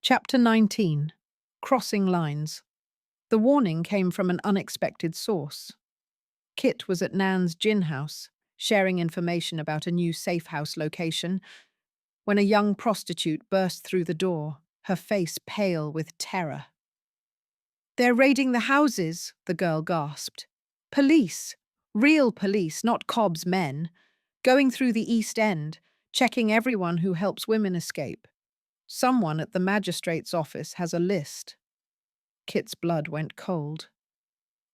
Chapter 19. Crossing Lines. The warning came from an unexpected source. Kit was at Nan's gin house, sharing information about a new safe house location, when a young prostitute burst through the door, her face pale with terror. "They're raiding the houses," the girl gasped. "Police. Real police, not Cobb's men. Going through the East End, checking everyone who helps women escape. Someone at the magistrate's office has a list." Kit's blood went cold.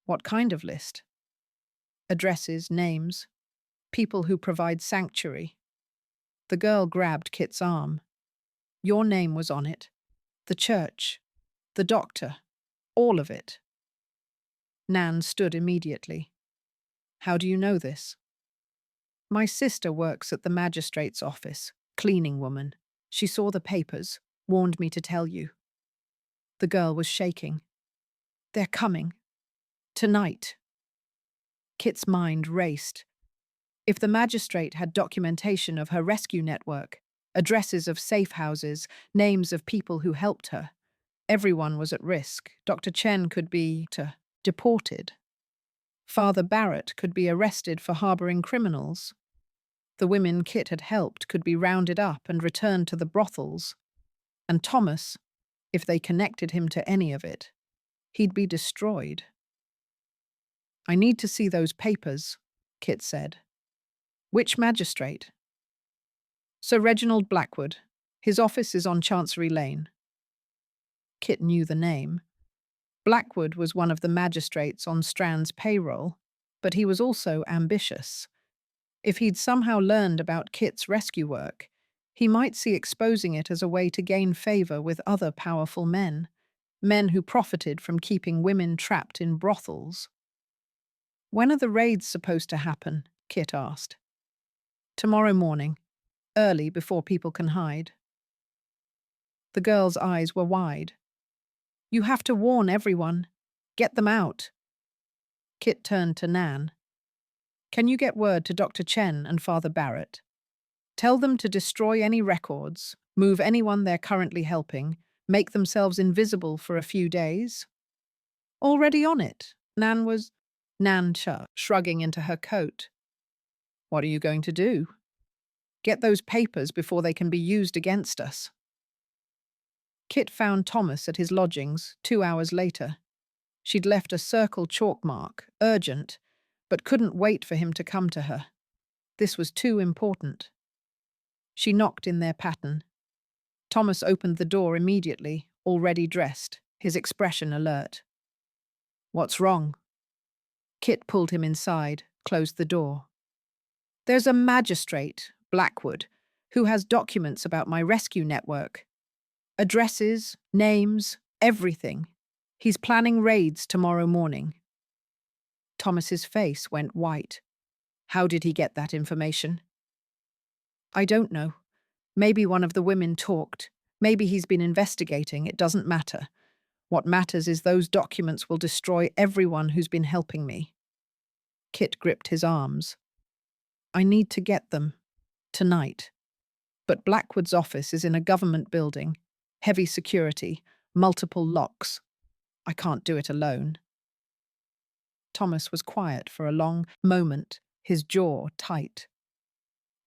What kind of list? Addresses, names, people who provide sanctuary. The girl grabbed Kit's arm. Your name was on it. The church. The doctor. All of it. Nan stood immediately. "How do you know this?" "My sister works at the magistrate's office, cleaning woman. She saw the papers, warned me to tell you." The girl was shaking. "They're coming. Tonight." Kit's mind raced. If the magistrate had documentation of her rescue network, addresses of safe houses, names of people who helped her, everyone was at risk. Dr. Chen could be deported. Father Barrett could be arrested for harboring criminals. The women Kit had helped could be rounded up and returned to the brothels. And Thomas, if they connected him to any of it, he'd be destroyed. "I need to see those papers," Kit said. "Which magistrate?" "Sir Reginald Blackwood. His office is on Chancery Lane." Kit knew the name. Blackwood was one of the magistrates on Strand's payroll, but he was also ambitious. If he'd somehow learned about Kit's rescue work, he might see exposing it as a way to gain favor with other powerful men who profited from keeping women trapped in brothels. "When are the raids supposed to happen?" Kit asked. "Tomorrow morning, early before people can hide." The girl's eyes were wide. "You have to warn everyone. Get them out." Kit turned to Nan. "Can you get word to Dr. Chen and Father Barrett? Tell them to destroy any records, move anyone they're currently helping, make themselves invisible for a few days." "Already on it." Nan shrugging into her coat. "What are you going to do?" "Get those papers before they can be used against us." Kit found Thomas at his lodgings 2 hours later. She'd left a circle chalk mark, urgent, but couldn't wait for him to come to her. This was too important. She knocked in their pattern. Thomas opened the door immediately, already dressed, his expression alert. "What's wrong?" Kit pulled him inside, closed the door. "There's a magistrate, Blackwood, who has documents about my rescue network. Addresses, names, everything. He's planning raids tomorrow morning." Thomas's face went white. "How did he get that information?" "I don't know. Maybe one of the women talked. Maybe he's been investigating. It doesn't matter. What matters is those documents will destroy everyone who's been helping me." Kit gripped his arms. "I need to get them. Tonight. But Blackwood's office is in a government building. Heavy security. Multiple locks. I can't do it alone." Thomas was quiet for a long moment, his jaw tight.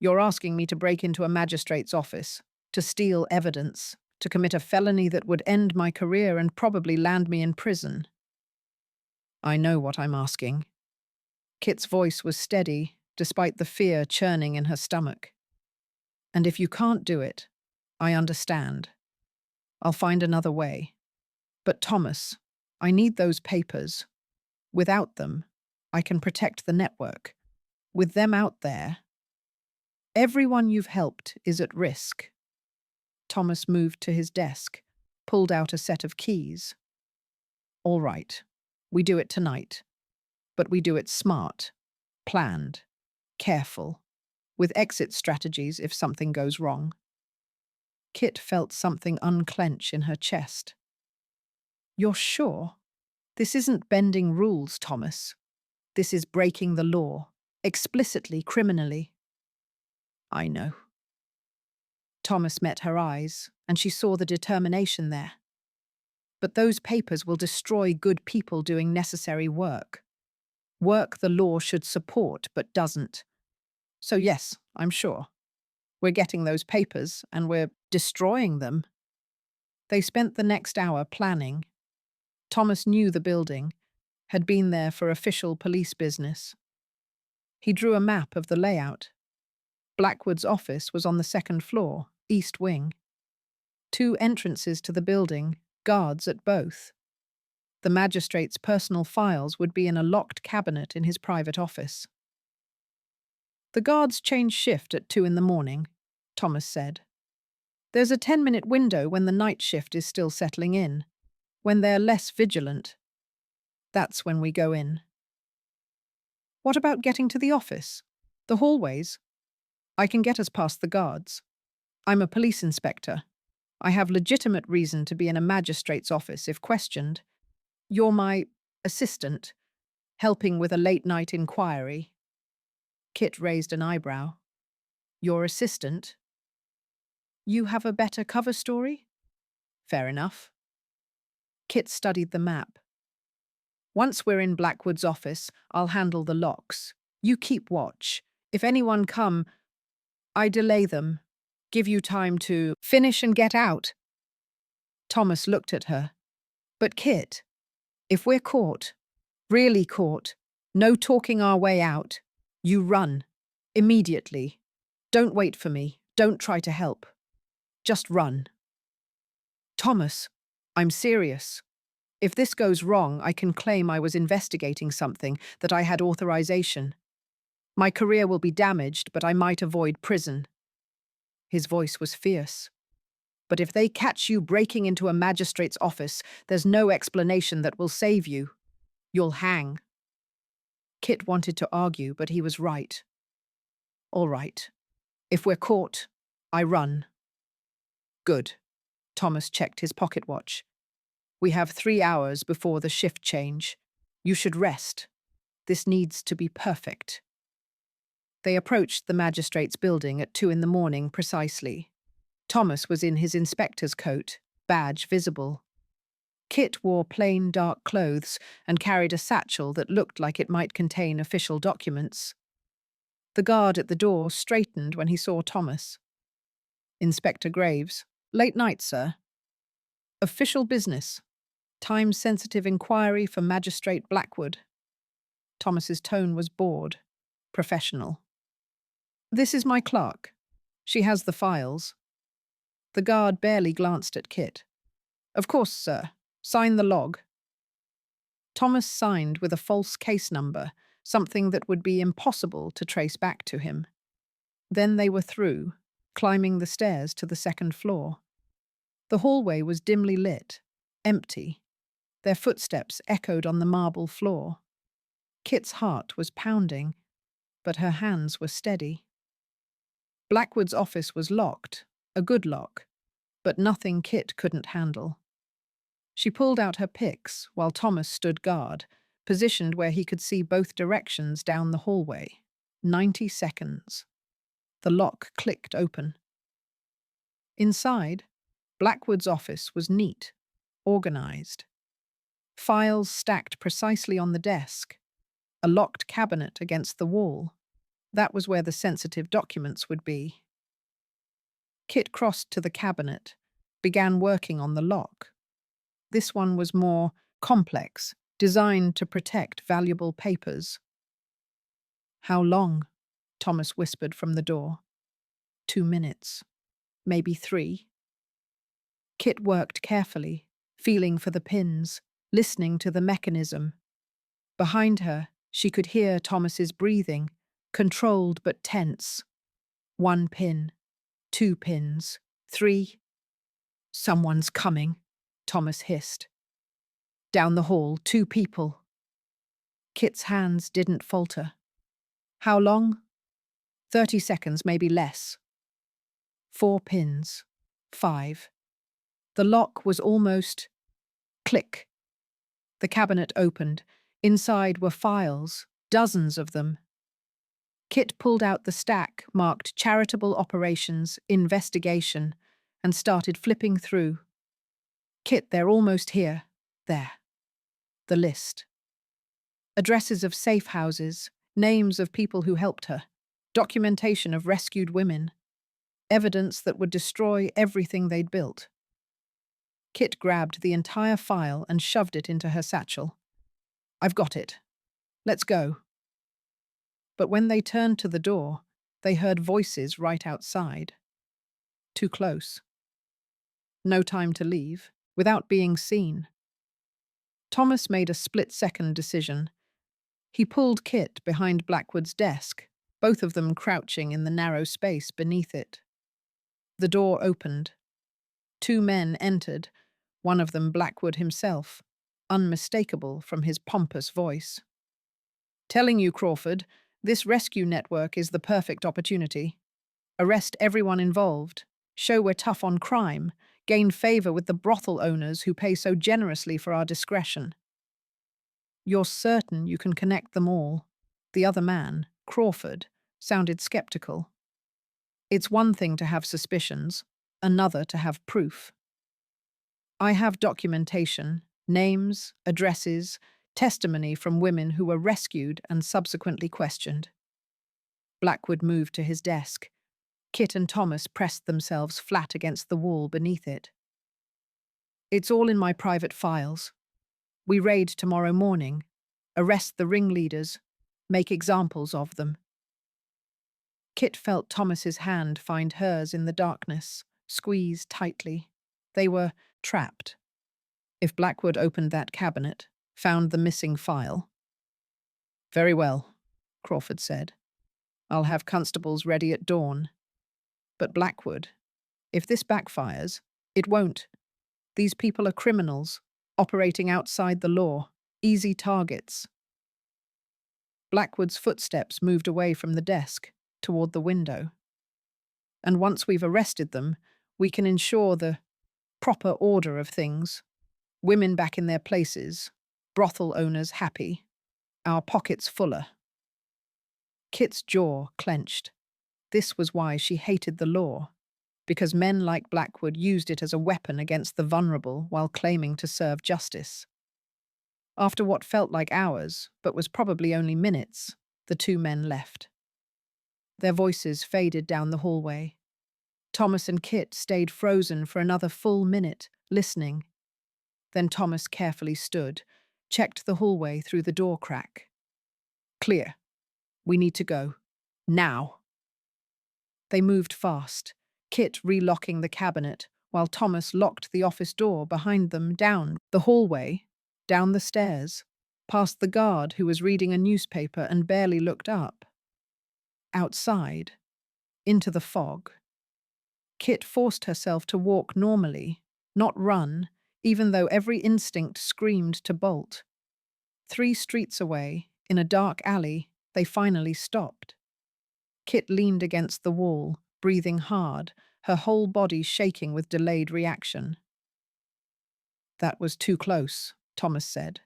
"You're asking me to break into a magistrate's office, to steal evidence, to commit a felony that would end my career and probably land me in prison." "I know what I'm asking." Kit's voice was steady, despite the fear churning in her stomach. "And if you can't do it, I understand. I'll find another way. But Thomas, I need those papers. Without them, I can protect the network. With them out there, everyone you've helped is at risk." Thomas moved to his desk, pulled out a set of keys. "All right, we do it tonight. But we do it smart, planned, careful, with exit strategies if something goes wrong." Kit felt something unclench in her chest. "You're sure? This isn't bending rules, Thomas. This is breaking the law, explicitly criminally." "I know." Thomas met her eyes, and she saw the determination there. But those papers will destroy good people doing necessary work. Work the law should support, but doesn't. So yes, I'm sure. We're getting those papers, and we're destroying them. They spent the next hour planning. Thomas knew the building, had been there for official police business. He drew a map of the layout. Blackwood's office was on the second floor, east wing. 2 entrances to the building, guards at both. The magistrate's personal files would be in a locked cabinet in his private office. The guards change shift at 2 in the morning, Thomas said. There's a 10-minute window when the night shift is still settling in, when they're less vigilant. That's when we go in. What about getting to the office? The hallways? I can get us past the guards. I'm a police inspector. I have legitimate reason to be in a magistrate's office if questioned. You're my assistant, helping with a late-night inquiry. Kit raised an eyebrow. Your assistant? You have a better cover story? Fair enough. Kit studied the map. Once we're in Blackwood's office, I'll handle the locks. You keep watch. If anyone come, I delay them. Give you time to finish and get out. Thomas looked at her. But Kit, if we're caught, really caught, no talking our way out, you run. Immediately. Don't wait for me. Don't try to help. Just run. Thomas, I'm serious. If this goes wrong, I can claim I was investigating something, that I had authorization. My career will be damaged, but I might avoid prison. His voice was fierce. But if they catch you breaking into a magistrate's office, there's no explanation that will save you. You'll hang. Kit wanted to argue, but he was right. All right. If we're caught, I run. Good. Thomas checked his pocket watch. We have 3 hours before the shift change. You should rest. This needs to be perfect. They approached the magistrate's building at 2 in the morning precisely. Thomas was in his inspector's coat, badge visible. Kit wore plain dark clothes and carried a satchel that looked like it might contain official documents. The guard at the door straightened when he saw Thomas. Inspector Graves. Late night, sir. Official business. Time-sensitive inquiry for Magistrate Blackwood. Thomas's tone was bored, professional. This is my clerk. She has the files. The guard barely glanced at Kit. Of course, sir. Sign the log. Thomas signed with a false case number, something that would be impossible to trace back to him. Then they were through, climbing the stairs to the second floor. The hallway was dimly lit, empty. Their footsteps echoed on the marble floor. Kit's heart was pounding, but her hands were steady. Blackwood's office was locked, a good lock, but nothing Kit couldn't handle. She pulled out her picks while Thomas stood guard, positioned where he could see both directions down the hallway. 90 seconds. The lock clicked open. Inside, Blackwood's office was neat, organized. Files stacked precisely on the desk. A locked cabinet against the wall. That was where the sensitive documents would be. Kit crossed to the cabinet, began working on the lock. This one was more complex, designed to protect valuable papers. How long? Thomas whispered from the door. 2 minutes. Maybe 3. Kit worked carefully, feeling for the pins, listening to the mechanism. Behind her, she could hear Thomas's breathing, controlled but tense. 1 pin, 2 pins, 3. Someone's coming, Thomas hissed. Down the hall, 2 people. Kit's hands didn't falter. How long? 30 seconds, maybe less. 4 pins. 5. The lock was almost... Click. The cabinet opened. Inside were files, dozens of them. Kit pulled out the stack marked Charitable Operations, Investigation, and started flipping through. Kit, they're almost here. There. The list. Addresses of safe houses, names of people who helped her, documentation of rescued women, evidence that would destroy everything they'd built. Kit grabbed the entire file and shoved it into her satchel. I've got it. Let's go. But when they turned to the door, they heard voices right outside. Too close. No time to leave, without being seen. Thomas made a split-second decision. He pulled Kit behind Blackwood's desk, both of them crouching in the narrow space beneath it. The door opened. Two men entered, one of them Blackwood himself, unmistakable from his pompous voice. Telling you, Crawford, this rescue network is the perfect opportunity. Arrest everyone involved, show we're tough on crime, gain favor with the brothel owners who pay so generously for our discretion. You're certain you can connect them all? The other man, Crawford, sounded skeptical. It's one thing to have suspicions, another to have proof. I have documentation, names, addresses, testimony from women who were rescued and subsequently questioned. Blackwood moved to his desk. Kit and Thomas pressed themselves flat against the wall beneath it. It's all in my private files. We raid tomorrow morning, arrest the ringleaders, make examples of them. Kit felt Thomas's hand find hers in the darkness, squeeze tightly. They were trapped. If Blackwood opened that cabinet, found the missing file. Very well, Crawford said. I'll have constables ready at dawn. But Blackwood, if this backfires, it won't. These people are criminals, operating outside the law, easy targets. Blackwood's footsteps moved away from the desk, toward the window. And once we've arrested them, we can ensure the proper order of things. Women back in their places, brothel owners happy, our pockets fuller. Kit's jaw clenched. This was why she hated the law, because men like Blackwood used it as a weapon against the vulnerable while claiming to serve justice. After what felt like hours, but was probably only minutes, the two men left. Their voices faded down the hallway. Thomas and Kit stayed frozen for another full minute, listening. Then Thomas carefully stood, checked the hallway through the door crack. Clear. We need to go. Now. They moved fast, Kit relocking the cabinet, while Thomas locked the office door behind them down the hallway, down the stairs, past the guard who was reading a newspaper and barely looked up. Outside, into the fog. Kit forced herself to walk normally, not run, even though every instinct screamed to bolt. 3 streets away, in a dark alley, they finally stopped. Kit leaned against the wall, breathing hard, her whole body shaking with delayed reaction. That was too close, Thomas said.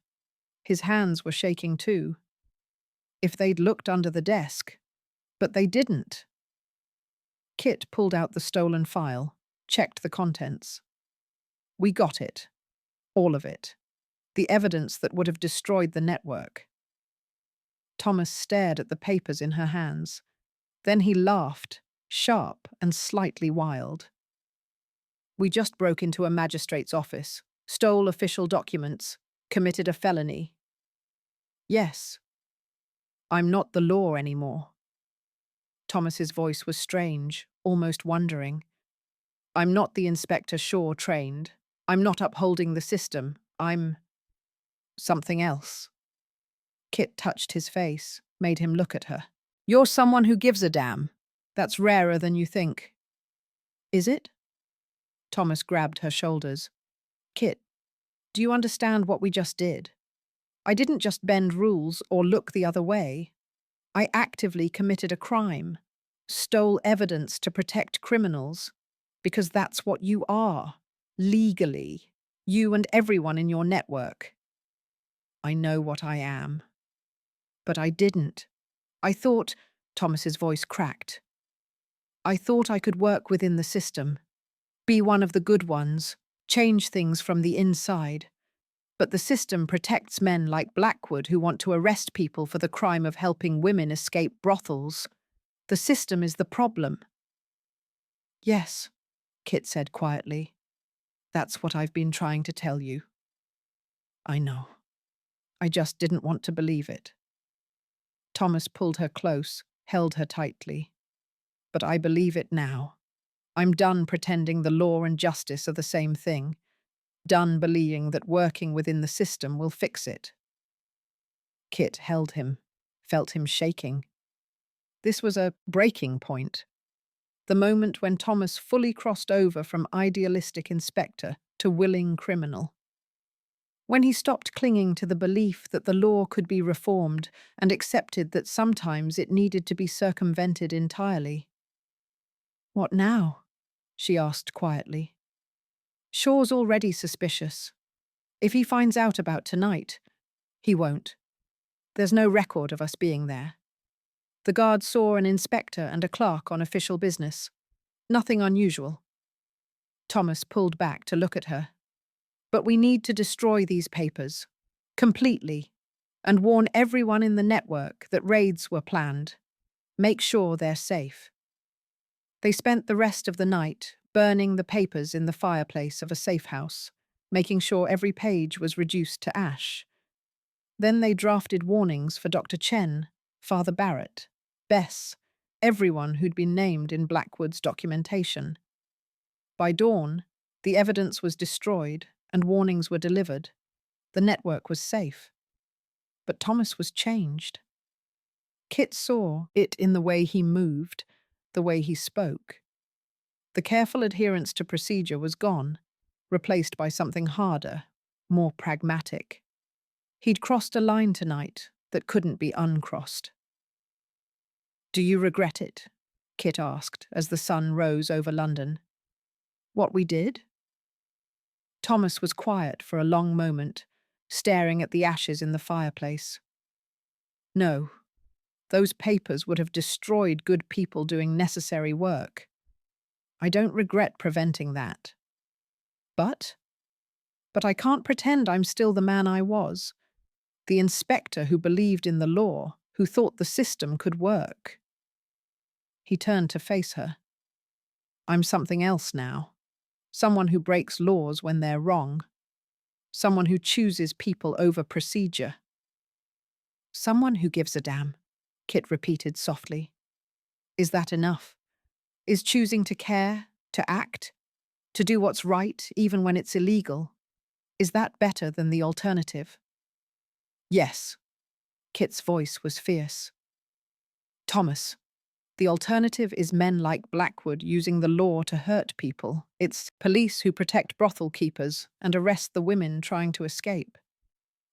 His hands were shaking too. If they'd looked under the desk. But they didn't. Kit pulled out the stolen file, checked the contents. We got it. All of it. The evidence that would have destroyed the network. Thomas stared at the papers in her hands. Then he laughed, sharp and slightly wild. We just broke into a magistrate's office, stole official documents, committed a felony. Yes. I'm not the law anymore. Thomas's voice was strange, almost wondering. I'm not the Inspector Shaw trained. I'm not upholding the system. I'm something else. Kit touched his face, made him look at her. You're someone who gives a damn. That's rarer than you think. Is it? Thomas grabbed her shoulders. Kit, do you understand what we just did? I didn't just bend rules or look the other way. I actively committed a crime, stole evidence to protect criminals, because that's what you are, legally, you and everyone in your network. I know what I am. But I didn't. I thought, Thomas's voice cracked. I thought I could work within the system, be one of the good ones, change things from the inside. But the system protects men like Blackwood who want to arrest people for the crime of helping women escape brothels. The system is the problem. Yes, Kit said quietly. That's what I've been trying to tell you. I know. I just didn't want to believe it. Thomas pulled her close, held her tightly. But I believe it now. I'm done pretending the law and justice are the same thing. Done believing that working within the system will fix it. Kit held him, felt him shaking. This was a breaking point. The moment when Thomas fully crossed over from idealistic inspector to willing criminal. When he stopped clinging to the belief that the law could be reformed and accepted that sometimes it needed to be circumvented entirely. What now? She asked quietly. Shaw's already suspicious. If he finds out about tonight, he won't. There's no record of us being there. The guards saw an inspector and a clerk on official business. Nothing unusual. Thomas pulled back to look at her. But we need to destroy these papers. Completely. And warn everyone in the network that raids were planned. Make sure they're safe. They spent the rest of the night burning the papers in the fireplace of a safe house, making sure every page was reduced to ash. Then they drafted warnings for Dr. Chen, Father Barrett, Bess, everyone who'd been named in Blackwood's documentation. By dawn, the evidence was destroyed and warnings were delivered. The network was safe. But Thomas was changed. Kit saw it in the way he moved, the way he spoke. The careful adherence to procedure was gone, replaced by something harder, more pragmatic. He'd crossed a line tonight that couldn't be uncrossed. Do you regret it? Kit asked as the sun rose over London. What we did? Thomas was quiet for a long moment, staring at the ashes in the fireplace. No, those papers would have destroyed good people doing necessary work. I don't regret preventing that. But I can't pretend I'm still the man I was. The inspector who believed in the law, who thought the system could work. He turned to face her. I'm something else now. Someone who breaks laws when they're wrong. Someone who chooses people over procedure. Someone who gives a damn, Kit repeated softly. Is that enough? Is choosing to care, to act, to do what's right even when it's illegal, is that better than the alternative? Yes. Kit's voice was fierce. Thomas, the alternative is men like Blackwood using the law to hurt people. It's police who protect brothel keepers and arrest the women trying to escape.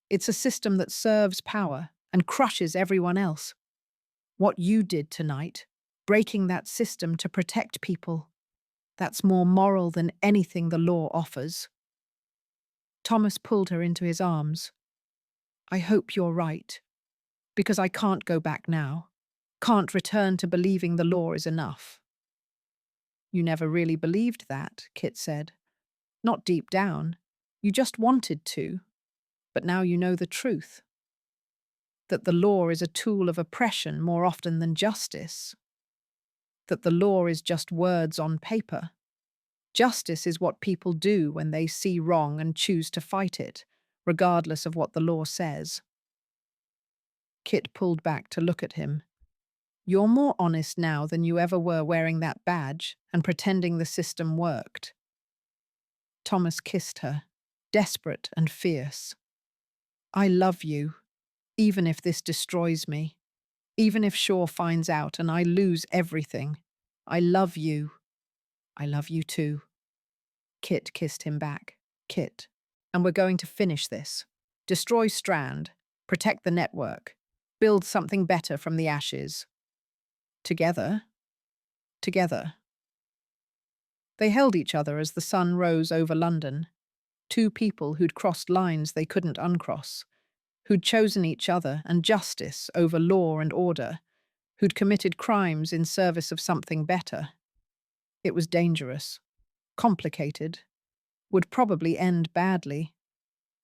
It's a system that serves power and crushes everyone else. What you did tonight, breaking that system to protect people, that's more moral than anything the law offers. Thomas pulled her into his arms. I hope you're right, because I can't go back now. Can't return to believing the law is enough. You never really believed that, Kit said. Not deep down. You just wanted to. But now you know the truth. That the law is a tool of oppression more often than justice. That the law is just words on paper. Justice is what people do when they see wrong and choose to fight it, regardless of what the law says. Kit pulled back to look at him. You're more honest now than you ever were wearing that badge and pretending the system worked. Thomas kissed her, desperate and fierce. I love you, even if this destroys me. Even if Shaw finds out and I lose everything. I love you. I love you too. Kit kissed him back. Kit. And we're going to finish this. Destroy Strand. Protect the network. Build something better from the ashes. Together. Together. They held each other as the sun rose over London. Two people who'd crossed lines they couldn't uncross. Who'd chosen each other and justice over law and order. who'd committed crimes in service of something better. It was dangerous, complicated, would probably end badly,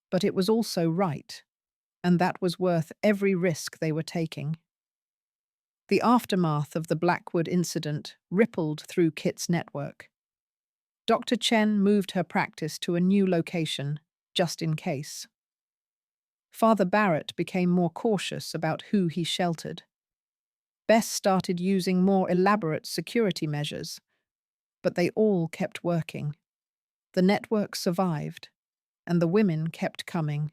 but it was also right, and that was worth every risk they were taking. The aftermath of the Blackwood incident rippled through Kit's network. Dr. Chen moved her practice to a new location, just in case. Father Barrett became more cautious about who he sheltered. Bess started using more elaborate security measures, but they all kept working. The network survived, and the women kept coming.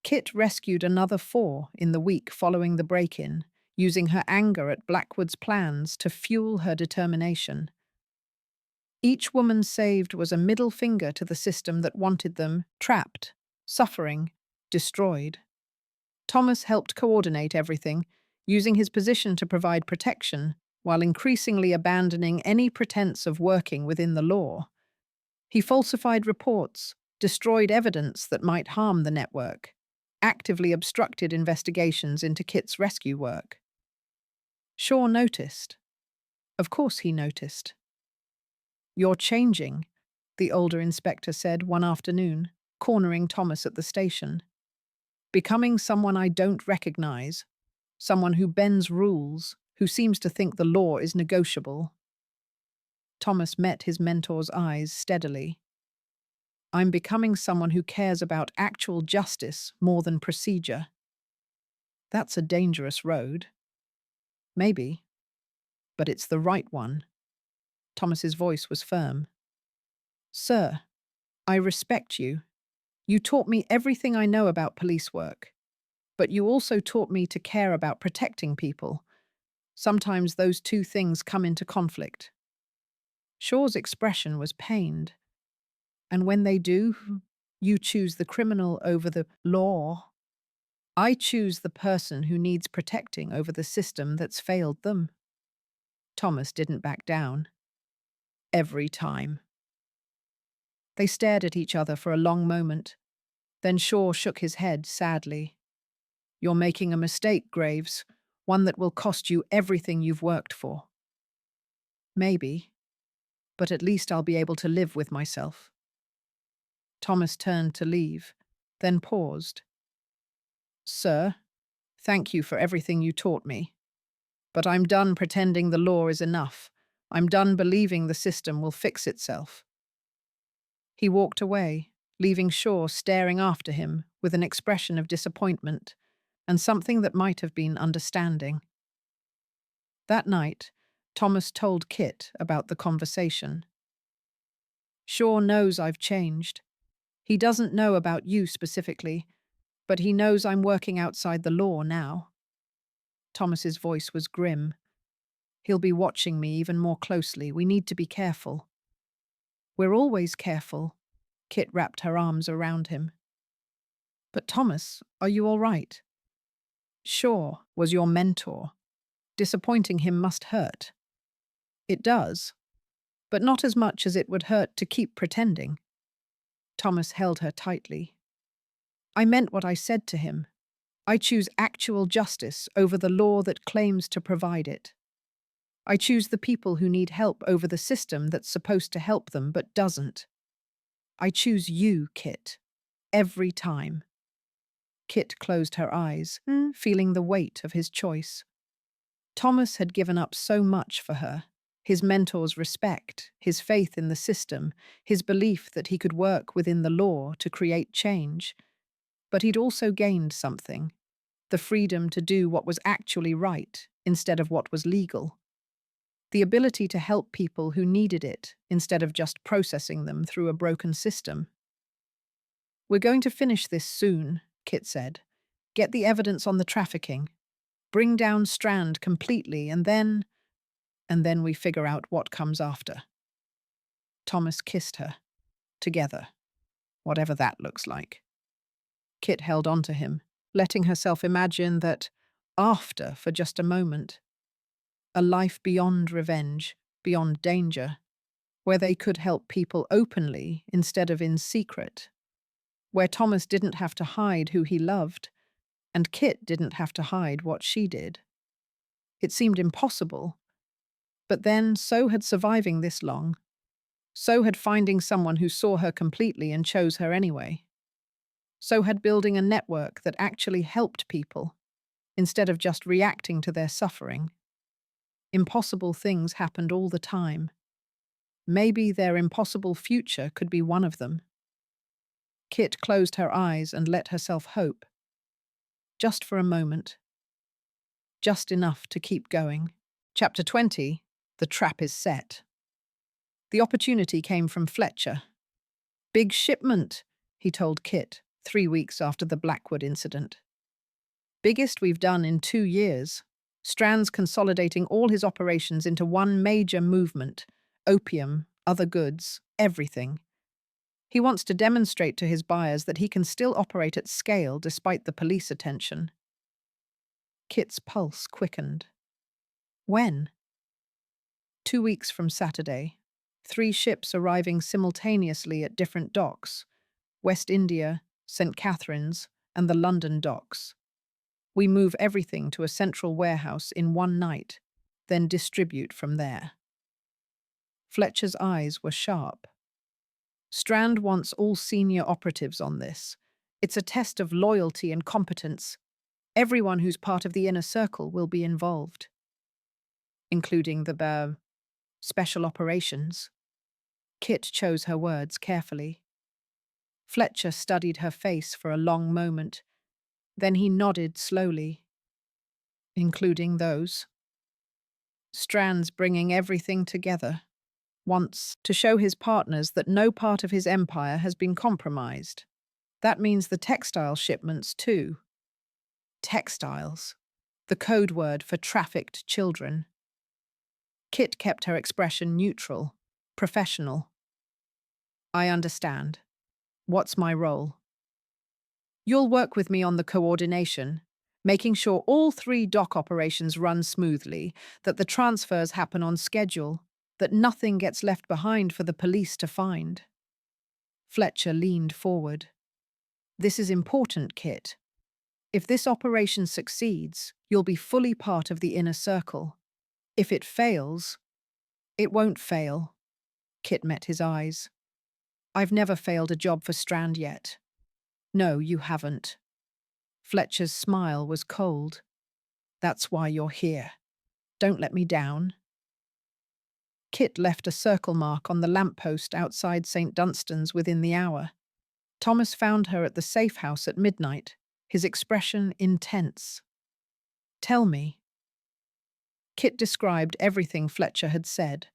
Kit rescued another 4 in the week following the break-in, using her anger at Blackwood's plans to fuel her determination. Each woman saved was a middle finger to the system that wanted them trapped, suffering, destroyed. Thomas helped coordinate everything, using his position to provide protection, while increasingly abandoning any pretense of working within the law. He falsified reports, destroyed evidence that might harm the network, actively obstructed investigations into Kit's rescue work. Shaw noticed. Of course he noticed. "You're changing," the older inspector said one afternoon, cornering Thomas at the station. "Becoming someone I don't recognize, someone who bends rules, who seems to think the law is negotiable." Thomas met his mentor's eyes steadily. "I'm becoming someone who cares about actual justice more than procedure." That's a dangerous road. Maybe, but it's the right one. Thomas's voice was firm. "Sir, I respect you. You taught me everything I know about police work, but you also taught me to care about protecting people. Sometimes those two things come into conflict." Shaw's expression was pained. "And when they do, you choose the criminal over the law. I choose the person who needs protecting over the system that's failed them." Thomas didn't back down. Every time. They stared at each other for a long moment. Then Shaw shook his head sadly. "You're making a mistake, Graves, one that will cost you everything you've worked for." "Maybe, but at least I'll be able to live with myself." Thomas turned to leave, then paused. "Sir, thank you for everything you taught me. But I'm done pretending the law is enough. I'm done believing the system will fix itself." He walked away, leaving Shaw staring after him with an expression of disappointment and something that might have been understanding. That night, Thomas told Kit about the conversation. "Shaw knows I've changed. He doesn't know about you specifically, but he knows I'm working outside the law now." Thomas's voice was grim. "He'll be watching me even more closely. We need to be careful." "We're always careful." Kit wrapped her arms around him. "But Thomas, are you all right? Shaw was your mentor. Disappointing him must hurt." "It does, but not as much as it would hurt to keep pretending." Thomas held her tightly. "I meant what I said to him. I choose actual justice over the law that claims to provide it. I choose the people who need help over the system that's supposed to help them but doesn't. I choose you, Kit. Every time." Kit closed her eyes, feeling the weight of his choice. Thomas had given up so much for her. His mentor's respect, his faith in the system, his belief that he could work within the law to create change. But he'd also gained something, the freedom to do what was actually right instead of what was legal. The ability to help people who needed it instead of just processing them through a broken system. "We're going to finish this soon," Kit said. "Get the evidence on the trafficking. Bring down Strand completely, and then we figure out what comes after." Thomas kissed her. Together. Whatever that looks like. Kit held on to him, letting herself imagine that after for just a moment. A life beyond revenge, beyond danger, where they could help people openly instead of in secret. Where Thomas didn't have to hide who he loved, and Kit didn't have to hide what she did. It seemed impossible. But then, so had surviving this long. So had finding someone who saw her completely and chose her anyway. So had building a network that actually helped people, instead of just reacting to their suffering. Impossible things happened all the time. Maybe their impossible future could be one of them. Kit closed her eyes and let herself hope. Just for a moment. Just enough to keep going. Chapter 20. The trap is set. The opportunity came from Fletcher. "Big shipment," he told Kit 3 weeks after the Blackwood incident. "Biggest we've done in 2 years. Strand's consolidating all his operations into one major movement. Opium, other goods, everything. He wants to demonstrate to his buyers that he can still operate at scale despite the police attention." Kit's pulse quickened. When? 2 weeks from Saturday. 3 ships arriving simultaneously at different docks: West India, St. Catherine's, and the London docks. We move everything to a central warehouse in one night, then distribute from there. Fletcher's eyes were sharp. Strand wants all senior operatives on this. It's a test of loyalty and competence. Everyone who's part of the inner circle will be involved. Including the special operations. Kit chose her words carefully. Fletcher studied her face for a long moment. Then he nodded slowly. "Including those." Strand's bringing everything together. Wants to show his partners that no part of his empire has been compromised. That means the textile shipments too. Textiles. The code word for trafficked children. Kit kept her expression neutral, professional. "I understand. What's my role?" "You'll work with me on the coordination, making sure all 3 dock operations run smoothly, that the transfers happen on schedule, that nothing gets left behind for the police to find." Fletcher leaned forward. "This is important, Kit. If this operation succeeds, you'll be fully part of the inner circle. If it fails, it won't fail." Kit met his eyes. "I've never failed a job for Strand yet." "No, you haven't." Fletcher's smile was cold. "That's why you're here. Don't let me down." Kit left a circle mark on the lamppost outside St. Dunstan's within the hour. Thomas found her at the safe house at midnight, his expression intense. "Tell me." Kit described everything Fletcher had said.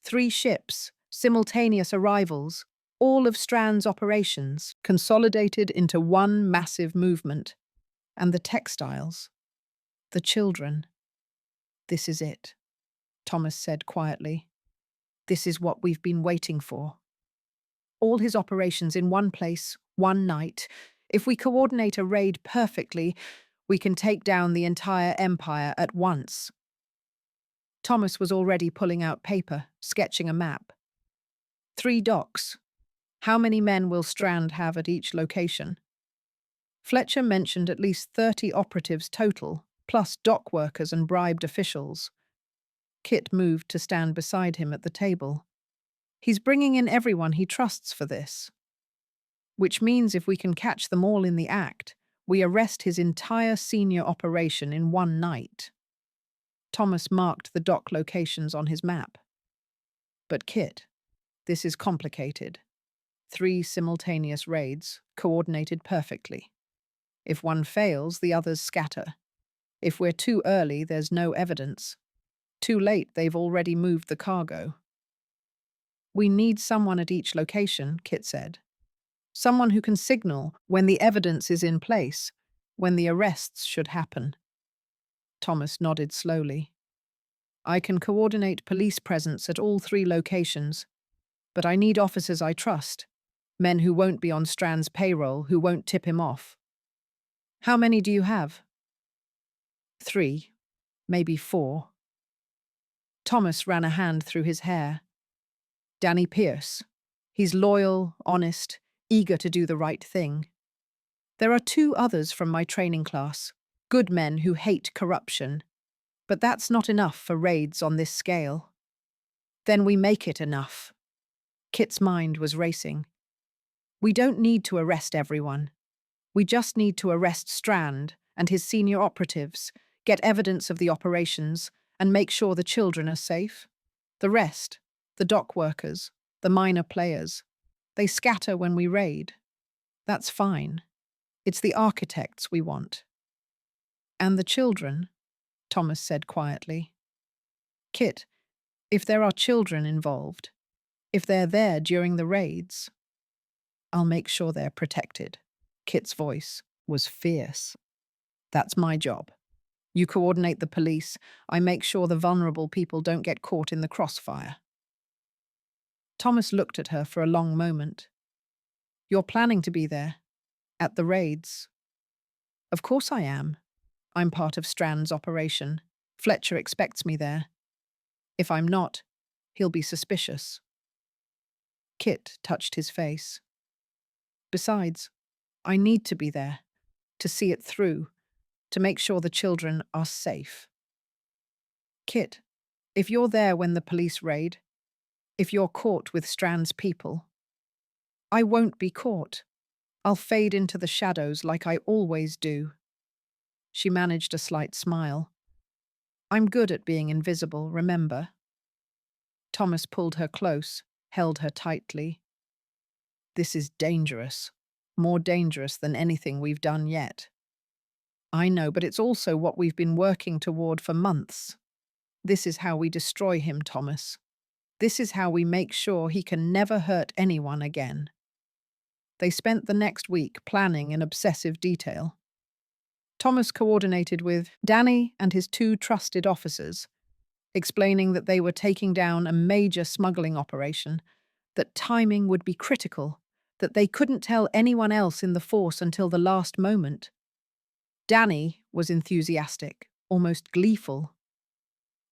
3 ships, simultaneous arrivals, all of Strand's operations, consolidated into one massive movement. And the textiles. The children. "This is it," Thomas said quietly. "This is what we've been waiting for. All his operations in one place, one night. If we coordinate a raid perfectly, we can take down the entire empire at once." Thomas was already pulling out paper, sketching a map. 3 docks. How many men will Strand have at each location? Fletcher mentioned at least 30 operatives total, plus dock workers and bribed officials. Kit moved to stand beside him at the table. "He's bringing in everyone he trusts for this. Which means if we can catch them all in the act, we arrest his entire senior operation in one night." Thomas marked the dock locations on his map. "But Kit, this is complicated. 3 simultaneous raids, coordinated perfectly. If one fails, the others scatter. If we're too early, there's no evidence. Too late, they've already moved the cargo." "We need someone at each location," Kit said. "Someone who can signal when the evidence is in place, when the arrests should happen." Thomas nodded slowly. "I can coordinate police presence at all 3 locations, but I need officers I trust, men who won't be on Strand's payroll, who won't tip him off." "How many do you have?" 3, maybe 4. Thomas ran a hand through his hair. "Danny Pierce. He's loyal, honest, eager to do the right thing. There are 2 others from my training class, good men who hate corruption. But that's not enough for raids on this scale. Then we make it enough. Kit's mind was racing. We don't need to arrest everyone. We just need to arrest Strand and his senior operatives, get evidence of the operations, and make sure the children are safe. The rest, the dock workers, the minor players, they scatter when we raid. That's fine. It's the architects we want. And the children, Thomas said quietly. Kit, if there are children involved, if they're there during the raids, I'll make sure they're protected. Kit's voice was fierce. That's my job. You coordinate the police. I make sure the vulnerable people don't get caught in the crossfire. Thomas looked at her for a long moment. You're planning to be there? At the raids? Of course I am. I'm part of Strand's operation. Fletcher expects me there. If I'm not, he'll be suspicious. Kit touched his face. Besides, I need to be there, to see it through, to make sure the children are safe. Kit, if you're there when the police raid, if you're caught with Strand's people, I won't be caught. I'll fade into the shadows like I always do. She managed a slight smile. I'm good at being invisible, remember? Thomas pulled her close, held her tightly. This is dangerous, more dangerous than anything we've done yet. I know, but it's also what we've been working toward for months. This is how we destroy him, Thomas. This is how we make sure he can never hurt anyone again. They spent the next week planning in obsessive detail. Thomas coordinated with Danny and his 2 trusted officers, explaining that they were taking down a major smuggling operation, that timing would be critical, that they couldn't tell anyone else in the force until the last moment. Danny was enthusiastic, almost gleeful.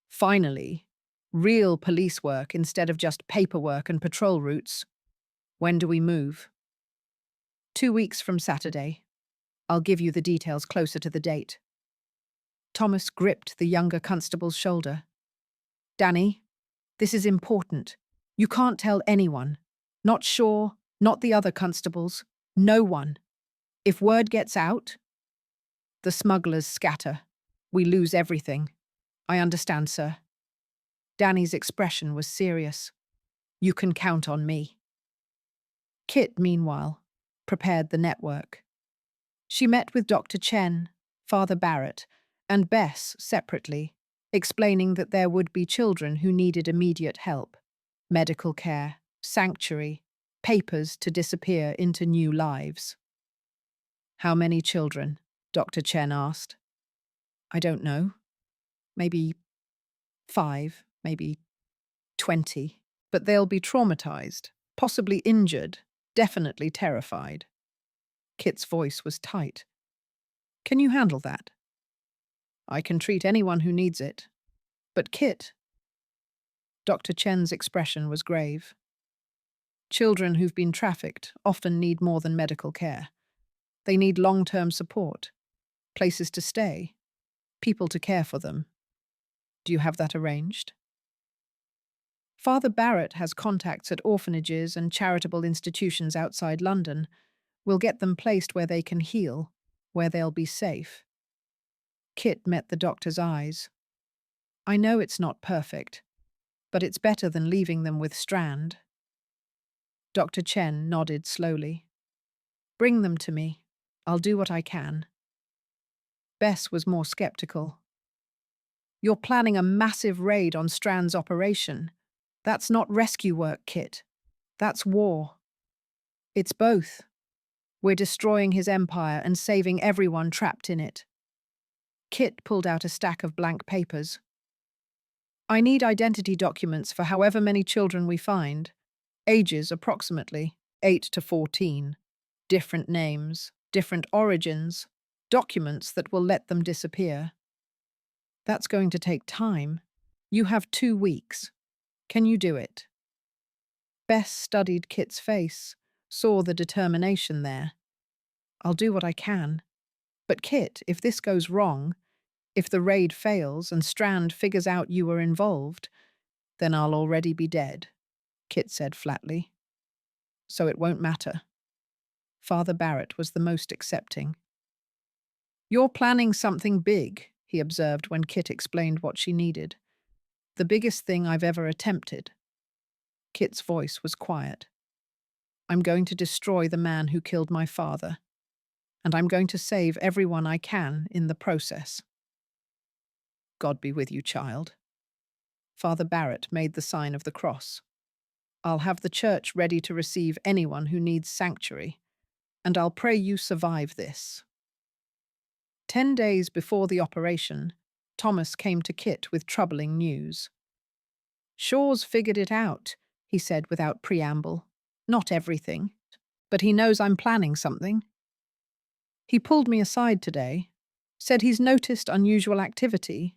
Finally, real police work instead of just paperwork and patrol routes. When do we move? 2 weeks from Saturday. I'll give you the details closer to the date. Thomas gripped the younger constable's shoulder. Danny, this is important. You can't tell anyone. Not Shaw, not the other constables. No one. If word gets out, the smugglers scatter. We lose everything. I understand, sir. Danny's expression was serious. You can count on me. Kit, meanwhile, prepared the network. She met with Dr. Chen, Father Barrett, and Bess separately, explaining that there would be children who needed immediate help, medical care, sanctuary, papers to disappear into new lives. How many children? Dr. Chen asked. I don't know. Maybe 5, maybe 20. But they'll be traumatized, possibly injured, definitely terrified. Kit's voice was tight. Can you handle that? I can treat anyone who needs it. But Kit... Dr. Chen's expression was grave. Children who've been trafficked often need more than medical care. They need long-term support, places to stay, people to care for them. Do you have that arranged? Father Barrett has contacts at orphanages and charitable institutions outside London. We'll get them placed where they can heal, where they'll be safe. Kit met the doctor's eyes. I know it's not perfect, but it's better than leaving them with Strand. Dr. Chen nodded slowly. Bring them to me. I'll do what I can. Bess was more skeptical. You're planning a massive raid on Strand's operation. That's not rescue work, Kit. That's war. It's both. We're destroying his empire and saving everyone trapped in it. Kit pulled out a stack of blank papers. I need identity documents for however many children we find. Ages approximately 8 to 14. Different names, different origins, documents that will let them disappear. That's going to take time. You have 2 weeks. Can you do it? Bess studied Kit's face, saw the determination there. I'll do what I can. But Kit, if this goes wrong, If the raid fails and Strand figures out you were involved, then I'll already be dead, Kit said flatly. So it won't matter. Father Barrett was the most accepting. You're planning something big, he observed when Kit explained what she needed. The biggest thing I've ever attempted. Kit's voice was quiet. I'm going to destroy the man who killed my father, and I'm going to save everyone I can in the process. God be with you, child. Father Barrett made the sign of the cross. I'll have the church ready to receive anyone who needs sanctuary, and I'll pray you survive this. 10 days before the operation, Thomas came to Kit with troubling news. Shaw's figured it out, he said without preamble. Not everything, but he knows I'm planning something. He pulled me aside today, said he's noticed unusual activity,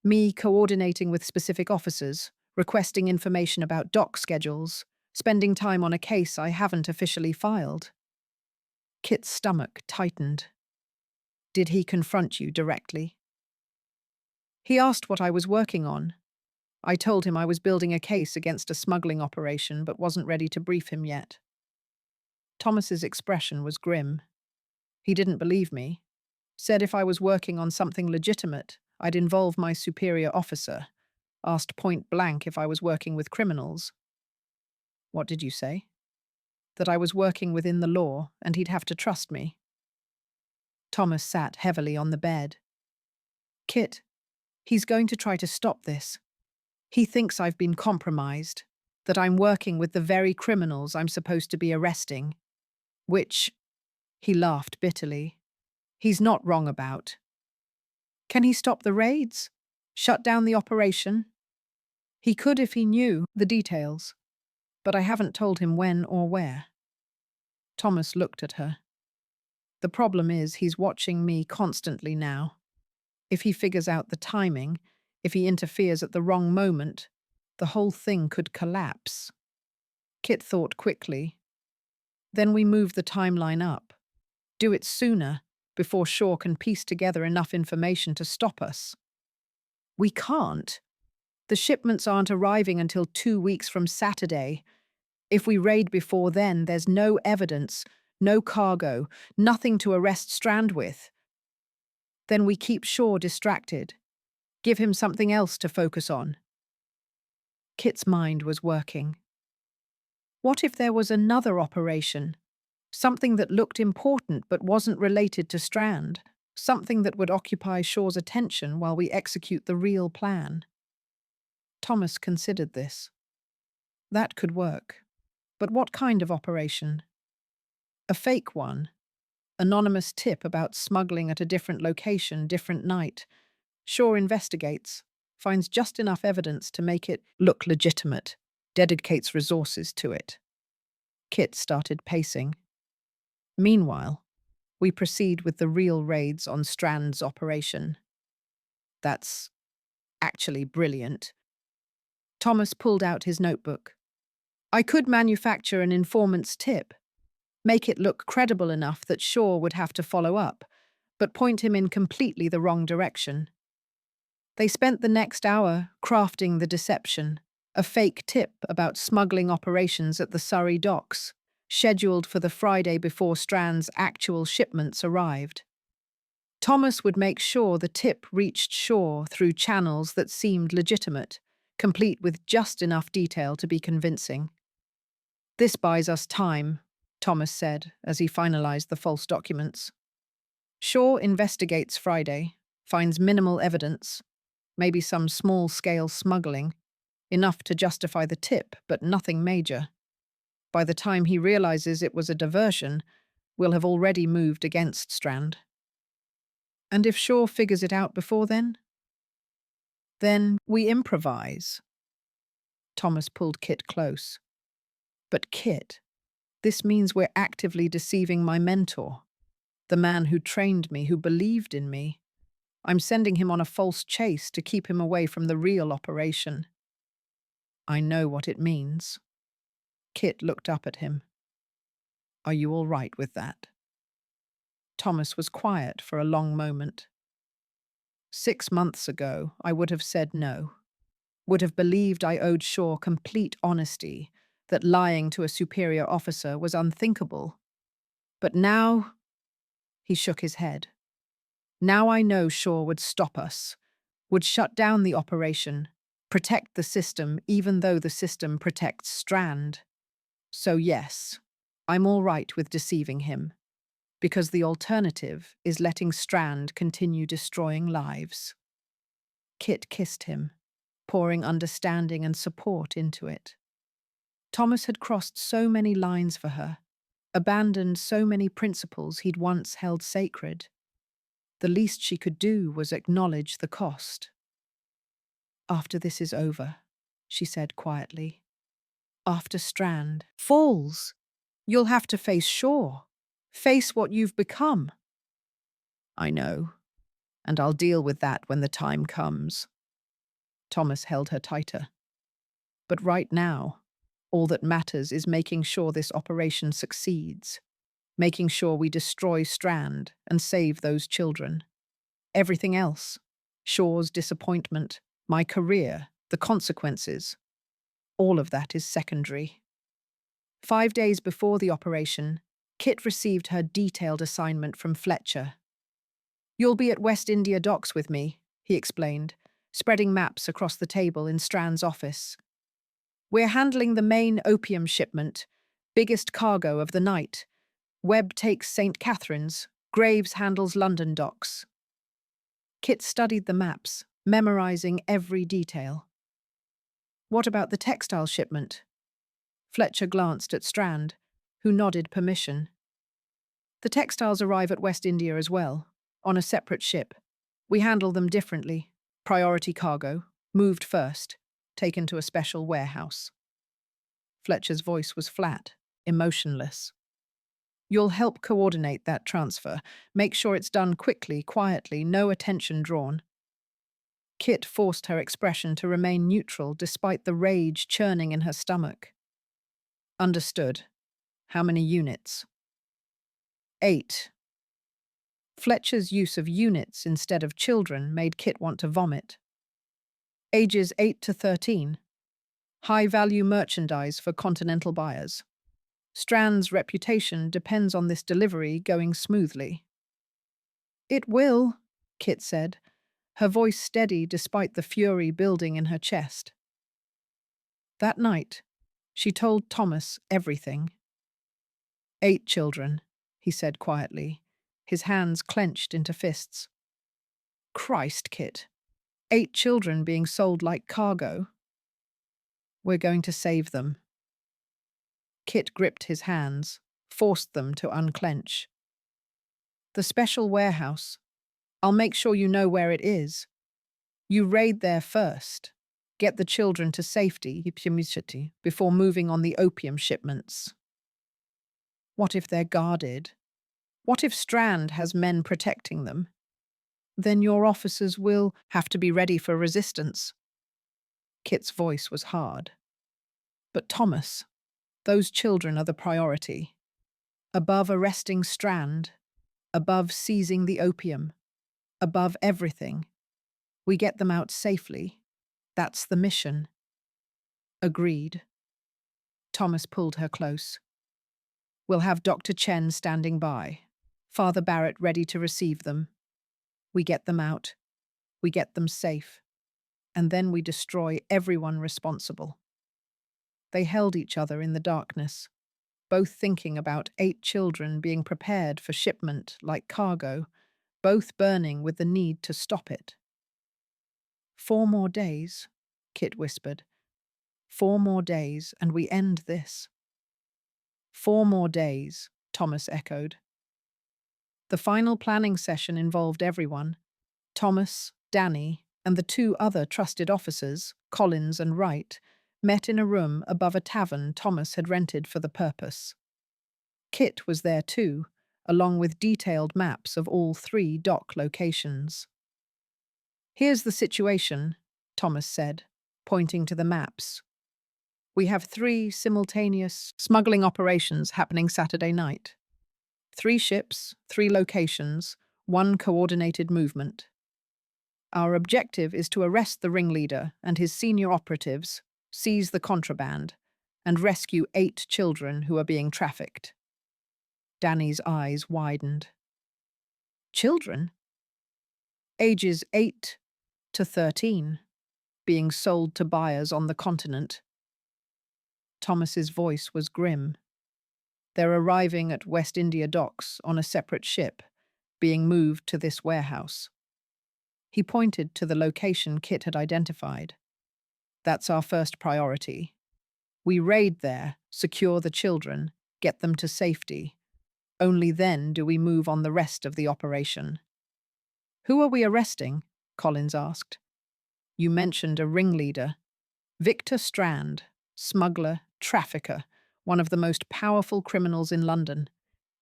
me coordinating with specific officers, requesting information about dock schedules, spending time on a case I haven't officially filed. Kit's stomach tightened. Did he confront you directly? He asked what I was working on. I told him I was building a case against a smuggling operation but wasn't ready to brief him yet. Thomas's expression was grim. He didn't believe me. Said if I was working on something legitimate, I'd involve my superior officer. Asked point blank if I was working with criminals. What did you say? That I was working within the law and he'd have to trust me. Thomas sat heavily on the bed. Kit, he's going to try to stop this. He thinks I've been compromised, that I'm working with the very criminals I'm supposed to be arresting, which, he laughed bitterly, he's not wrong about. Can he stop the raids? Shut down the operation? He could if he knew the details, but I haven't told him when or where. Thomas looked at her. The problem is he's watching me constantly now. If he figures out the timing, if he interferes at the wrong moment, the whole thing could collapse. Kit thought quickly. Then we move the timeline up. Do it sooner, before Shaw can piece together enough information to stop us. We can't. The shipments aren't arriving until 2 weeks from Saturday. If we raid before then, there's no evidence, no cargo, nothing to arrest Strand with. Then we keep Shaw distracted. Give him something else to focus on. Kit's mind was working. What if there was another operation? Something that looked important but wasn't related to Strand. Something that would occupy Shaw's attention while we execute the real plan. Thomas considered this. That could work. But what kind of operation? A fake one. Anonymous tip about smuggling at a different location, different night. Shaw investigates, finds just enough evidence to make it look legitimate, dedicates resources to it. Kit started pacing. Meanwhile, we proceed with the real raids on Strand's operation. That's actually brilliant. Thomas pulled out his notebook. I could manufacture an informant's tip, make it look credible enough that Shaw would have to follow up, but point him in completely the wrong direction. They spent the next hour crafting the deception, a fake tip about smuggling operations at the Surrey docks, scheduled for the Friday before Strand's actual shipments arrived. Thomas would make sure the tip reached Shaw through channels that seemed legitimate, complete with just enough detail to be convincing. This buys us time, Thomas said as he finalized the false documents. Shaw investigates Friday, finds minimal evidence, maybe some small-scale smuggling, enough to justify the tip, but nothing major. By the time he realizes it was a diversion, we'll have already moved against Strand. And if Shaw figures it out before then? Then we improvise. Thomas pulled Kit close. But Kit, this means we're actively deceiving my mentor, the man who trained me, who believed in me. I'm sending him on a false chase to keep him away from the real operation. I know what it means. Kit looked up at him. Are you all right with that? Thomas was quiet for a long moment. 6 months ago, I would have said no, would have believed I owed Shaw complete honesty, that lying to a superior officer was unthinkable. But now, he shook his head. Now I know Shaw would stop us, would shut down the operation, protect the system even though the system protects Strand. So yes, I'm all right with deceiving him, because the alternative is letting Strand continue destroying lives. Kit kissed him, pouring understanding and support into it. Thomas had crossed so many lines for her, abandoned so many principles he'd once held sacred. The least she could do was acknowledge the cost. After this is over, she said quietly, after Strand falls, you'll have to face Shaw, face what you've become. I know, and I'll deal with that when the time comes. Thomas held her tighter. But right now, all that matters is making sure this operation succeeds, making sure we destroy Strand and save those children. Everything else, Shaw's disappointment, my career, the consequences, all of that is secondary. 5 days before the operation, Kit received her detailed assignment from Fletcher. You'll be at West India Docks with me, he explained, spreading maps across the table in Strand's office. We're handling the main opium shipment, biggest cargo of the night. Webb takes St. Catherine's, Graves handles London docks. Kit studied the maps, memorizing every detail. What about the textile shipment? Fletcher glanced at Strand, who nodded permission. The textiles arrive at West India as well, on a separate ship. We handle them differently. Priority cargo, moved first, taken to a special warehouse. Fletcher's voice was flat, emotionless. You'll help coordinate that transfer. Make sure it's done quickly, quietly, no attention drawn. Kit forced her expression to remain neutral despite the rage churning in her stomach. Understood. How many units? 8. Fletcher's use of units instead of children made Kit want to vomit. Ages 8 to 13. High-value merchandise for continental buyers. Strand's reputation depends on this delivery going smoothly. It will, Kit said, her voice steady despite the fury building in her chest. That night, she told Thomas everything. 8 children, he said quietly, his hands clenched into fists. Christ, Kit. 8 children being sold like cargo. We're going to save them. Kit gripped his hands, forced them to unclench. The special warehouse. I'll make sure you know where it is. You raid there first. Get the children to safety before moving on the opium shipments. What if they're guarded? What if Strand has men protecting them? Then your officers will have to be ready for resistance. Kit's voice was hard. But Thomas, those children are the priority. Above arresting Strand, above seizing the opium, above everything. We get them out safely. That's the mission. Agreed. Thomas pulled her close. We'll have Dr. Chen standing by, Father Barrett ready to receive them. We get them out. We get them safe. And then we destroy everyone responsible. They held each other in the darkness, both thinking about 8 children being prepared for shipment like cargo, both burning with the need to stop it. 4 more days, Kit whispered. 4 more days, and we end this. 4 more days, Thomas echoed. The final planning session involved everyone. Thomas, Danny, and the 2 other trusted officers, Collins and Wright, met in a room above a tavern Thomas had rented for the purpose. Kit was there too, along with detailed maps of all 3 dock locations. Here's the situation, Thomas said, pointing to the maps. We have 3 simultaneous smuggling operations happening Saturday night. 3 ships, 3 locations, 1 coordinated movement. Our objective is to arrest the ringleader and his senior operatives, seize the contraband, and rescue 8 children who are being trafficked. Danny's eyes widened. Children? Ages 8 to 13, being sold to buyers on the continent. Thomas's voice was grim. They're arriving at West India docks on a separate ship, being moved to this warehouse. He pointed to the location Kit had identified. That's our first priority. We raid there, secure the children, get them to safety. Only then do we move on the rest of the operation. Who are we arresting? Collins asked. You mentioned a ringleader. Victor Strand, smuggler, trafficker, one of the most powerful criminals in London.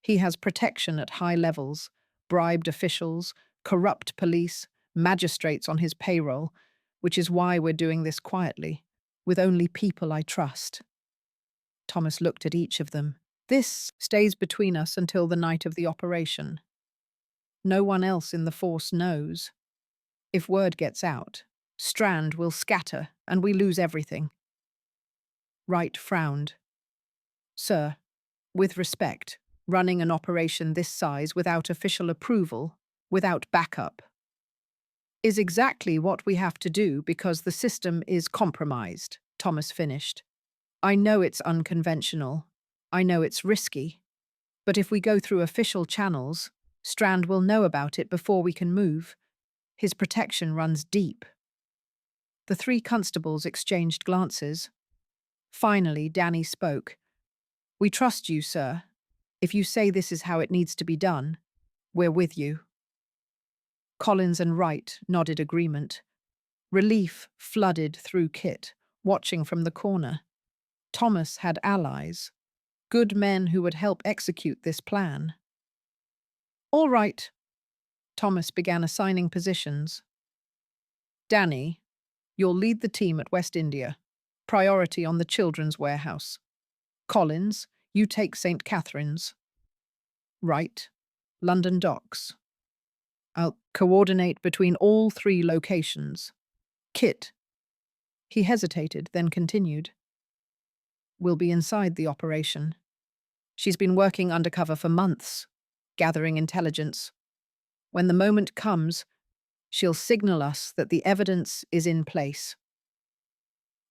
He has protection at high levels, bribed officials, corrupt police, magistrates on his payroll, which is why we're doing this quietly, with only people I trust. Thomas looked at each of them. This stays between us until the night of the operation. No one else in the force knows. If word gets out, Strand will scatter and we lose everything. Wright frowned. Sir, with respect, running an operation this size without official approval, without backup, is exactly what we have to do because the system is compromised, Thomas finished. I know it's unconventional. I know it's risky. But if we go through official channels, Strand will know about it before we can move. His protection runs deep. The 3 constables exchanged glances. Finally, Danny spoke. We trust you, sir. If you say this is how it needs to be done, we're with you. Collins and Wright nodded agreement. Relief flooded through Kit, watching from the corner. Thomas had allies, good men who would help execute this plan. All right. Thomas began assigning positions. Danny, you'll lead the team at West India. Priority on the children's warehouse. Collins, you take St. Catherine's. Wright, London docks. I'll coordinate between all 3 locations. Kit. He hesitated, then continued. We'll be inside the operation. She's been working undercover for months, gathering intelligence. When the moment comes, she'll signal us that the evidence is in place.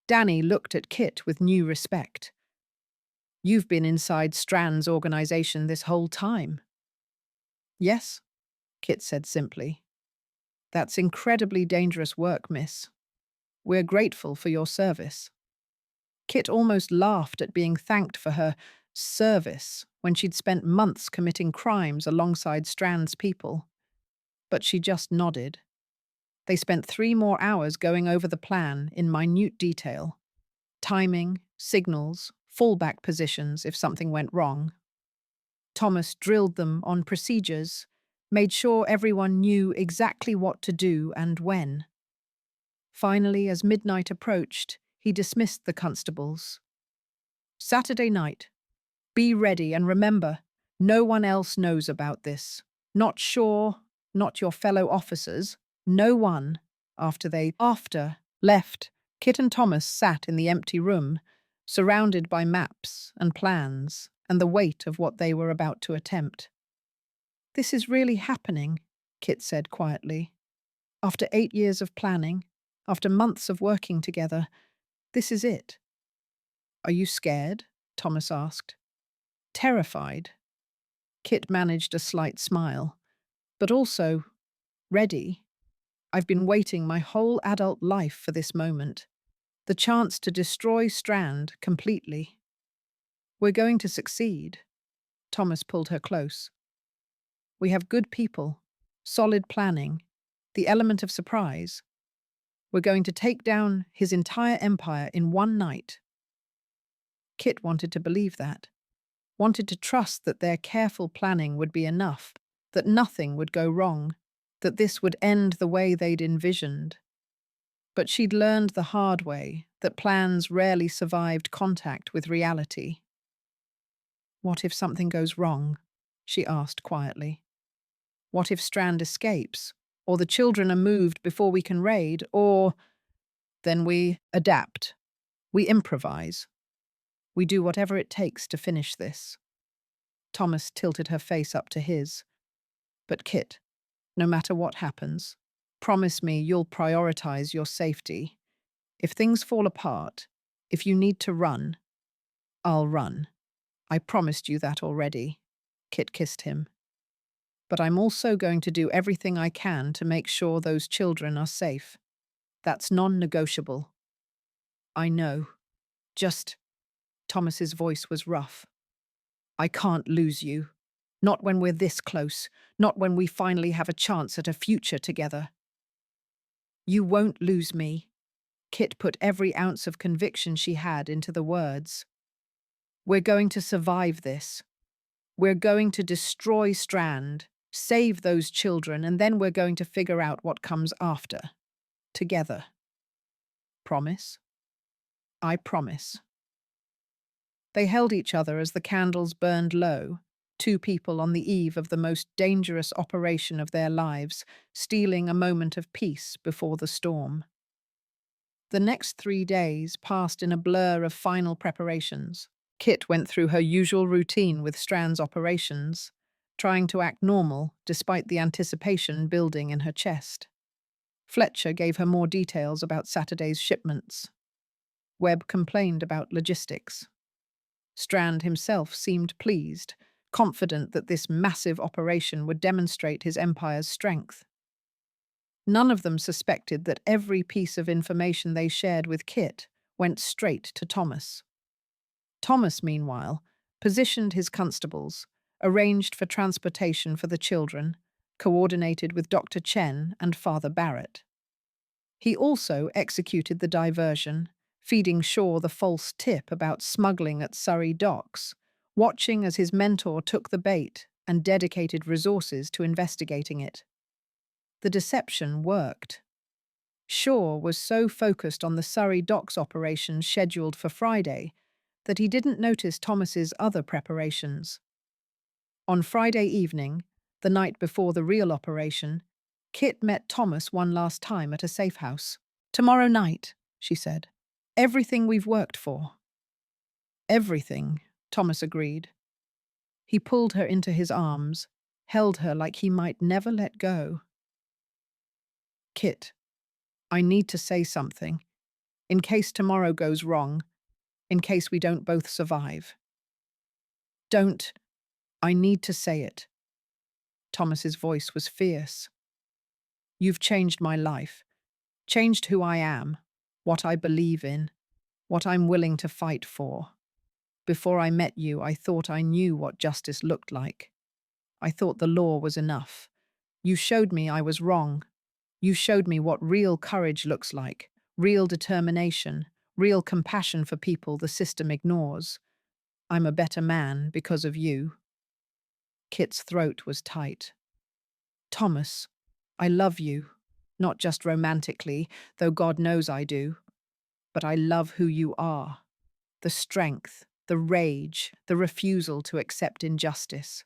Danny looked at Kit with new respect. You've been inside Strand's organization this whole time. Yes, Kit said simply. That's incredibly dangerous work, miss. We're grateful for your service. Kit almost laughed at being thanked for her service when she'd spent months committing crimes alongside Strand's people. But she just nodded. They spent 3 more hours going over the plan in minute detail. Timing, signals, fallback positions if something went wrong. Thomas drilled them on procedures, made sure everyone knew exactly what to do and when. Finally, as midnight approached, he dismissed the constables. Saturday night. Be ready and remember, no one else knows about this. Not Shaw, not your fellow officers. No one. After left, Kit and Thomas sat in the empty room, surrounded by maps and plans and the weight of what they were about to attempt. This is really happening, Kit said quietly. After 8 years of planning, after months of working together, this is it. Are you scared? Thomas asked. Terrified. Kit managed a slight smile, but also ready. I've been waiting my whole adult life for this moment. The chance to destroy Strand completely. We're going to succeed. Thomas pulled her close. We have good people, solid planning, the element of surprise. We're going to take down his entire empire in one night. Kit wanted to believe that, wanted to trust that their careful planning would be enough, that nothing would go wrong, that this would end the way they'd envisioned. But she'd learned the hard way that plans rarely survived contact with reality. What if something goes wrong? She asked quietly. What if Strand escapes? or the children are moved before we can raid, or then we adapt. We improvise. We do whatever it takes to finish this. Thomas tilted her face up to his. But Kit, no matter what happens, promise me you'll prioritize your safety. If things fall apart, if you need to run, I'll run. I promised you that already. Kit kissed him. But I'm also going to do everything I can to make sure those children are safe. That's non-negotiable. I know. Just... Thomas's voice was rough. I can't lose you. Not when we're this close. Not when we finally have a chance at a future together. You won't lose me. Kit put every ounce of conviction she had into the words. We're going to survive this. We're going to destroy Strand, save those children, and then we're going to figure out what comes after. Together. Promise? I promise. They held each other as the candles burned low, two people on the eve of the most dangerous operation of their lives, stealing a moment of peace before the storm. The next 3 days passed in a blur of final preparations. Kit went through her usual routine with Strand's operations, trying to act normal despite the anticipation building in her chest. Fletcher gave her more details about Saturday's shipments. Webb complained about logistics. Strand himself seemed pleased, confident that this massive operation would demonstrate his empire's strength. None of them suspected that every piece of information they shared with Kit went straight to Thomas. Thomas, meanwhile, positioned his constables, arranged for transportation for the children, coordinated with Dr. Chen and Father Barrett. He also executed the diversion, feeding Shaw the false tip about smuggling at Surrey docks, watching as his mentor took the bait and dedicated resources to investigating it. The deception worked. Shaw was so focused on the Surrey docks operation scheduled for Friday that he didn't notice Thomas's other preparations. On Friday evening, the night before the real operation, Kit met Thomas one last time at a safe house. "Tomorrow night," she said. "Everything we've worked for." "Everything," Thomas agreed. He pulled her into his arms, held her like he might never let go. "Kit, I need to say something, in case tomorrow goes wrong, in case we don't both survive." "Don't. I need to say it." Thomas's voice was fierce. "You've changed my life, changed who I am, what I believe in, what I'm willing to fight for. Before I met you, I thought I knew what justice looked like. I thought the law was enough. You showed me I was wrong. You showed me what real courage looks like, real determination, real compassion for people the system ignores. I'm a better man because of you." Kit's throat was tight. "Thomas, I love you, not just romantically, though God knows I do, but I love who you are. The strength, the rage, the refusal to accept injustice.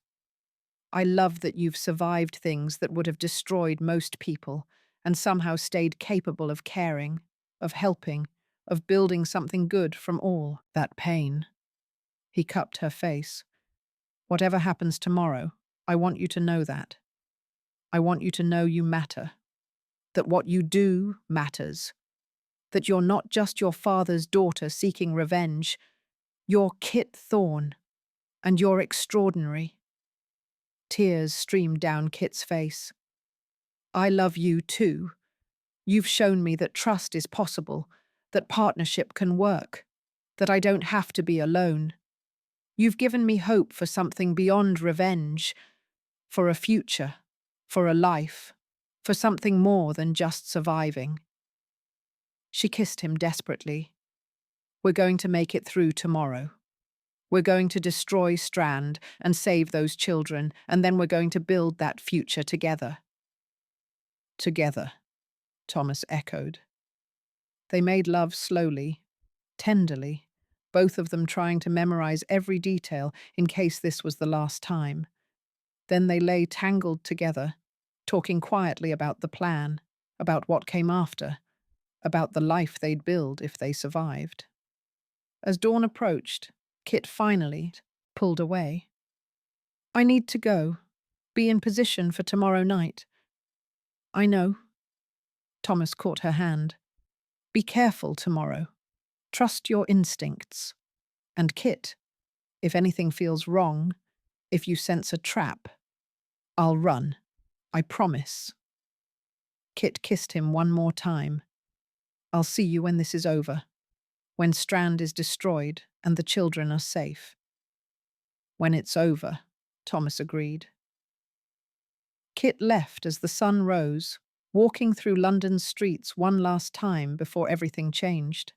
I love that you've survived things that would have destroyed most people and somehow stayed capable of caring, of helping, of building something good from all that pain." He cupped her face. "Whatever happens tomorrow, I want you to know that. I want you to know you matter. That what you do matters. That you're not just your father's daughter seeking revenge. You're Kit Thorne, and you're extraordinary." Tears streamed down Kit's face. "I love you too. You've shown me that trust is possible, that partnership can work, that I don't have to be alone. You've given me hope for something beyond revenge, for a future, for a life, for something more than just surviving." She kissed him desperately. "We're going to make it through tomorrow. We're going to destroy Strand and save those children, and then we're going to build that future together." "Together," Thomas echoed. They made love slowly, tenderly, both of them trying to memorize every detail in case this was the last time. Then they lay tangled together, talking quietly about the plan, about what came after, about the life they'd build if they survived. As dawn approached, Kit finally pulled away. "I need to go. Be in position for tomorrow night." "I know." Thomas caught her hand. "Be careful tomorrow. Trust your instincts. And Kit, if anything feels wrong, if you sense a trap, I'll run. I promise." Kit kissed him one more time. "I'll see you when this is over. When Strand is destroyed and the children are safe." "When it's over," Thomas agreed. Kit left as the sun rose, walking through London's streets one last time before everything changed.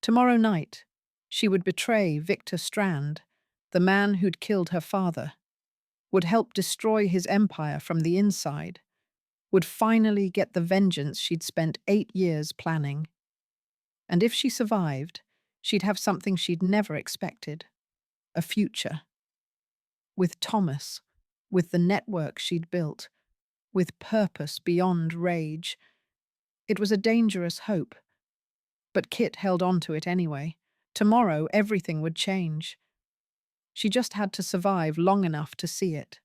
Tomorrow night, she would betray Victor Strand, the man who'd killed her father, would help destroy his empire from the inside, would finally get the vengeance she'd spent 8 years planning. And if she survived, she'd have something she'd never expected: a future. With Thomas, with the network she'd built, with purpose beyond rage. It was a dangerous hope, but Kit held on to it anyway. Tomorrow, everything would change. She just had to survive long enough to see it.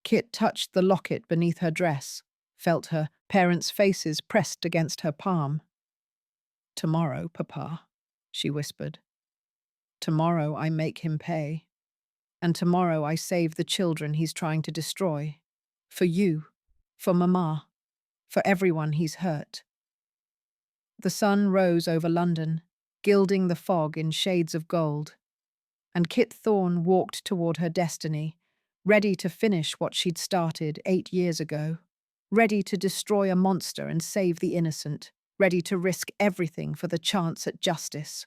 Kit touched the locket beneath her dress, felt her parents' faces pressed against her palm. "Tomorrow, Papa," she whispered. "Tomorrow I make him pay. And tomorrow I save the children he's trying to destroy. For you, for Mama, for everyone he's hurt." The sun rose over London, gilding the fog in shades of gold, and Kit Thorne walked toward her destiny, ready to finish what she'd started 8 years ago, ready to destroy a monster and save the innocent, ready to risk everything for the chance at justice.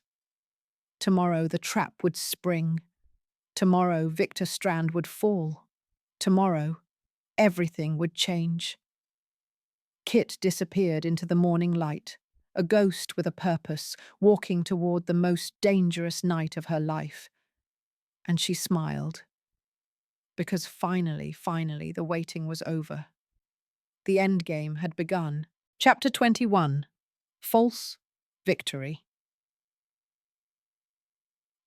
Tomorrow the trap would spring. Tomorrow Victor Strand would fall. Tomorrow everything would change. Kit disappeared into the morning light, a ghost with a purpose, walking toward the most dangerous night of her life. And she smiled. Because finally, the waiting was over. The endgame had begun. Chapter 21. False Victory.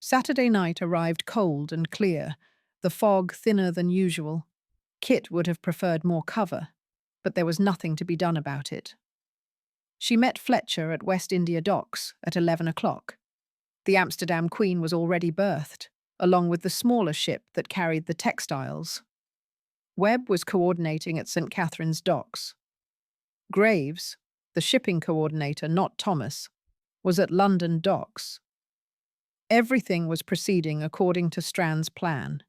Saturday night arrived cold and clear, the fog thinner than usual. Kit would have preferred more cover, but there was nothing to be done about it. She met Fletcher at West India Docks at 11 o'clock. The Amsterdam Queen was already berthed, along with the smaller ship that carried the textiles. Webb was coordinating at St. Catherine's Docks. Graves, the shipping coordinator, not Thomas, was at London Docks. Everything was proceeding according to Strand's plan.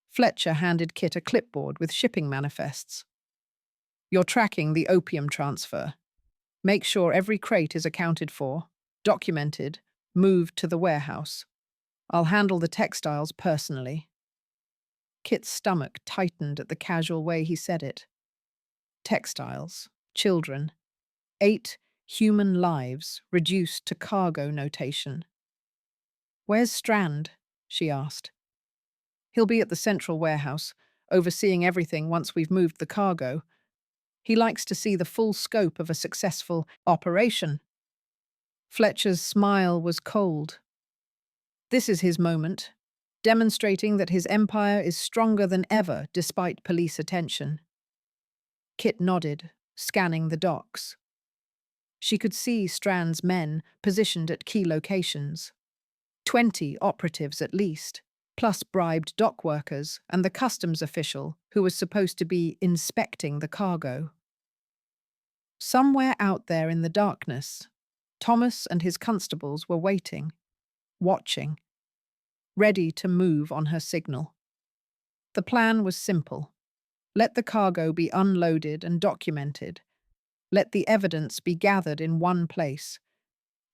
Fletcher handed Kit a clipboard with shipping manifests. "You're tracking the opium transfer. Make sure every crate is accounted for, documented, moved to the warehouse. I'll handle the textiles personally." Kit's stomach tightened at the casual way he said it. Textiles, children, 8 human lives reduced to cargo notation. "Where's Strand?" she asked. "He'll be at the central warehouse, overseeing everything once we've moved the cargo. He likes to see the full scope of a successful operation." Fletcher's smile was cold. This is his moment, demonstrating that his empire is stronger than ever despite police attention. Kit nodded, scanning the docks. She could see Strand's men positioned at key locations. 20 operatives at least, plus bribed dock workers and the customs official who was supposed to be inspecting the cargo. Somewhere out there in the darkness, Thomas and his constables were waiting, watching, ready to move on her signal. The plan was simple. Let the cargo be unloaded and documented. Let the evidence be gathered in one place.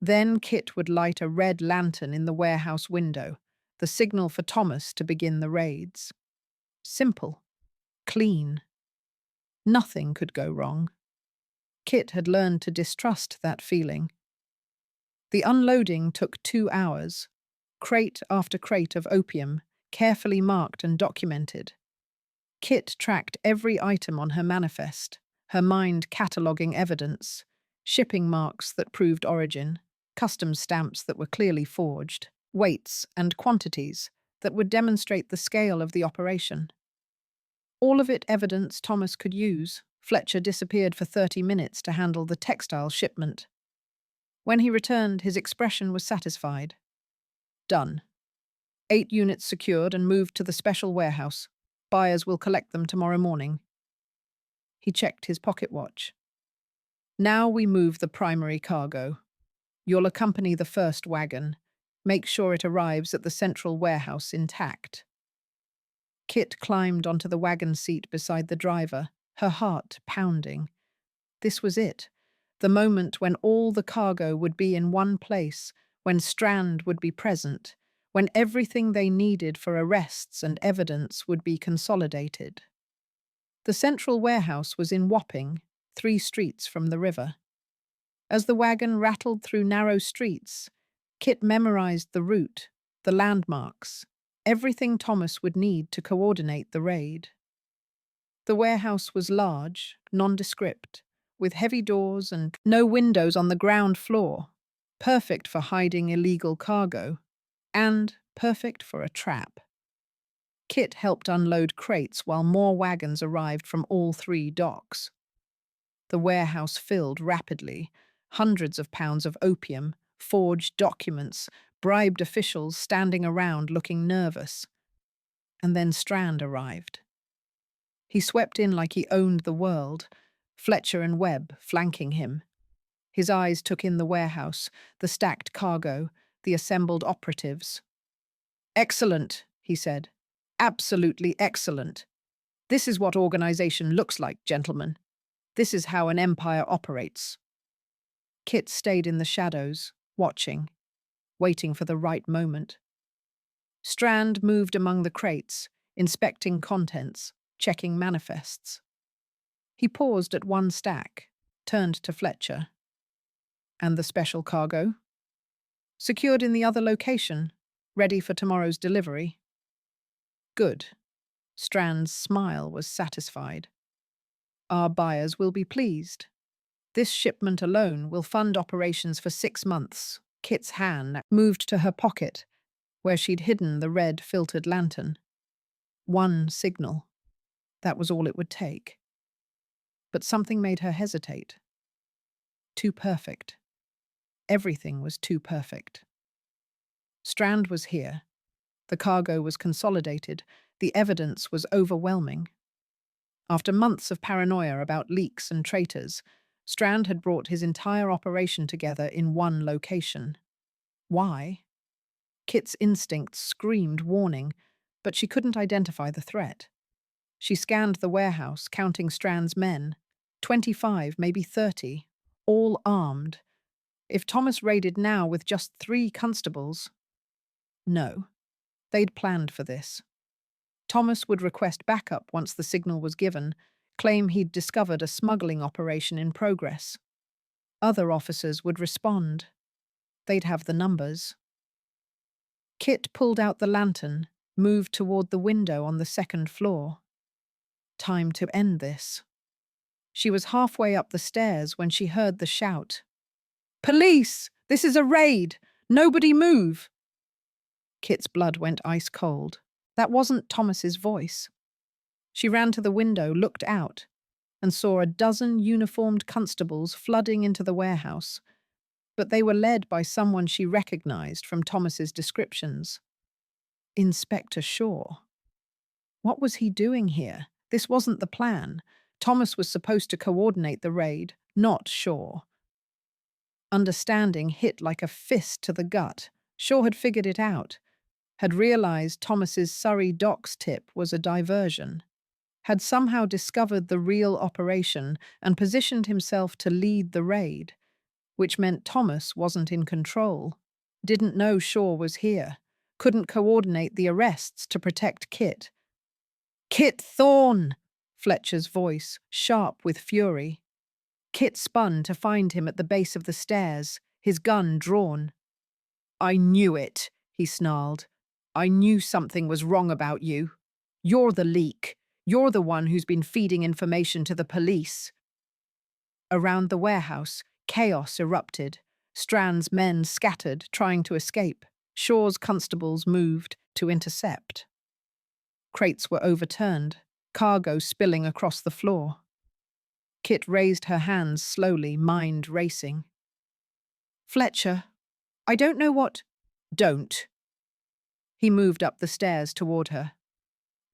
Then Kit would light a red lantern in the warehouse window, the signal for Thomas to begin the raids. Simple. Clean. Nothing could go wrong. Kit had learned to distrust that feeling. The unloading took 2 hours, crate after crate of opium, carefully marked and documented. Kit tracked every item on her manifest, her mind cataloguing evidence, shipping marks that proved origin, customs stamps that were clearly forged, weights and quantities that would demonstrate the scale of the operation. All of it evidence Thomas could use. Fletcher disappeared for 30 minutes to handle the textile shipment. When he returned, his expression was satisfied. Done. 8 units secured and moved to the special warehouse. Buyers will collect them tomorrow morning. He checked his pocket watch. Now we move the primary cargo. You'll accompany the first wagon. Make sure it arrives at the central warehouse intact. Kit climbed onto the wagon seat beside the driver, her heart pounding. This was it, the moment when all the cargo would be in one place, when Strand would be present, when everything they needed for arrests and evidence would be consolidated. The central warehouse was in Wapping, 3 streets from the river. As the wagon rattled through narrow streets, Kit memorized the route, the landmarks, everything Thomas would need to coordinate the raid. The warehouse was large, nondescript, with heavy doors and no windows on the ground floor, perfect for hiding illegal cargo, and perfect for a trap. Kit helped unload crates while more wagons arrived from all 3 docks. The warehouse filled rapidly, hundreds of pounds of opium, forged documents, bribed officials standing around looking nervous. And then Strand arrived. He swept in like he owned the world, Fletcher and Webb flanking him. His eyes took in the warehouse, the stacked cargo, the assembled operatives. "Excellent," he said. "Absolutely excellent. This is what organization looks like, gentlemen. This is how an empire operates." Kit stayed in the shadows, watching, waiting for the right moment. Strand moved among the crates, inspecting contents, checking manifests. He paused at one stack, turned to Fletcher. "And the special cargo?" "Secured in the other location, ready for tomorrow's delivery." "Good." Strand's smile was satisfied. "Our buyers will be pleased. This shipment alone will fund operations for 6 months." Kit's hand moved to her pocket, where she'd hidden the red filtered lantern. One signal. That was all it would take. But something made her hesitate. Too perfect. Everything was too perfect. Strand was here. The cargo was consolidated. The evidence was overwhelming. After months of paranoia about leaks and traitors, Strand had brought his entire operation together in one location. Why? Kit's instincts screamed warning, but she couldn't identify the threat. She scanned the warehouse, counting Strand's men. 25, maybe 30, all armed. If Thomas raided now with just 3 constables... No, they'd planned for this. Thomas would request backup once the signal was given, claim he'd discovered a smuggling operation in progress. Other officers would respond. They'd have the numbers. Kit pulled out the lantern, moved toward the window on the 2nd floor. Time to end this. She was halfway up the stairs when she heard the shout. "Police! This is a raid! Nobody move!" Kit's blood went ice cold. That wasn't Thomas's voice. She ran to the window, looked out, and saw a dozen uniformed constables flooding into the warehouse. But they were led by someone she recognized from Thomas's descriptions. Inspector Shaw. What was he doing here? This wasn't the plan. Thomas was supposed to coordinate the raid, not Shaw. Understanding hit like a fist to the gut. Shaw had figured it out, had realized Thomas's Surrey Docks tip was a diversion, had somehow discovered the real operation and positioned himself to lead the raid, which meant Thomas wasn't in control, didn't know Shaw was here, couldn't coordinate the arrests to protect Kit. "Kit Thorne!" Fletcher's voice, sharp with fury. Kit spun to find him at the base of the stairs, his gun drawn. "I knew it," he snarled. "I knew something was wrong about you. You're the leak. You're the one who's been feeding information to the police. Around the warehouse, chaos erupted. Strand's men scattered, trying to escape. Shaw's constables moved to intercept. Crates were overturned, cargo spilling across the floor. Kit raised her hands slowly, mind racing. Fletcher, I don't know what— Don't. He moved up the stairs toward her.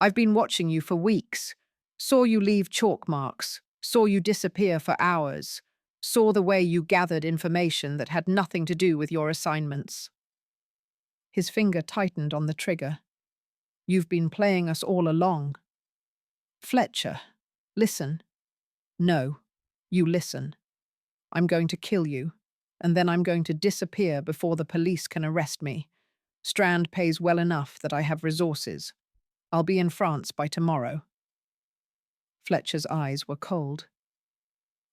I've been watching you for weeks. Saw you leave chalk marks. Saw you disappear for hours. Saw the way you gathered information that had nothing to do with your assignments. His finger tightened on the trigger. You've been playing us all along. Fletcher, listen. No, you listen. I'm going to kill you, and then I'm going to disappear before the police can arrest me. Strand pays well enough that I have resources. I'll be in France by tomorrow. Fletcher's eyes were cold.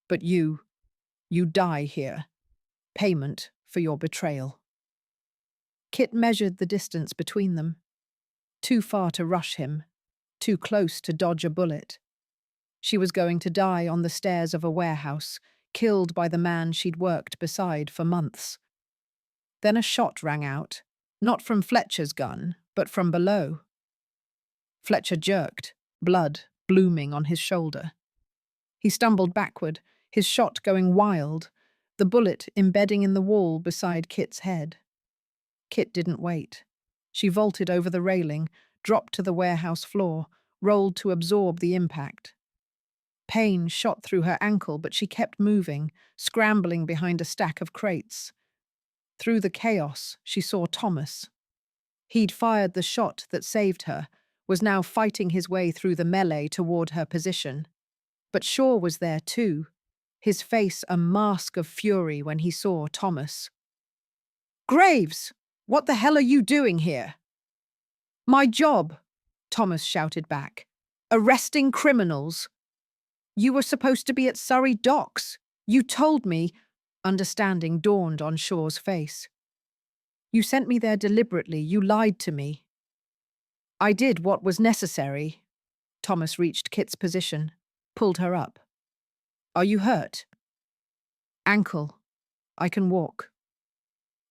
But you die here. Payment for your betrayal. Kit measured the distance between them. Too far to rush him, too close to dodge a bullet. She was going to die on the stairs of a warehouse, killed by the man she'd worked beside for months. Then a shot rang out, not from Fletcher's gun, but from below. Fletcher jerked, blood blooming on his shoulder. He stumbled backward, his shot going wild, the bullet embedding in the wall beside Kit's head. Kit didn't wait. She vaulted over the railing, dropped to the warehouse floor, rolled to absorb the impact. Pain shot through her ankle, but she kept moving, scrambling behind a stack of crates. Through the chaos, she saw Thomas. He'd fired the shot that saved her, was now fighting his way through the melee toward her position. But Shaw was there too, his face a mask of fury when he saw Thomas. "Graves! What the hell are you doing here?" "My job," Thomas shouted back. "Arresting criminals." "You were supposed to be at Surrey docks. You told me—" Understanding dawned on Shaw's face. "You sent me there deliberately. You lied to me." "I did what was necessary." Thomas reached Kit's position, pulled her up. "Are you hurt?" "Ankle. I can walk."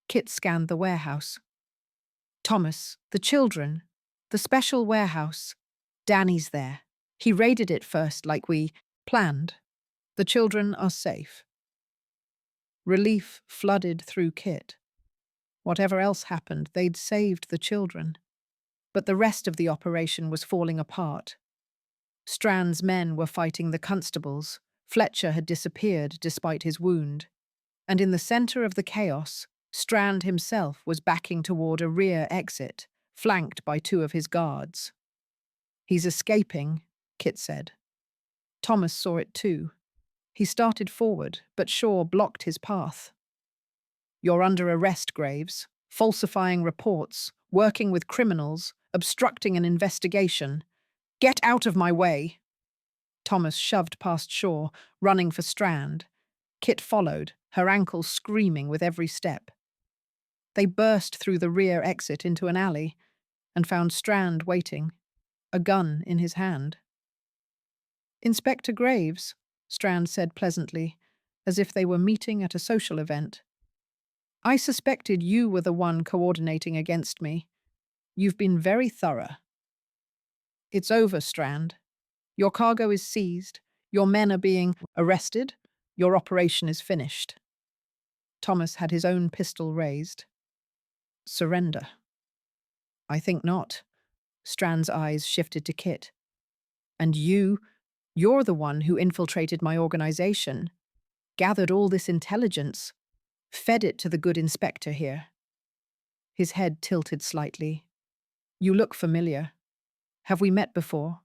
Kit scanned the warehouse. "Thomas, the children, the special warehouse. Danny's there. He raided it first like we planned. The children are safe." Relief flooded through Kit. Whatever else happened, they'd saved the children. But the rest of the operation was falling apart. Strand's men were fighting the constables. Fletcher had disappeared despite his wound. And in the center of the chaos, Strand himself was backing toward a rear exit, flanked by two of his guards. "He's escaping," Kit said. Thomas saw it too. He started forward, but Shaw blocked his path. "You're under arrest, Graves. Falsifying reports, working with criminals, obstructing an investigation. Get out of my way." Thomas shoved past Shaw, running for Strand. Kit followed, her ankles screaming with every step. They burst through the rear exit into an alley and found Strand waiting, a gun in his hand. "Inspector Graves," Strand said pleasantly, as if they were meeting at a social event. "I suspected you were the one coordinating against me. You've been very thorough." "It's over, Strand. Your cargo is seized. Your men are being arrested. Your operation is finished." Thomas had his own pistol raised. "Surrender." "I think not." Strand's eyes shifted to Kit. "And you're the one who infiltrated my organization, gathered all this intelligence, fed it to the good inspector here." His head tilted slightly. "You look familiar. Have we met before?"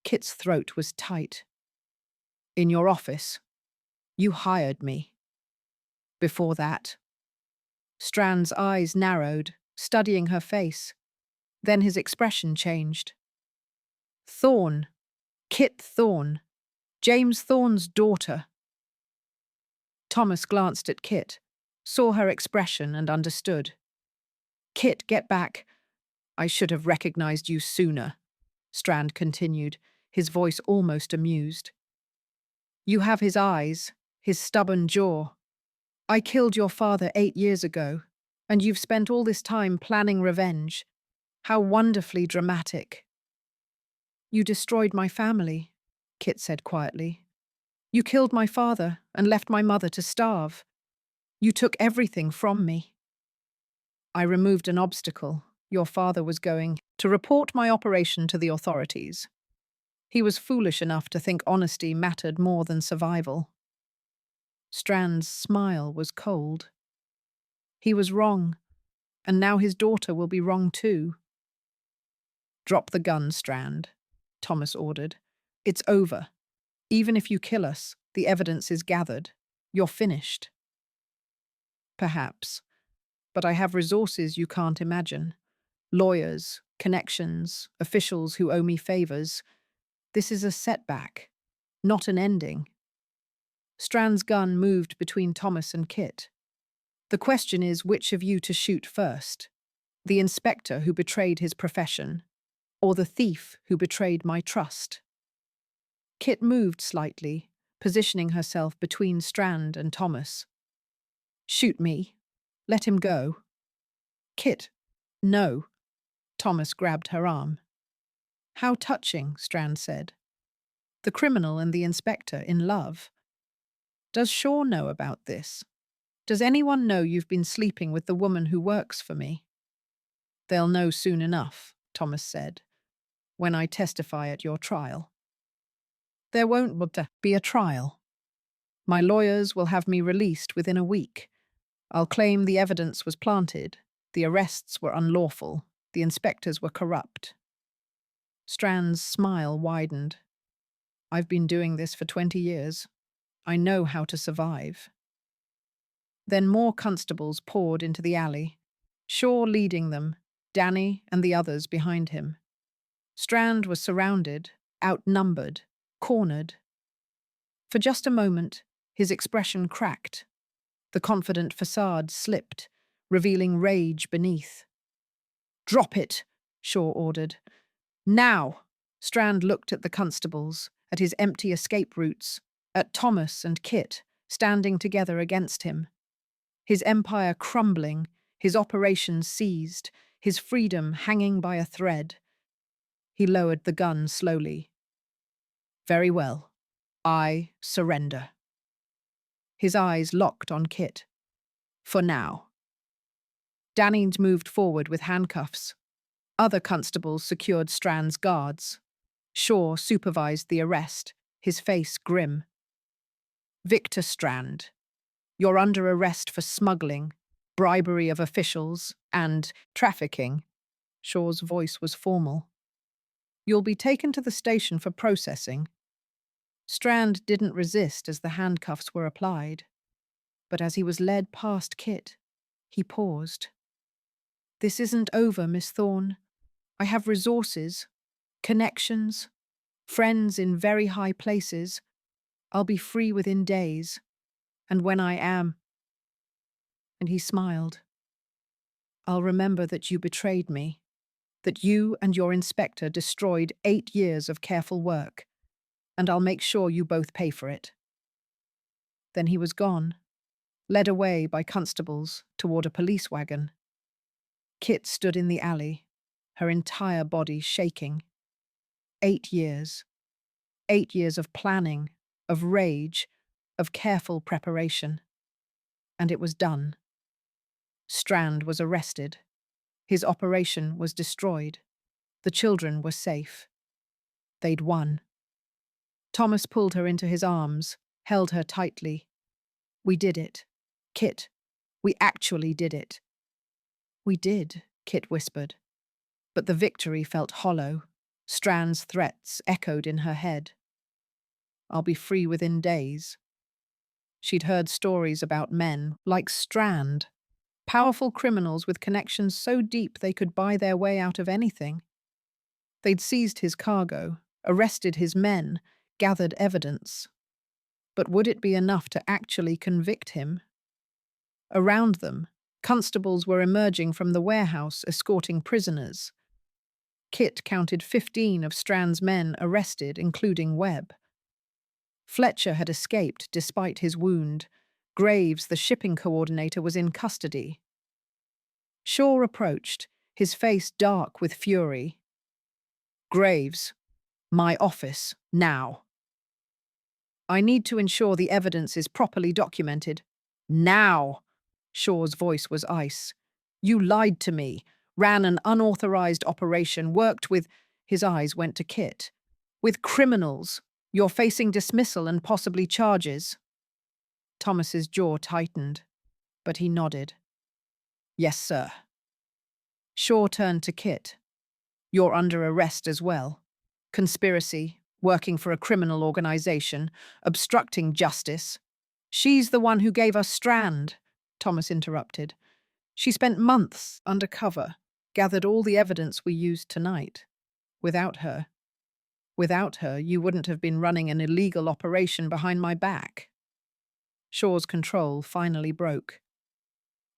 Kit's throat was tight. "In your office. You hired me." "Before that?" Strand's eyes narrowed, studying her face. Then his expression changed. "Thorne. Kit Thorne. James Thorne's daughter." Thomas glanced at Kit, saw her expression and understood. "Kit, get back. I should have recognized you sooner." Strand continued, his voice almost amused. You have his eyes, his stubborn jaw. I killed your father 8 years ago, and you've spent all this time planning revenge. How wonderfully dramatic. You destroyed my family, Kit said quietly. You killed my father and left my mother to starve. You took everything from me. I removed an obstacle. Your father was going to report my operation to the authorities. He was foolish enough to think honesty mattered more than survival. Strand's smile was cold. He was wrong, and now his daughter will be wrong too. Drop the gun, Strand, Thomas ordered. It's over. Even if you kill us, the evidence is gathered. You're finished. Perhaps. But I have resources you can't imagine. Lawyers, connections, officials who owe me favors. This is a setback, not an ending. Strand's gun moved between Thomas and Kit. The question is which of you to shoot first. The inspector who betrayed his profession, or the thief who betrayed my trust. Kit moved slightly, positioning herself between Strand and Thomas. Shoot me. Let him go. Kit, no. Thomas grabbed her arm. How touching, Strand said. The criminal and the inspector in love. Does Shaw know about this? Does anyone know you've been sleeping with the woman who works for me? They'll know soon enough, Thomas said, when I testify at your trial. There won't be a trial. My lawyers will have me released within a week. I'll claim the evidence was planted, the arrests were unlawful, the inspectors were corrupt. Strand's smile widened. I've been doing this for 20 years. I know how to survive. Then more constables poured into the alley, Shaw leading them, Danny and the others behind him. Strand was surrounded, outnumbered, cornered. For just a moment, his expression cracked. The confident facade slipped, revealing rage beneath. Drop it, Shaw ordered. Now! Strand looked at the constables, at his empty escape routes, at Thomas and Kit, standing together against him. His empire crumbling, his operations seized, his freedom hanging by a thread. He lowered the gun slowly. Very well. I surrender. His eyes locked on Kit. For now. Danny moved forward with handcuffs. Other constables secured Strand's guards. Shaw supervised the arrest, his face grim. Victor Strand, you're under arrest for smuggling, bribery of officials, and trafficking. Shaw's voice was formal. You'll be taken to the station for processing. Strand didn't resist as the handcuffs were applied, but as he was led past Kit, he paused. This isn't over, Miss Thorne. I have resources, connections, friends in very high places. I'll be free within days. And when I am... And he smiled. I'll remember that you betrayed me, that you and your inspector destroyed 8 years of careful work, and I'll make sure you both pay for it. Then he was gone, led away by constables toward a police wagon. Kit stood in the alley, her entire body shaking. 8 years. 8 years of planning, of rage, of careful preparation. And it was done. Strand was arrested. His operation was destroyed. The children were safe. They'd won. Thomas pulled her into his arms, held her tightly. We did it. Kit, we actually did it. We did, Kit whispered. But the victory felt hollow. Strand's threats echoed in her head. I'll be free within days. She'd heard stories about men like Strand, powerful criminals with connections so deep they could buy their way out of anything. They'd seized his cargo, arrested his men, gathered evidence. But would it be enough to actually convict him? Around them, constables were emerging from the warehouse escorting prisoners. Kit counted 15 of Strand's men arrested, including Webb. Fletcher had escaped despite his wound. Graves, the shipping coordinator, was in custody. Shaw approached, his face dark with fury. Graves, my office, now. I need to ensure the evidence is properly documented. Now! Shaw's voice was ice. You lied to me, ran an unauthorized operation, worked with— His eyes went to Kit. With criminals. You're facing dismissal and possibly charges. Thomas's jaw tightened, but he nodded. Yes, sir. Shaw turned to Kit. You're under arrest as well. Conspiracy, working for a criminal organization, obstructing justice. She's the one who gave us Strand, Thomas interrupted. She spent months undercover, gathered all the evidence we used tonight. Without her, you wouldn't have been running an illegal operation behind my back. Shaw's control finally broke.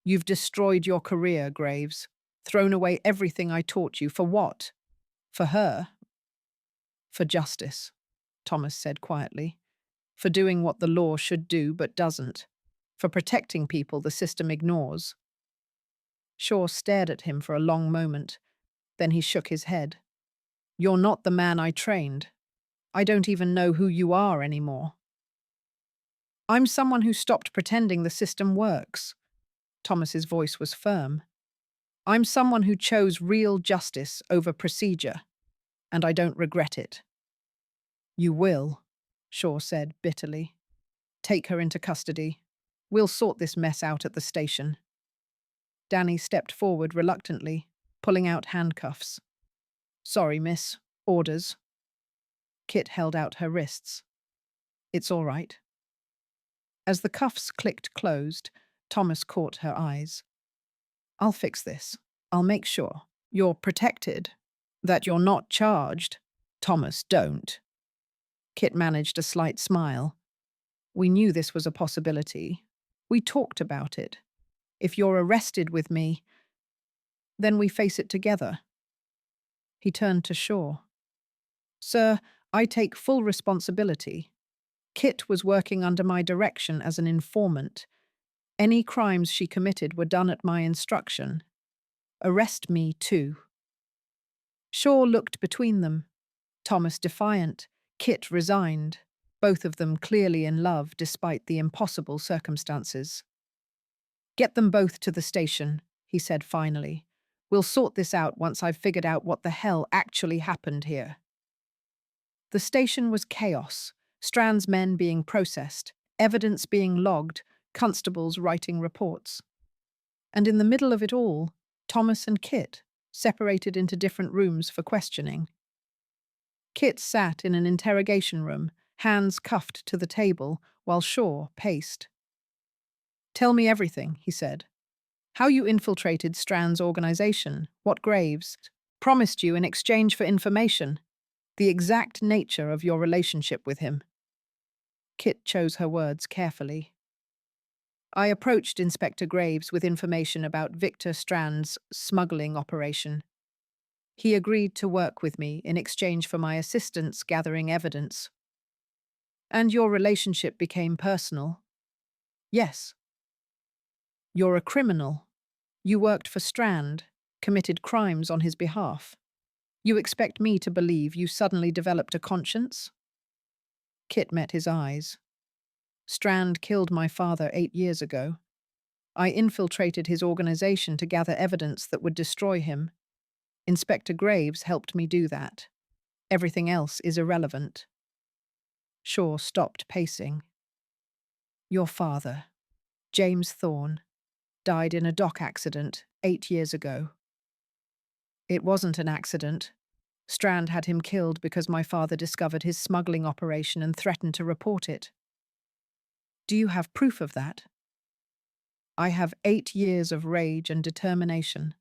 You've destroyed your career, Graves. Thrown away everything I taught you. For what? For her? For justice, Thomas said quietly. For doing what the law should do but doesn't. For protecting people the system ignores. Shaw stared at him for a long moment. Then he shook his head. You're not the man I trained. I don't even know who you are anymore. I'm someone who stopped pretending the system works. Thomas's voice was firm. I'm someone who chose real justice over procedure, and I don't regret it. You will, Shaw said bitterly. Take her into custody. We'll sort this mess out at the station. Danny stepped forward reluctantly, pulling out handcuffs. Sorry, miss. Orders. Kit held out her wrists. It's all right. As the cuffs clicked closed, Thomas caught her eyes. I'll fix this. I'll make sure. You're protected. That you're not charged. Thomas, don't. Kit managed a slight smile. We knew this was a possibility. We talked about it. If you're arrested with me, then we face it together. He turned to Shaw. Sir, I take full responsibility. Kit was working under my direction as an informant. Any crimes she committed were done at my instruction. Arrest me, too. Shaw looked between them. Thomas defiant, Kit resigned, both of them clearly in love despite the impossible circumstances. Get them both to the station, he said finally. We'll sort this out once I've figured out what the hell actually happened here. The station was chaos, Strand's men being processed, evidence being logged, constables writing reports. And in the middle of it all, Thomas and Kit, separated into different rooms for questioning. Kit sat in an interrogation room, hands cuffed to the table, while Shaw paced. Tell me everything, he said. How you infiltrated Strand's organization, what Graves promised you in exchange for information, the exact nature of your relationship with him. Kit chose her words carefully. I approached Inspector Graves with information about Victor Strand's smuggling operation. He agreed to work with me in exchange for my assistance gathering evidence. And your relationship became personal? Yes. You're a criminal. You worked for Strand, committed crimes on his behalf. You expect me to believe you suddenly developed a conscience? Kit met his eyes. Strand killed my father 8 years ago. I infiltrated his organization to gather evidence that would destroy him. Inspector Graves helped me do that. Everything else is irrelevant. Shaw stopped pacing. Your father, James Thorne, died in a dock accident 8 years ago. It wasn't an accident. Strand had him killed because my father discovered his smuggling operation and threatened to report it. Do you have proof of that? I have 8 years of rage and determination.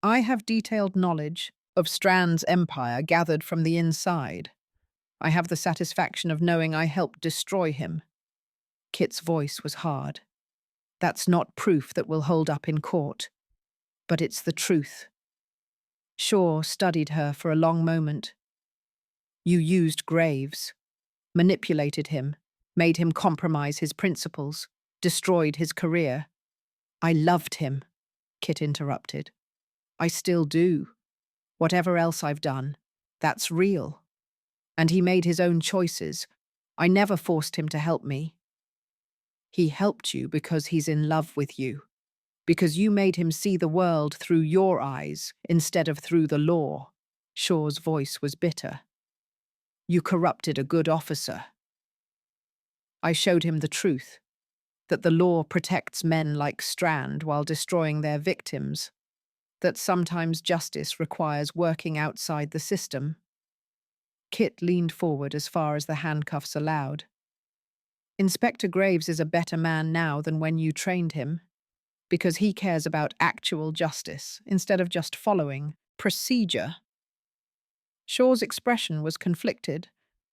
I have detailed knowledge of Strand's empire gathered from the inside. I have the satisfaction of knowing I helped destroy him. Kit's voice was hard. That's not proof that will hold up in court, but it's the truth. Shaw studied her for a long moment. You used Graves, manipulated him, made him compromise his principles, destroyed his career. I loved him, Kit interrupted. I still do. Whatever else I've done, that's real. And he made his own choices. I never forced him to help me. He helped you because he's in love with you, because you made him see the world through your eyes instead of through the law. Shaw's voice was bitter. You corrupted a good officer. I showed him the truth, that the law protects men like Strand while destroying their victims, that sometimes justice requires working outside the system. Kit leaned forward as far as the handcuffs allowed. Inspector Graves is a better man now than when you trained him, because he cares about actual justice instead of just following procedure. Shaw's expression was conflicted: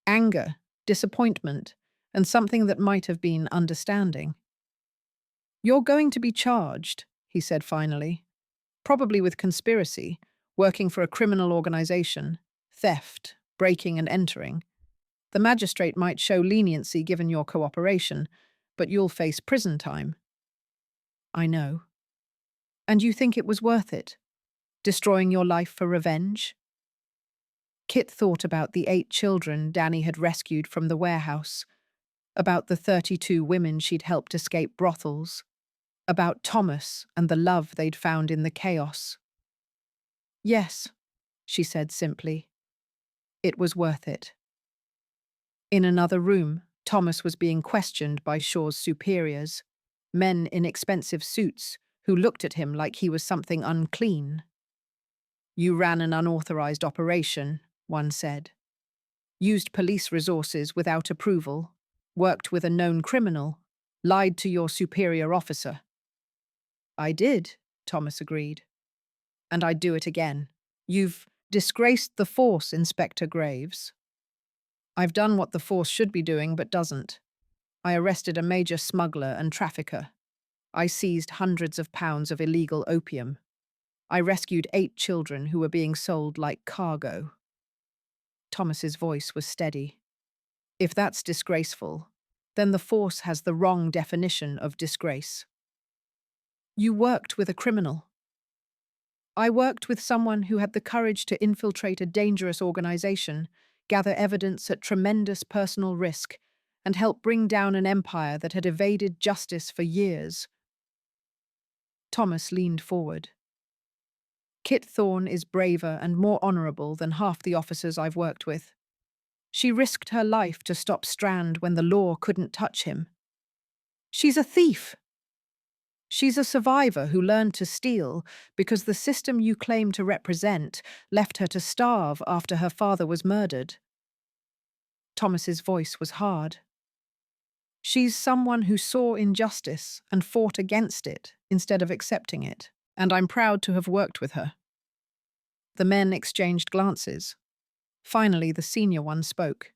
anger, disappointment, and something that might have been understanding. You're going to be charged, he said finally, probably with conspiracy, working for a criminal organization, theft, breaking and entering. The magistrate might show leniency given your cooperation, but you'll face prison time. I know. And you think it was worth it? Destroying your life for revenge? Kit thought about the 8 children Danny had rescued from the warehouse, about the 32 women she'd helped escape brothels, about Thomas and the love they'd found in the chaos. Yes, she said simply. It was worth it. In another room, Thomas was being questioned by Shaw's superiors, men in expensive suits who looked at him like he was something unclean. You ran an unauthorized operation, one said. Used police resources without approval, worked with a known criminal, lied to your superior officer. I did, Thomas agreed. And I'd do it again. You've disgraced the force, Inspector Graves. I've done what the force should be doing but doesn't. I arrested a major smuggler and trafficker. I seized hundreds of pounds of illegal opium. I rescued 8 children who were being sold like cargo. Thomas's voice was steady. If that's disgraceful, then the force has the wrong definition of disgrace. You worked with a criminal. I worked with someone who had the courage to infiltrate a dangerous organization, gather evidence at tremendous personal risk, and help bring down an empire that had evaded justice for years. Thomas leaned forward. Kit Thorne is braver and more honourable than half the officers I've worked with. She risked her life to stop Strand when the law couldn't touch him. She's a thief. She's a survivor who learned to steal because the system you claim to represent left her to starve after her father was murdered. Thomas's voice was hard. She's someone who saw injustice and fought against it instead of accepting it, and I'm proud to have worked with her. The men exchanged glances. Finally, the senior one spoke.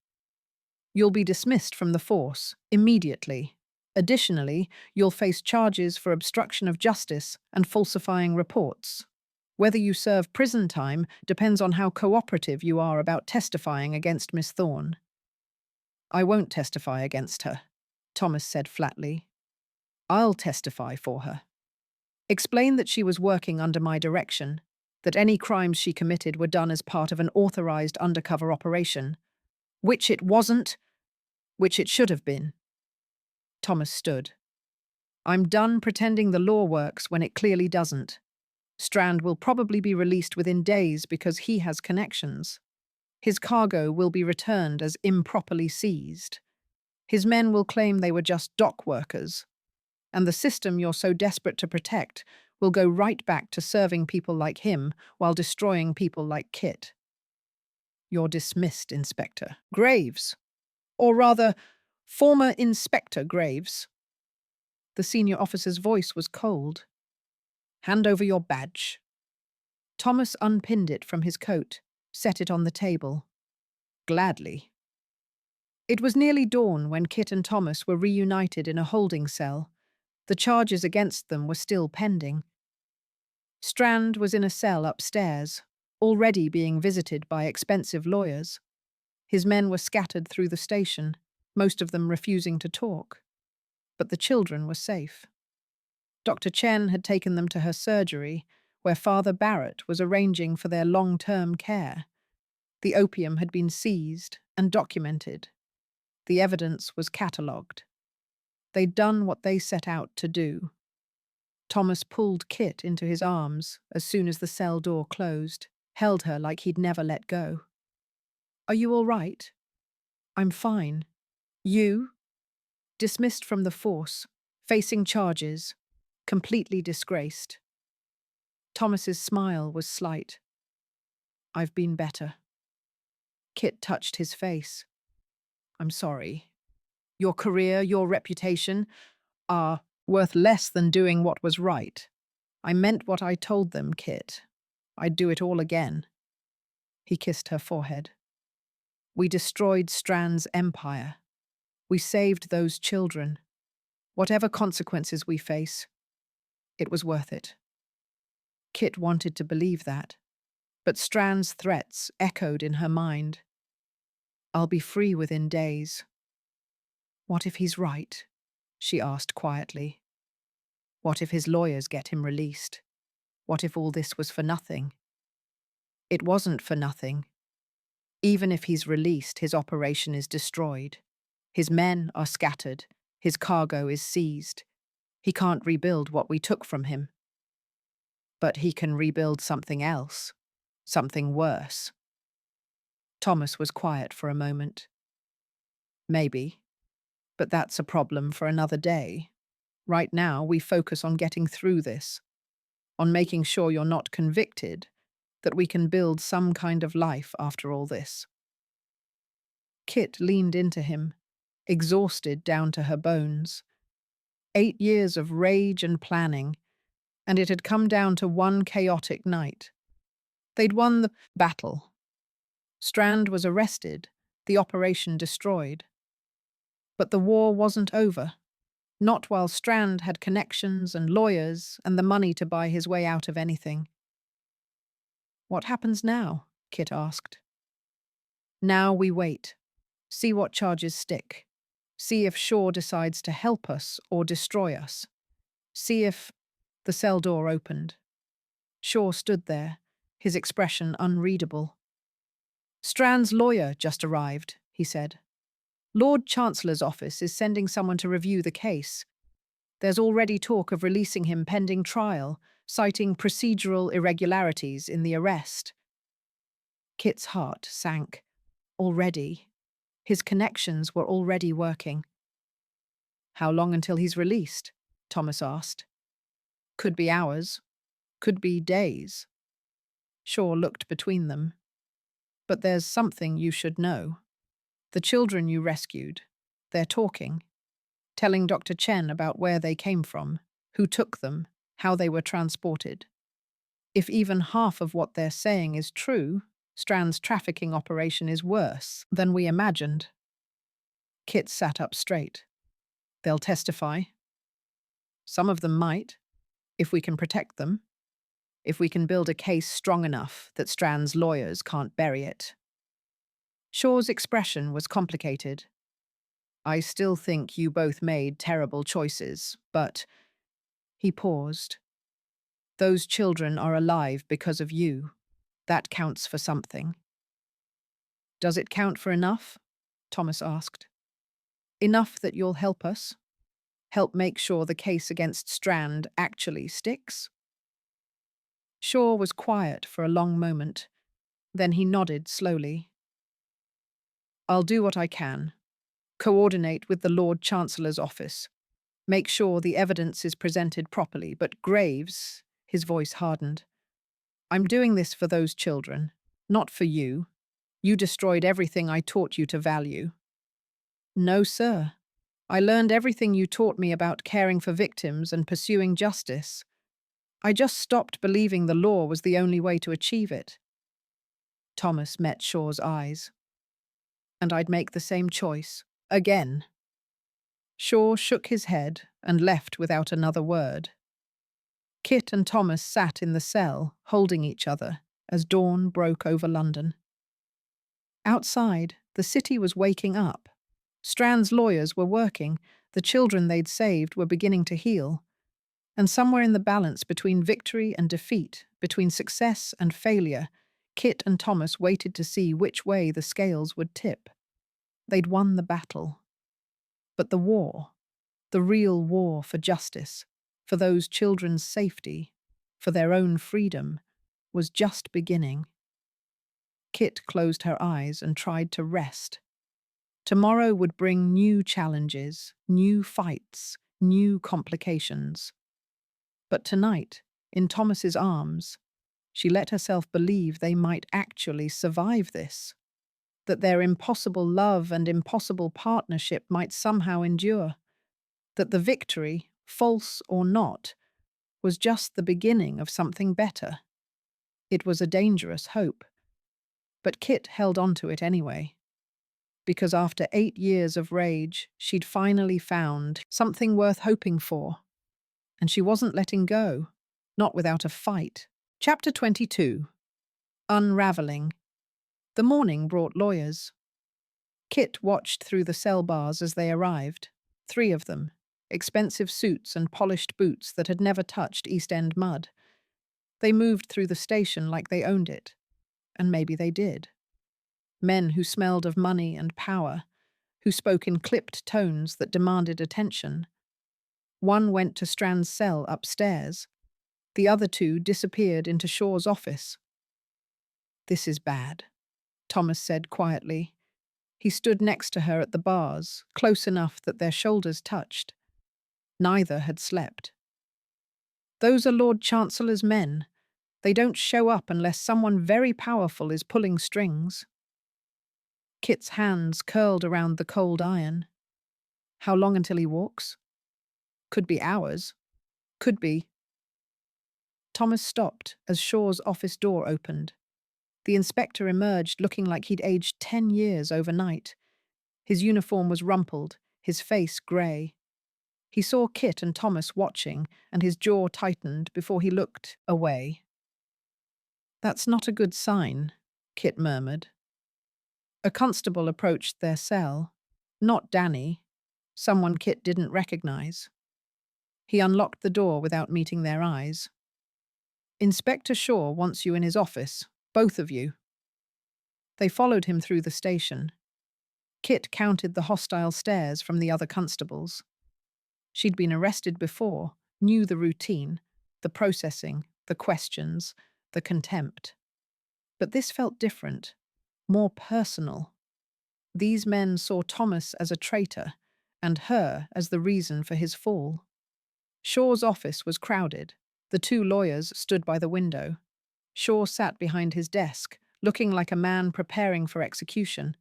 You'll be dismissed from the force, immediately. Additionally, you'll face charges for obstruction of justice and falsifying reports. Whether you serve prison time depends on how cooperative you are about testifying against Miss Thorne. I won't testify against her, Thomas said flatly. I'll testify for her. Explain that she was working under my direction, that any crimes she committed were done as part of an authorized undercover operation, which it wasn't, which it should have been. Thomas stood. I'm done pretending the law works when it clearly doesn't. Strand will probably be released within days because he has connections. His cargo will be returned as improperly seized. His men will claim they were just dock workers. And the system you're so desperate to protect will go right back to serving people like him while destroying people like Kit. You're dismissed, Inspector Graves. Or rather, former Inspector Graves. The senior officer's voice was cold. Hand over your badge. Thomas unpinned it from his coat, set it on the table. Gladly. It was nearly dawn when Kit and Thomas were reunited in a holding cell. The charges against them were still pending. Strand was in a cell upstairs, already being visited by expensive lawyers. His men were scattered through the station, most of them refusing to talk. But the children were safe. Dr. Chen had taken them to her surgery, where Father Barrett was arranging for their long-term care. The opium had been seized and documented. The evidence was catalogued. They'd done what they set out to do. Thomas pulled Kit into his arms as soon as the cell door closed, held her like he'd never let go. "Are you all right?" "I'm fine." "You?" "Dismissed from the force, facing charges, completely disgraced." Thomas's smile was slight. "I've been better." Kit touched his face. "I'm sorry. Your career, your reputation are worth less than doing what was right. I meant what I told them, Kit. I'd do it all again." He kissed her forehead. "We destroyed Strand's empire. We saved those children. Whatever consequences we face, it was worth it." Kit wanted to believe that, but Strand's threats echoed in her mind. "I'll be free within days." "What if he's right?" she asked quietly. "What if his lawyers get him released? What if all this was for nothing?" It wasn't for nothing. Even if he's released, his operation is destroyed. His men are scattered. His cargo is seized. He can't rebuild what we took from him. But he can rebuild something else, something worse. Thomas was quiet for a moment. "Maybe, but that's a problem for another day. Right now, we focus on getting through this, on making sure you're not convicted, that we can build some kind of life after all this." Kit leaned into him, exhausted down to her bones. 8 years of rage and planning, and it had come down to one chaotic night. They'd won the battle. Strand was arrested, the operation destroyed. But the war wasn't over. Not while Strand had connections and lawyers and the money to buy his way out of anything. "What happens now?" Kit asked. "Now we wait. See what charges stick. See if Shaw decides to help us or destroy us. See if—" The cell door opened. Shaw stood there, his expression unreadable. "Strand's lawyer just arrived," he said. "Lord Chancellor's office is sending someone to review the case. There's already talk of releasing him pending trial, citing procedural irregularities in the arrest." Kit's heart sank. Already. His connections were already working. "How long until he's released?" Thomas asked. "Could be hours. Could be days." Shaw looked between them. "But there's something you should know. The children you rescued, they're talking, telling Dr. Chen about where they came from, who took them, how they were transported. If even half of what they're saying is true, Strand's trafficking operation is worse than we imagined." Kit sat up straight. "They'll testify." "Some of them might, if we can protect them. If we can build a case strong enough that Strand's lawyers can't bury it." Shaw's expression was complicated. "I still think you both made terrible choices, but—" He paused. "Those children are alive because of you. That counts for something." "Does it count for enough?" Thomas asked. "Enough that you'll help us? Help make sure the case against Strand actually sticks?" Shaw was quiet for a long moment. Then he nodded slowly. "I'll do what I can. Coordinate with the Lord Chancellor's office. Make sure the evidence is presented properly. But Graves," his voice hardened, "I'm doing this for those children, not for you. You destroyed everything I taught you to value." "No, sir. I learned everything you taught me about caring for victims and pursuing justice. I just stopped believing the law was the only way to achieve it." Thomas met Shaw's eyes. "And I'd make the same choice. Again." Shaw shook his head and left without another word. Kit and Thomas sat in the cell, holding each other, as dawn broke over London. Outside, the city was waking up. Strand's lawyers were working, the children they'd saved were beginning to heal, and somewhere in the balance between victory and defeat, between success and failure, Kit and Thomas waited to see which way the scales would tip. They'd won the battle. But the war, the real war for justice, for those children's safety, for their own freedom, was just beginning. Kit closed her eyes and tried to rest. Tomorrow would bring new challenges, new fights, new complications. But tonight, in Thomas's arms, she let herself believe they might actually survive this, that their impossible love and impossible partnership might somehow endure, that the victory, false or not, was just the beginning of something better. It was a dangerous hope, but Kit held on to it anyway, because after 8 years of rage, she'd finally found something worth hoping for, and she wasn't letting go, not without a fight. Chapter 22. Unraveling. The morning brought lawyers. Kit watched through the cell bars as they arrived, 3 of them, expensive suits and polished boots that had never touched East End mud. They moved through the station like they owned it, and maybe they did. Men who smelled of money and power, who spoke in clipped tones that demanded attention. One went to Strand's cell upstairs. The other 2 disappeared into Shaw's office. "This is bad," Thomas said quietly. He stood next to her at the bars, close enough that their shoulders touched. Neither had slept. "Those are Lord Chancellor's men. They don't show up unless someone very powerful is pulling strings." Kit's hands curled around the cold iron. How long until he walks? Could be hours. Could be. Thomas stopped as Shaw's office door opened. The inspector emerged looking like he'd aged 10 years overnight. His uniform was rumpled, his face grey. He saw Kit and Thomas watching, and his jaw tightened before he looked away. "That's not a good sign," Kit murmured. A constable approached their cell. Not Danny, someone Kit didn't recognize. He unlocked the door without meeting their eyes. "Inspector Shaw wants you in his office, both of you." They followed him through the station. Kit counted the hostile stares from the other constables. She'd been arrested before, knew the routine, the processing, the questions, the contempt. But this felt different, more personal. These men saw Thomas as a traitor, and her as the reason for his fall. Shaw's office was crowded. The 2 lawyers stood by the window. Shaw sat behind his desk, looking like a man preparing for execution.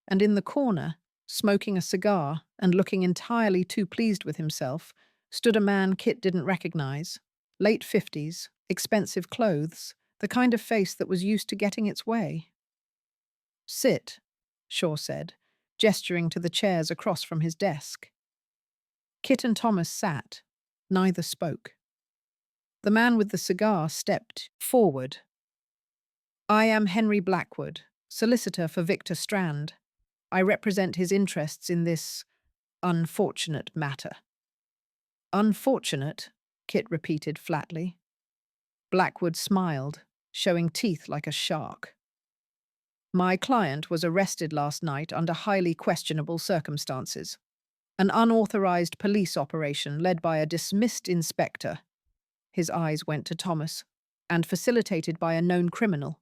And in the corner, smoking a cigar and looking entirely too pleased with himself, stood a man Kit didn't recognize. Late 50s, expensive clothes, the kind of face that was used to getting its way. "Sit," Shaw said, gesturing to the chairs across from his desk. Kit and Thomas sat. Neither spoke. The man with the cigar stepped forward. "I am Henry Blackwood, solicitor for Victor Strand. I represent his interests in this unfortunate matter." "Unfortunate?" Kit repeated flatly. Blackwood smiled, showing teeth like a shark. "My client was arrested last night under highly questionable circumstances. An unauthorized police operation led by a dismissed inspector." His eyes went to Thomas. "And facilitated by a known criminal."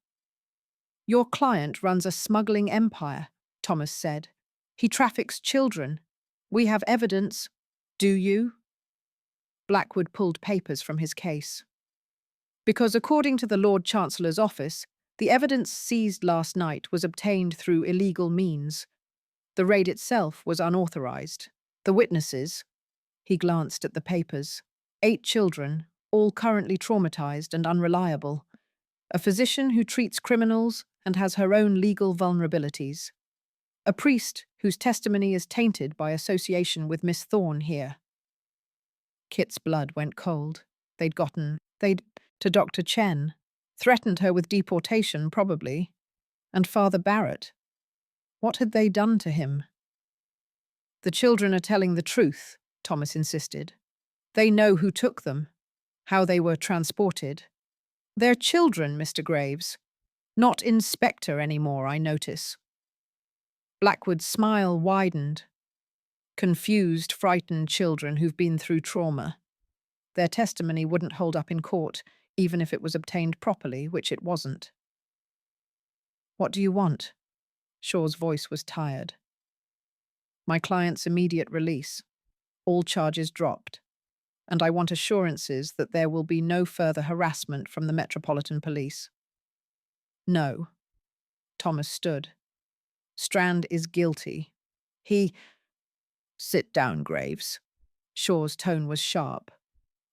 "Your client runs a smuggling empire," Thomas said. "He traffics children. We have evidence." "Do you?" Blackwood pulled papers from his case. "Because according to the Lord Chancellor's office, the evidence seized last night was obtained through illegal means. The raid itself was unauthorized. The witnesses," he glanced at the papers, 8 children, all currently traumatized and unreliable. A physician who treats criminals and has her own legal vulnerabilities. A priest whose testimony is tainted by association with Miss Thorne here. Kit's blood went cold. They'd to Dr. Chen. Threatened her with deportation, probably. And Father Barrett. What had they done to him? The children are telling the truth, Thomas insisted. They know who took them, how they were transported. They're children, Mr. Graves. Not inspector anymore, I notice. Blackwood's smile widened. Confused, frightened children who've been through trauma. Their testimony wouldn't hold up in court, even if it was obtained properly, which it wasn't. What do you want? Shaw's voice was tired. My client's immediate release. All charges dropped. And I want assurances that there will be no further harassment from the Metropolitan Police. No. Thomas stood. Strand is guilty. He— Sit down, Graves. Shaw's tone was sharp.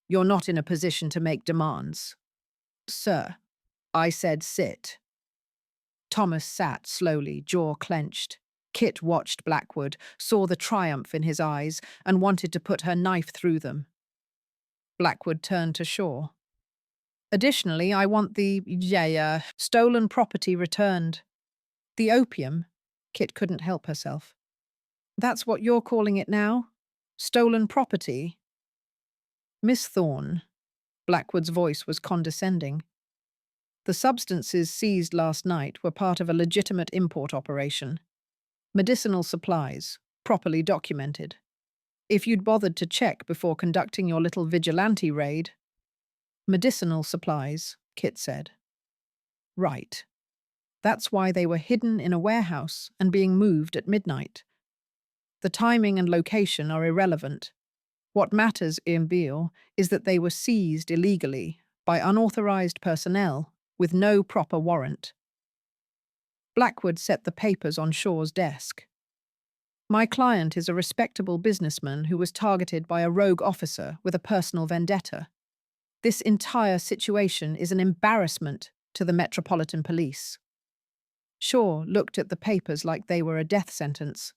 You're not in a position to make demands. Sir, I said sit. Thomas sat slowly, jaw clenched. Kit watched Blackwood, saw the triumph in his eyes, and wanted to put her knife through them. Blackwood turned to Shaw. Additionally, I want the stolen property returned. The opium? Kit couldn't help herself. That's what you're calling it now? Stolen property? Miss Thorne. Blackwood's voice was condescending. The substances seized last night were part of a legitimate import operation. Medicinal supplies, properly documented. If you'd bothered to check before conducting your little vigilante raid. Medicinal supplies, Kit said. Right. That's why they were hidden in a warehouse and being moved at midnight. The timing and location are irrelevant. What matters, Beale, is that they were seized illegally by unauthorized personnel with no proper warrant. Blackwood set the papers on Shaw's desk. My client is a respectable businessman who was targeted by a rogue officer with a personal vendetta. This entire situation is an embarrassment to the Metropolitan Police. Shaw looked at the papers like they were a death sentence.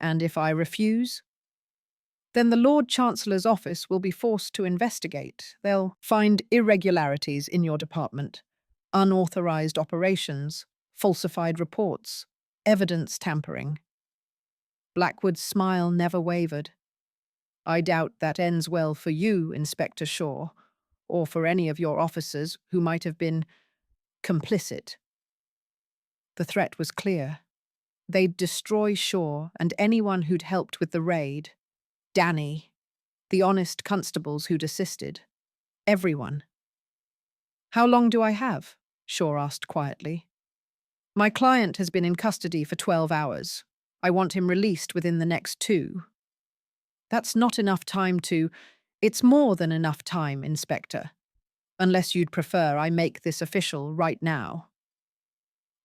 And if I refuse? Then the Lord Chancellor's office will be forced to investigate. They'll find irregularities in your department, unauthorized operations, falsified reports, evidence tampering. Blackwood's smile never wavered. I doubt that ends well for you, Inspector Shaw, or for any of your officers who might have been complicit. The threat was clear. They'd destroy Shaw and anyone who'd helped with the raid. Danny, the honest constables who'd assisted. Everyone. How long do I have? Shaw asked quietly. My client has been in custody for 12 hours. I want him released within the next 2. That's not enough time to— It's more than enough time, Inspector. Unless you'd prefer I make this official right now.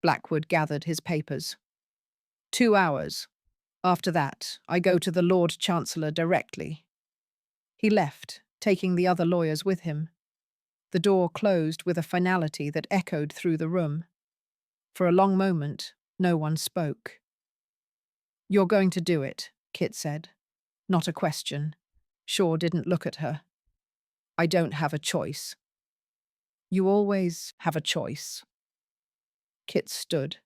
Blackwood gathered his papers. 2 hours. After that, I go to the Lord Chancellor directly. He left, taking the other lawyers with him. The door closed with a finality that echoed through the room. For a long moment, no one spoke. You're going to do it, Kit said. Not a question. Shaw didn't look at her. I don't have a choice. You always have a choice. Kit stood.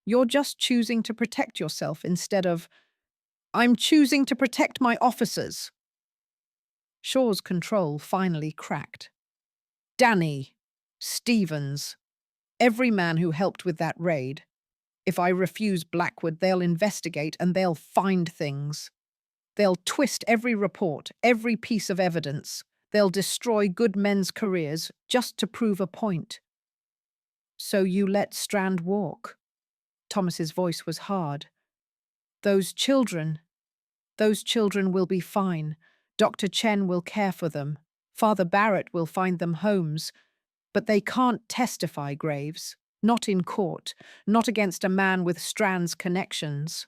You're just choosing to protect yourself instead of— I'm choosing to protect my officers. Shaw's control finally cracked. Danny, Stevens, every man who helped with that raid. If I refuse Blackwood, they'll investigate and they'll find things. They'll twist every report, every piece of evidence. They'll destroy good men's careers just to prove a point. So you let Strand walk? Thomas's voice was hard. Those children will be fine. Dr. Chen will care for them. Father Barrett will find them homes. But they can't testify, Graves. Not in court. Not against a man with Strand's connections.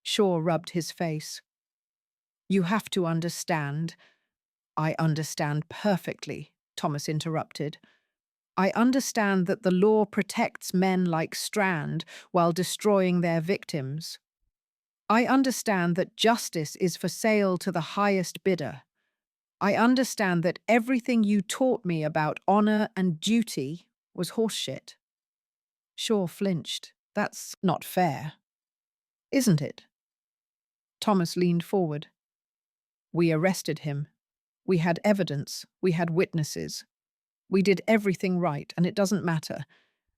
Shaw rubbed his face. You have to understand. I understand perfectly, Thomas interrupted. I understand that the law protects men like Strand while destroying their victims. I understand that justice is for sale to the highest bidder. I understand that everything you taught me about honor and duty was horseshit. Shaw flinched. That's not fair, isn't it? Thomas leaned forward. We arrested him. We had evidence. We had witnesses. We did everything right, and it doesn't matter,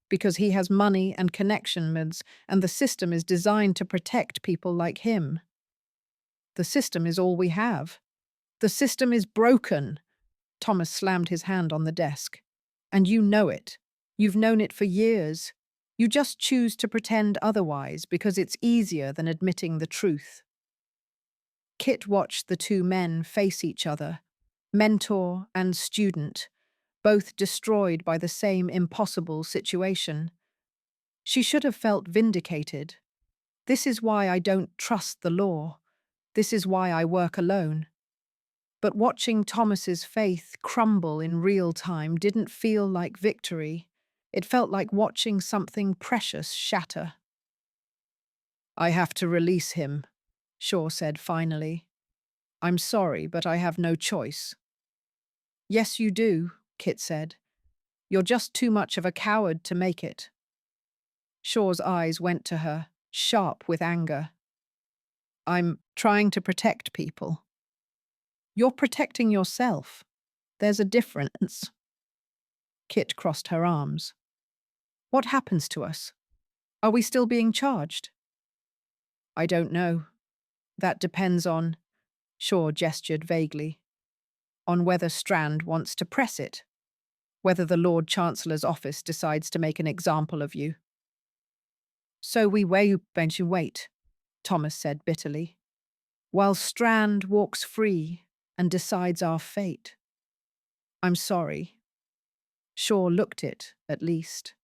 because he has money and connections, and the system is designed to protect people like him. The system is all we have. The system is broken. Thomas slammed his hand on the desk. And you know it. You've known it for years. You just choose to pretend otherwise because it's easier than admitting the truth. Kit watched the two men face each other, mentor and student, both destroyed by the same impossible situation. She should have felt vindicated. This is why I don't trust the law. This is why I work alone. But watching Thomas's faith crumble in real time didn't feel like victory. It felt like watching something precious shatter. I have to release him, Shaw said finally. I'm sorry, but I have no choice. Yes, you do, Kit said. You're just too much of a coward to make it. Shaw's eyes went to her, sharp with anger. I'm trying to protect people. You're protecting yourself. There's a difference. Kit crossed her arms. What happens to us? Are we still being charged? I don't know. That depends on, Shaw gestured vaguely, on whether Strand wants to press it, whether the Lord Chancellor's office decides to make an example of you. So we wait, Thomas said bitterly, while Strand walks free and decides our fate. I'm sorry. Shaw looked it, at least,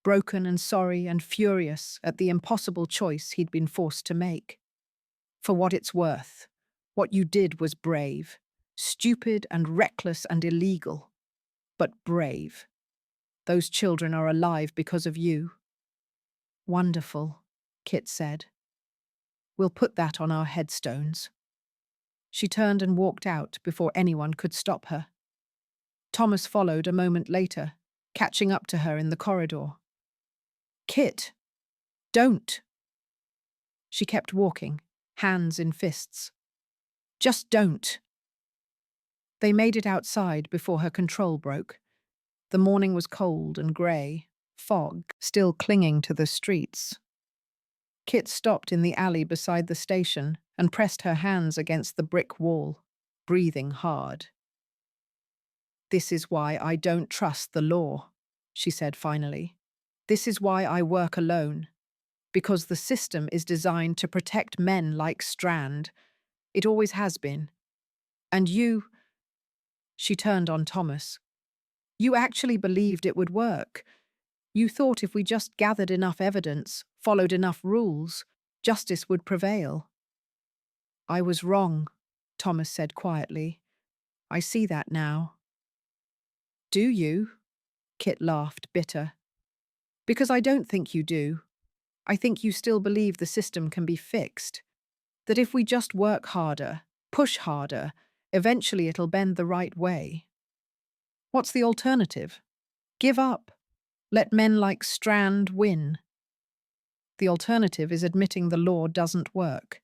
broken and sorry and furious at the impossible choice he'd been forced to make. For what it's worth, what you did was brave, stupid and reckless and illegal, but brave. Those children are alive because of you. Wonderful, Kit said. We'll put that on our headstones. She turned and walked out before anyone could stop her. Thomas followed a moment later, catching up to her in the corridor. Kit, don't. She kept walking, hands in fists. Just don't. They made it outside before her control broke. The morning was cold and grey, fog still clinging to the streets. Kit stopped in the alley beside the station and pressed her hands against the brick wall, breathing hard. This is why I don't trust the law, she said finally. This is why I work alone. Because the system is designed to protect men like Strand. It always has been. And you... She turned on Thomas. You actually believed it would work. You thought if we just gathered enough evidence, followed enough rules, justice would prevail. I was wrong, Thomas said quietly. I see that now. Do you? Kit laughed, bitter. Because I don't think you do. I think you still believe the system can be fixed. That if we just work harder, push harder, eventually it'll bend the right way. What's the alternative? Give up. Let men like Strand win. The alternative is admitting the law doesn't work,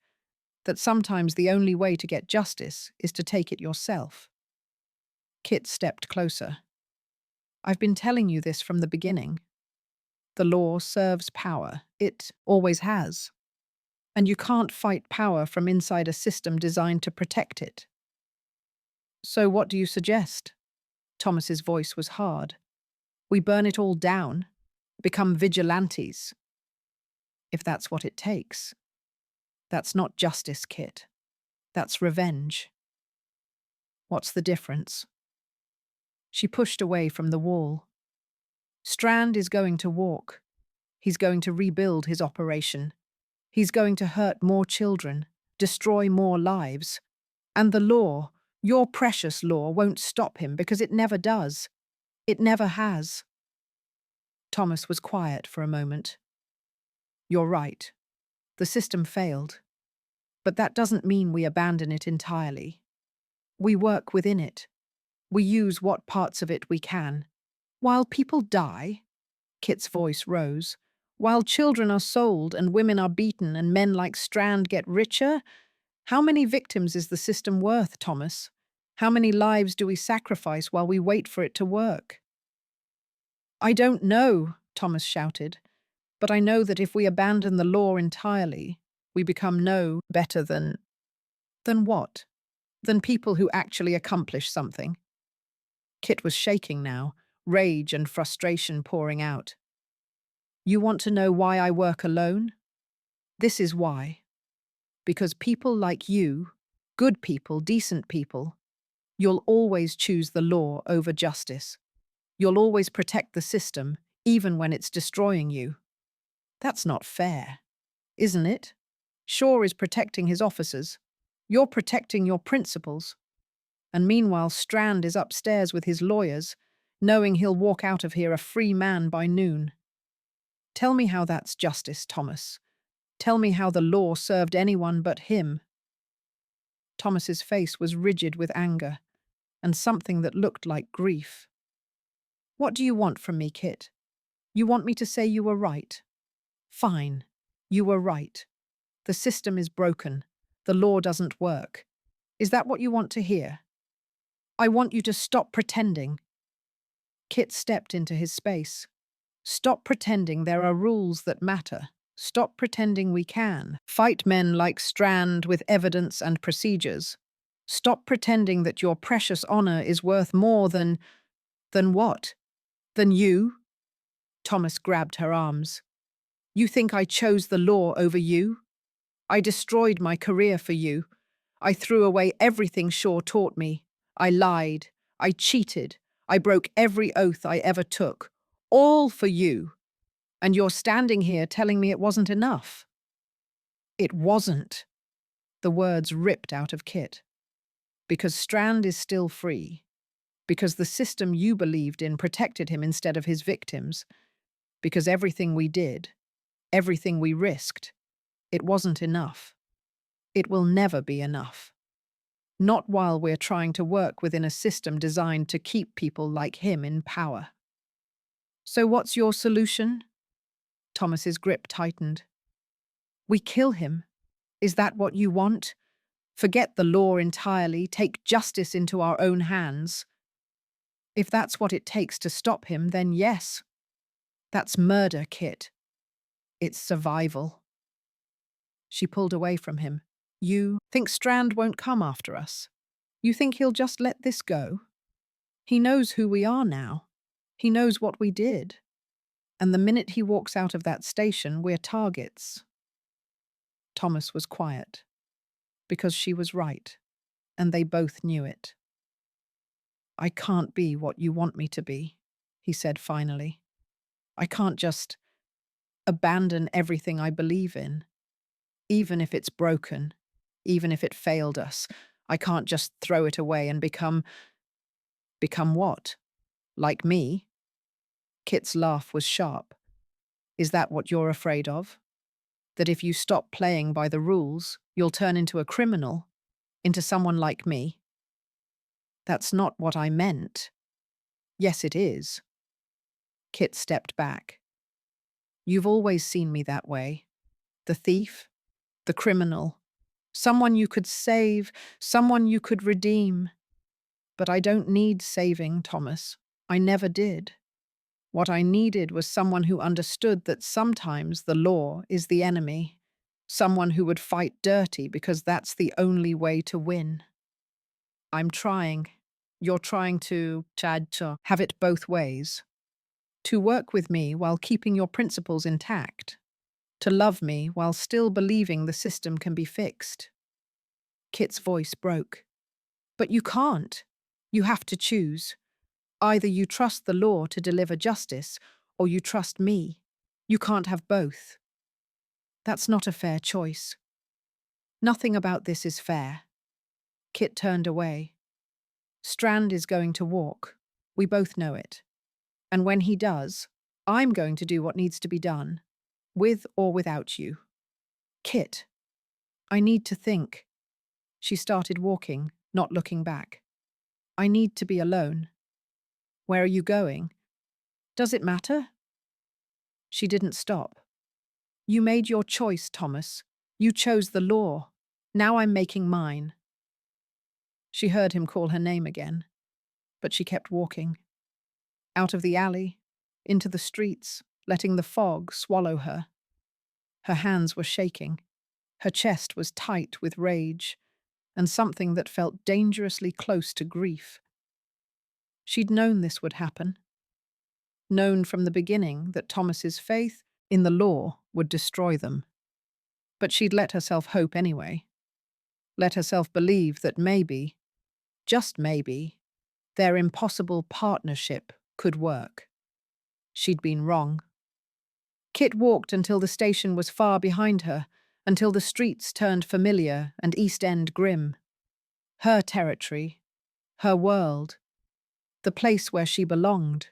that sometimes the only way to get justice is to take it yourself. Kit stepped closer. I've been telling you this from the beginning. The law serves power. It always has. And you can't fight power from inside a system designed to protect it. So what do you suggest? Thomas's voice was hard. We burn it all down, become vigilantes. If that's what it takes. That's not justice, Kit. That's revenge. What's the difference? She pushed away from the wall. Strand is going to walk. He's going to rebuild his operation. He's going to hurt more children, destroy more lives. And the law, your precious law, won't stop him because it never does. It never has. Thomas was quiet for a moment. You're right. The system failed. But that doesn't mean we abandon it entirely. We work within it. We use what parts of it we can. While people die, Kit's voice rose, while children are sold and women are beaten and men like Strand get richer, how many victims is the system worth, Thomas? How many lives do we sacrifice while we wait for it to work? I don't know, Thomas shouted, but I know that if we abandon the law entirely, we become no better than… Than what? Than people who actually accomplish something. Kit was shaking now, rage and frustration pouring out. You want to know why I work alone? This is why. Because people like you, good people, decent people, you'll always choose the law over justice. You'll always protect the system, even when it's destroying you. That's not fair, isn't it? Shaw is protecting his officers. You're protecting your principles. And meanwhile, Strand is upstairs with his lawyers, knowing he'll walk out of here a free man by noon. Tell me how that's justice, Thomas. Tell me how the law served anyone but him. Thomas's face was rigid with anger, and something that looked like grief. What do you want from me, Kit? You want me to say you were right? Fine. You were right. The system is broken. The law doesn't work. Is that what you want to hear? I want you to stop pretending. Kit stepped into his space. Stop pretending there are rules that matter. Stop pretending we can fight men like Strand with evidence and procedures. Stop pretending that your precious honor is worth more than… Than what? Than you? Thomas grabbed her arms. You think I chose the law over you? I destroyed my career for you. I threw away everything Shaw taught me. I lied. I cheated. I broke every oath I ever took. All for you. And you're standing here telling me it wasn't enough. It wasn't. The words ripped out of Kit. Because Strand is still free. Because the system you believed in protected him instead of his victims. Because everything we did, everything we risked, it wasn't enough. It will never be enough. Not while we're trying to work within a system designed to keep people like him in power. So what's your solution? Thomas's grip tightened. We kill him. Is that what you want? Forget the law entirely, take justice into our own hands. If that's what it takes to stop him, then yes. That's murder, Kit. It's survival. She pulled away from him. You think Strand won't come after us? You think he'll just let this go? He knows who we are now. He knows what we did. And the minute he walks out of that station, we're targets. Thomas was quiet. Because she was right. And they both knew it. I can't be what you want me to be, he said finally. I can't just abandon everything I believe in. Even if it's broken, even if it failed us, I can't just throw it away and become… Become what? Like me? Kit's laugh was sharp. Is that what you're afraid of? That if you stop playing by the rules, you'll turn into a criminal? Into someone like me? That's not what I meant. Yes, it is. Kit stepped back. You've always seen me that way. The thief, the criminal, someone you could save, someone you could redeem. But I don't need saving, Thomas. I never did. What I needed was someone who understood that sometimes the law is the enemy. Someone who would fight dirty because that's the only way to win. I'm trying. You're trying to have it both ways. To work with me while keeping your principles intact. To love me while still believing the system can be fixed. Kit's voice broke. But you can't. You have to choose. Either you trust the law to deliver justice, or you trust me. You can't have both. That's not a fair choice. Nothing about this is fair. Kit turned away. Strand is going to walk. We both know it. And when he does, I'm going to do what needs to be done, with or without you. Kit, I need to think. She started walking, not looking back. I need to be alone. Where are you going? Does it matter? She didn't stop. You made your choice, Thomas. You chose the law. Now I'm making mine. She heard him call her name again, but she kept walking. Out of the alley, into the streets, letting the fog swallow her. Her hands were shaking. Her chest was tight with rage, and something that felt dangerously close to grief. She'd known this would happen. Known from the beginning that Thomas's faith in the law would destroy them. But she'd let herself hope anyway. Let herself believe that maybe, just maybe, their impossible partnership could work. She'd been wrong. Kit walked until the station was far behind her, until the streets turned familiar and East End grim. Her territory, her world, the place where she belonged.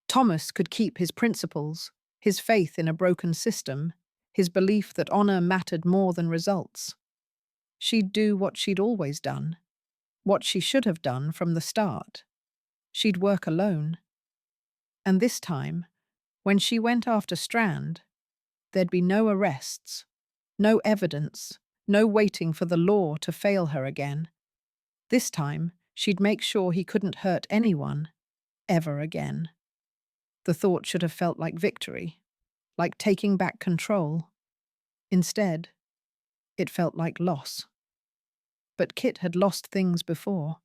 Thomas could keep his principles, his faith in a broken system, his belief that honor mattered more than results. She'd do what she'd always done, what she should have done from the start. She'd work alone. And this time, when she went after Strand, there'd be no arrests, no evidence, no waiting for the law to fail her again. This time, she'd make sure he couldn't hurt anyone, ever again. The thought should have felt like victory, like taking back control. Instead, it felt like loss. But Kit had lost things before.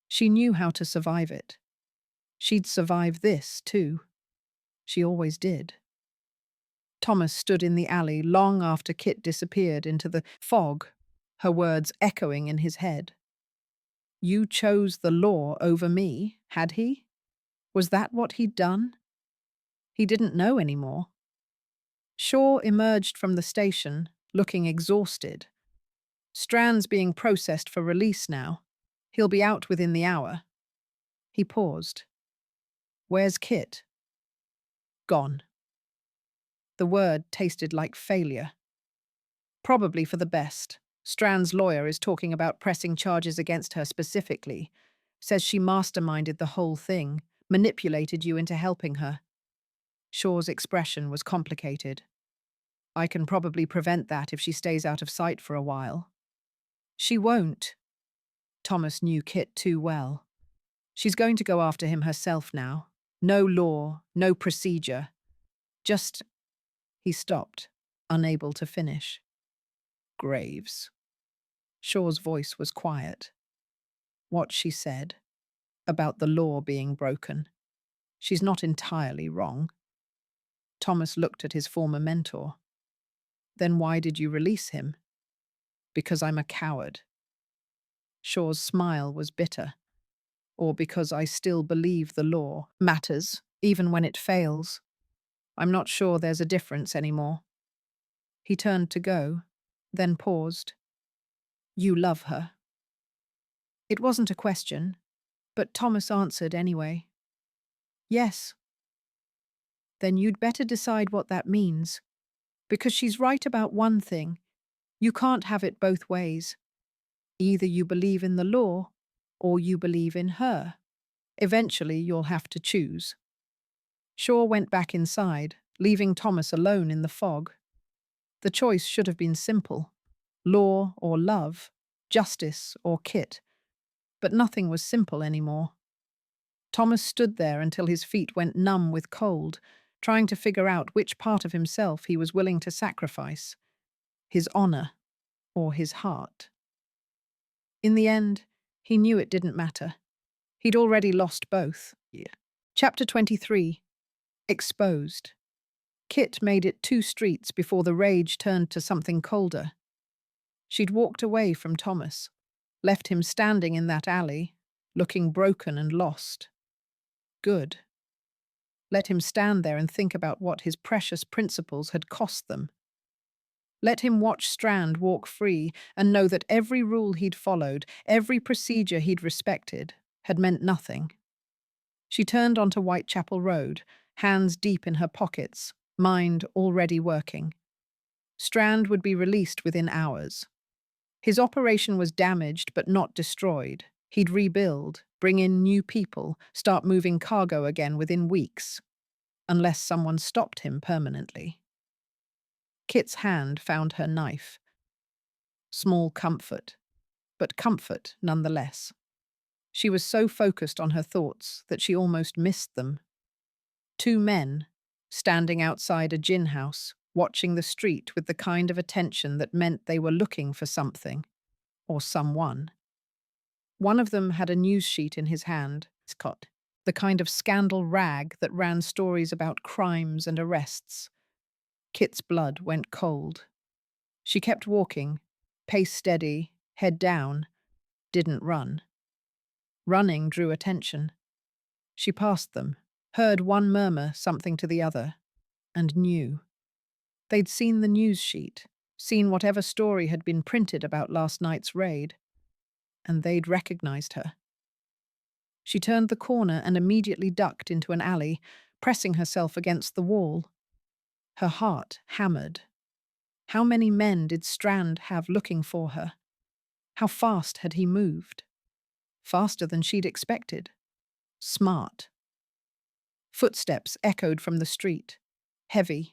She knew how to survive it. She'd survive this, too. She always did. Thomas stood in the alley long after Kit disappeared into the fog, her words echoing in his head. You chose the law over me, had he? Was that what he'd done? He didn't know anymore. Shaw emerged from the station, looking exhausted. Strand's being processed for release now. He'll be out within the hour. He paused. Where's Kit? Gone. The word tasted like failure. Probably for the best. Strand's lawyer is talking about pressing charges against her specifically. Says she masterminded the whole thing, manipulated you into helping her. Shaw's expression was complicated. I can probably prevent that if she stays out of sight for a while. She won't. Thomas knew Kit too well. She's going to go after him herself now. No law, no procedure. Just... He stopped, unable to finish. Graves. Shaw's voice was quiet. What she said, about the law being broken. She's not entirely wrong. Thomas looked at his former mentor. Then why did you release him? Because I'm a coward. Shaw's smile was bitter. Or because I still believe the law matters, even when it fails. I'm not sure there's a difference anymore. He turned to go, then paused. You love her. It wasn't a question, but Thomas answered anyway. Yes. Then you'd better decide what that means. Because she's right about one thing. You can't have it both ways. Either you believe in the law, or you believe in her. Eventually, you'll have to choose. Shaw went back inside, leaving Thomas alone in the fog. The choice should have been simple. Law or love, justice or Kit. But nothing was simple anymore. Thomas stood there until his feet went numb with cold, trying to figure out which part of himself he was willing to sacrifice. His honor or his heart. In the end, he knew it didn't matter. He'd already lost both. Chapter 23. Exposed. Kit made it 2 streets before the rage turned to something colder. She'd walked away from Thomas, left him standing in that alley, looking broken and lost. Good. Let him stand there and think about what his precious principles had cost them. Let him watch Strand walk free and know that every rule he'd followed, every procedure he'd respected, had meant nothing. She turned onto Whitechapel Road, hands deep in her pockets, mind already working. Strand would be released within hours. His operation was damaged but not destroyed. He'd rebuild, bring in new people, start moving cargo again within weeks, unless someone stopped him permanently. Kit's hand found her knife. Small comfort, but comfort nonetheless. She was so focused on her thoughts that she almost missed them. Two men, standing outside a gin house, watching the street with the kind of attention that meant they were looking for something, or someone. One of them had a news sheet in his hand, Scott, the kind of scandal rag that ran stories about crimes and arrests. Kit's blood went cold. She kept walking, pace steady, head down, didn't run. Running drew attention. She passed them, heard one murmur something to the other, and knew. They'd seen the news sheet, seen whatever story had been printed about last night's raid, and they'd recognized her. She turned the corner and immediately ducked into an alley, pressing herself against the wall. Her heart hammered. How many men did Strand have looking for her? How fast had he moved? Faster than she'd expected. Smart. Footsteps echoed from the street. Heavy.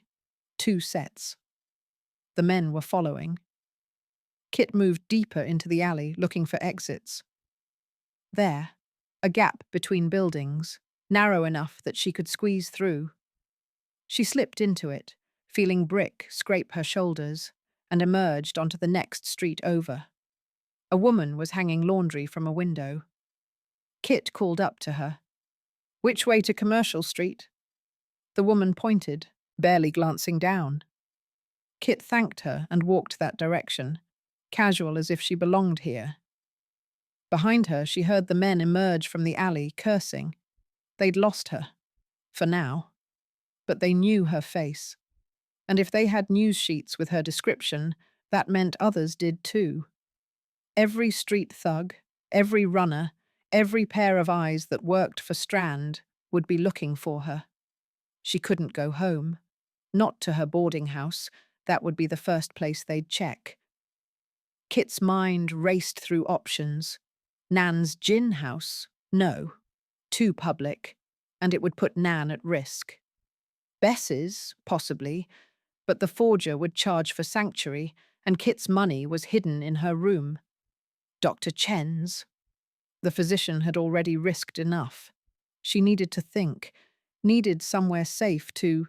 2 sets. The men were following. Kit moved deeper into the alley, looking for exits. There, a gap between buildings, narrow enough that she could squeeze through. She slipped into it, feeling brick scrape her shoulders, and emerged onto the next street over. A woman was hanging laundry from a window. Kit called up to her. "Which way to Commercial Street?" The woman pointed, barely glancing down. Kit thanked her and walked that direction, casual as if she belonged here. Behind her, she heard the men emerge from the alley, cursing. They'd lost her. For now. But they knew her face. And if they had news sheets with her description, that meant others did too. Every street thug, every runner, every pair of eyes that worked for Strand would be looking for her. She couldn't go home. Not to her boarding house. That would be the first place they'd check. Kit's mind raced through options. Nan's gin house? No. Too public. And it would put Nan at risk. Bess's? Possibly. But the forger would charge for sanctuary, and Kit's money was hidden in her room. Dr. Chen's? The physician had already risked enough. She needed to think. Needed somewhere safe to...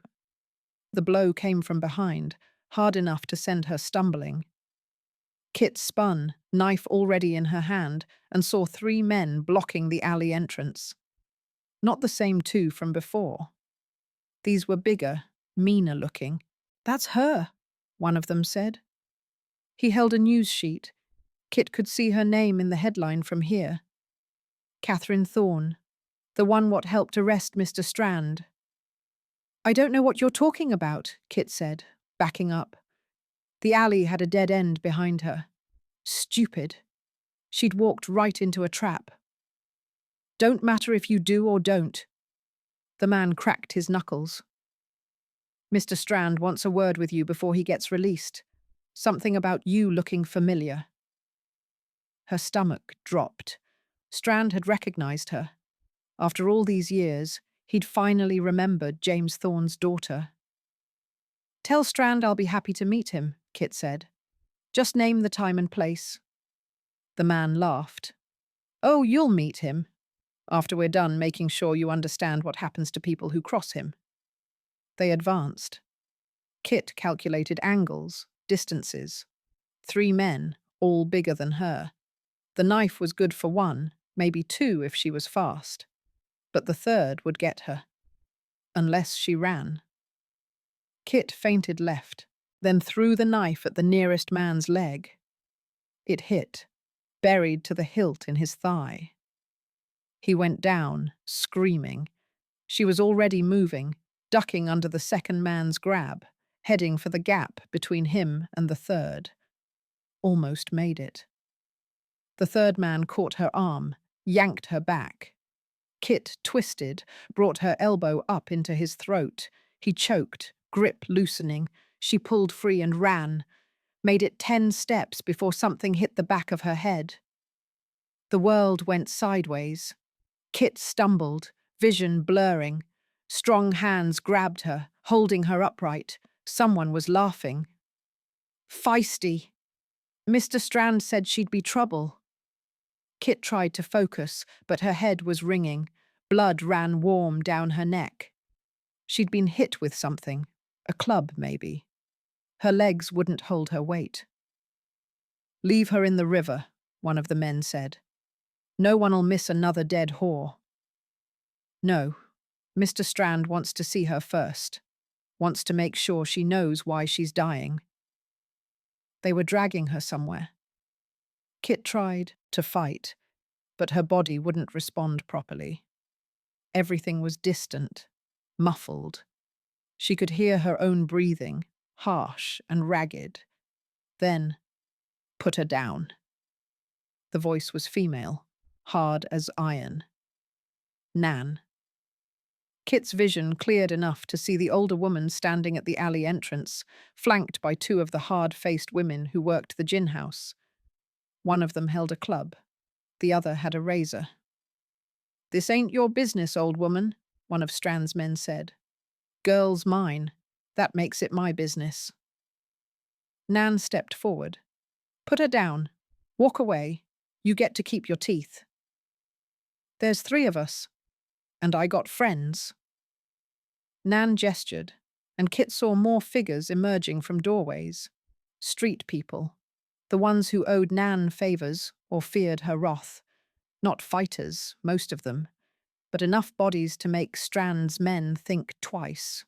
The blow came from behind, hard enough to send her stumbling. Kit spun, knife already in her hand, and saw 3 men blocking the alley entrance. Not the same 2 from before. These were bigger, meaner looking. "That's her," one of them said. He held a news sheet. Kit could see her name in the headline from here. Catherine Thorne, the one what helped arrest Mr. Strand. "I don't know what you're talking about," Kit said, backing up. The alley had a dead end behind her. Stupid. She'd walked right into a trap. "Don't matter if you do or don't." The man cracked his knuckles. "Mr. Strand wants a word with you before he gets released. Something about you looking familiar." Her stomach dropped. Strand had recognized her. After all these years, he'd finally remembered James Thorne's daughter. "Tell Strand I'll be happy to meet him," Kit said. "Just name the time and place." The man laughed. "Oh, you'll meet him. After we're done making sure you understand what happens to people who cross him." They advanced. Kit calculated angles, distances. 3 men, all bigger than her. The knife was good for 1, maybe 2 if she was fast. But the 3rd would get her. Unless she ran. Kit feinted left, then threw the knife at the nearest man's leg. It hit, buried to the hilt in his thigh. He went down, screaming. She was already moving, ducking under the second man's grab, heading for the gap between him and the 3rd. Almost made it. The 3rd man caught her arm, yanked her back. Kit twisted, brought her elbow up into his throat. He choked, grip loosening. She pulled free and ran. made it 10 steps before something hit the back of her head. The world went sideways. Kit stumbled, vision blurring. Strong hands grabbed her, holding her upright. Someone was laughing. Feisty. Mr. Strand said she'd be trouble. Kit tried to focus, but her head was ringing. Blood ran warm down her neck. She'd been hit with something. A club, maybe. Her legs wouldn't hold her weight. "Leave her in the river," one of the men said. "No one'll miss another dead whore." "No. Mr. Strand wants to see her first. Wants to make sure she knows why she's dying." They were dragging her somewhere. Kit tried to fight, but her body wouldn't respond properly. Everything was distant, muffled. She could hear her own breathing, harsh and ragged. Then, "Put her down." The voice was female, hard as iron. Nan. Kit's vision cleared enough to see the older woman standing at the alley entrance, flanked by two of the hard-faced women who worked the gin house. One of them held a club. The other had a razor. "This ain't your business, old woman," one of Strand's men said. "Girl's mine. That makes it my business." Nan stepped forward. "Put her down. Walk away. You get to keep your teeth." "There's 3 of us. And I got friends." Nan gestured, and Kit saw more figures emerging from doorways. Street people. The ones who owed Nan favors or feared her wrath. Not fighters, most of them, but enough bodies to make Strand's men think twice.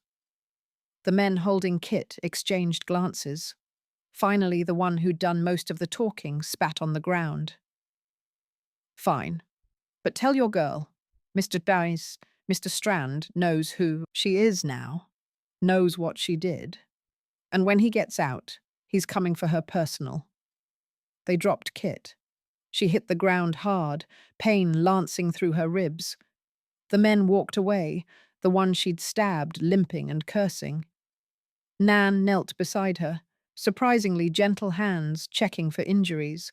The men holding Kit exchanged glances. Finally, the one who'd done most of the talking spat on the ground. "Fine. But tell your girl, Mr. Strand knows who she is now, knows what she did. And when he gets out, he's coming for her personal." They dropped Kit. She hit the ground hard, pain lancing through her ribs. The men walked away, the one she'd stabbed limping and cursing. Nan knelt beside her, surprisingly gentle hands checking for injuries.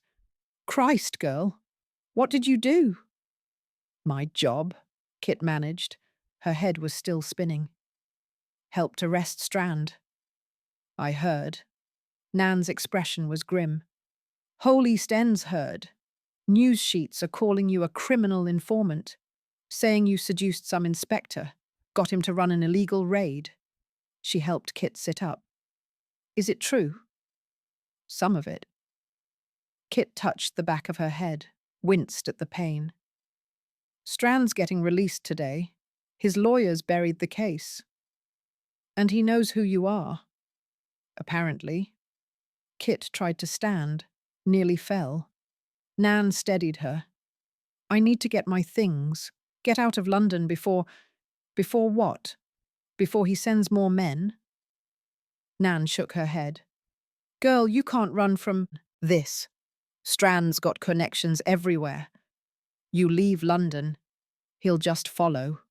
"Christ, girl, what did you do?" "My job," Kit managed. Her head was still spinning. "Helped arrest Strand." "I heard." Nan's expression was grim. "Whole East End's heard. News sheets are calling you a criminal informant, saying you seduced some inspector, got him to run an illegal raid." She helped Kit sit up. "Is it true?" "Some of it." Kit touched the back of her head, winced at the pain. "Strand's getting released today. His lawyers buried the case. And he knows who you are." "Apparently." Kit tried to stand, nearly fell. Nan steadied her. "I need to get my things. Get out of London before..." "Before what? Before he sends more men?" Nan shook her head. "Girl, you can't run from this. Strand's got connections everywhere. You leave London, he'll just follow."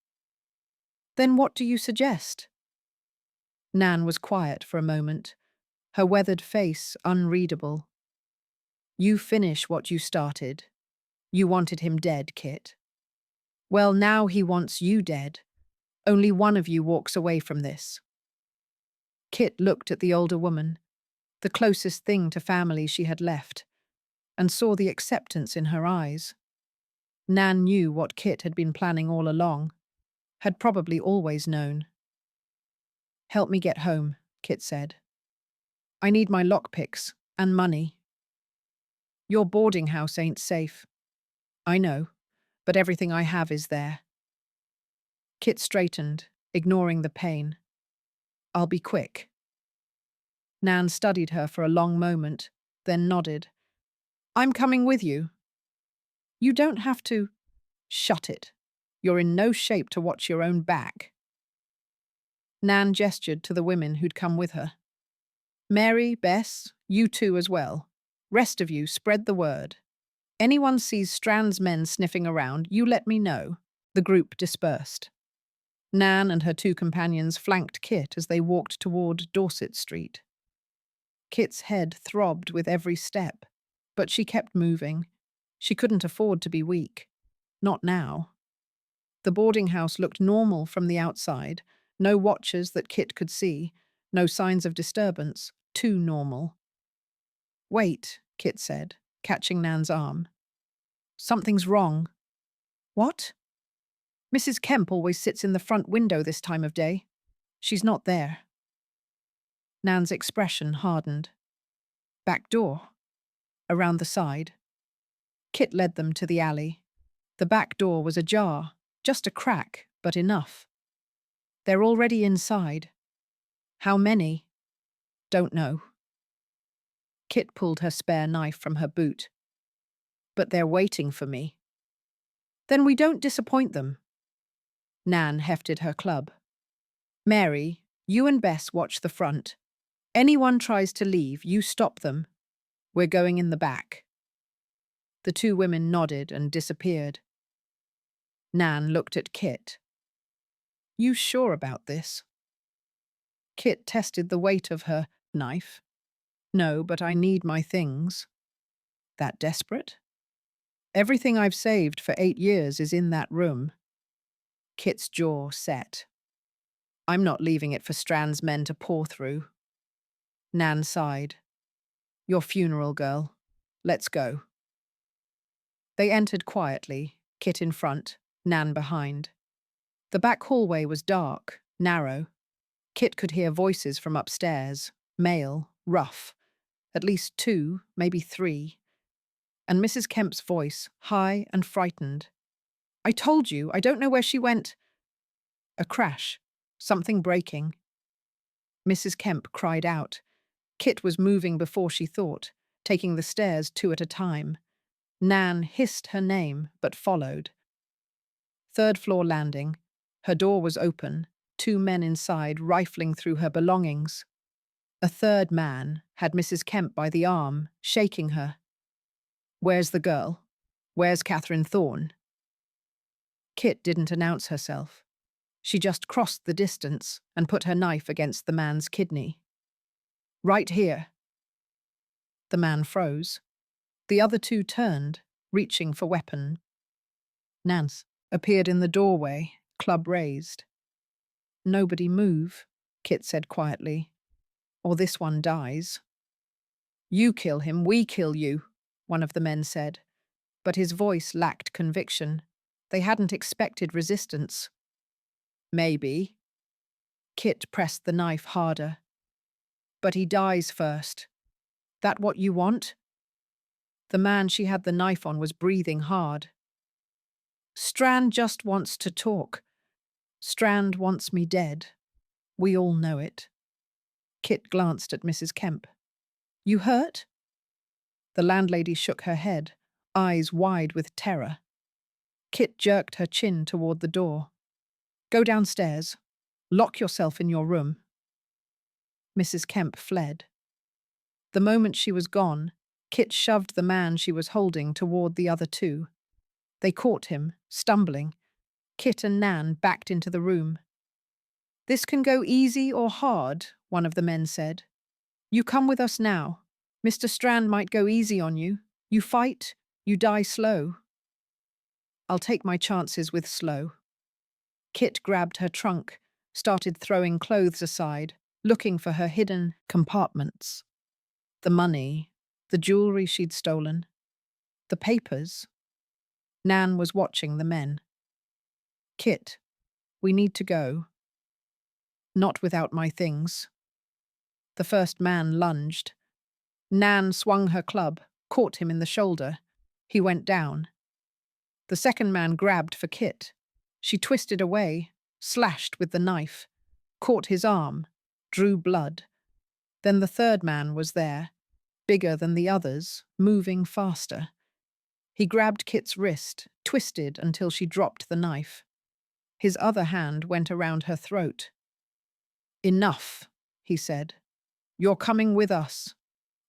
"Then what do you suggest?" Nan was quiet for a moment, her weathered face unreadable. "You finish what you started. You wanted him dead, Kit. Well, now he wants you dead. Only one of you walks away from this." Kit looked at the older woman, the closest thing to family she had left, and saw the acceptance in her eyes. Nan knew what Kit had been planning all along, had probably always known. "Help me get home," Kit said. "I need my lockpicks and money." "Your boarding house ain't safe." "I know, but everything I have is there." Kit straightened, ignoring the pain. "I'll be quick." Nan studied her for a long moment, then nodded. "I'm coming with you." "You don't have to." "Shut it. You're in no shape to watch your own back." Nan gestured to the women who'd come with her. "Mary, Bess, you two as well. Rest of you, spread the word. Anyone sees Strand's men sniffing around, you let me know." The group dispersed. Nan and her 2 companions flanked Kit as they walked toward Dorset Street. Kit's head throbbed with every step, but she kept moving. She couldn't afford to be weak. Not now. The boarding house looked normal from the outside. No watchers that Kit could see. No signs of disturbance. Too normal. "Wait," Kit said, catching Nan's arm. "Something's wrong." "What?" "Mrs. Kemp always sits in the front window this time of day. She's not there." Nan's expression hardened. "Back door?" "Around the side." Kit led them to the alley. The back door was ajar, just a crack, but enough. "They're already inside." "How many?" "Don't know." Kit pulled her spare knife from her boot. "But they're waiting for me." "Then we don't disappoint them." Nan hefted her club. "Mary, you and Bess watch the front. Anyone tries to leave, you stop them. We're going in the back." The two women nodded and disappeared. Nan looked at Kit. "You sure about this?" Kit tested the weight of her knife. "No, but I need my things." "That desperate?" "Everything I've saved for 8 years is in that room." Kit's jaw set. "I'm not leaving it for Strand's men to paw through." Nan sighed. "Your funeral, girl. Let's go." They entered quietly, Kit in front, Nan behind. The back hallway was dark, narrow. Kit could hear voices from upstairs, male, rough. At least 2, maybe 3. And Mrs. Kemp's voice, high and frightened. "I told you, I don't know where she went." A crash. Something breaking. Mrs. Kemp cried out. Kit was moving before she thought, taking the stairs 2 at a time. Nan hissed her name, but followed. 3rd floor landing. Her door was open, 2 men inside rifling through her belongings. A 3rd man had Mrs. Kemp by the arm, shaking her. "Where's the girl? Where's Catherine Thorne?" Kit didn't announce herself. She just crossed the distance and put her knife against the man's kidney. "Right here." The man froze. The other 2 turned, reaching for weapon. Nance appeared in the doorway, club raised. "Nobody move," Kit said quietly, "or this one dies." "You kill him, we kill you," one of the men said, but his voice lacked conviction. They hadn't expected resistance. "Maybe." Kit pressed the knife harder. "But he dies first. That what you want?" The man she had the knife on was breathing hard. "Strand just wants to talk. Strand wants me dead. We all know it." Kit glanced at Mrs. Kemp. "You hurt?" The landlady shook her head, eyes wide with terror. Kit jerked her chin toward the door. "Go downstairs. Lock yourself in your room." Mrs. Kemp fled. The moment she was gone, Kit shoved the man she was holding toward the other 2. They caught him, stumbling. Kit and Nan backed into the room. "This can go easy or hard," one of the men said. "You come with us now. Mr. Strand might go easy on you. You fight, you die slow." "I'll take my chances with slow." Kit grabbed her trunk, started throwing clothes aside, looking for her hidden compartments. The money, the jewelry she'd stolen, the papers. Nan was watching the men. "Kit, we need to go." "Not without my things." The first man lunged. Nan swung her club, caught him in the shoulder. He went down. The second man grabbed for Kit. She twisted away, slashed with the knife, caught his arm, drew blood. Then the third man was there, bigger than the others, moving faster. He grabbed Kit's wrist, twisted until she dropped the knife. His other hand went around her throat. "Enough," he said. "You're coming with us.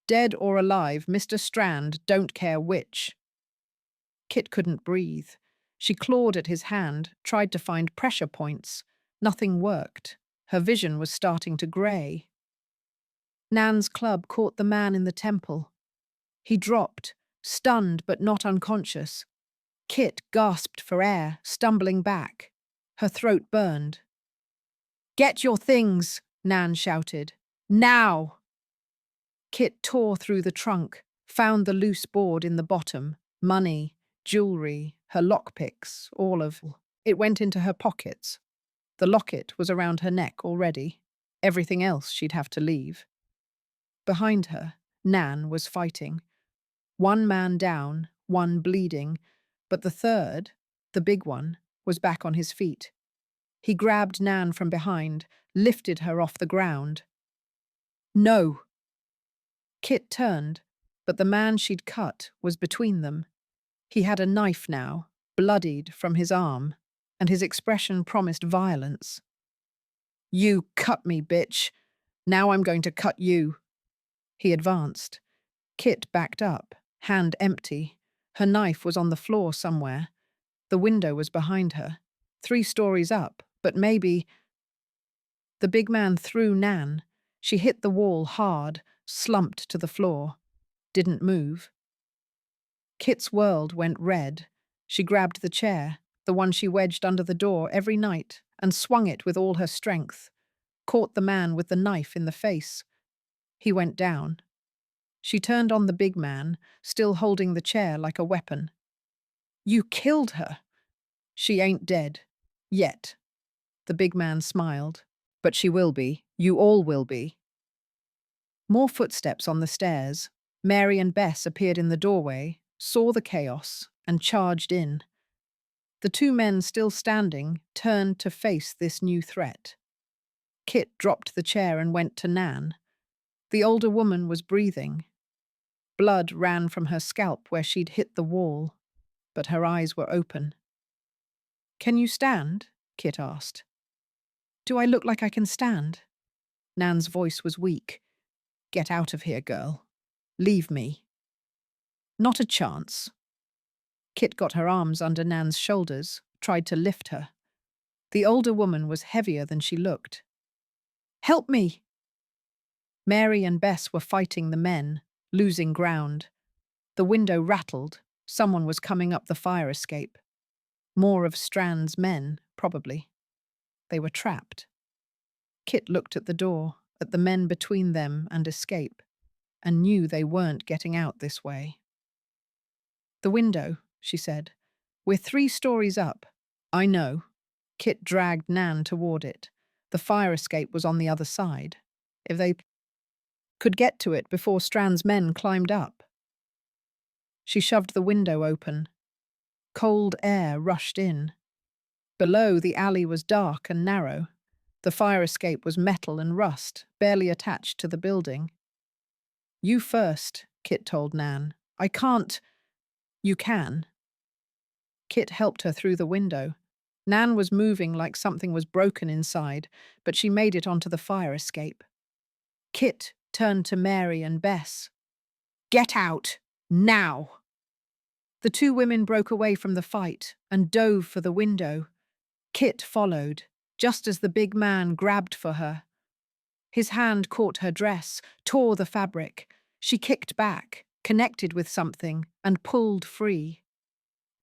Dead or alive, Mr. Strand, don't care which." Kit couldn't breathe. She clawed at his hand, tried to find pressure points. Nothing worked. Her vision was starting to grey. Nan's club caught the man in the temple. He dropped, stunned but not unconscious. Kit gasped for air, stumbling back. Her throat burned. "Get your things," Nan shouted. "Now!" Kit tore through the trunk, found the loose board in the bottom, money, jewelry, her lockpicks, all of it went into her pockets. The locket was around her neck already. Everything else she'd have to leave. Behind her, Nan was fighting. One man down, one bleeding, but the third, the big one, was back on his feet. He grabbed Nan from behind, lifted her off the ground. "No!" Kit turned, but the man she'd cut was between them. He had a knife now, bloodied from his arm, and his expression promised violence. "You cut me, bitch. Now I'm going to cut you." He advanced. Kit backed up, hand empty. Her knife was on the floor somewhere. The window was behind her, 3 stories up, but maybe... The big man threw Nan. She hit the wall hard, slumped to the floor. Didn't move. Kit's world went red. She grabbed the chair, the one she wedged under the door every night, and swung it with all her strength. Caught the man with the knife in the face. He went down. She turned on the big man, still holding the chair like a weapon. "You killed her." "She ain't dead. Yet." The big man smiled. "But she will be. You all will be." More footsteps on the stairs. Mary and Bess appeared in the doorway, saw the chaos, and charged in. The 2 men still standing turned to face this new threat. Kit dropped the chair and went to Nan. The older woman was breathing. Blood ran from her scalp where she'd hit the wall, but her eyes were open. "Can you stand?" Kit asked. "Do I look like I can stand?" Nan's voice was weak. "Get out of here, girl. Leave me." "Not a chance." Kit got her arms under Nan's shoulders, tried to lift her. The older woman was heavier than she looked. "Help me!" Mary and Bess were fighting the men, losing ground. The window rattled. Someone was coming up the fire escape. More of Strand's men, probably. They were trapped. Kit looked at the door, at the men between them and escape, and knew they weren't getting out this way. "The window," she said. "We're 3 stories up." "I know." Kit dragged Nan toward it. The fire escape was on the other side. If they could get to it before Strand's men climbed up. She shoved the window open. Cold air rushed in. Below, the alley was dark and narrow. The fire escape was metal and rust, barely attached to the building. "You first," Kit told Nan. "I can't—" "You can." Kit helped her through the window. Nan was moving like something was broken inside, but she made it onto the fire escape. Kit turned to Mary and Bess. "Get out! Now!" The 2 women broke away from the fight and dove for the window. Kit followed, just as the big man grabbed for her. His hand caught her dress, tore the fabric. She kicked back, connected with something, and pulled free.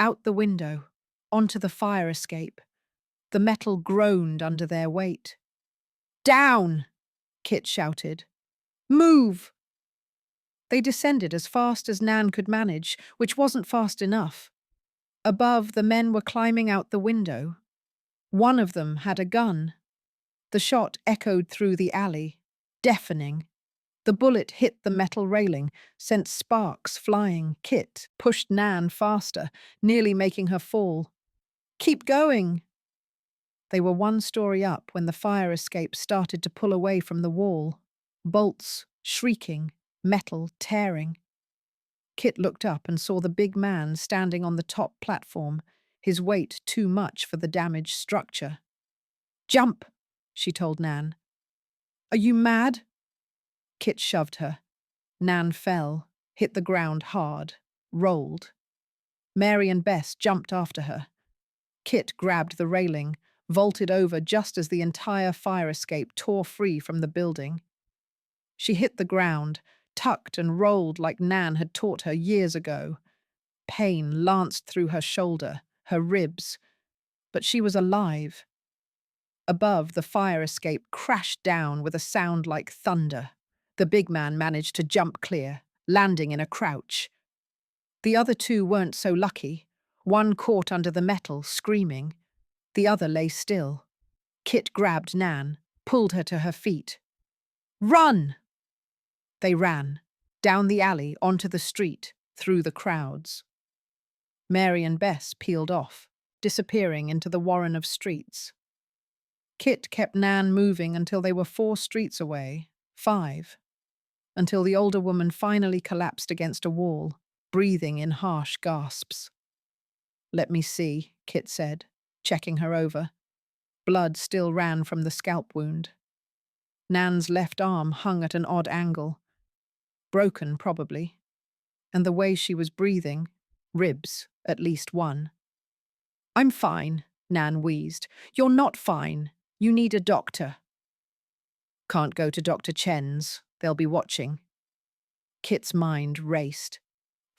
Out the window, onto the fire escape. The metal groaned under their weight. "Down!" Kit shouted. "Move!" They descended as fast as Nan could manage, which wasn't fast enough. Above, the men were climbing out the window. One of them had a gun. The shot echoed through the alley, deafening. The bullet hit the metal railing, sent sparks flying. Kit pushed Nan faster, nearly making her fall. "Keep going!" They were 1 story up when the fire escape started to pull away from the wall. Bolts shrieking, metal tearing. Kit looked up and saw the big man standing on the top platform, his weight too much for the damaged structure. "Jump!" she told Nan. "Are you mad?" Kit shoved her. Nan fell, hit the ground hard, rolled. Mary and Bess jumped after her. Kit grabbed the railing, vaulted over just as the entire fire escape tore free from the building. She hit the ground, tucked and rolled like Nan had taught her years ago. Pain lanced through her shoulder, her ribs, but she was alive. Above, the fire escape crashed down with a sound like thunder. The big man managed to jump clear, landing in a crouch. The other two weren't so lucky. One caught under the metal, screaming. The other lay still. Kit grabbed Nan, pulled her to her feet. "Run!" They ran, down the alley, onto the street, through the crowds. Mary and Bess peeled off, disappearing into the warren of streets. Kit kept Nan moving until they were 4 streets away, 5, until the older woman finally collapsed against a wall, breathing in harsh gasps. "Let me see," Kit said, checking her over. Blood still ran from the scalp wound. Nan's left arm hung at an odd angle. Broken, probably. And the way she was breathing, ribs, at least one. "I'm fine," Nan wheezed. "You're not fine. You need a doctor." "Can't go to Dr. Chen's. They'll be watching." Kit's mind raced.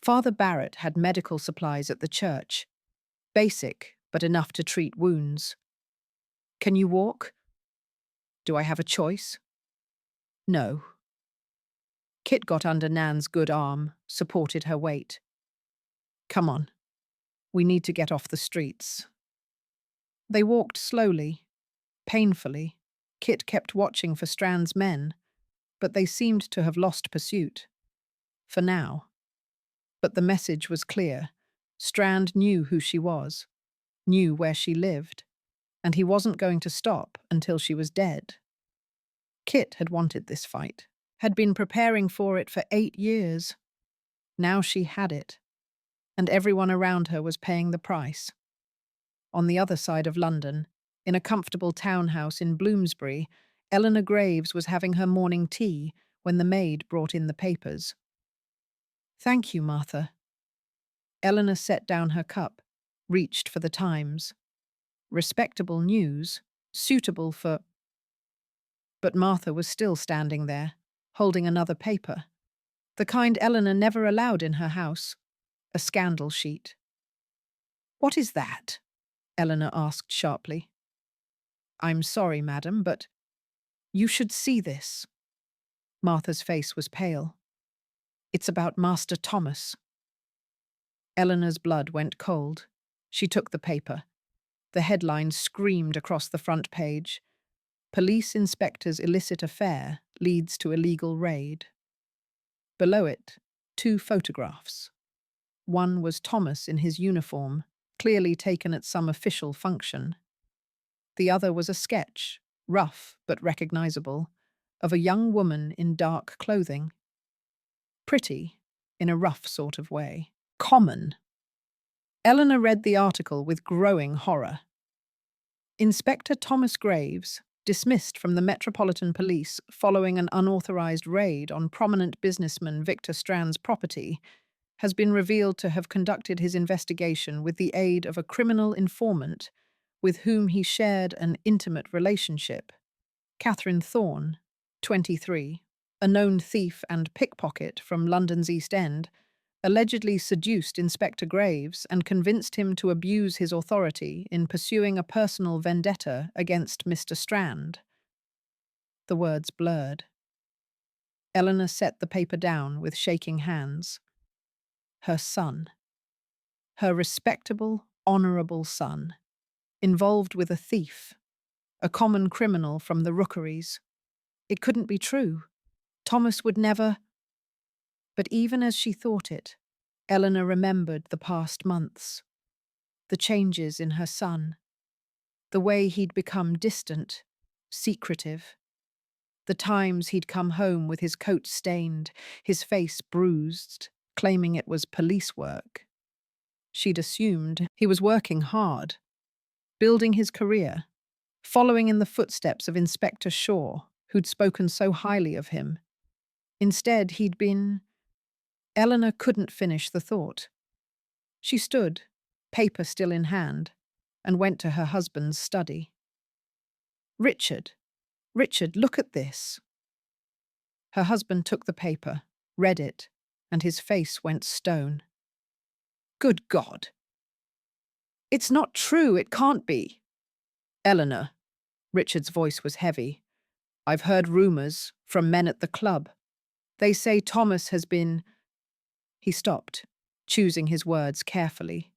Father Barrett had medical supplies at the church. Basic, but enough to treat wounds. "Can you walk?" "Do I have a choice?" "No." Kit got under Nan's good arm, supported her weight. "Come on. We need to get off the streets." They walked slowly, painfully. Kit kept watching for Strand's men, but they seemed to have lost pursuit. For now. But the message was clear. Strand knew who she was, knew where she lived, and he wasn't going to stop until she was dead. Kit had wanted this fight, had been preparing for it for 8 years. Now she had it, and everyone around her was paying the price. On the other side of London, in a comfortable townhouse in Bloomsbury, Eleanor Graves was having her morning tea when the maid brought in the papers. "Thank you, Martha." Eleanor set down her cup, reached for the Times. Respectable news, suitable for... But Martha was still standing there, holding another paper. The kind Eleanor never allowed in her house. A scandal sheet. "What is that?" Eleanor asked sharply. "I'm sorry, madam, but you should see this." Martha's face was pale. "It's about Master Thomas." Eleanor's blood went cold. She took the paper. The headline screamed across the front page. "Police Inspector's Illicit Affair Leads to Illegal Raid." Below it, 2 photographs. One was Thomas in his uniform, clearly taken at some official function. The other was a sketch, rough but recognizable, of a young woman in dark clothing. Pretty, in a rough sort of way. Common. Eleanor read the article with growing horror. Inspector Thomas Graves, dismissed from the Metropolitan Police following an unauthorized raid on prominent businessman Victor Strand's property, has been revealed to have conducted his investigation with the aid of a criminal informant with whom he shared an intimate relationship. Catherine Thorne, 23, a known thief and pickpocket from London's East End, allegedly seduced Inspector Graves and convinced him to abuse his authority in pursuing a personal vendetta against Mr. Strand. The words blurred. Eleanor set the paper down with shaking hands. Her son. Her respectable, honourable son. Involved with a thief. A common criminal from the Rookeries. It couldn't be true. Thomas would never... But even as she thought it, Eleanor remembered the past months. The changes in her son. The way he'd become distant, secretive. The times he'd come home with his coat stained, his face bruised, claiming it was police work. She'd assumed he was working hard, building his career, following in the footsteps of Inspector Shaw, who'd spoken so highly of him. Instead, he'd been... Eleanor couldn't finish the thought. She stood, paper still in hand, and went to her husband's study. Richard, look at this." Her husband took the paper, read it, and his face went stone. Good God! It's not true, it can't be. Eleanor, Richard's voice was heavy. I've heard rumours from men at the club. They say Thomas has been… He stopped, choosing his words carefully.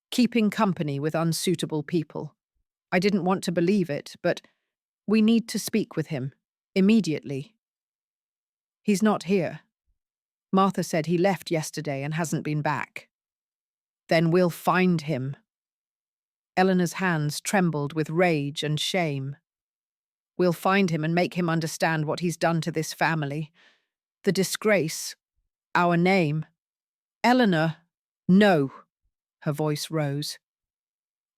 Keeping company with unsuitable people. I didn't want to believe it, but we need to speak with him, immediately. He's not here. Martha said he left yesterday and hasn't been back. Then we'll find him. Eleanor's hands trembled with rage and shame. We'll find him and make him understand what he's done to this family. The disgrace. Our name. Eleanor, no. Her voice rose.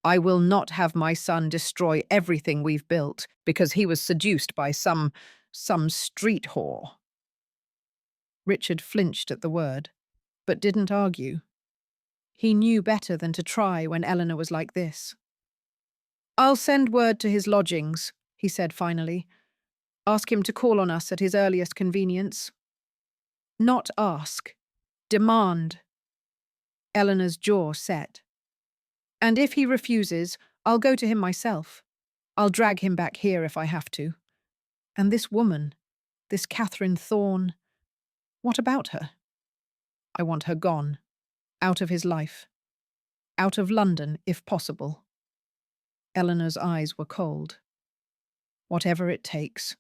I will not have my son destroy everything we've built because he was seduced by some street whore. Richard flinched at the word, but didn't argue. He knew better than to try when Eleanor was like this. I'll send word to his lodgings, he said finally. Ask him to call on us at his earliest convenience. Not ask. Demand. Eleanor's jaw set. And if he refuses, I'll go to him myself. I'll drag him back here if I have to. And this woman, this Catherine Thorne, what about her? I want her gone. Out of his life. Out of London, if possible. Eleanor's eyes were cold. Whatever it takes.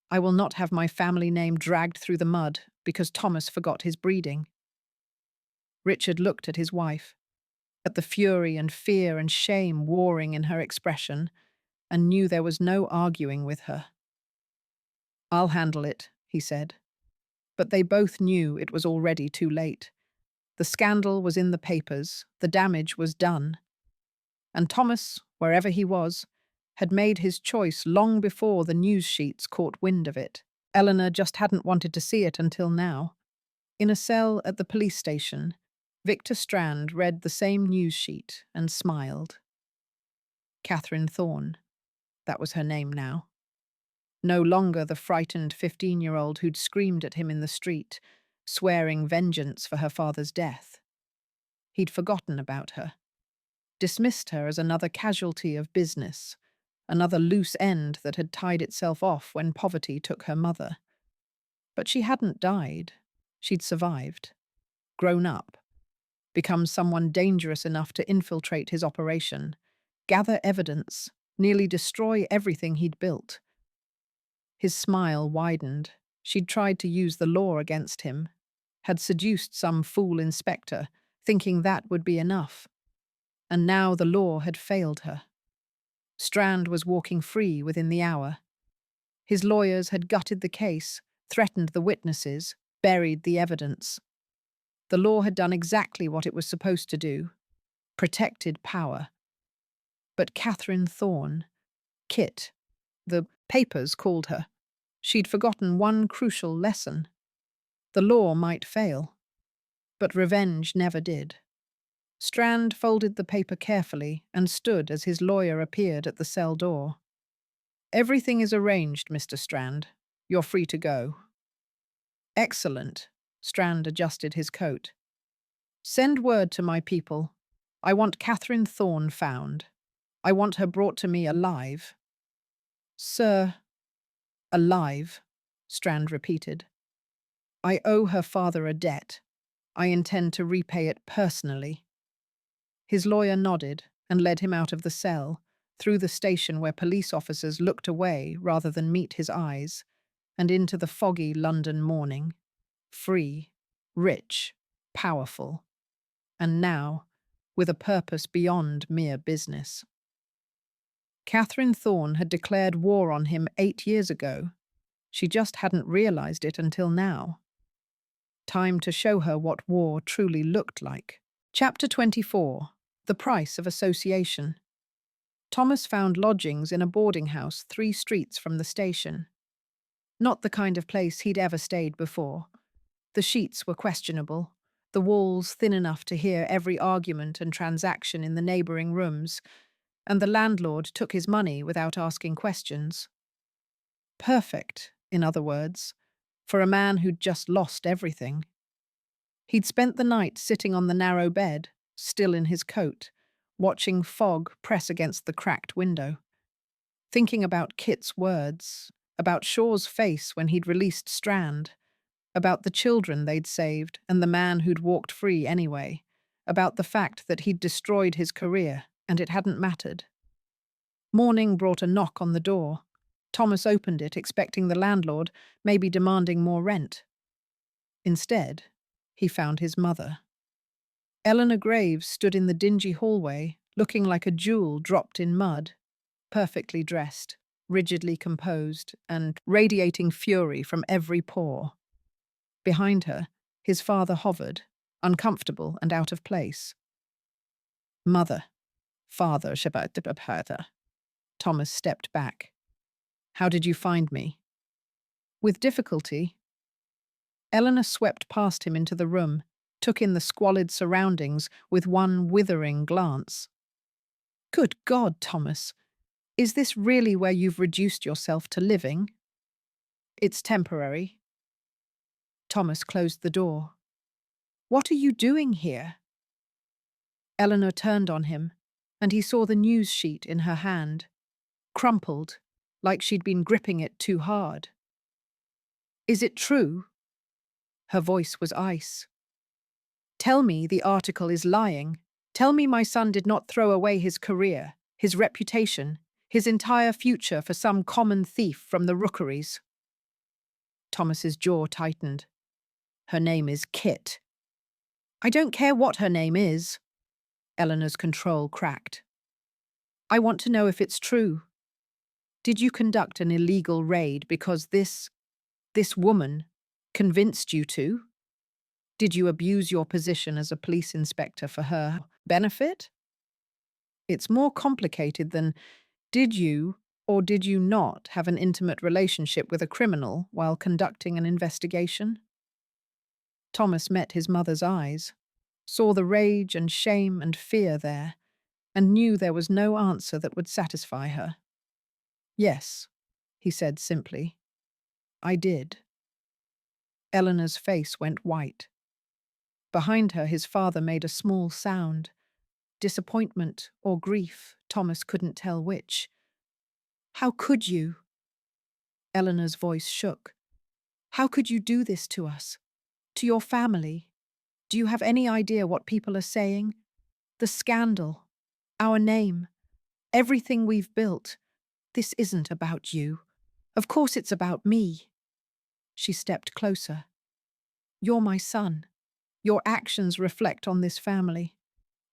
I will not have my family name dragged through the mud because Thomas forgot his breeding. Richard looked at his wife, at the fury and fear and shame warring in her expression, and knew there was no arguing with her. I'll handle it, he said. But they both knew it was already too late. The scandal was in the papers, the damage was done. And Thomas, wherever he was, had made his choice long before the news sheets caught wind of it. Eleanor just hadn't wanted to see it until now. In a cell at the police station, Victor Strand read the same news sheet and smiled. Catherine Thorne, that was her name now. No longer the frightened 15-year-old who'd screamed at him in the street, swearing vengeance for her father's death. He'd forgotten about her, dismissed her as another casualty of business, another loose end that had tied itself off when poverty took her mother. But she hadn't died. She'd survived, grown up, become someone dangerous enough to infiltrate his operation, gather evidence, nearly destroy everything he'd built. His smile widened. She'd tried to use the law against him, had seduced some fool inspector, thinking that would be enough. And now the law had failed her. Strand was walking free within the hour. His lawyers had gutted the case, threatened the witnesses, buried the evidence. The law had done exactly what it was supposed to do, protected power. But Catherine Thorne, Kit, the papers called her, she'd forgotten one crucial lesson. The law might fail, but revenge never did. Strand folded the paper carefully and stood as his lawyer appeared at the cell door. Everything is arranged, Mr. Strand. You're free to go. Excellent. Strand adjusted his coat. Send word to my people. I want Catherine Thorne found. I want her brought to me alive. Sir, alive, Strand repeated. I owe her father a debt. I intend to repay it personally. His lawyer nodded and led him out of the cell, through the station where police officers looked away rather than meet his eyes, and into the foggy London morning. Free, rich, powerful, and now, with a purpose beyond mere business. Catherine Thorne had declared war on him 8 years ago. She just hadn't realized it until now. Time to show her what war truly looked like. Chapter 24. The Price of Association. Thomas found lodgings in a boarding house 3 streets from the station. Not the kind of place he'd ever stayed before. The sheets were questionable, the walls thin enough to hear every argument and transaction in the neighbouring rooms, and the landlord took his money without asking questions. Perfect, in other words, for a man who'd just lost everything. He'd spent the night sitting on the narrow bed, still in his coat, watching fog press against the cracked window, thinking about Kit's words, about Shaw's face when he'd released Strand, about the children they'd saved and the man who'd walked free anyway, about the fact that he'd destroyed his career and it hadn't mattered. Morning brought a knock on the door. Thomas opened it, expecting the landlord, maybe demanding more rent. Instead, he found his mother. Eleanor Graves stood in the dingy hallway, looking like a jewel dropped in mud, perfectly dressed, rigidly composed, and radiating fury from every pore. Behind her, his father hovered, uncomfortable and out of place. Mother, father, Shabbat. Thomas stepped back. How did you find me? With difficulty. Eleanor swept past him into the room, took in the squalid surroundings with one withering glance. Good God, Thomas, is this really where you've reduced yourself to living? It's temporary. Thomas closed the door. What are you doing here? Eleanor turned on him, and he saw the news sheet in her hand, crumpled, like she'd been gripping it too hard. Is it true? Her voice was ice. Tell me the article is lying. Tell me my son did not throw away his career, his reputation, his entire future for some common thief from the rookeries. Thomas's jaw tightened. Her name is Kit. I don't care what her name is. Eleanor's control cracked. I want to know if it's true. Did you conduct an illegal raid because this woman convinced you to? Did you abuse your position as a police inspector for her benefit? It's more complicated than did you or did you not have an intimate relationship with a criminal while conducting an investigation? Thomas met his mother's eyes, saw the rage and shame and fear there, and knew there was no answer that would satisfy her. Yes, he said simply. I did. Eleanor's face went white. Behind her, his father made a small sound. Disappointment or grief, Thomas couldn't tell which. How could you? Eleanor's voice shook. How could you do this to us? To your family? Do you have any idea what people are saying? The scandal, our name, everything we've built. This isn't about you. Of course it's about me. She stepped closer. You're my son. Your actions reflect on this family.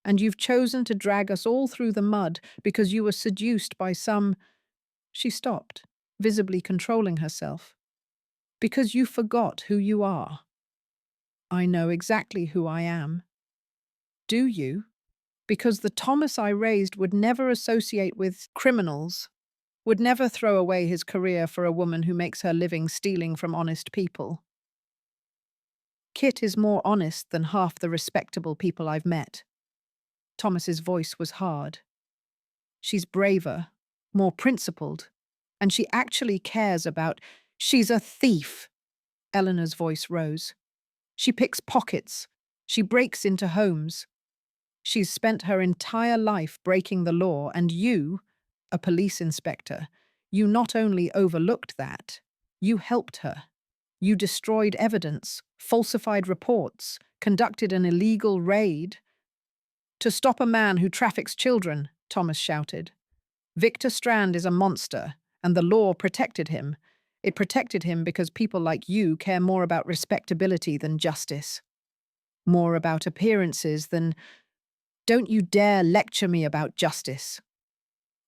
And you've chosen to drag us all through the mud because you were seduced by some... She stopped, visibly controlling herself. Because you forgot who you are. I know exactly who I am. Do you? Because the Thomas I raised would never associate with criminals, would never throw away his career for a woman who makes her living stealing from honest people. Kit is more honest than half the respectable people I've met. Thomas's voice was hard. She's braver, more principled, and she actually cares about... She's a thief! Eleanor's voice rose. She picks pockets. She breaks into homes. She's spent her entire life breaking the law, and you, a police inspector, you not only overlooked that, you helped her. You destroyed evidence, falsified reports, conducted an illegal raid. To stop a man who traffics children, Thomas shouted. Victor Strand is a monster, and the law protected him. It protected him because people like you care more about respectability than justice. More about appearances than... Don't you dare lecture me about justice.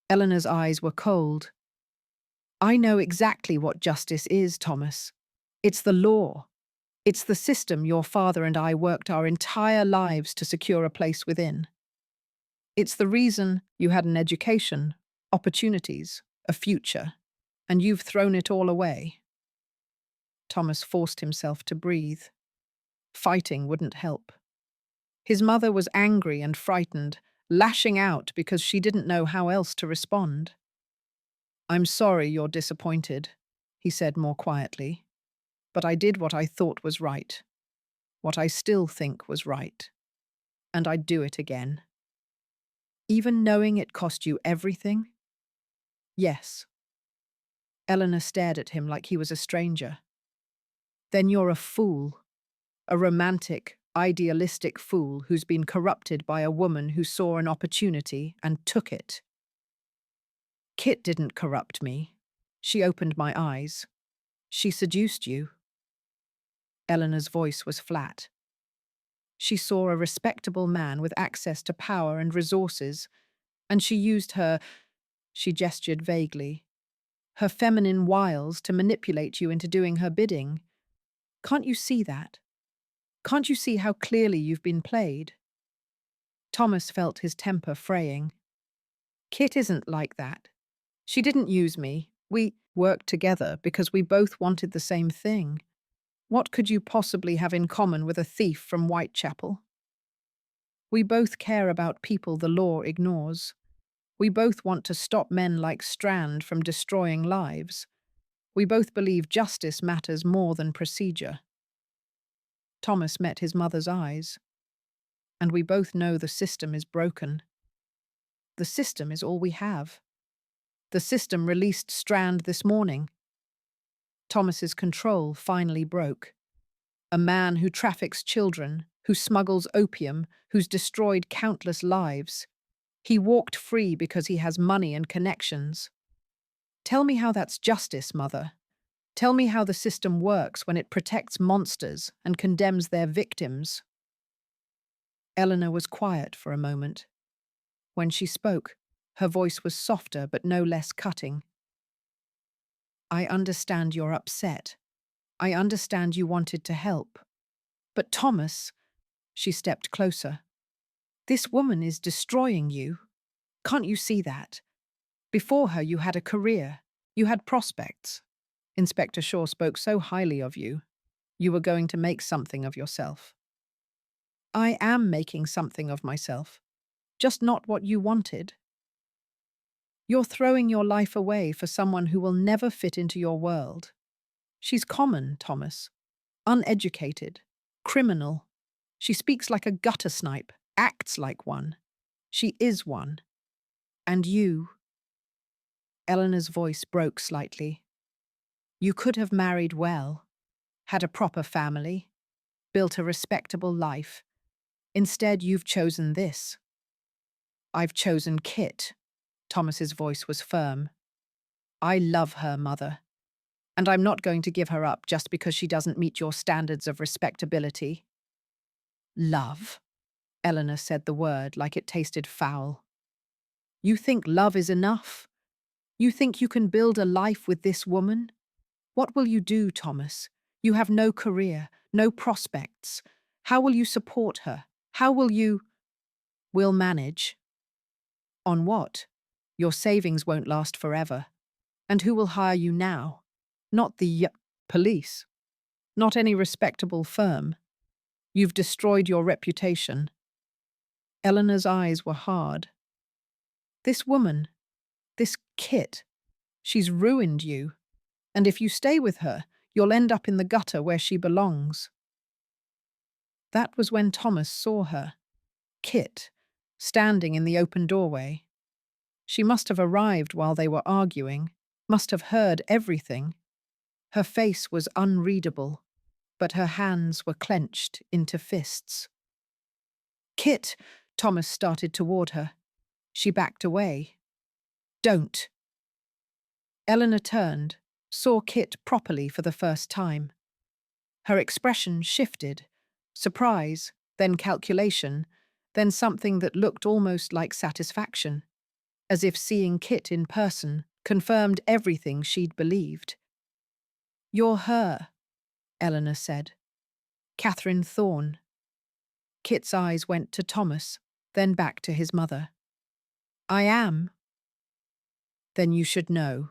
Eleanor's eyes were cold. I know exactly what justice is, Thomas. It's the law. It's the system your father and I worked our entire lives to secure a place within. It's the reason you had an education, opportunities, a future, and you've thrown it all away. Thomas forced himself to breathe. Fighting wouldn't help. His mother was angry and frightened, lashing out because she didn't know how else to respond. I'm sorry you're disappointed, he said more quietly. But I did what I thought was right, what I still think was right, and I'd do it again. Even knowing it cost you everything? Yes. Eleanor stared at him like he was a stranger. Then you're a fool. A romantic, idealistic fool who's been corrupted by a woman who saw an opportunity and took it. Kit didn't corrupt me. She opened my eyes. She seduced you. Eleanor's voice was flat. She saw a respectable man with access to power and resources, and she used she gestured vaguely, her feminine wiles to manipulate you into doing her bidding. Can't you see that? Can't you see how clearly you've been played? Thomas felt his temper fraying. Kit isn't like that. She didn't use me. We worked together because we both wanted the same thing. What could you possibly have in common with a thief from Whitechapel? We both care about people the law ignores. We both want to stop men like Strand from destroying lives. We both believe justice matters more than procedure. Thomas met his mother's eyes. And we both know the system is broken. The system is all we have. The system released Strand this morning. Thomas's control finally broke. A man who traffics children, who smuggles opium, who's destroyed countless lives. He walked free because he has money and connections. Tell me how that's justice, Mother. Tell me how the system works when it protects monsters and condemns their victims. Eleanor was quiet for a moment. When she spoke, her voice was softer but no less cutting. I understand you're upset. I understand you wanted to help. But Thomas, she stepped closer. This woman is destroying you. Can't you see that? Before her, you had a career. You had prospects. Inspector Shaw spoke so highly of you. You were going to make something of yourself. I am making something of myself. Just not what you wanted. You're throwing your life away for someone who will never fit into your world. She's common, Thomas. Uneducated. Criminal. She speaks like a gutter snipe, acts like one. She is one. And you. Eleanor's voice broke slightly. You could have married well, had a proper family, built a respectable life. Instead, you've chosen this. I've chosen Kit. Thomas's voice was firm. I love her, Mother. And I'm not going to give her up just because she doesn't meet your standards of respectability. Love. Eleanor said the word like it tasted foul. You think love is enough? You think you can build a life with this woman? What will you do, Thomas? You have no career, no prospects. How will you support her? How will you... We'll manage. On what? Your savings won't last forever. And who will hire you now? Not the police. Not any respectable firm. You've destroyed your reputation. Eleanor's eyes were hard. This woman, this Kit, she's ruined you. And if you stay with her, you'll end up in the gutter where she belongs. That was when Thomas saw her, Kit, standing in the open doorway. She must have arrived while they were arguing, must have heard everything. Her face was unreadable, but her hands were clenched into fists. Kit, Thomas started toward her. She backed away. Don't. Eleanor turned, saw Kit properly for the first time. Her expression shifted, surprise, then calculation, then something that looked almost like satisfaction, as if seeing Kit in person confirmed everything she'd believed. You're her, Eleanor said. Catherine Thorne. Kit's eyes went to Thomas, then back to his mother. I am. Then you should know.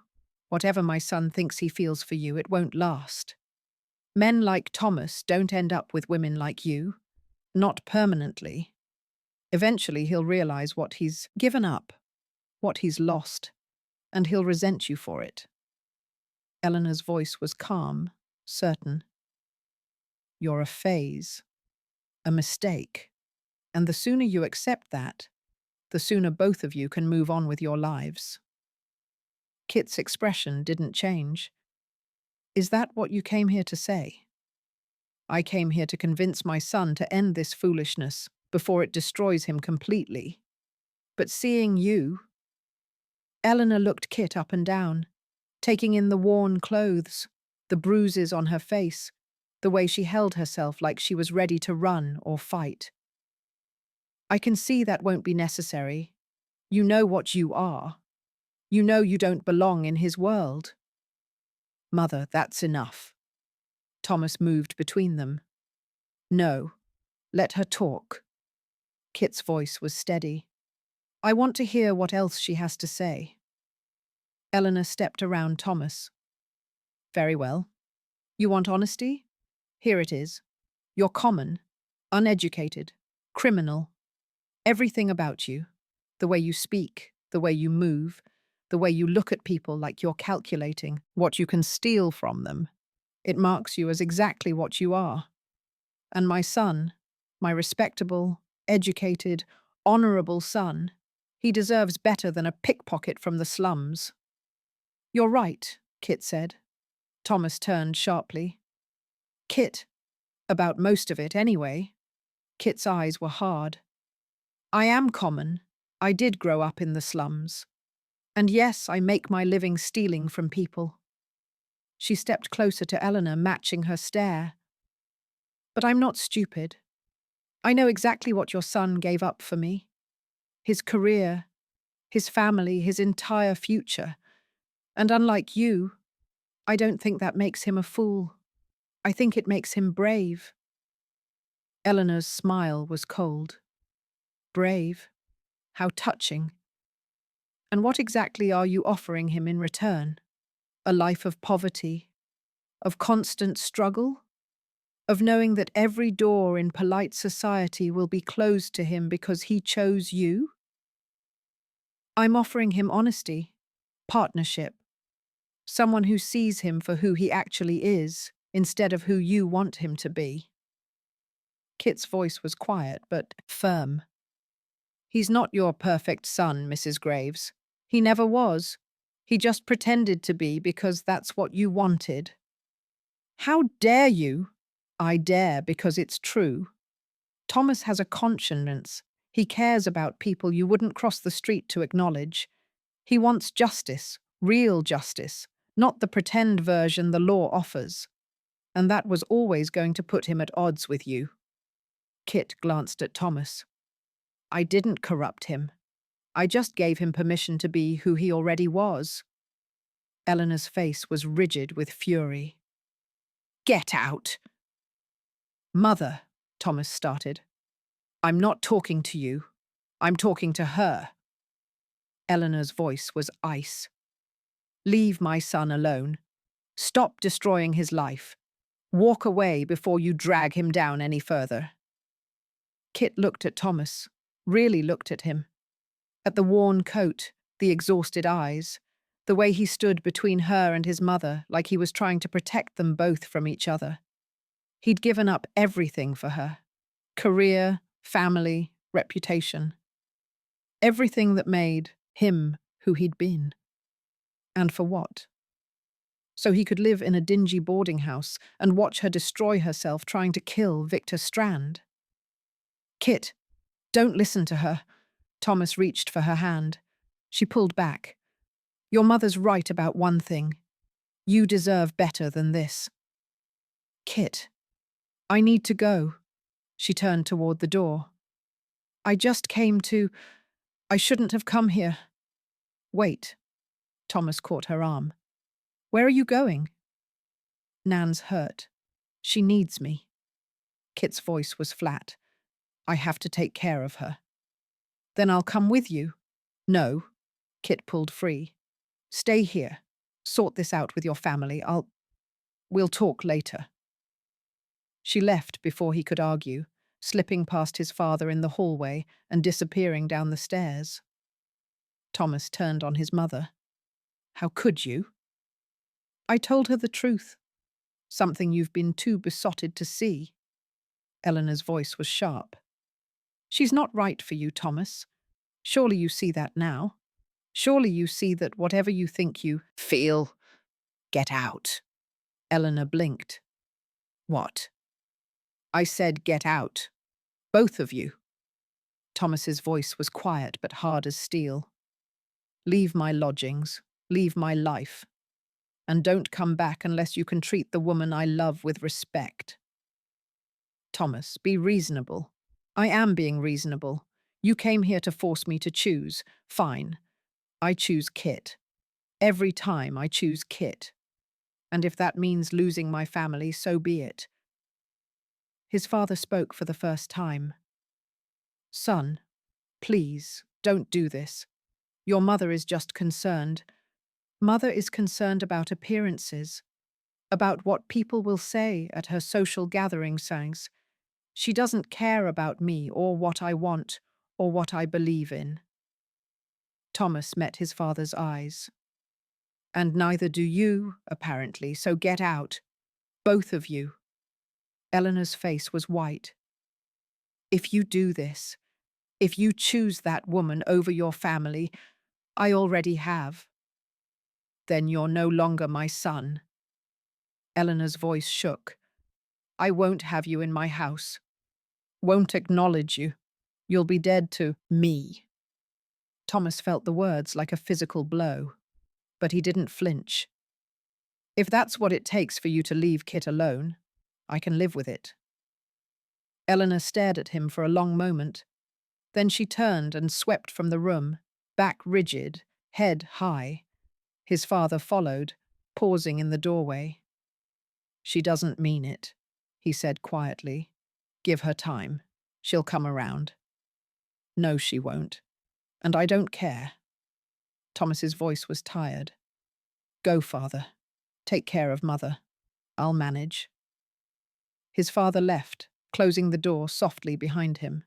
Whatever my son thinks he feels for you, it won't last. Men like Thomas don't end up with women like you. Not permanently. Eventually he'll realize what he's given up, what he's lost, and he'll resent you for it. Eleanor's voice was calm, certain. You're a phase, a mistake. And the sooner you accept that, the sooner both of you can move on with your lives. Kit's expression didn't change. Is that what you came here to say? I came here to convince my son to end this foolishness before it destroys him completely. But seeing you… Eleanor looked Kit up and down, taking in the worn clothes, the bruises on her face, the way she held herself like she was ready to run or fight. I can see that won't be necessary. You know what you are. You know you don't belong in his world. Mother, that's enough. Thomas moved between them. No, let her talk. Kit's voice was steady. I want to hear what else she has to say. Eleanor stepped around Thomas. Very well. You want honesty? Here it is. You're common, uneducated, criminal. Everything about you, the way you speak, the way you move, the way you look at people like you're calculating what you can steal from them. It marks you as exactly what you are. And my son, my respectable, educated, honourable son, he deserves better than a pickpocket from the slums. You're right, Kit said. Thomas turned sharply. Kit, about most of it anyway. Kit's eyes were hard. I am common. I did grow up in the slums. And yes, I make my living stealing from people. She stepped closer to Eleanor, matching her stare. But I'm not stupid. I know exactly what your son gave up for me. His career, his family, his entire future. And unlike you, I don't think that makes him a fool. I think it makes him brave. Eleanor's smile was cold. Brave? How touching. And what exactly are you offering him in return? A life of poverty? Of constant struggle? Of knowing that every door in polite society will be closed to him because he chose you? I'm offering him honesty, partnership, someone who sees him for who he actually is, instead of who you want him to be. Kit's voice was quiet but firm. He's not your perfect son, Mrs. Graves. He never was. He just pretended to be because that's what you wanted. How dare you? I dare because it's true. Thomas has a conscience. He cares about people you wouldn't cross the street to acknowledge. He wants justice, real justice, not the pretend version the law offers. And that was always going to put him at odds with you. Kit glanced at Thomas. I didn't corrupt him. I just gave him permission to be who he already was. Eleanor's face was rigid with fury. Get out! Mother, Thomas started. I'm not talking to you. I'm talking to her. Eleanor's voice was ice. Leave my son alone. Stop destroying his life. Walk away before you drag him down any further. Kit looked at Thomas, really looked at him. At the worn coat, the exhausted eyes, the way he stood between her and his mother like he was trying to protect them both from each other. He'd given up everything for her. Career, family, reputation. Everything that made him who he'd been. And for what? So he could live in a dingy boarding house and watch her destroy herself trying to kill Victor Strand. Kit, don't listen to her. Thomas reached for her hand. She pulled back. Your mother's right about one thing. You deserve better than this. Kit, I need to go. She turned toward the door. I just came to… I shouldn't have come here. Wait. Thomas caught her arm. Where are you going? Nan's hurt. She needs me. Kit's voice was flat. I have to take care of her. Then I'll come with you. No. Kit pulled free. Stay here. Sort this out with your family. We'll talk later. She left before he could argue, slipping past his father in the hallway and disappearing down the stairs. Thomas turned on his mother. How could you? I told her the truth. something you've been too besotted to see. Eleanor's voice was sharp. She's not right for you, Thomas. Surely you see that now. Surely you see that whatever you think you feel, get out. Eleanor blinked. What? I said get out. Both of you. Thomas's voice was quiet but hard as steel. Leave my lodgings. Leave my life. And don't come back unless you can treat the woman I love with respect. Thomas, be reasonable. I am being reasonable. You came here to force me to choose. Fine. I choose Kit. Every time I choose Kit. And if that means losing my family, so be it. His father spoke for the first time. Son, please, don't do this. Your mother is just concerned. Mother is concerned about appearances, about what people will say at her social gatherings. She doesn't care about me or what I want or what I believe in. Thomas met his father's eyes. And neither do you, apparently, so get out. Both of you. Eleanor's face was white. If you do this, if you choose that woman over your family, I already have. Then you're no longer my son. Eleanor's voice shook. I won't have you in my house. Won't acknowledge you. You'll be dead to me. Thomas felt the words like a physical blow, but he didn't flinch. If that's what it takes for you to leave Kit alone, I can live with it. Eleanor stared at him for a long moment. Then she turned and swept from the room, back rigid, head high. His father followed, pausing in the doorway. She doesn't mean it, he said quietly. Give her time. She'll come around. No, she won't. And I don't care. Thomas's voice was tired. Go, father. Take care of mother. I'll manage. His father left, closing the door softly behind him.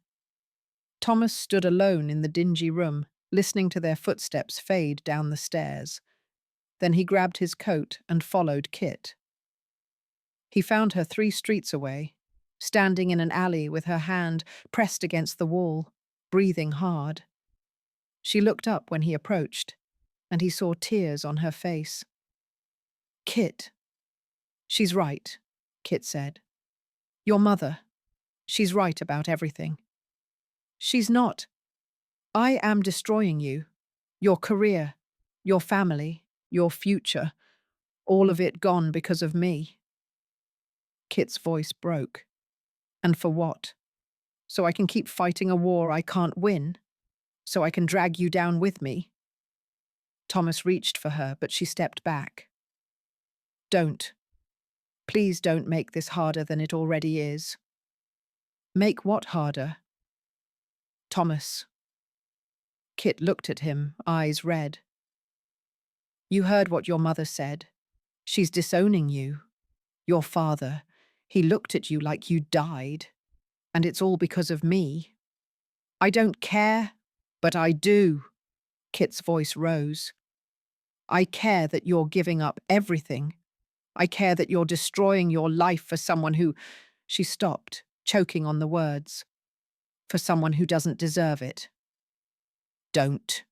Thomas stood alone in the dingy room, listening to their footsteps fade down the stairs. Then he grabbed his coat and followed Kit. He found her 3 streets away, standing in an alley with her hand pressed against the wall, breathing hard. She looked up when he approached, and he saw tears on her face. Kit. She's right, Kit said. Your mother. She's right about everything. She's not. I am destroying you. Your career, your family, your future. All of it gone because of me. Kit's voice broke. And for what? So I can keep fighting a war I can't win? So I can drag you down with me? Thomas reached for her, but she stepped back. Don't. Please don't make this harder than it already is. Make what harder? Thomas. Kit looked at him, eyes red. You heard what your mother said. She's disowning you. Your father. He looked at you like you died. And it's all because of me. I don't care, but I do. Kit's voice rose. I care that you're giving up everything. I care that you're destroying your life for someone who… She stopped, choking on the words. For someone who doesn't deserve it. Don't.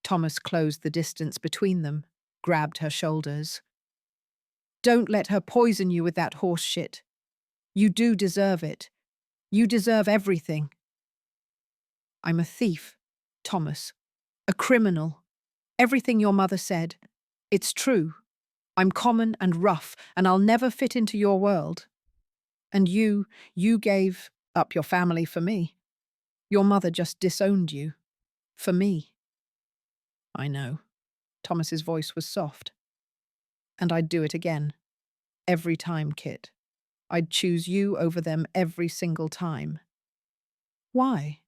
Thomas closed the distance between them, grabbed her shoulders. Don't let her poison you with that horse shit. You do deserve it. You deserve everything. I'm a thief, Thomas. A criminal. Everything your mother said. It's true. I'm common and rough, and I'll never fit into your world. And you gave up your family for me. Your mother just disowned you. For me. I know. Thomas's voice was soft. And I'd do it again. Every time, Kit. I'd choose you over them every single time. Why?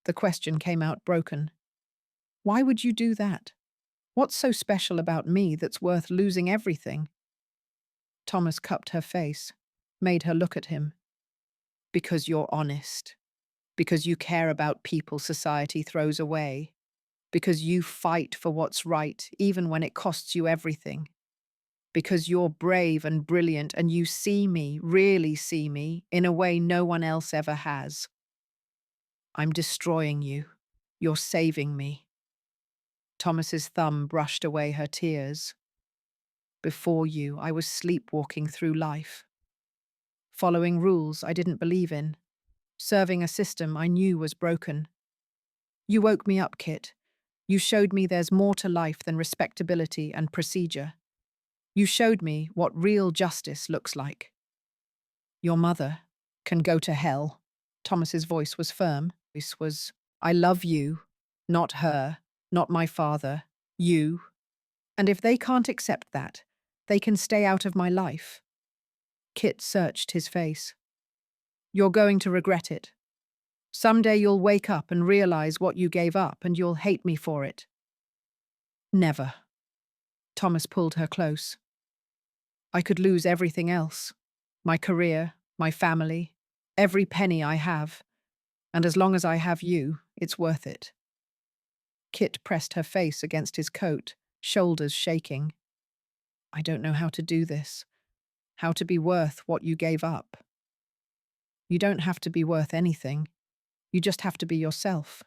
The question came out broken. Why would you do that? What's so special about me that's worth losing everything? Thomas cupped her face, made her look at him. Because you're honest. Because you care about people society throws away. Because you fight for what's right, even when it costs you everything. Because you're brave and brilliant and you see me, really see me, in a way no one else ever has. I'm destroying you. You're saving me. Thomas's thumb brushed away her tears. Before you, I was sleepwalking through life, following rules I didn't believe in, serving a system I knew was broken. You woke me up, Kit. You showed me there's more to life than respectability and procedure. You showed me what real justice looks like. Your mother can go to hell. Thomas's voice was firm. Voice was, I love you, not her, not my father, you. And if they can't accept that, they can stay out of my life. Kit searched his face. You're going to regret it. Someday you'll wake up and realize what you gave up and you'll hate me for it. Never. Thomas pulled her close. I could lose everything else. My career, my family, every penny I have. And as long as I have you, it's worth it. Kit pressed her face against his coat, shoulders shaking. I don't know how to do this. How to be worth what you gave up. You don't have to be worth anything. You just have to be yourself.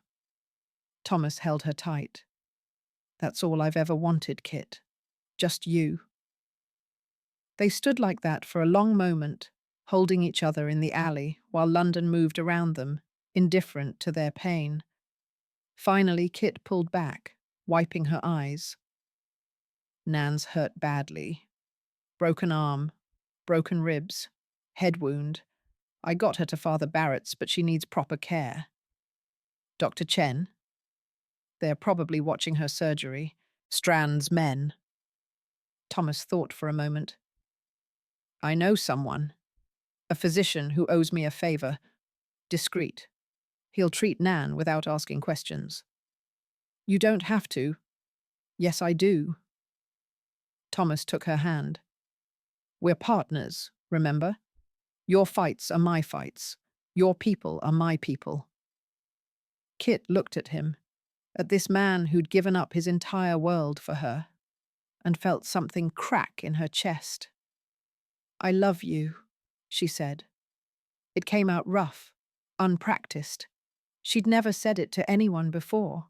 Thomas held her tight. That's all I've ever wanted, Kit. Just you. They stood like that for a long moment, holding each other in the alley while London moved around them, indifferent to their pain. Finally, Kit pulled back, wiping her eyes. Nan's hurt badly. Broken arm, broken ribs, head wound. I got her to Father Barrett's, but she needs proper care. Dr. Chen? They're probably watching her surgery. Strand's men. Thomas thought for a moment. I know someone. A physician who owes me a favor. Discreet. He'll treat Nan without asking questions. You don't have to. Yes, I do. Thomas took her hand. We're partners, remember? Your fights are my fights. Your people are my people. Kit looked at him, at this man who'd given up his entire world for her, and felt something crack in her chest. I love you, she said. It came out rough, unpracticed. She'd never said it to anyone before.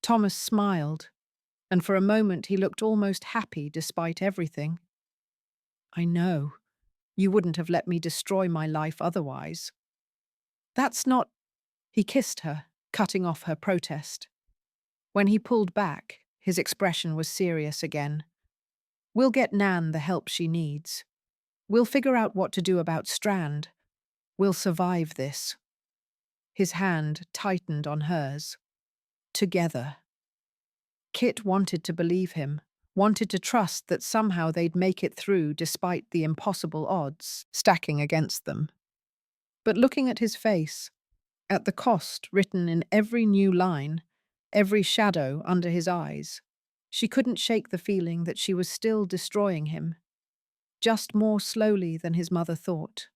Thomas smiled, and for a moment he looked almost happy despite everything. I know. You wouldn't have let me destroy my life otherwise. That's not... He kissed her, cutting off her protest. When he pulled back, his expression was serious again. We'll get Nan the help she needs. We'll figure out what to do about Strand. We'll survive this. His hand tightened on hers. Together. Kit wanted to believe him, wanted to trust that somehow they'd make it through despite the impossible odds stacking against them. But looking at his face, at the cost written in every new line, every shadow under his eyes, she couldn't shake the feeling that she was still destroying him, just more slowly than his mother thought.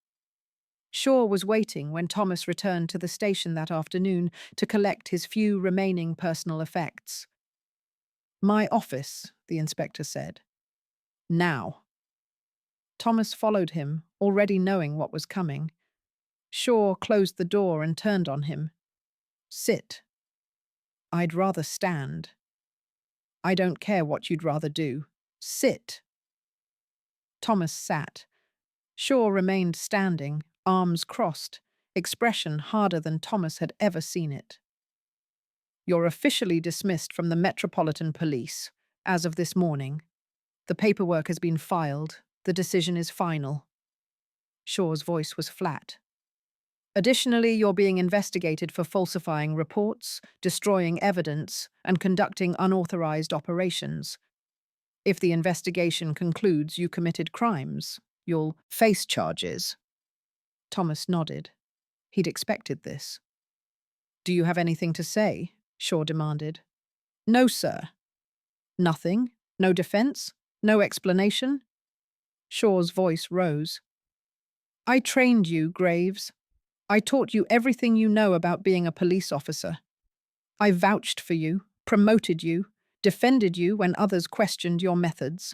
Shaw was waiting when Thomas returned to the station that afternoon to collect his few remaining personal effects. My office, the inspector said. Now. Thomas followed him, already knowing what was coming. Shaw closed the door and turned on him. Sit. I'd rather stand. I don't care what you'd rather do. Sit. Thomas sat. Shaw remained standing, arms crossed, expression harder than Thomas had ever seen it. You're officially dismissed from the Metropolitan Police, as of this morning. The paperwork has been filed. The decision is final. Shaw's voice was flat. Additionally, you're being investigated for falsifying reports, destroying evidence, and conducting unauthorized operations. If the investigation concludes you committed crimes, you'll face charges. Thomas nodded. He'd expected this. Do you have anything to say? Shaw demanded. No, sir. Nothing? No defense? No explanation? Shaw's voice rose. I trained you, Graves. I taught you everything you know about being a police officer. I vouched for you, promoted you, defended you when others questioned your methods.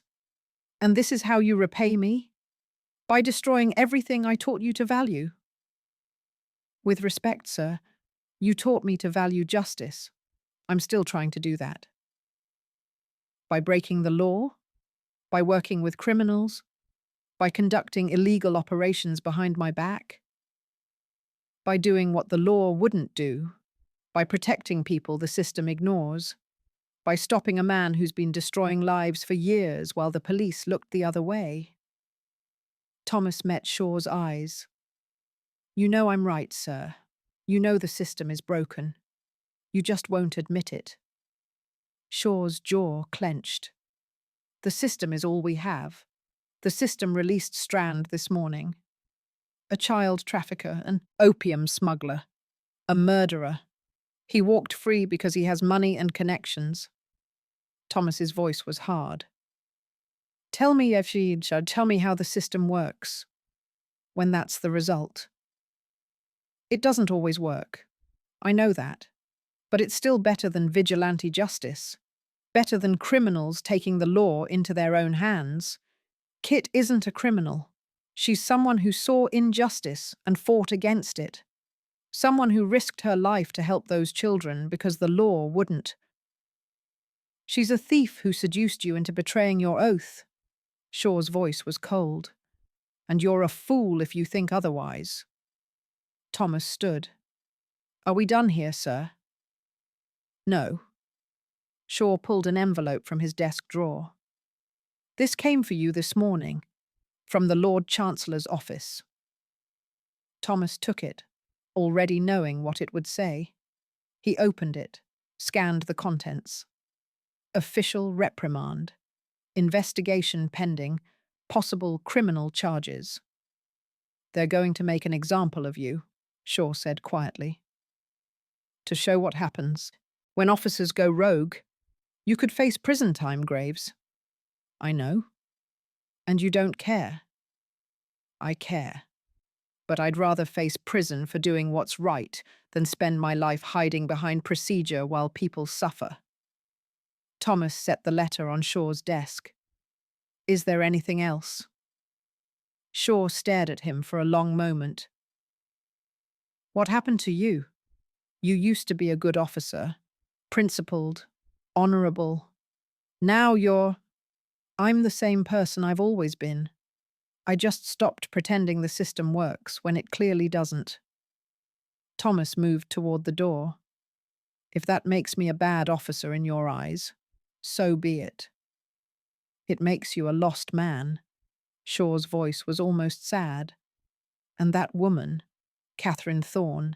And this is how you repay me? By destroying everything I taught you to value. With respect, sir, you taught me to value justice. I'm still trying to do that. By breaking the law? By working with criminals? By conducting illegal operations behind my back? By doing what the law wouldn't do? By protecting people the system ignores? By stopping a man who's been destroying lives for years while the police looked the other way? Thomas met Shaw's eyes. You know I'm right, sir. You know the system is broken. You just won't admit it. Shaw's jaw clenched. The system is all we have. The system released Strand this morning. A child trafficker, an opium smuggler, a murderer. He walked free because he has money and connections. Thomas's voice was hard. Tell me, Evshid, tell me how the system works, when that's the result. It doesn't always work. I know that. But it's still better than vigilante justice. Better than criminals taking the law into their own hands. Kit isn't a criminal. She's someone who saw injustice and fought against it. Someone who risked her life to help those children because the law wouldn't. She's a thief who seduced you into betraying your oath. Shaw's voice was cold. And you're a fool if you think otherwise. Thomas stood. Are we done here, sir? No. Shaw pulled an envelope from his desk drawer. This came for you this morning, from the Lord Chancellor's office. Thomas took it, already knowing what it would say. He opened it, scanned the contents. Official reprimand. Investigation pending. Possible criminal charges. They're going to make an example of you, Shaw said quietly. To show what happens. When officers go rogue, you could face prison time, Graves. I know. And you don't care. I care. But I'd rather face prison for doing what's right than spend my life hiding behind procedure while people suffer. Thomas set the letter on Shaw's desk. Is there anything else? Shaw stared at him for a long moment. What happened to you? You used to be a good officer, principled, honorable. Now I'm the same person I've always been. I just stopped pretending the system works when it clearly doesn't. Thomas moved toward the door. If that makes me a bad officer in your eyes, so be it. It makes you a lost man. Shaw's voice was almost sad. And that woman, Catherine Thorne,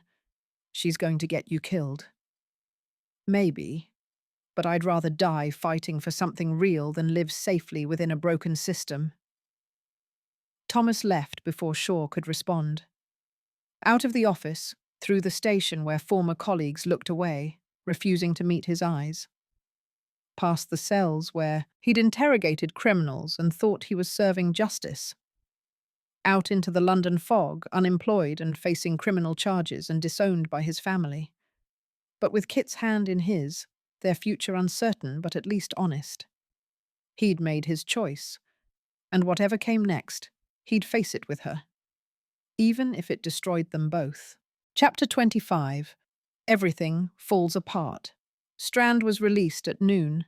she's going to get you killed. Maybe, but I'd rather die fighting for something real than live safely within a broken system. Thomas left before Shaw could respond. Out of the office, through the station where former colleagues looked away, refusing to meet his eyes. Past the cells where he'd interrogated criminals and thought he was serving justice. Out into the London fog, unemployed and facing criminal charges and disowned by his family. But with Kit's hand in his, their future uncertain but at least honest. He'd made his choice, and whatever came next, he'd face it with her, even if it destroyed them both. Chapter 25. Everything falls apart. Strand was released at noon.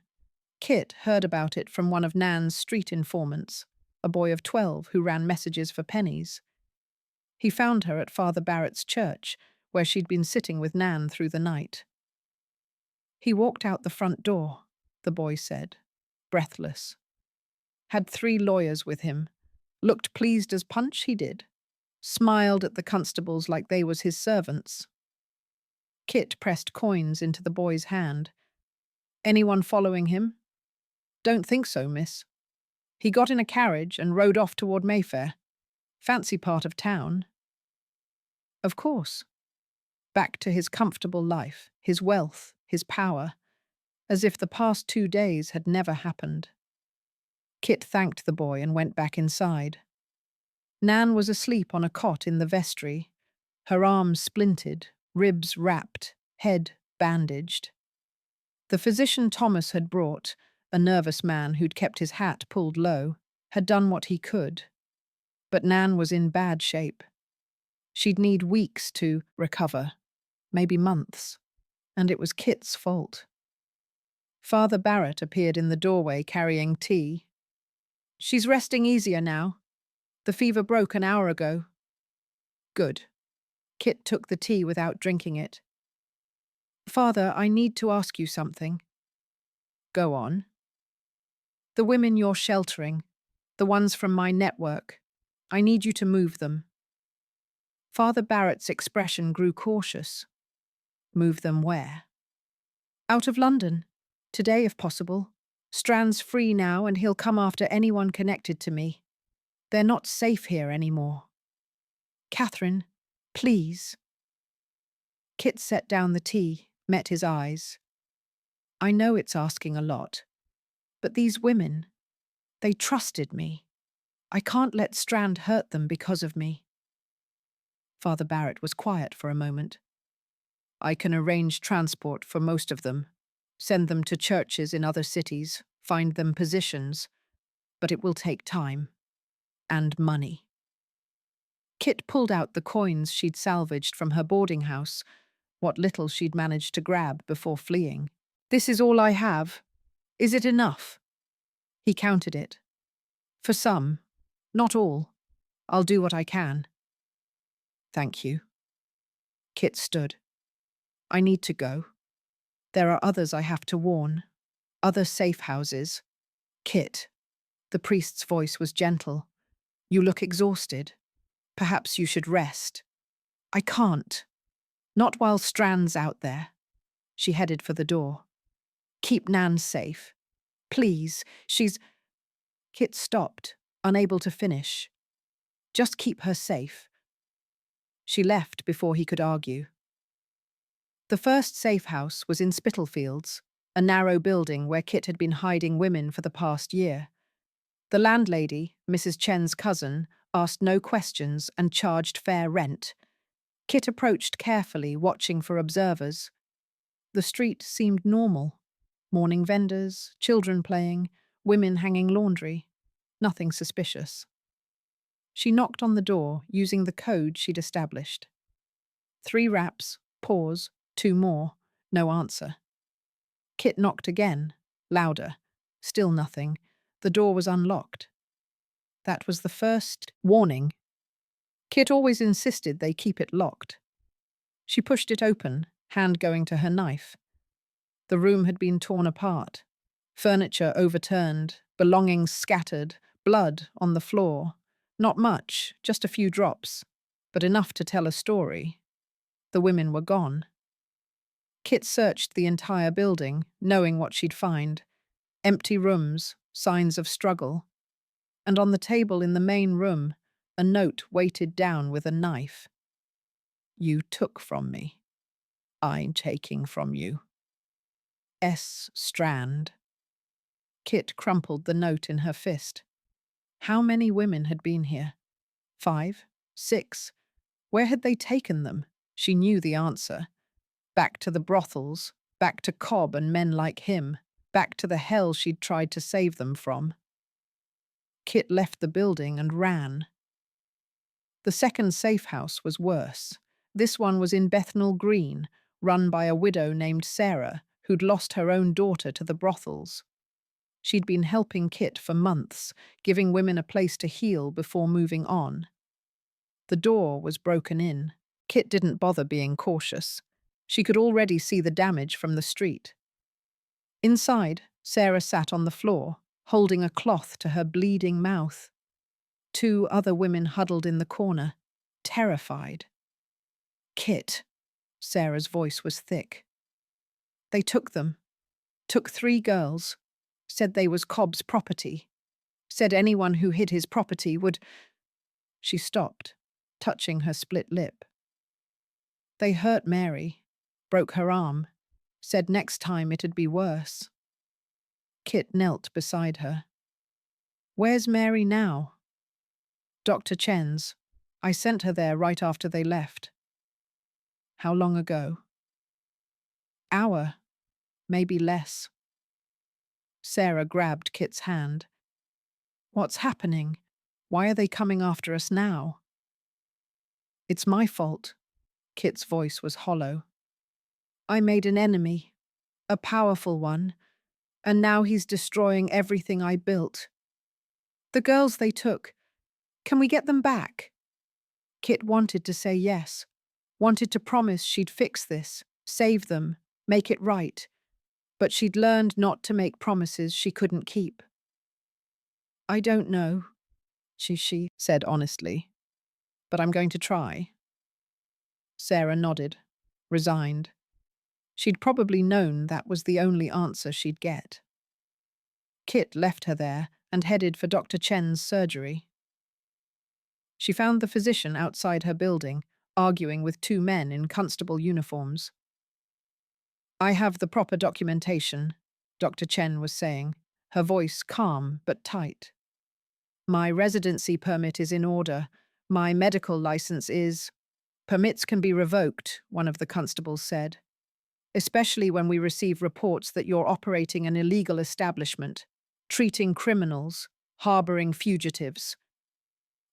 Kit heard about it from one of Nan's street informants, a boy of 12 who ran messages for pennies. He found her at Father Barrett's church, where she'd been sitting with Nan through the night. He walked out the front door, the boy said, breathless. Had 3 lawyers with him. Looked pleased as punch, he did. Smiled at the constables like they was his servants. Kit pressed coins into the boy's hand. Anyone following him? Don't think so, miss. He got in a carriage and rode off toward Mayfair. Fancy part of town. Of course. Back to his comfortable life, his wealth, his power, as if the past 2 days had never happened. Kit thanked the boy and went back inside. Nan was asleep on a cot in the vestry, her arms splinted, ribs wrapped, head bandaged. The physician Thomas had brought, a nervous man who'd kept his hat pulled low, had done what he could, but Nan was in bad shape. She'd need weeks to recover, maybe months, and it was Kit's fault. Father Barrett appeared in the doorway carrying tea. "She's resting easier now. The fever broke an hour ago." "Good." Kit took the tea without drinking it. "Father, I need to ask you something." "Go on." "The women you're sheltering, the ones from my network, I need you to move them." Father Barrett's expression grew cautious. "Move them where?" "Out of London. Today, if possible. Strand's free now and he'll come after anyone connected to me. They're not safe here anymore." "Catherine, please." Kit set down the tea, met his eyes. "I know it's asking a lot, but these women, they trusted me. I can't let Strand hurt them because of me." Father Barrett was quiet for a moment. "I can arrange transport for most of them, send them to churches in other cities, find them positions, but it will take time. And money." Kit pulled out the coins she'd salvaged from her boarding house, what little she'd managed to grab before fleeing. "This is all I have. Is it enough?" He counted it. "For some. Not all. I'll do what I can." "Thank you." Kit stood. "I need to go. There are others I have to warn. Other safe houses." "Kit." The priest's voice was gentle. "You look exhausted. Perhaps you should rest." "I can't. Not while Strand's out there." She headed for the door. "Keep Nan safe. Please, she's—" Kit stopped, unable to finish. "Just keep her safe." She left before he could argue. The first safe house was in Spitalfields, a narrow building where Kit had been hiding women for the past year. The landlady, Mrs. Chen's cousin, asked no questions and charged fair rent. Kit approached carefully, watching for observers. The street seemed normal. Morning vendors, children playing, women hanging laundry. Nothing suspicious. She knocked on the door, using the code she'd established. 3 raps, pause, 2 more, no answer. Kit knocked again, louder. Still nothing. The door was unlocked. That was the first warning. Kit always insisted they keep it locked. She pushed it open, hand going to her knife. The room had been torn apart. Furniture overturned, belongings scattered, blood on the floor. Not much, just a few drops, but enough to tell a story. The women were gone. Kit searched the entire building, knowing what she'd find. Empty rooms, signs of struggle. And on the table in the main room, a note weighted down with a knife. "You took from me. I'm taking from you. S. Strand." Kit crumpled the note in her fist. How many women had been here? 5? 6? Where had they taken them? She knew the answer. Back to the brothels, back to Cobb and men like him, back to the hell she'd tried to save them from. Kit left the building and ran. The second safe house was worse. This one was in Bethnal Green, run by a widow named Sarah, who'd lost her own daughter to the brothels. She'd been helping Kit for months, giving women a place to heal before moving on. The door was broken in. Kit didn't bother being cautious. She could already see the damage from the street. Inside, Sarah sat on the floor, holding a cloth to her bleeding mouth. 2 other women huddled in the corner, terrified. "Kit," Sarah's voice was thick. "They took them. Took 3 girls. Said they was Cobb's property. Said anyone who hid his property would—" She stopped, touching her split lip. "They hurt Mary. Broke her arm. Said next time it'd be worse." Kit knelt beside her. "Where's Mary now?" "Dr. Chen's. I sent her there right after they left." "How long ago?" "Hour. Maybe less." Sarah grabbed Kit's hand. What's happening? Why are they coming after us now? It's my fault. Kit's voice was hollow. I made an enemy, a powerful one, and now he's destroying everything I built. The girls they took, can we get them back? Kit wanted to say yes, wanted to promise she'd fix this, save them, make it right, but she'd learned not to make promises she couldn't keep. I don't know, she said honestly, but I'm going to try. Sarah nodded, resigned. She'd probably known that was the only answer she'd get. Kit left her there and headed for Dr. Chen's surgery. She found the physician outside her building, arguing with two men in constable uniforms. I have the proper documentation, Dr. Chen was saying, her voice calm but tight. My residency permit is in order. My medical license is. Permits can be revoked, one of the constables said, especially when we receive reports that you're operating an illegal establishment, treating criminals, harboring fugitives.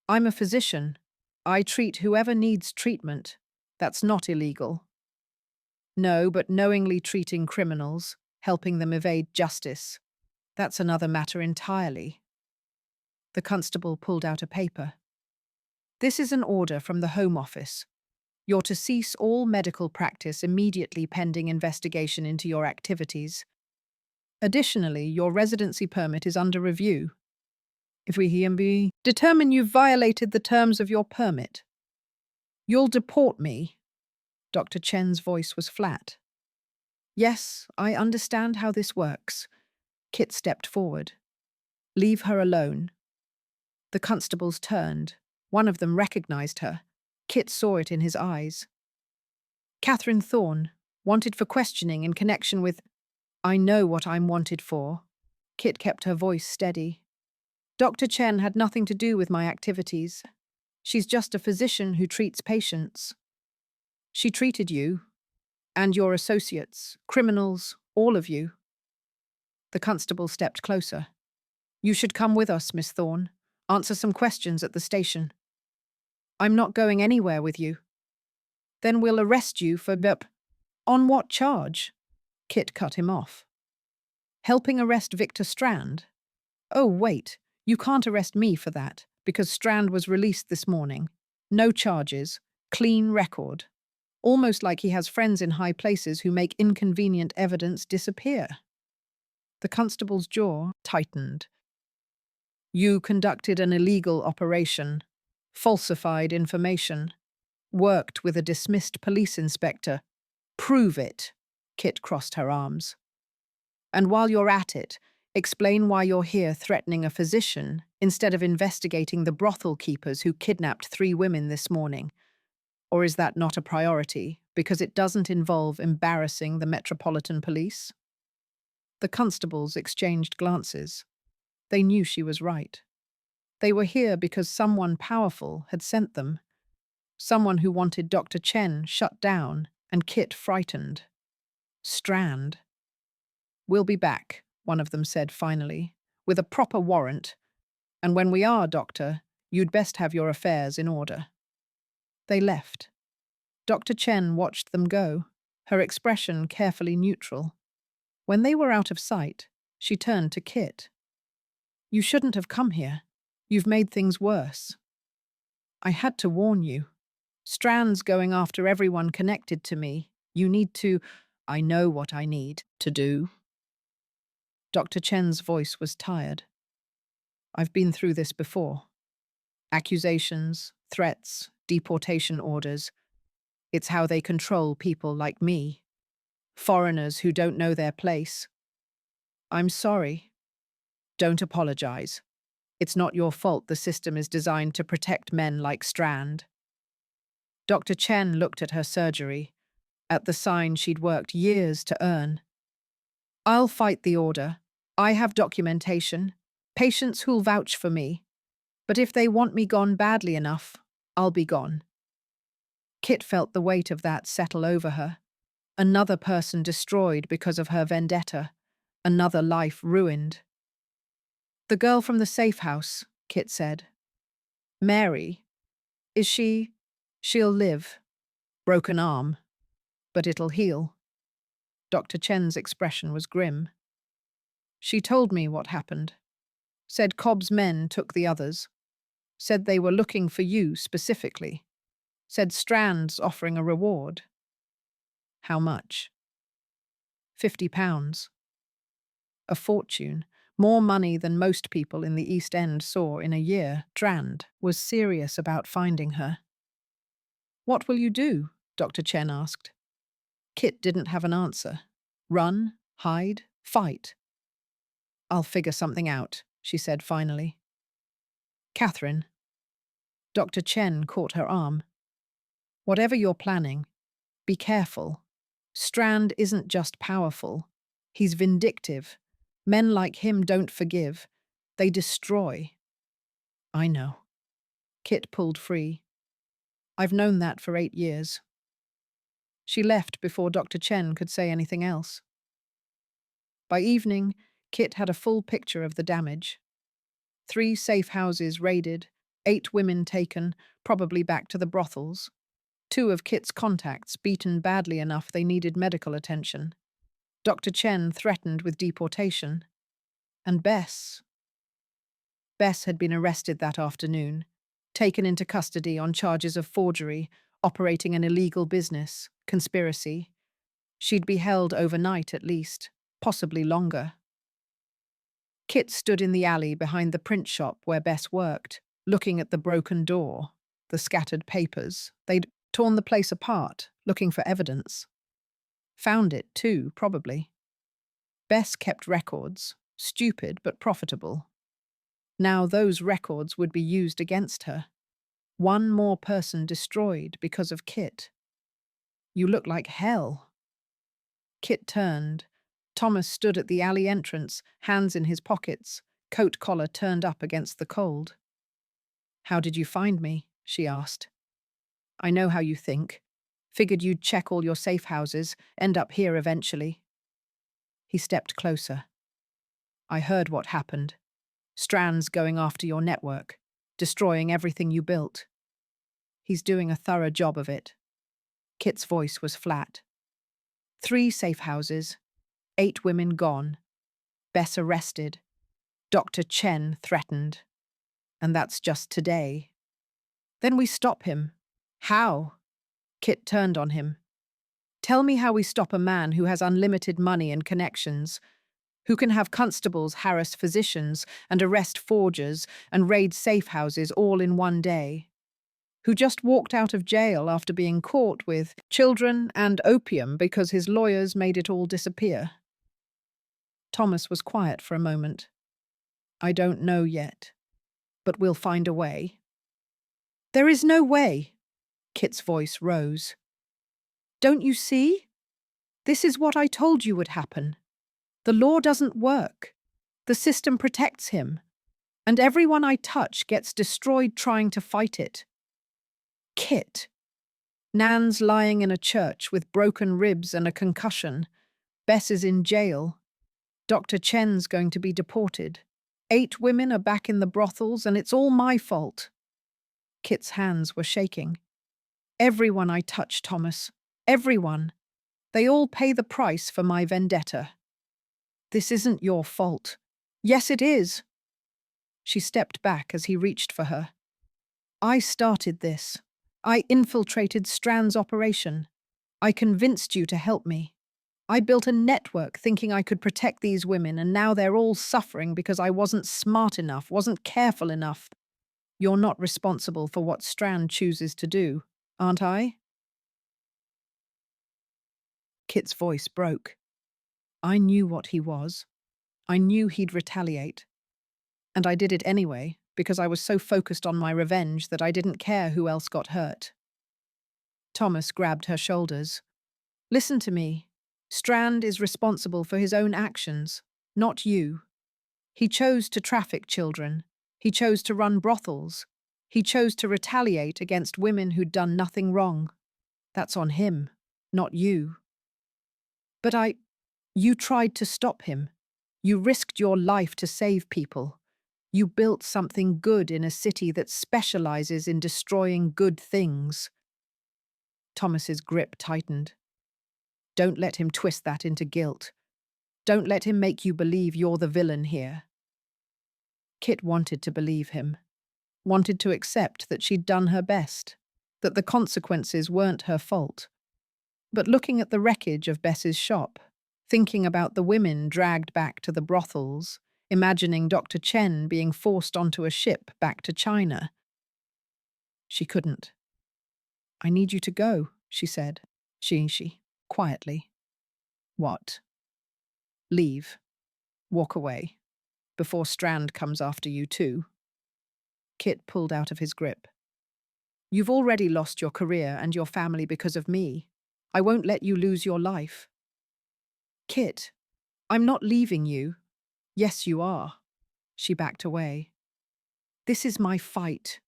I'm a physician. I treat whoever needs treatment. That's not illegal. No, but knowingly treating criminals, helping them evade justice, that's another matter entirely. The constable pulled out a paper. This is an order from the Home Office. You're to cease all medical practice immediately pending investigation into your activities. Additionally, your residency permit is under review. If we determine you've violated the terms of your permit, you'll deport me. Dr. Chen's voice was flat. Yes, I understand how this works. Kit stepped forward. Leave her alone. The constables turned. One of them recognized her. Kit saw it in his eyes. Catherine Thorne, wanted for questioning in connection with... I know what I'm wanted for. Kit kept her voice steady. Dr. Chen had nothing to do with my activities. She's just a physician who treats patients. She treated you, and your associates, criminals, all of you. The constable stepped closer. You should come with us, Miss Thorne. Answer some questions at the station. I'm not going anywhere with you. Then we'll arrest you for On what charge? Kit cut him off. Helping arrest Victor Strand? Oh, wait, you can't arrest me for that, because Strand was released this morning. No charges, clean record. Almost like he has friends in high places who make inconvenient evidence disappear. The constable's jaw tightened. You conducted an illegal operation, falsified information, worked with a dismissed police inspector. Prove it. Kit crossed her arms. And while you're at it, explain why you're here threatening a physician instead of investigating the brothel keepers who kidnapped 3 women this morning. Or is that not a priority because it doesn't involve embarrassing the Metropolitan Police? The constables exchanged glances. They knew she was right. They were here because someone powerful had sent them. Someone who wanted Dr. Chen shut down and Kit frightened. Strand. We'll be back, one of them said finally, with a proper warrant. And when we are, Doctor, you'd best have your affairs in order. They left. Dr. Chen watched them go, her expression carefully neutral. When they were out of sight, she turned to Kit. You shouldn't have come here. You've made things worse. I had to warn you. Strand's going after everyone connected to me. You need to... I know what I need to do. Dr. Chen's voice was tired. I've been through this before. Accusations, threats, deportation orders. It's how they control people like me. Foreigners who don't know their place. I'm sorry. Don't apologize. It's not your fault the system is designed to protect men like Strand. Dr. Chen looked at her surgery, at the sign she'd worked years to earn. I'll fight the order. I have documentation, patients who'll vouch for me. But if they want me gone badly enough, I'll be gone. Kit felt the weight of that settle over her. Another person destroyed because of her vendetta. Another life ruined. The girl from the safe house, Kit said. Mary. Is she? She'll live. Broken arm. But it'll heal. Dr. Chen's expression was grim. She told me what happened. Said Cobb's men took the others. Said they were looking for you specifically. Said Strand's offering a reward. How much? £50. A fortune. More money than most people in the East End saw in a year. Strand was serious about finding her. What will you do? Dr. Chen asked. Kit didn't have an answer. Run, hide, fight. I'll figure something out, she said finally. Catherine. Dr. Chen caught her arm. Whatever you're planning, be careful. Strand isn't just powerful. He's vindictive. Men like him don't forgive. They destroy. I know. Kit pulled free. I've known that for 8 years. She left before Dr. Chen could say anything else. By evening, Kit had a full picture of the damage. 3 safe houses raided, 8 women taken, probably back to the brothels. 2 of Kit's contacts beaten badly enough they needed medical attention. Dr. Chen threatened with deportation. And Bess. Bess had been arrested that afternoon, taken into custody on charges of forgery, operating an illegal business, conspiracy. She'd be held overnight at least, possibly longer. Kit stood in the alley behind the print shop where Bess worked, looking at the broken door, the scattered papers. They'd torn the place apart, looking for evidence. Found it, too, probably. Bess kept records, stupid but profitable. Now those records would be used against her. One more person destroyed because of Kit. You look like hell. Kit turned. Thomas stood at the alley entrance, hands in his pockets, coat collar turned up against the cold. How did you find me? She asked. I know how you think. Figured you'd check all your safe houses, end up here eventually. He stepped closer. I heard what happened. Strand's going after your network, destroying everything you built. He's doing a thorough job of it. Kit's voice was flat. 3 safe houses, 8 women gone. Bess arrested. Dr. Chen threatened. And that's just today. Then we stop him. How? Kit turned on him. Tell me how we stop a man who has unlimited money and connections, who can have constables harass physicians and arrest forgers and raid safe houses all in one day, who just walked out of jail after being caught with children and opium because his lawyers made it all disappear. Thomas was quiet for a moment. I don't know yet, but we'll find a way. There is no way. Kit's voice rose. Don't you see? This is what I told you would happen. The law doesn't work. The system protects him. And everyone I touch gets destroyed trying to fight it. Kit. Nan's lying in a church with broken ribs and a concussion. Bess is in jail. Dr. Chen's going to be deported. 8 women are back in the brothels, and it's all my fault. Kit's hands were shaking. Everyone I touch, Thomas. Everyone. They all pay the price for my vendetta. This isn't your fault. Yes, it is. She stepped back as he reached for her. I started this. I infiltrated Strand's operation. I convinced you to help me. I built a network thinking I could protect these women, and now they're all suffering because I wasn't smart enough, wasn't careful enough. You're not responsible for what Strand chooses to do, aren't I? Kit's voice broke. I knew what he was. I knew he'd retaliate. And I did it anyway, because I was so focused on my revenge that I didn't care who else got hurt. Thomas grabbed her shoulders. Listen to me. Strand is responsible for his own actions, not you. He chose to traffic children. He chose to run brothels. He chose to retaliate against women who'd done nothing wrong. That's on him, not you. But you tried to stop him. You risked your life to save people. You built something good in a city that specializes in destroying good things. Thomas's grip tightened. Don't let him twist that into guilt. Don't let him make you believe you're the villain here. Kit wanted to believe him, wanted to accept that she'd done her best, that the consequences weren't her fault. But looking at the wreckage of Bess's shop, thinking about the women dragged back to the brothels, imagining Dr. Chen being forced onto a ship back to China, she couldn't. I need you to go, she said, quietly. What? Leave. Walk away. Before Strand comes after you too. Kit pulled out of his grip. You've already lost your career and your family because of me. I won't let you lose your life. Kit, I'm not leaving you. Yes, you are. She backed away. This is my fight.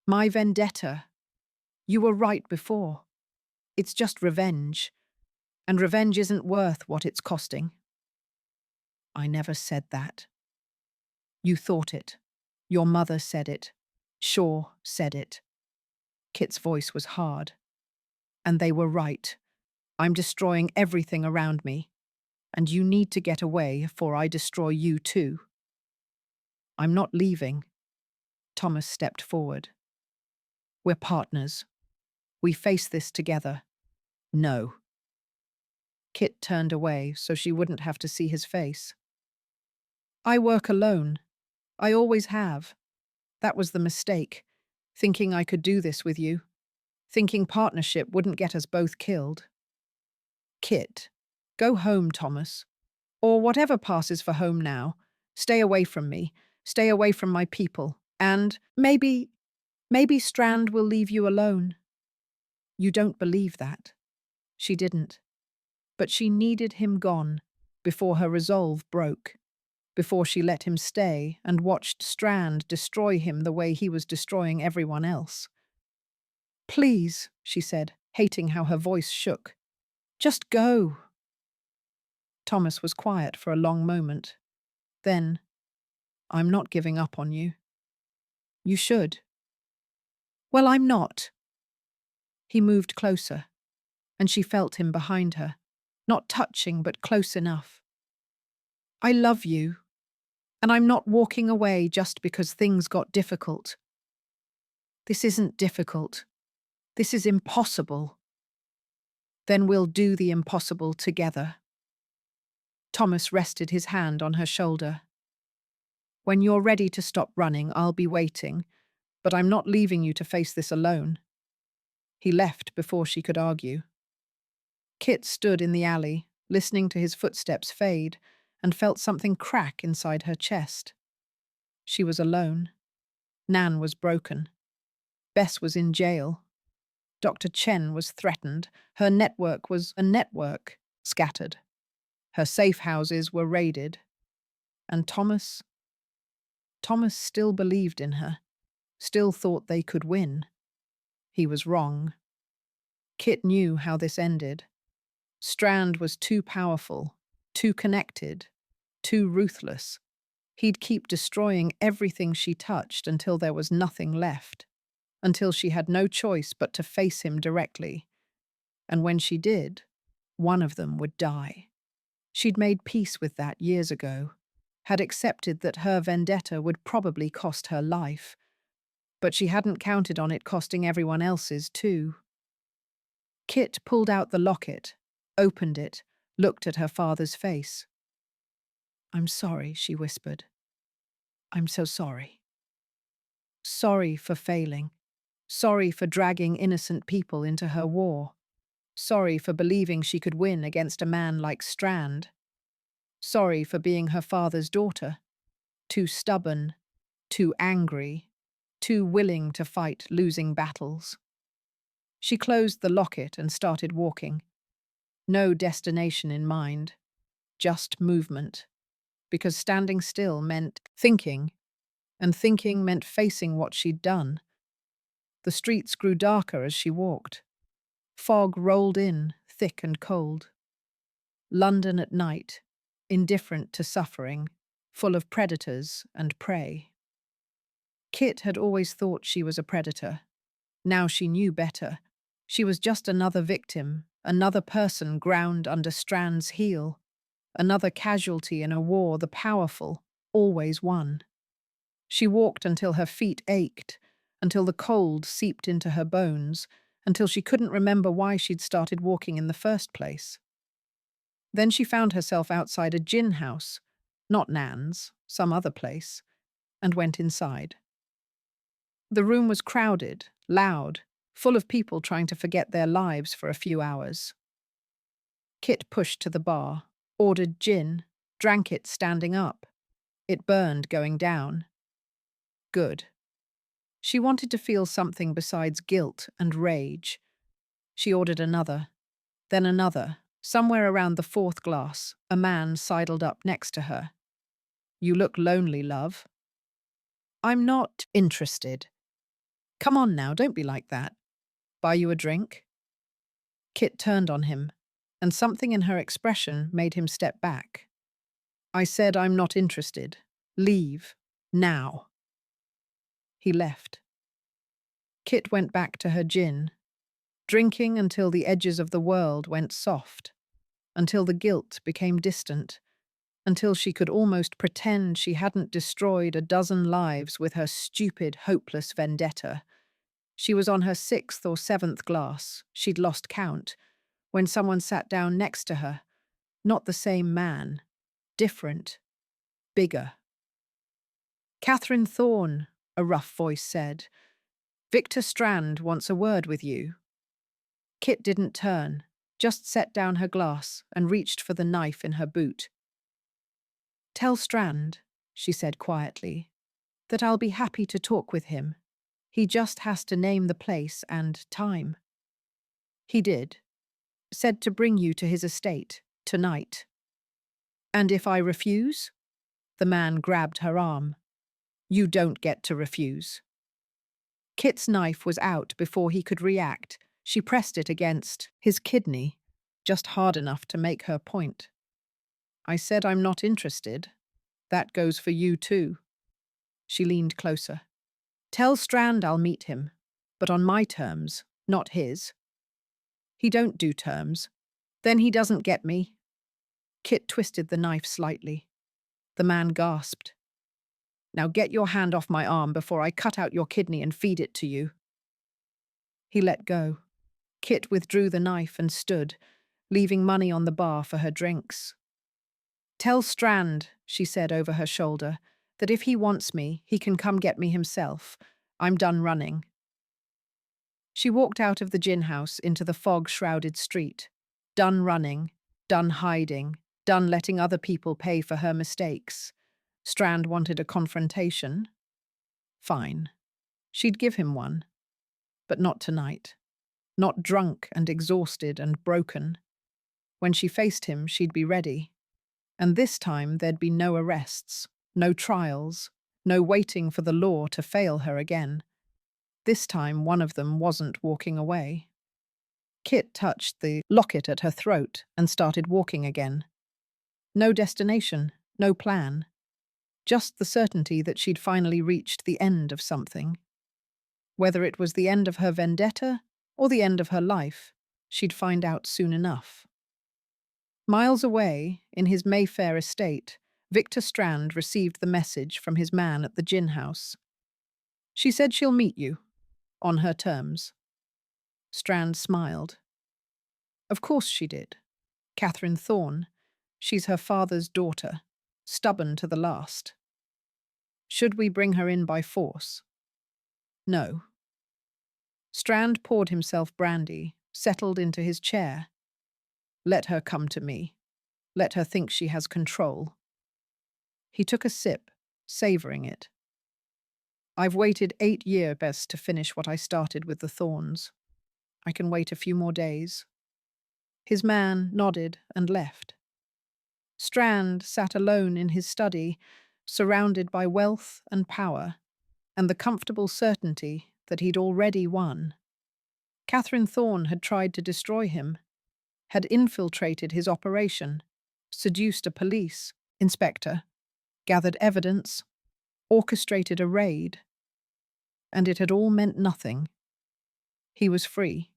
My vendetta. You were right before. It's just revenge. And revenge isn't worth what it's costing. I never said that. You thought it. Your mother said it. Shaw said it. Kit's voice was hard. And they were right. I'm destroying everything around me. And you need to get away before I destroy you too. I'm not leaving. Thomas stepped forward. We're partners. We face this together. No. Kit turned away so she wouldn't have to see his face. I work alone. I always have. That was the mistake, thinking I could do this with you, thinking partnership wouldn't get us both killed. Kit, go home, Thomas. Or whatever passes for home now. Stay away from me. Stay away from my people. And maybe Strand will leave you alone. You don't believe that. She didn't. But she needed him gone before her resolve broke, before she let him stay and watched Strand destroy him the way he was destroying everyone else. Please, she said, hating how her voice shook. Just go. Thomas was quiet for a long moment. Then, I'm not giving up on you. You should. Well, I'm not. He moved closer, and she felt him behind her, not touching but close enough. I love you, and I'm not walking away just because things got difficult. This isn't difficult. This is impossible. Then we'll do the impossible together. Thomas rested his hand on her shoulder. When you're ready to stop running, I'll be waiting, but I'm not leaving you to face this alone. He left before she could argue. Kit stood in the alley, listening to his footsteps fade, and felt something crack inside her chest. She was alone. Nan was broken. Bess was in jail. Dr. Chen was threatened. Her network was a network, scattered. Her safe houses were raided. And Thomas still believed in her, still thought they could win. He was wrong. Kit knew how this ended. Strand was too powerful, too connected, too ruthless. He'd keep destroying everything she touched until there was nothing left, until she had no choice but to face him directly. And when she did, one of them would die. She'd made peace with that years ago, had accepted that her vendetta would probably cost her life, but she hadn't counted on it costing everyone else's too. Kit pulled out the locket, opened it, looked at her father's face. I'm sorry, she whispered. I'm so sorry. Sorry for failing. Sorry for dragging innocent people into her war. Sorry for believing she could win against a man like Strand. Sorry for being her father's daughter. Too stubborn, too angry, too willing to fight losing battles. She closed the locket and started walking. No destination in mind, just movement. Because standing still meant thinking, and thinking meant facing what she'd done. The streets grew darker as she walked. Fog rolled in, thick and cold. London at night, indifferent to suffering, full of predators and prey. Kit had always thought she was a predator. Now she knew better. She was just another victim, another person ground under Strand's heel, another casualty in a war the powerful always won. She walked until her feet ached, until the cold seeped into her bones, until she couldn't remember why she'd started walking in the first place. Then she found herself outside a gin house, not Nan's, some other place, and went inside. The room was crowded, loud, full of people trying to forget their lives for a few hours. Kit pushed to the bar, ordered gin, drank it standing up. It burned going down. Good. She wanted to feel something besides guilt and rage. She ordered another, then another. Somewhere around the fourth glass, a man sidled up next to her. "You look lonely, love." "I'm not interested." "Come on now, don't be like that. Buy you a drink?" Kit turned on him, and something in her expression made him step back. "I said I'm not interested. Leave. Now." He left. Kit went back to her gin, drinking until the edges of the world went soft, until the guilt became distant, until she could almost pretend she hadn't destroyed a dozen lives with her stupid, hopeless vendetta. She was on her sixth or seventh glass, she'd lost count, when someone sat down next to her. Not the same man. Different. Bigger. "Catherine Thorne," a rough voice said. "Victor Strand wants a word with you." Kit didn't turn, just set down her glass and reached for the knife in her boot. "Tell Strand," she said quietly, "that I'll be happy to talk with him. He just has to name the place and time." He did. Said to bring you to his estate, tonight. "And if I refuse?" The man grabbed her arm. "You don't get to refuse." Kit's knife was out before he could react. She pressed it against his kidney, just hard enough to make her point. "I said I'm not interested. That goes for you too." She leaned closer. "Tell Strand I'll meet him, but on my terms, not his." "He don't do terms. Then he doesn't get me." Kit twisted the knife slightly. The man gasped. "Now get your hand off my arm before I cut out your kidney and feed it to you." He let go. Kit withdrew the knife and stood, leaving money on the bar for her drinks. "Tell Strand," she said over her shoulder, "that if he wants me, he can come get me himself. I'm done running." She walked out of the gin house into the fog-shrouded street. Done running, done hiding, done letting other people pay for her mistakes. Strand wanted a confrontation. Fine. She'd give him one. But not tonight. Not drunk and exhausted and broken. When she faced him, she'd be ready. And this time there'd be no arrests, no trials, no waiting for the law to fail her again. This time one of them wasn't walking away. Kit touched the locket at her throat and started walking again. No destination, no plan. Just the certainty that she'd finally reached the end of something. Whether it was the end of her vendetta or the end of her life, she'd find out soon enough. Miles away, in his Mayfair estate, Victor Strand received the message from his man at the gin house. "She said she'll meet you, on her terms." Strand smiled. "Of course she did. Catherine Thorne. She's her father's daughter, stubborn to the last. Should we bring her in by force?" "No." Strand poured himself brandy, settled into his chair. "Let her come to me. Let her think she has control." He took a sip, savouring it. "I've waited 8 years to finish what I started with the Thorns. I can wait a few more days." His man nodded and left. Strand sat alone in his study, surrounded by wealth and power, and the comfortable certainty that he'd already won. Catherine Thorne had tried to destroy him, had infiltrated his operation, seduced a police inspector, gathered evidence, orchestrated a raid. and it had all meant nothing. He was free.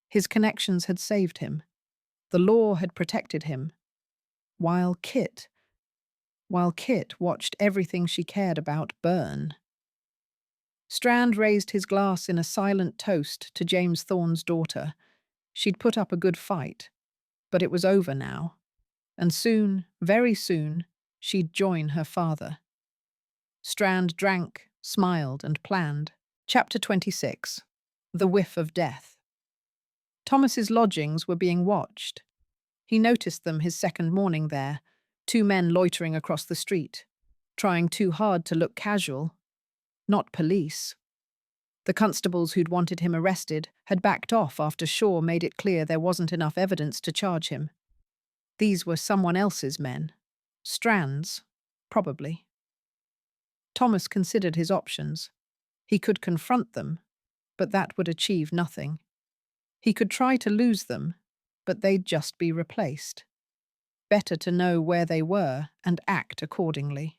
His connections had saved him. The law had protected him. While Kit watched everything she cared about burn. Strand raised his glass in a silent toast to James Thorne's daughter. She'd put up a good fight, but it was over now. And soon, very soon, she'd join her father. Strand drank, smiled, and planned. Chapter 26. The Whiff of Death. Thomas's lodgings were being watched. He noticed them his second morning there, 2 men loitering across the street, trying too hard to look casual. Not police. The constables who'd wanted him arrested had backed off after Shaw made it clear there wasn't enough evidence to charge him. These were someone else's men. Strand's, probably. Thomas considered his options. He could confront them, but that would achieve nothing. He could try to lose them, but they'd just be replaced. Better to know where they were and act accordingly.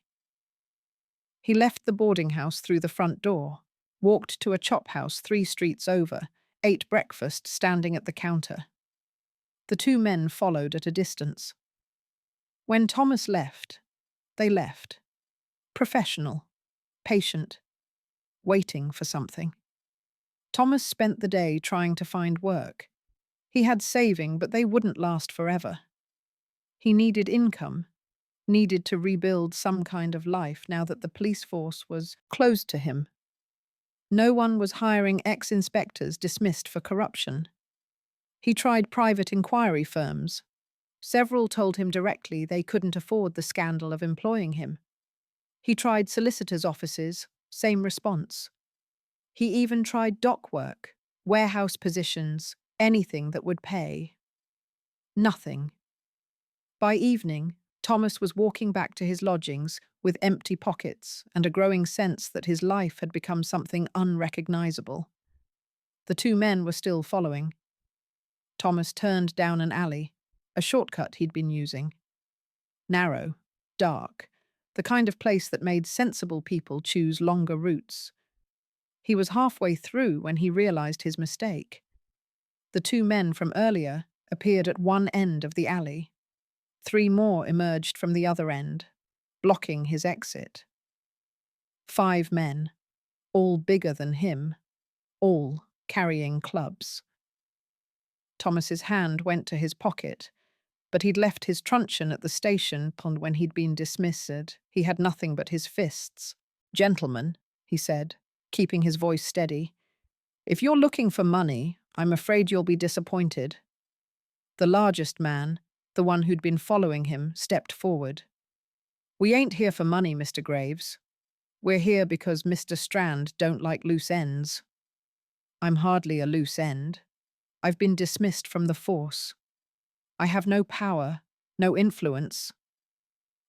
He left the boarding house through the front door, walked to a chop house 3 streets over, ate breakfast standing at the counter. The 2 men followed at a distance. When Thomas left, they left. Professional, patient, waiting for something. Thomas spent the day trying to find work. He had saving, but they wouldn't last forever. He needed income, needed to rebuild some kind of life now that the police force was closed to him. No one was hiring ex-inspectors dismissed for corruption. He tried private inquiry firms. Several told him directly they couldn't afford the scandal of employing him. He tried solicitors' offices, same response. He even tried dock work, warehouse positions, anything that would pay. Nothing. By evening, Thomas was walking back to his lodgings with empty pockets and a growing sense that his life had become something unrecognizable. The 2 men were still following. Thomas turned down an alley, a shortcut he'd been using. Narrow, dark, the kind of place that made sensible people choose longer routes. He was halfway through when he realized his mistake. The 2 men from earlier appeared at one end of the alley. 3 more emerged from the other end, blocking his exit. 5 men, all bigger than him, all carrying clubs. Thomas's hand went to his pocket, but he'd left his truncheon at the station when he'd been dismissed. He had nothing but his fists. "Gentlemen," he said, keeping his voice steady, "if you're looking for money, I'm afraid you'll be disappointed." The largest man, the one who'd been following him, stepped forward. "We ain't here for money, Mr. Graves. We're here because Mr. Strand don't like loose ends." "I'm hardly a loose end. I've been dismissed from the force. I have no power, no influence.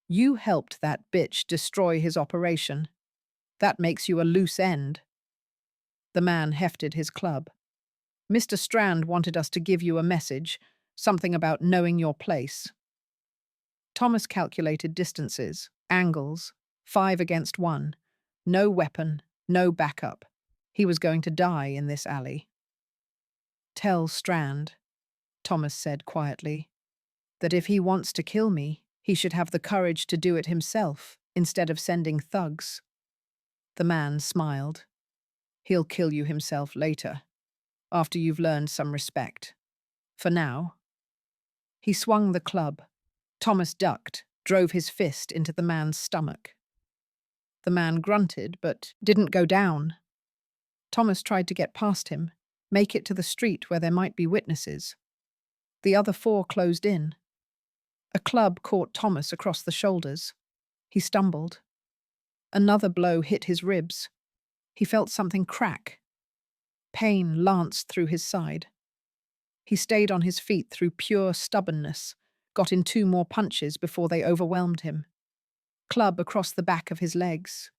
You helped that bitch destroy his operation. That makes you a loose end." The man hefted his club. "Mr. Strand wanted us to give you a message, something about knowing your place." Thomas calculated distances, angles, 5 against 1. No weapon, no backup. He was going to die in this alley. "Tell Strand," Thomas said quietly, "that if he wants to kill me, he should have the courage to do it himself instead of sending thugs." The man smiled. "He'll kill you himself later, after you've learned some respect. For now." He swung the club. Thomas ducked, drove his fist into the man's stomach. The man grunted, but didn't go down. Thomas tried to get past him, make it to the street where there might be witnesses. The other 4 closed in. A club caught Thomas across the shoulders. He stumbled. Another blow hit his ribs. He felt something crack. Pain lanced through his side. He stayed on his feet through pure stubbornness, got in 2 more punches before they overwhelmed him. Club across the back of his legs.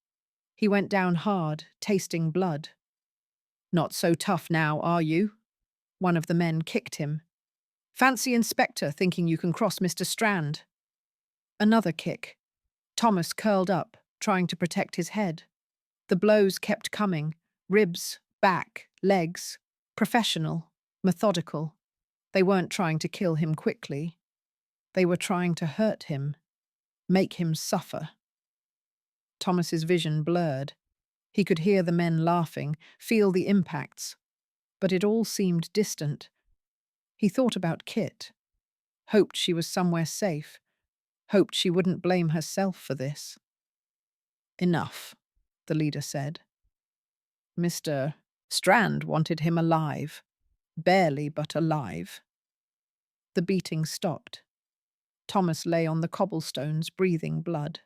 He went down hard, tasting blood. "Not so tough now, are you?" One of the men kicked him. "Fancy Inspector thinking you can cross Mr. Strand." Another kick. Thomas curled up, trying to protect his head. The blows kept coming, Ribs, back, legs. Professional, methodical. They weren't trying to kill him quickly. They were trying to hurt him, make him suffer. Thomas's vision blurred. He could hear the men laughing, feel the impacts, but it all seemed distant. He thought about Kit, hoped she was somewhere safe, hoped she wouldn't blame herself for this. Enough, the leader said. Mr. Strand wanted him alive, barely but alive. The beating stopped. Thomas lay on the cobblestones, breathing blood.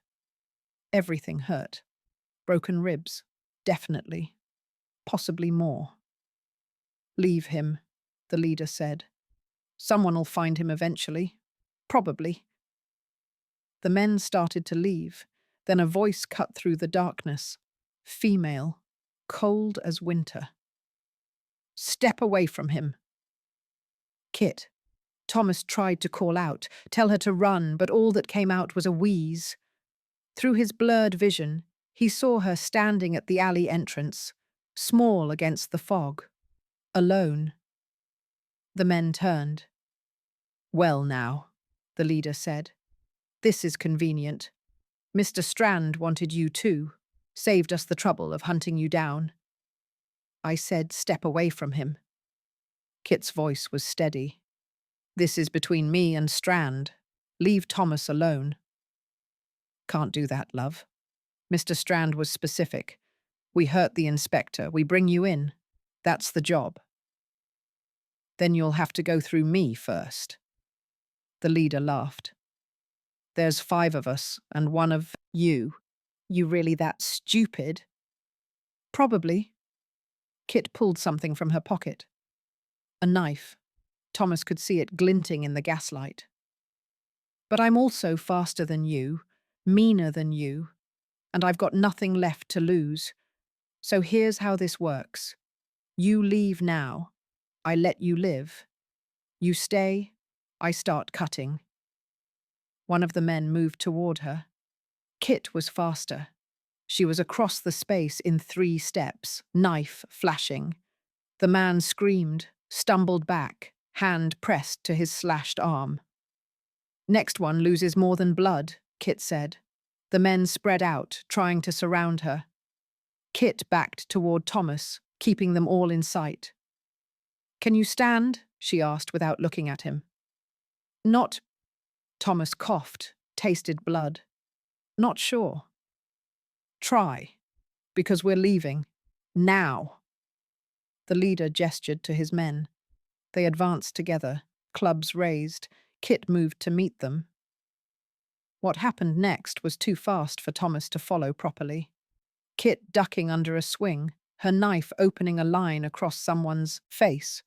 Everything hurt. Broken ribs, definitely. Possibly more. Leave him, the leader said. Someone'll find him eventually. Probably. The men started to leave. Then a voice cut through the darkness. Female, cold as winter. Step away from him. Kit. Thomas tried to call out, tell her to run, but all that came out was a wheeze. Through his blurred vision, he saw her standing at the alley entrance, small against the fog, alone. The men turned. Well now, the leader said. This is convenient. Mr. Strand wanted you too, saved us the trouble of hunting you down. I said step away from him. Kit's voice was steady. This is between me and Strand. Leave Thomas alone. Can't do that, love. Mr. Strand was specific. We hurt the inspector. We bring you in. That's the job. Then you'll have to go through me first. The leader laughed. There's 5 of us and one of you. You really that stupid? Probably. Kit pulled something from her pocket. A knife. Thomas could see it glinting in the gaslight. But I'm also faster than you, meaner than you, and I've got nothing left to lose. So here's how this works. You leave now. I let you live. You stay. I start cutting. One of the men moved toward her. Kit was faster. She was across the space in 3 steps, knife flashing. The man screamed, stumbled back, hand pressed to his slashed arm. Next one loses more than blood, Kit said. The men spread out, trying to surround her. Kit backed toward Thomas, keeping them all in sight. Can you stand? She asked without looking at him. Not. Thomas coughed, tasted blood. Not sure. Try, because we're leaving. Now. The leader gestured to his men. They advanced together, clubs raised. Kit moved to meet them. What happened next was too fast for Thomas to follow properly. Kit ducking under a swing, her knife opening a line across someone's face,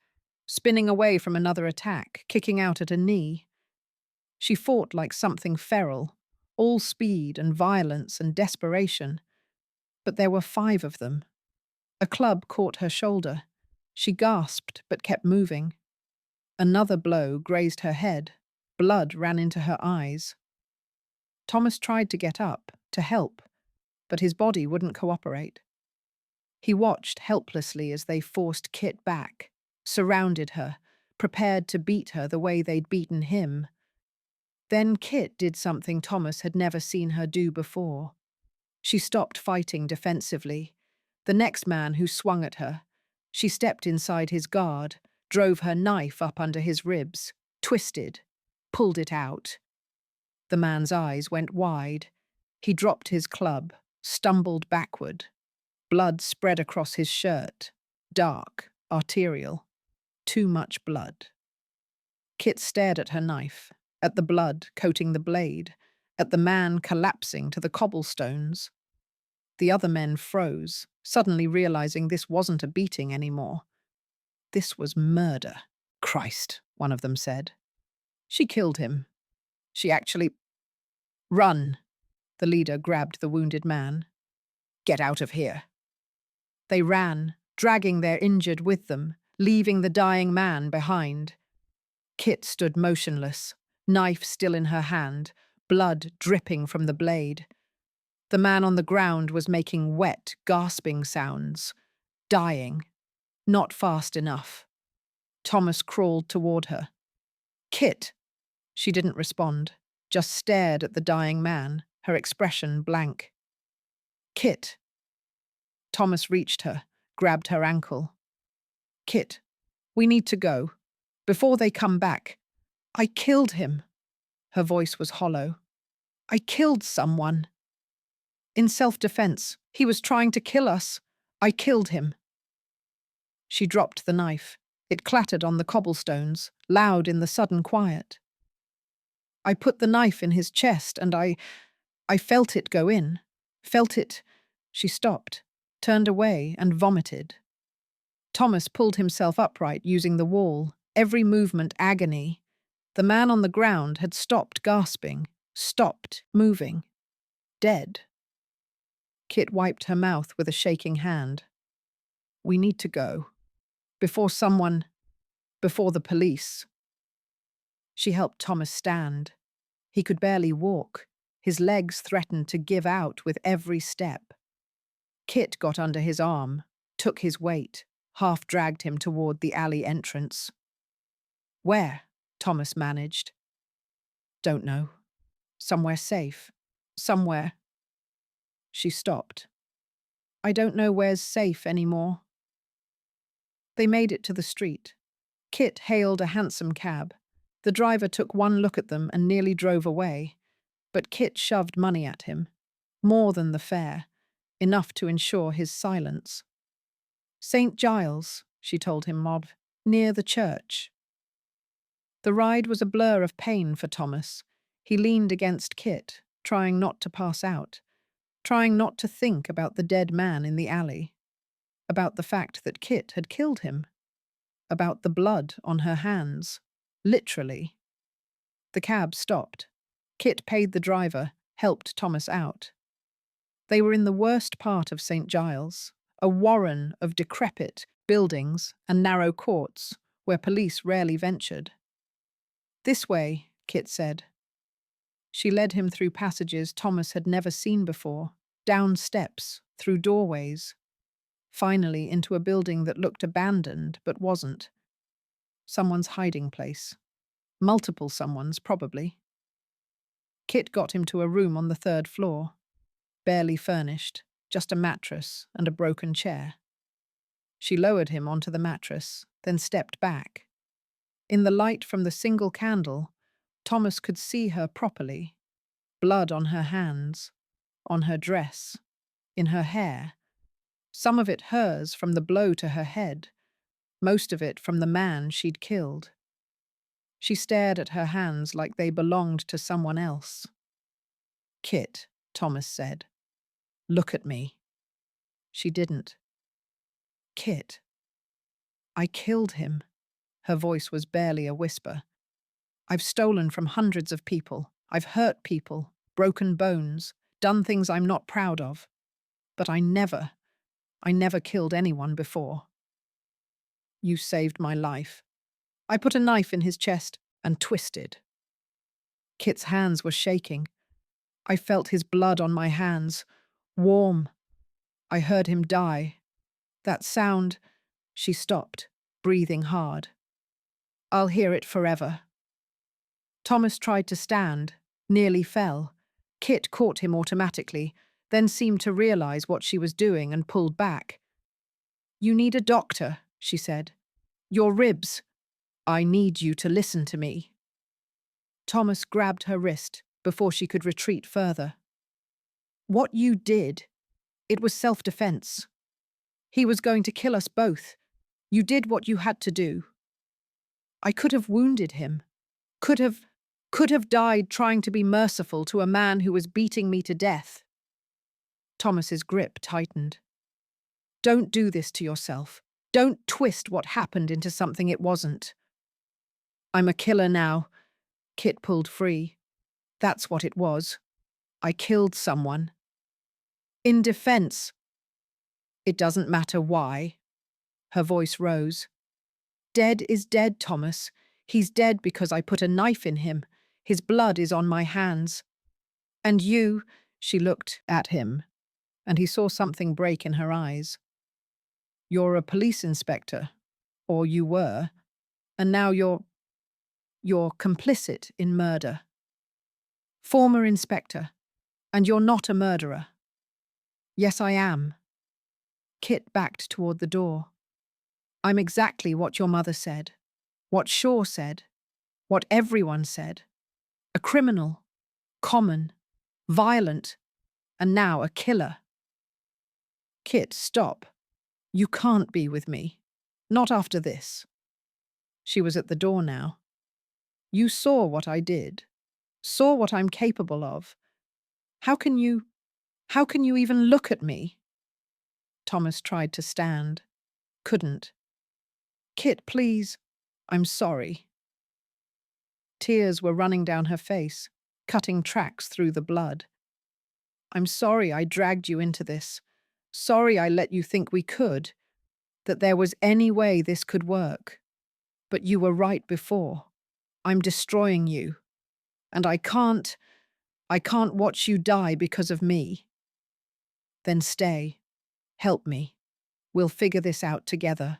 spinning away from another attack, kicking out at a knee. She fought like something feral, all speed and violence and desperation. But there were 5 of them. A club caught her shoulder. She gasped but kept moving. Another blow grazed her head. Blood ran into her eyes. Thomas tried to get up, to help, but his body wouldn't cooperate. He watched helplessly as they forced Kit back, surrounded her, prepared to beat her the way they'd beaten him. Then Kit did something Thomas had never seen her do before. She stopped fighting defensively. The next man who swung at her, she stepped inside his guard, drove her knife up under his ribs, twisted, pulled it out. The man's eyes went wide. He dropped his club, stumbled backward. Blood spread across his shirt, dark, arterial. Too much blood. Kit stared at her knife, at the blood coating the blade, at the man collapsing to the cobblestones. The other men froze, suddenly realizing this wasn't a beating anymore. This was murder. Christ, one of them said. She killed him. She actually... Run! The leader grabbed the wounded man. Get out of here. They ran, dragging their injured with them, leaving the dying man behind. Kit stood motionless, knife still in her hand, blood dripping from the blade. The man on the ground was making wet, gasping sounds. Dying. Not fast enough. Thomas crawled toward her. Kit! She didn't respond, just stared at the dying man, her expression blank. Kit! Thomas reached her, grabbed her ankle. Kit, we need to go. Before they come back. I killed him. Her voice was hollow. I killed someone. In self-defense. He was trying to kill us. I killed him. She dropped the knife. It clattered on the cobblestones, loud in the sudden quiet. I put the knife in his chest and I felt it go in. Felt it. She stopped, turned away and vomited. Thomas pulled himself upright using the wall, every movement agony. The man on the ground had stopped gasping, stopped moving. Dead. Kit wiped her mouth with a shaking hand. We need to go. Before the police. She helped Thomas stand. He could barely walk. His legs threatened to give out with every step. Kit got under his arm, took his weight, half dragged him toward the alley entrance. Where? Thomas managed. Don't know. Somewhere safe. Somewhere. She stopped. I don't know where's safe anymore. They made it to the street. Kit hailed a hansom cab. The driver took one look at them and nearly drove away. But Kit shoved money at him. More than the fare. Enough to ensure his silence. St. Giles, she told him, near the church. The ride was a blur of pain for Thomas. He leaned against Kit, trying not to pass out, trying not to think about the dead man in the alley, about the fact that Kit had killed him, about the blood on her hands, literally. The cab stopped. Kit paid the driver, helped Thomas out. They were in the worst part of St. Giles, a warren of decrepit buildings and narrow courts where police rarely ventured. This way, Kit said. She led him through passages Thomas had never seen before, down steps, through doorways, finally into a building that looked abandoned but wasn't. Someone's hiding place. Multiple someones, probably. Kit got him to a room on the 3rd floor. Barely furnished, just a mattress and a broken chair. She lowered him onto the mattress, then stepped back. In the light from the single candle, Thomas could see her properly. Blood on her hands, on her dress, in her hair. Some of it hers from the blow to her head, most of it from the man she'd killed. She stared at her hands like they belonged to someone else. Kit, Thomas said. Look at me. She didn't. Kit. I killed him. Her voice was barely a whisper. I've stolen from hundreds of people. I've hurt people, broken bones, done things I'm not proud of. But I never killed anyone before. You saved my life. I put a knife in his chest and twisted. Kit's hands were shaking. I felt his blood on my hands, warm. I heard him die. That sound. She stopped, breathing hard. I'll hear it forever. Thomas tried to stand, nearly fell. Kit caught him automatically, then seemed to realize what she was doing and pulled back. You need a doctor, she said. Your ribs. I need you to listen to me. Thomas grabbed her wrist before she could retreat further. What you did, it was self-defense. He was going to kill us both. You did what you had to do. I could have wounded him. Could have died trying to be merciful to a man who was beating me to death. Thomas's grip tightened. Don't do this to yourself. Don't twist what happened into something it wasn't. I'm a killer now. Kit pulled free. That's what it was. I killed someone. In defense. It doesn't matter why. Her voice rose. Dead is dead, Thomas. He's dead because I put a knife in him. His blood is on my hands. And you, she looked at him, and he saw something break in her eyes. You're a police inspector, or you were, and now you're complicit in murder. Former inspector, and you're not a murderer. Yes, I am. Kit backed toward the door. I'm exactly what your mother said, what Shaw said, what everyone said. A criminal, common, violent, and now a killer. Kit, stop. You can't be with me. Not after this. She was at the door now. You saw what I did. Saw what I'm capable of. How can you even look at me? Thomas tried to stand. Couldn't. Kit, please. I'm sorry. Tears were running down her face, cutting tracks through the blood. I'm sorry I dragged you into this. Sorry I let you think we could, that there was any way this could work. But you were right before. I'm destroying you. And I can't watch you die because of me. Then stay. Help me. We'll figure this out together.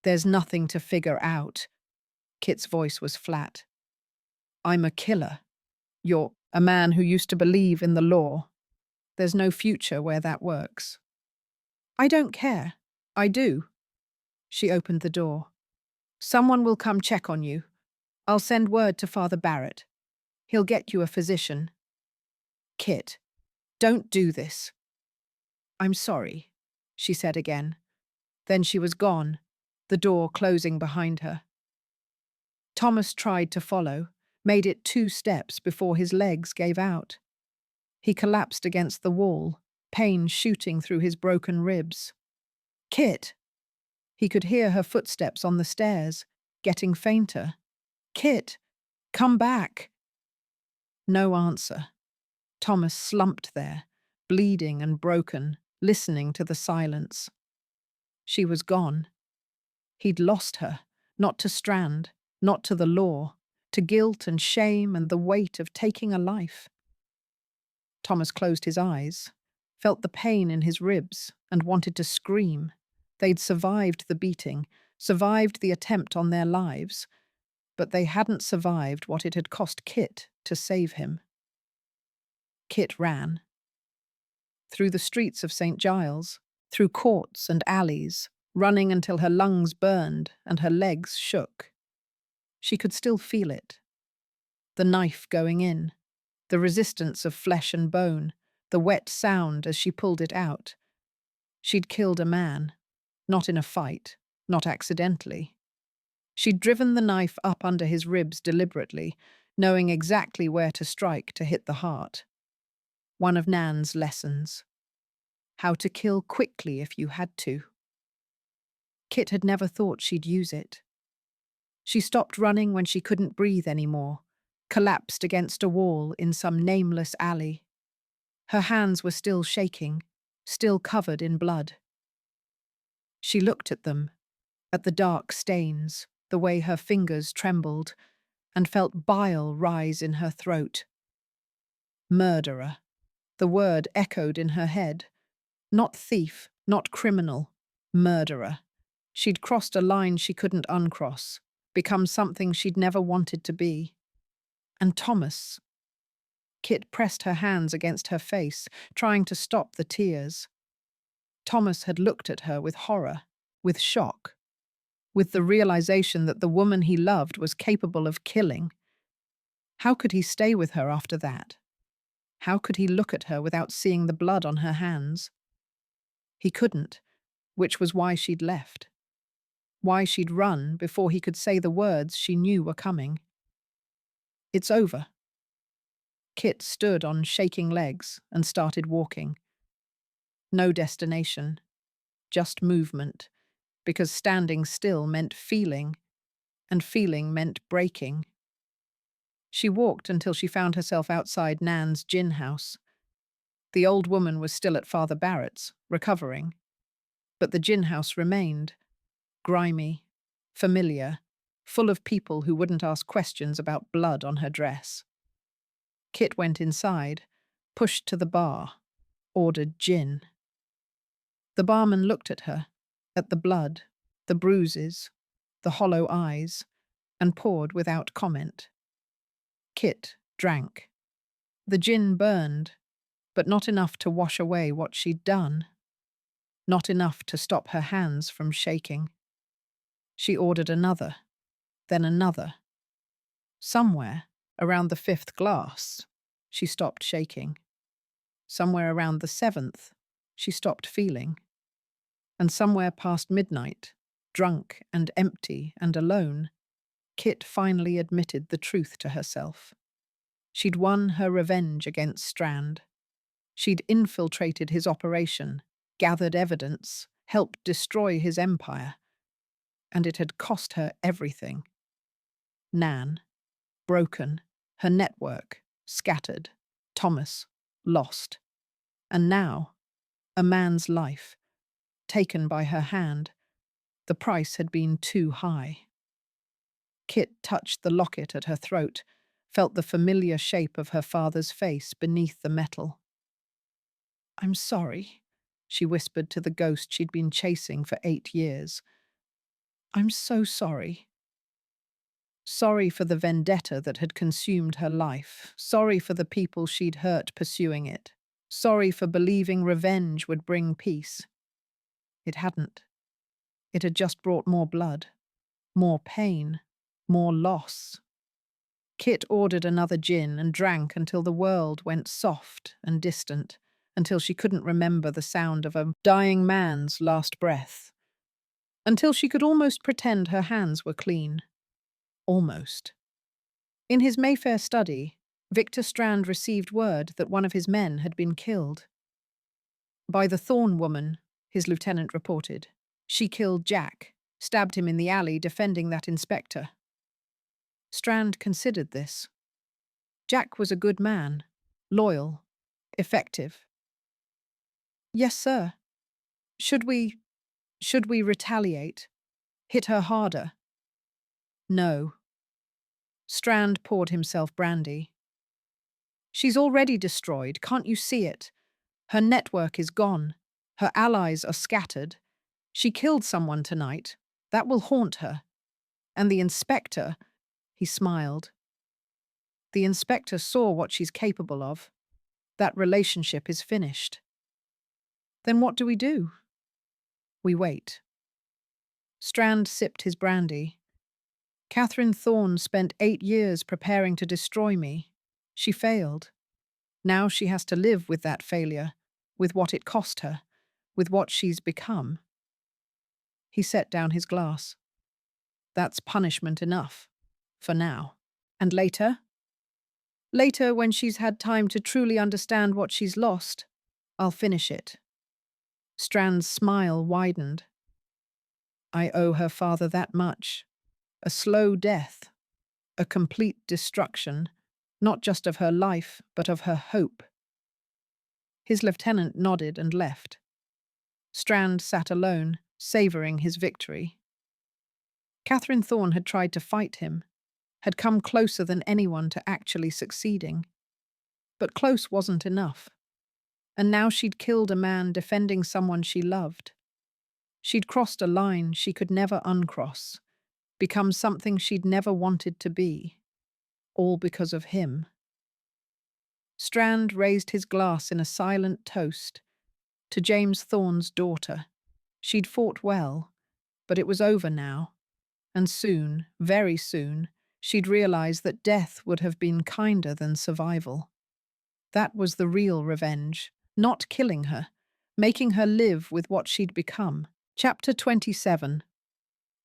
There's nothing to figure out. Kit's voice was flat. I'm a killer. You're a man who used to believe in the law. There's no future where that works. I don't care. I do. She opened the door. Someone will come check on you. I'll send word to Father Barrett. He'll get you a physician. Kit, don't do this. I'm sorry, she said again. Then she was gone, the door closing behind her. Thomas tried to follow, made it 2 steps before his legs gave out. He collapsed against the wall, pain shooting through his broken ribs. Kit! He could hear her footsteps on the stairs, getting fainter. Kit! Come back! No answer. Thomas slumped there, bleeding and broken, listening to the silence. She was gone. He'd lost her, not to Strand, not to the law, to guilt and shame and the weight of taking a life. Thomas closed his eyes, felt the pain in his ribs, and wanted to scream. They'd survived the beating, survived the attempt on their lives, but they hadn't survived what it had cost Kit to save him. Kit ran. Through the streets of St. Giles, through courts and alleys, running until her lungs burned and her legs shook. She could still feel it. The knife going in, the resistance of flesh and bone, the wet sound as she pulled it out. She'd killed a man, not in a fight, not accidentally. She'd driven the knife up under his ribs deliberately, knowing exactly where to strike to hit the heart. One of Nan's lessons. How to kill quickly if you had to. Kit had never thought she'd use it. She stopped running when she couldn't breathe anymore, collapsed against a wall in some nameless alley. Her hands were still shaking, still covered in blood. She looked at them, at the dark stains, the way her fingers trembled, and felt bile rise in her throat. Murderer. The word echoed in her head. Not thief, not criminal. Murderer. She'd crossed a line she couldn't uncross, become something she'd never wanted to be. And Thomas. Kit pressed her hands against her face, trying to stop the tears. Thomas had looked at her with horror, with shock, with the realization that the woman he loved was capable of killing. How could he stay with her after that? How could he look at her without seeing the blood on her hands? He couldn't, which was why she'd left. Why she'd run before he could say the words she knew were coming. It's over. Kit stood on shaking legs and started walking. No destination, just movement, because standing still meant feeling, and feeling meant breaking. She walked until she found herself outside Nan's gin house. The old woman was still at Father Barrett's, recovering. But the gin house remained, grimy, familiar, full of people who wouldn't ask questions about blood on her dress. Kit went inside, pushed to the bar, ordered gin. The barman looked at her, at the blood, the bruises, the hollow eyes, and poured without comment. Kit drank. The gin burned, but not enough to wash away what she'd done. Not enough to stop her hands from shaking. She ordered another, then another. Somewhere, around the fifth glass, she stopped shaking. Somewhere around the seventh, she stopped feeling. And somewhere past midnight, drunk and empty and alone, Kit finally admitted the truth to herself. She'd won her revenge against Strand. She'd infiltrated his operation, gathered evidence, helped destroy his empire. And it had cost her everything. Nan, broken, her network, scattered, Thomas, lost. And now, a man's life, taken by her hand. The price had been too high. Kit touched the locket at her throat, felt the familiar shape of her father's face beneath the metal. "I'm sorry," she whispered to the ghost she'd been chasing for 8 years. "I'm so sorry." Sorry for the vendetta that had consumed her life. Sorry for the people she'd hurt pursuing it. Sorry for believing revenge would bring peace. It hadn't. It had just brought more blood, more pain, more loss. Kit ordered another gin and drank until the world went soft and distant, until she couldn't remember the sound of a dying man's last breath, until she could almost pretend her hands were clean. Almost. In his Mayfair study, Victor Strand received word that one of his men had been killed. By the Thorn woman, his lieutenant reported. She killed Jack, stabbed him in the alley defending that inspector. Strand considered this. Jack was a good man, loyal, effective. "Yes, sir. Should we retaliate? Hit her harder?" "No." Strand poured himself brandy. "She's already destroyed, can't you see it? Her network is gone. Her allies are scattered. She killed someone tonight. That will haunt her. And the inspector," he smiled. "The inspector saw what she's capable of. That relationship is finished." "Then what do we do?" "We wait." Strand sipped his brandy. "Catherine Thorne spent 8 years preparing to destroy me. She failed. Now she has to live with that failure, with what it cost her, with what she's become." He set down his glass. "That's punishment enough. For now. And later? Later, when she's had time to truly understand what she's lost, I'll finish it." Strand's smile widened. "I owe her father that much. A slow death. A complete destruction, not just of her life, but of her hope." His lieutenant nodded and left. Strand sat alone, savouring his victory. Catherine Thorne had tried to fight him, had come closer than anyone to actually succeeding. But close wasn't enough. And now she'd killed a man defending someone she loved. She'd crossed a line she could never uncross, become something she'd never wanted to be, all because of him. Strand raised his glass in a silent toast to James Thorne's daughter. She'd fought well, but it was over now. And soon, very soon, she'd realize that death would have been kinder than survival. That was the real revenge, not killing her, making her live with what she'd become. Chapter 27.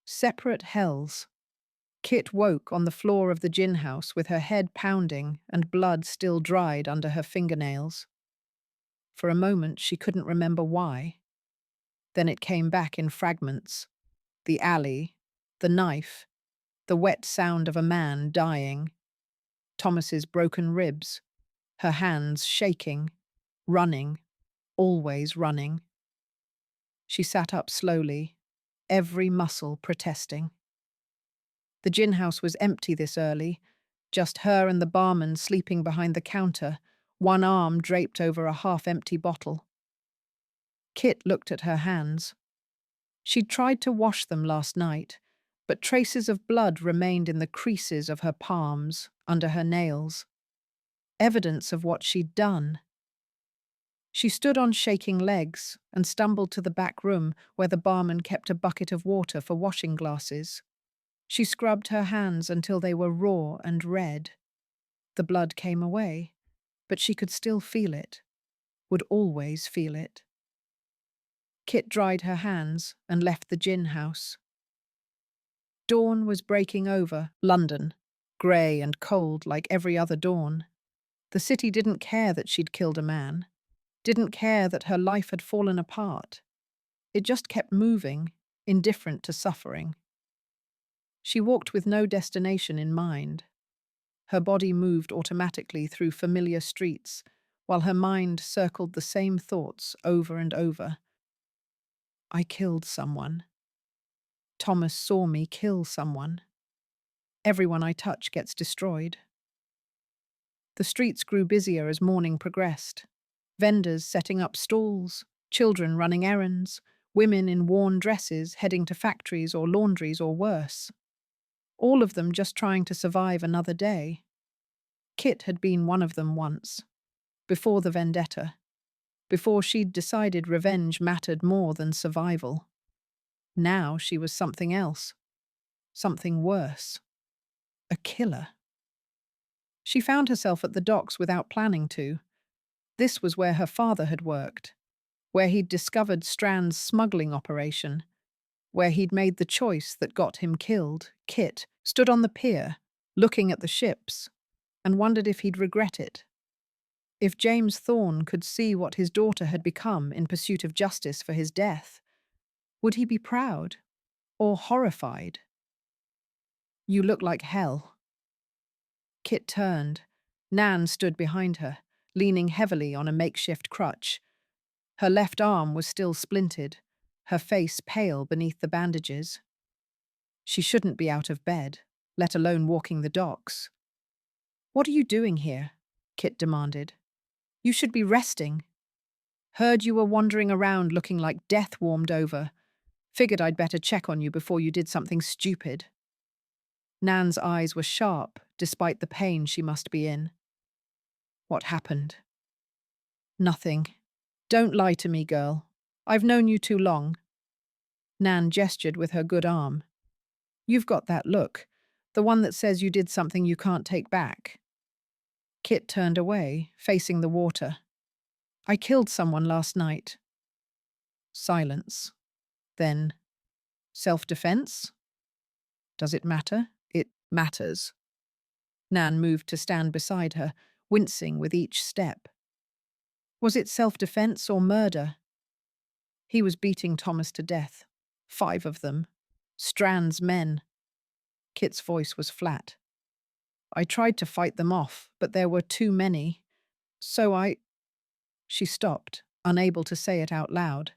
Separate Hells. Kit woke on the floor of the gin house with her head pounding and blood still dried under her fingernails. For a moment she couldn't remember why. Then it came back in fragments. The alley, the knife, the wet sound of a man dying, Thomas's broken ribs, her hands shaking, running, always running. She sat up slowly, every muscle protesting. The gin house was empty this early, just her and the barman sleeping behind the counter, one arm draped over a half-empty bottle. Kit looked at her hands. She'd tried to wash them last night, but traces of blood remained in the creases of her palms, under her nails. Evidence of what she'd done. She stood on shaking legs and stumbled to the back room where the barman kept a bucket of water for washing glasses. She scrubbed her hands until they were raw and red. The blood came away, but she could still feel it, would always feel it. Kit dried her hands and left the gin house. Dawn was breaking over London, grey and cold like every other dawn. The city didn't care that she'd killed a man, didn't care that her life had fallen apart. It just kept moving, indifferent to suffering. She walked with no destination in mind. Her body moved automatically through familiar streets, while her mind circled the same thoughts over and over. I killed someone. Thomas saw me kill someone. Everyone I touch gets destroyed. The streets grew busier as morning progressed. Vendors setting up stalls, children running errands, women in worn dresses heading to factories or laundries or worse. All of them just trying to survive another day. Kit had been one of them once, before the vendetta, before she'd decided revenge mattered more than survival. Now she was something else, something worse. A killer. She found herself at the docks without planning to. This was where her father had worked, where he'd discovered Strand's smuggling operation, where he'd made the choice that got him killed. Kit stood on the pier, looking at the ships, and wondered if he'd regret it. If James Thorne could see what his daughter had become in pursuit of justice for his death, would he be proud or horrified? "You look like hell." Kit turned. Nan stood behind her, leaning heavily on a makeshift crutch. Her left arm was still splintered, her face pale beneath the bandages. She shouldn't be out of bed, let alone walking the docks. "What are you doing here?" Kit demanded. "You should be resting." "Heard you were wandering around looking like death warmed over. Figured I'd better check on you before you did something stupid." Nan's eyes were sharp, despite the pain she must be in. "What happened?" "Nothing. Don't lie to me, girl. I've known you too long." Nan gestured with her good arm. "You've got that look, the one that says you did something you can't take back." Kit turned away, facing the water. "I killed someone last night." Silence. Then, "Self-defense? Does it matter?" "It matters." Nan moved to stand beside her, wincing with each step. Was it self-defense or murder? He was beating Thomas to death. 5 of them. Strand's men. Kit's voice was flat. "I tried to fight them off, but there were too many. So I—" She stopped, unable to say it out loud.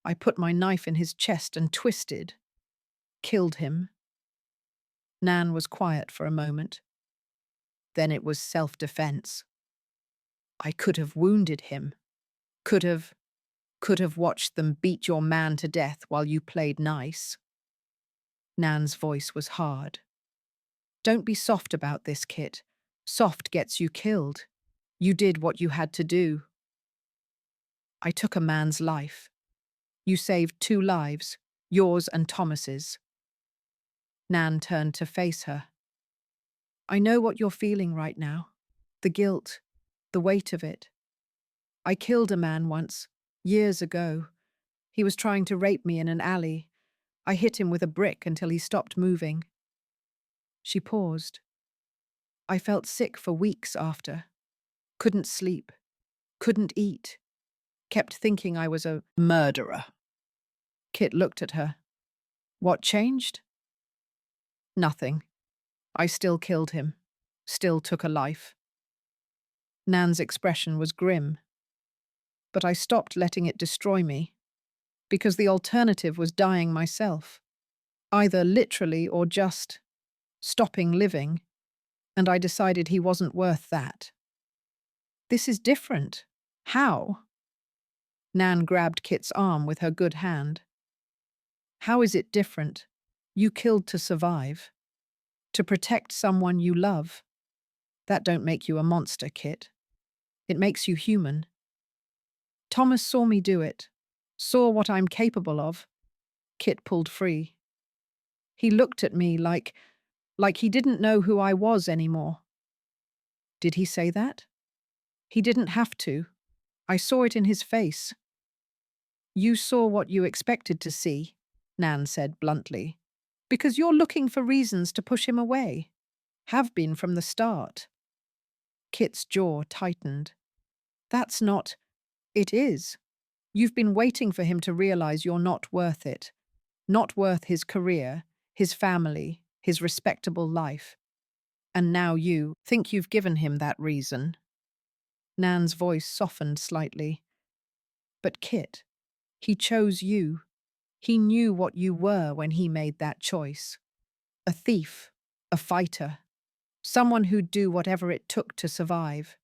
"I put my knife in his chest and twisted. Killed him." Nan was quiet for a moment. "Then it was self-defense." "I could have wounded him. Could have watched them beat your man to death while you played nice." Nan's voice was hard. "Don't be soft about this, Kit. Soft gets you killed. You did what you had to do." "I took a man's life. You saved 2 lives, yours and Thomas's." Nan turned to face her. "I know what you're feeling right now. The guilt, the weight of it. I killed a man once, years ago. He was trying to rape me in an alley. I hit him with a brick until he stopped moving." She paused. "I felt sick for weeks after. Couldn't sleep. Couldn't eat. Kept thinking I was a murderer." Kit looked at her. "What changed?" "Nothing. I still killed him. Still took a life." Nan's expression was grim. "But I stopped letting it destroy me. Because the alternative was dying myself. Either literally or just stopping living. And I decided he wasn't worth that." "This is different. How?" Nan grabbed Kit's arm with her good hand. How is it different? You killed to survive, to protect someone you love. That don't make you a monster, Kit. It makes you human. Thomas saw me do it, saw what I'm capable of. Kit pulled free. He looked at me like he didn't know who I was anymore. Did he say that? He didn't have to. I saw it in his face. You saw what you expected to see, Nan said bluntly, because you're looking for reasons to push him away. Have been from the start. Kit's jaw tightened. That's not. It is. You've been waiting for him to realize you're not worth it. Not worth his career, his family, his respectable life. And now you think you've given him that reason. Nan's voice softened slightly. But Kit, he chose you. He knew what you were when he made that choice. A thief, a fighter, someone who'd do whatever it took to survive.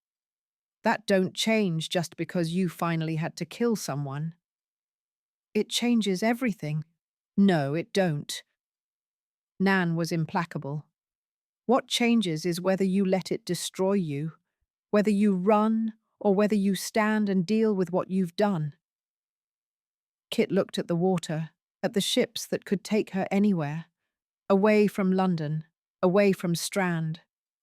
That don't change just because you finally had to kill someone. It changes everything. No, it don't. Nan was implacable. What changes is whether you let it destroy you, whether you run, or whether you stand and deal with what you've done. Kit looked at the water, at the ships that could take her anywhere, away from London, away from Strand,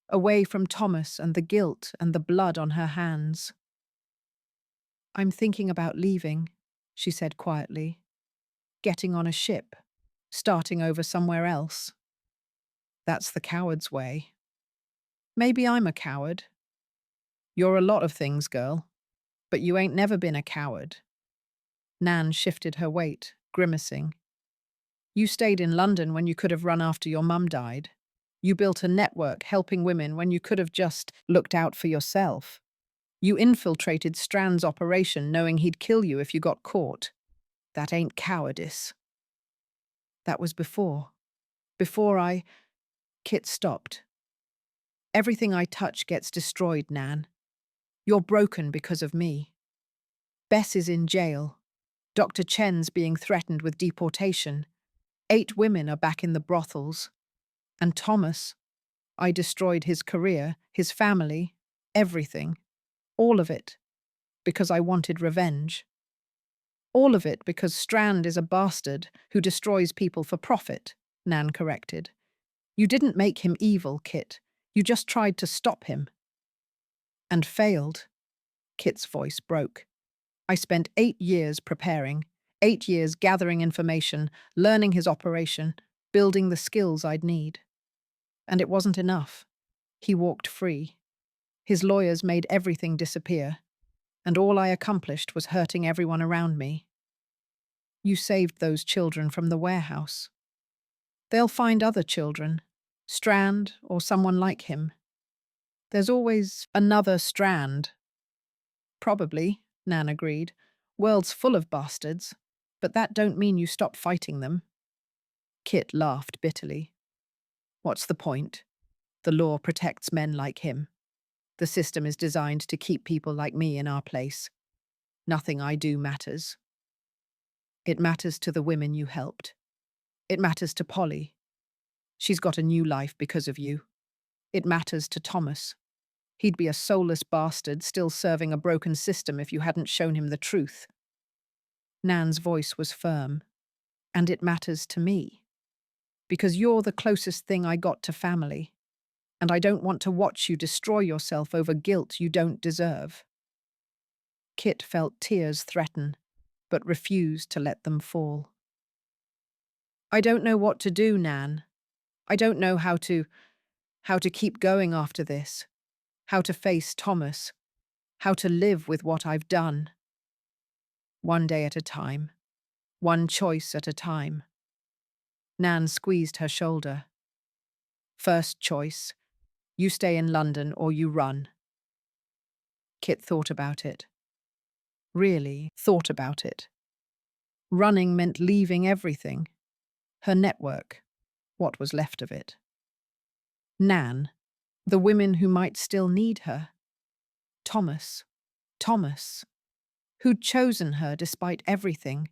away from Thomas and the guilt and the blood on her hands. I'm thinking about leaving, she said quietly. Getting on a ship, starting over somewhere else. That's the coward's way. Maybe I'm a coward. You're a lot of things, girl, but you ain't never been a coward. Nan shifted her weight, grimacing. You stayed in London when you could have run after your mum died. You built a network helping women when you could have just looked out for yourself. You infiltrated Strand's operation knowing he'd kill you if you got caught. That ain't cowardice. That was before. Before I... Kit stopped. Everything I touch gets destroyed, Nan. You're broken because of me. Bess is in jail. Dr. Chen's being threatened with deportation. 8 women are back in the brothels. And Thomas, I destroyed his career, his family, everything. All of it. Because I wanted revenge. All of it because Strand is a bastard who destroys people for profit, Nan corrected. You didn't make him evil, Kit. You just tried to stop him. And failed. Kit's voice broke. I spent 8 years preparing, 8 years gathering information, learning his operation, building the skills I'd need. And it wasn't enough. He walked free. His lawyers made everything disappear, and all I accomplished was hurting everyone around me. You saved those children from the warehouse. They'll find other children, Strand or someone like him. There's always another Strand. Probably, Nan agreed. World's full of bastards, but that don't mean you stop fighting them. Kit laughed bitterly. What's the point? The law protects men like him. The system is designed to keep people like me in our place. Nothing I do matters. It matters to the women you helped. It matters to Polly. She's got a new life because of you. It matters to Thomas. He'd be a soulless bastard still serving a broken system if you hadn't shown him the truth. Nan's voice was firm. And it matters to me. Because you're the closest thing I got to family. And I don't want to watch you destroy yourself over guilt you don't deserve. Kit felt tears threaten, but refused to let them fall. I don't know what to do, Nan. I don't know how to keep going after this, how to face Thomas, how to live with what I've done. One day at a time, one choice at a time. Nan squeezed her shoulder. First choice, you stay in London or you run. Kit thought about it. Really thought about it. Running meant leaving everything. Her network, what was left of it. Nan, the women who might still need her. Thomas, who'd chosen her despite everything,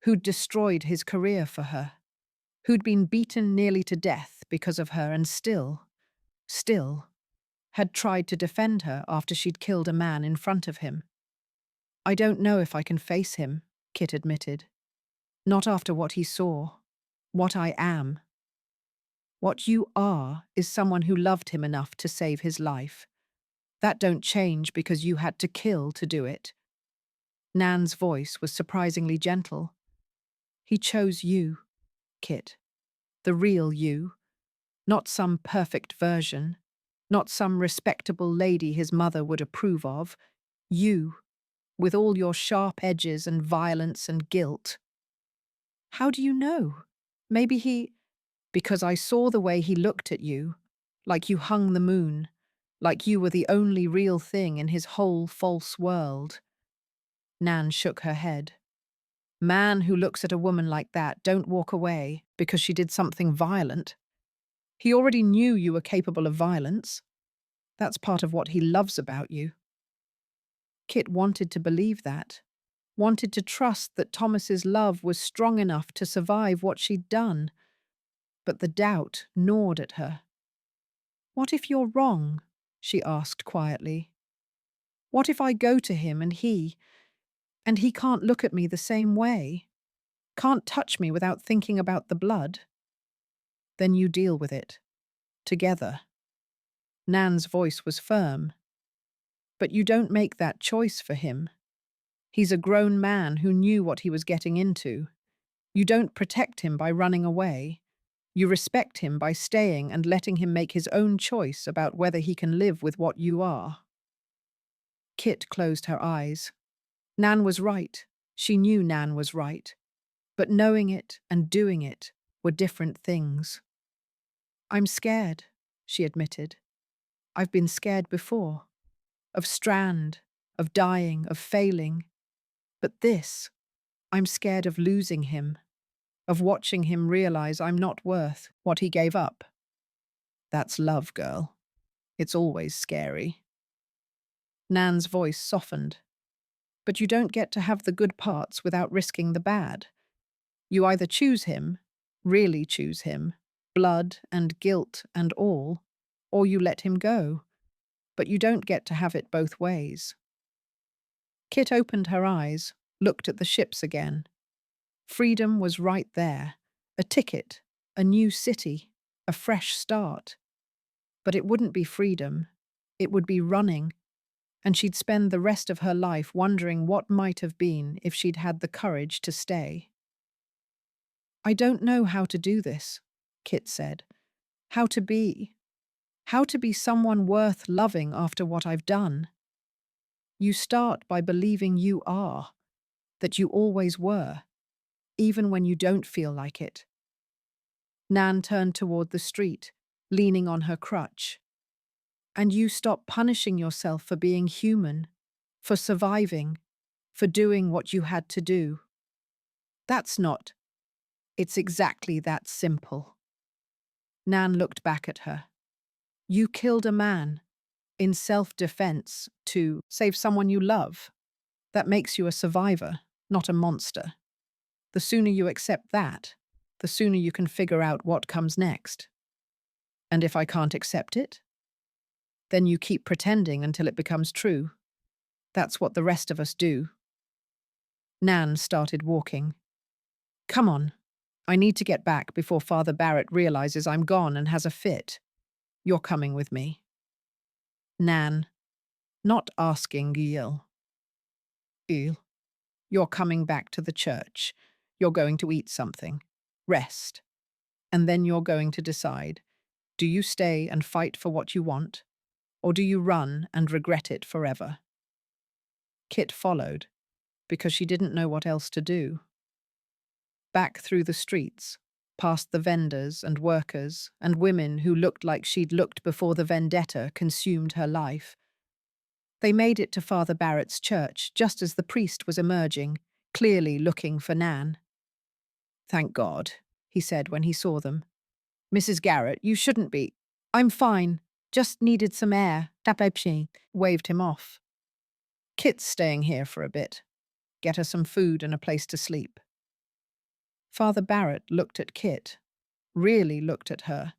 who'd destroyed his career for her, who'd been beaten nearly to death because of her and still, had tried to defend her after she'd killed a man in front of him. I don't know if I can face him, Kit admitted. Not after what he saw. What I am. What you are is someone who loved him enough to save his life. That don't change because you had to kill to do it. Nan's voice was surprisingly gentle. He chose you, Kit. The real you. Not some perfect version. Not some respectable lady his mother would approve of. You, with all your sharp edges and violence and guilt. How do you know? Maybe he... Because I saw the way he looked at you, like you hung the moon, like you were the only real thing in his whole false world. Nan shook her head. Man who looks at a woman like that don't walk away because she did something violent. He already knew you were capable of violence. That's part of what he loves about you. Kit wanted to believe that, wanted to trust that Thomas's love was strong enough to survive what she'd done. But the doubt gnawed at her. What if you're wrong? She asked quietly. What if I go to him and he can't look at me the same way? Can't touch me without thinking about the blood? Then you deal with it. Together. Nan's voice was firm. But you don't make that choice for him. He's a grown man who knew what he was getting into. You don't protect him by running away. You respect him by staying and letting him make his own choice about whether he can live with what you are. Kit closed her eyes. Nan was right. She knew Nan was right. But knowing it and doing it were different things. I'm scared, she admitted. I've been scared before. Of Strand, of dying, of failing. But this, I'm scared of losing him. Of watching him realize I'm not worth what he gave up. That's love, girl. It's always scary. Nan's voice softened. But you don't get to have the good parts without risking the bad. You either choose him, really choose him, blood and guilt and all, or you let him go. But you don't get to have it both ways. Kit opened her eyes, looked at the ships again. Freedom was right there. A ticket, a new city, a fresh start. But it wouldn't be freedom. It would be running. And she'd spend the rest of her life wondering what might have been if she'd had the courage to stay. I don't know how to do this, Kit said. How to be someone worth loving after what I've done. You start by believing you are, that you always were, even when you don't feel like it. Nan turned toward the street, leaning on her crutch. And you stop punishing yourself for being human, for surviving, for doing what you had to do. It's exactly that simple. Nan looked back at her. You killed a man, in self-defense, to save someone you love. That makes you a survivor, not a monster. The sooner you accept that, the sooner you can figure out what comes next. And if I can't accept it? Then you keep pretending until it becomes true. That's what the rest of us do. Nan started walking. Come on. I need to get back before Father Barrett realizes I'm gone and has a fit. You're coming with me. Nan, not asking Gil. Gil, you're coming back to the church. You're going to eat something. Rest. And then you're going to decide, do you stay and fight for what you want? Or do you run and regret it forever? Kit followed, because she didn't know what else to do. Back through the streets, past the vendors and workers and women who looked like she'd looked before the vendetta consumed her life. They made it to Father Barrett's church just as the priest was emerging, clearly looking for Nan. Thank God, he said when he saw them. Mrs. Garrett, you shouldn't be. I'm fine. Just needed some air. Tapepchi waved him off. Kit's staying here for a bit. Get her some food and a place to sleep. Father Barrett looked at Kit, really looked at her,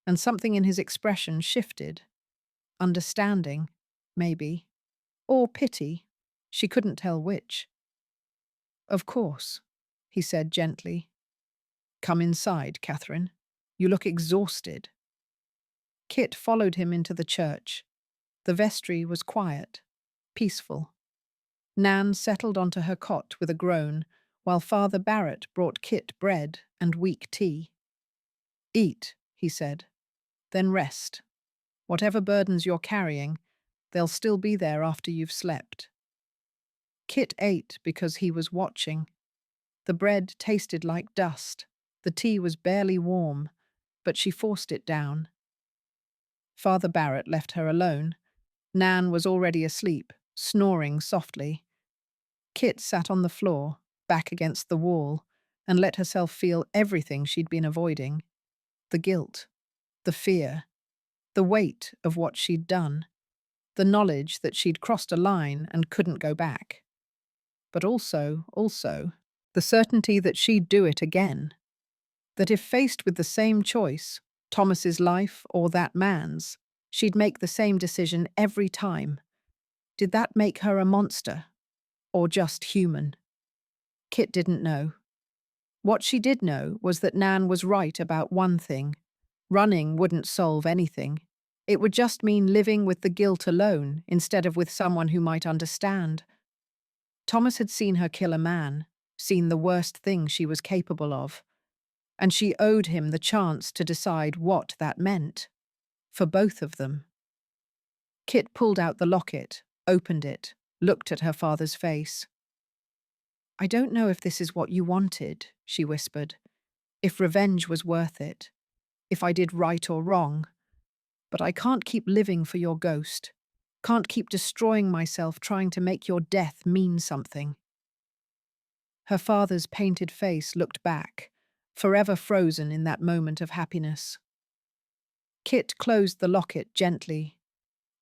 and something in his expression shifted. Understanding, maybe, or pity. She couldn't tell which. "Of course," he said gently. "Come inside, Catherine. You look exhausted." Kit followed him into the church. The vestry was quiet, peaceful. Nan settled onto her cot with a groan, while Father Barrett brought Kit bread and weak tea. "Eat," he said, "then rest. Whatever burdens you're carrying, they'll still be there after you've slept." Kit ate because he was watching. The bread tasted like dust. The tea was barely warm, but she forced it down. Father Barrett left her alone. Nan was already asleep, snoring softly. Kit sat on the floor, back against the wall, and let herself feel everything she'd been avoiding. The guilt, the fear, the weight of what she'd done, the knowledge that she'd crossed a line and couldn't go back. But also, the certainty that she'd do it again. That if faced with the same choice, Thomas's life or that man's, she'd make the same decision every time. Did that make her a monster? Or just human? Kit didn't know. What she did know was that Nan was right about one thing. Running wouldn't solve anything. It would just mean living with the guilt alone instead of with someone who might understand. Thomas had seen her kill a man, seen the worst thing she was capable of, and she owed him the chance to decide what that meant. For both of them. Kit pulled out the locket, opened it, looked at her father's face. "I don't know if this is what you wanted," she whispered. "If revenge was worth it. If I did right or wrong. But I can't keep living for your ghost. Can't keep destroying myself trying to make your death mean something." Her father's painted face looked back, forever frozen in that moment of happiness. Kit closed the locket gently.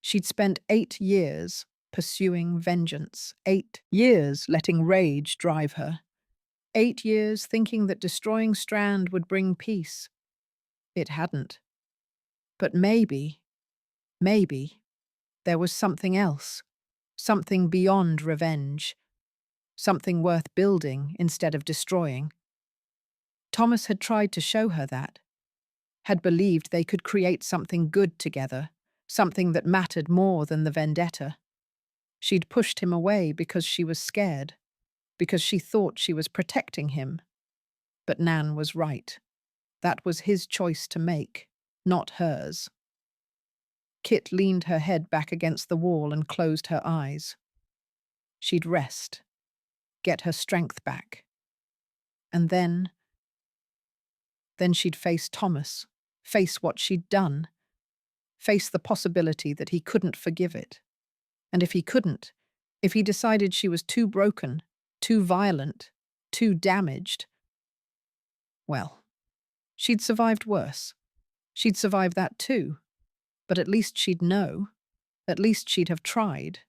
She'd spent 8 years pursuing vengeance, 8 years letting rage drive her, 8 years thinking that destroying Strand would bring peace. It hadn't. But maybe, there was something else, something beyond revenge, something worth building instead of destroying. Thomas had tried to show her that, had believed they could create something good together, something that mattered more than the vendetta. She'd pushed him away because she was scared, because she thought she was protecting him. But Nan was right. That was his choice to make, not hers. Kit leaned her head back against the wall and closed her eyes. She'd rest, get her strength back. And then she'd face Thomas, face what she'd done, face the possibility that he couldn't forgive it. And if he couldn't, if he decided she was too broken, too violent, too damaged, well, she'd survived worse. She'd survived that too. But at least she'd know. At least she'd have tried.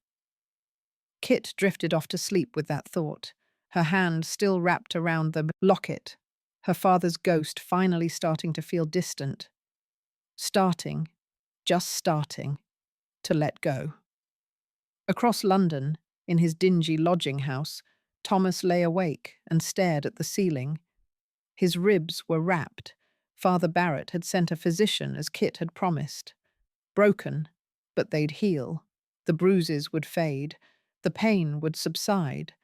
Kit drifted off to sleep with that thought, her hand still wrapped around the locket, her father's ghost finally starting to feel distant. Starting, just starting, to let go. Across London, in his dingy lodging house, Thomas lay awake and stared at the ceiling. His ribs were wrapped. Father Barrett had sent a physician as Kit had promised. Broken, but they'd heal. The bruises would fade. The pain would subside.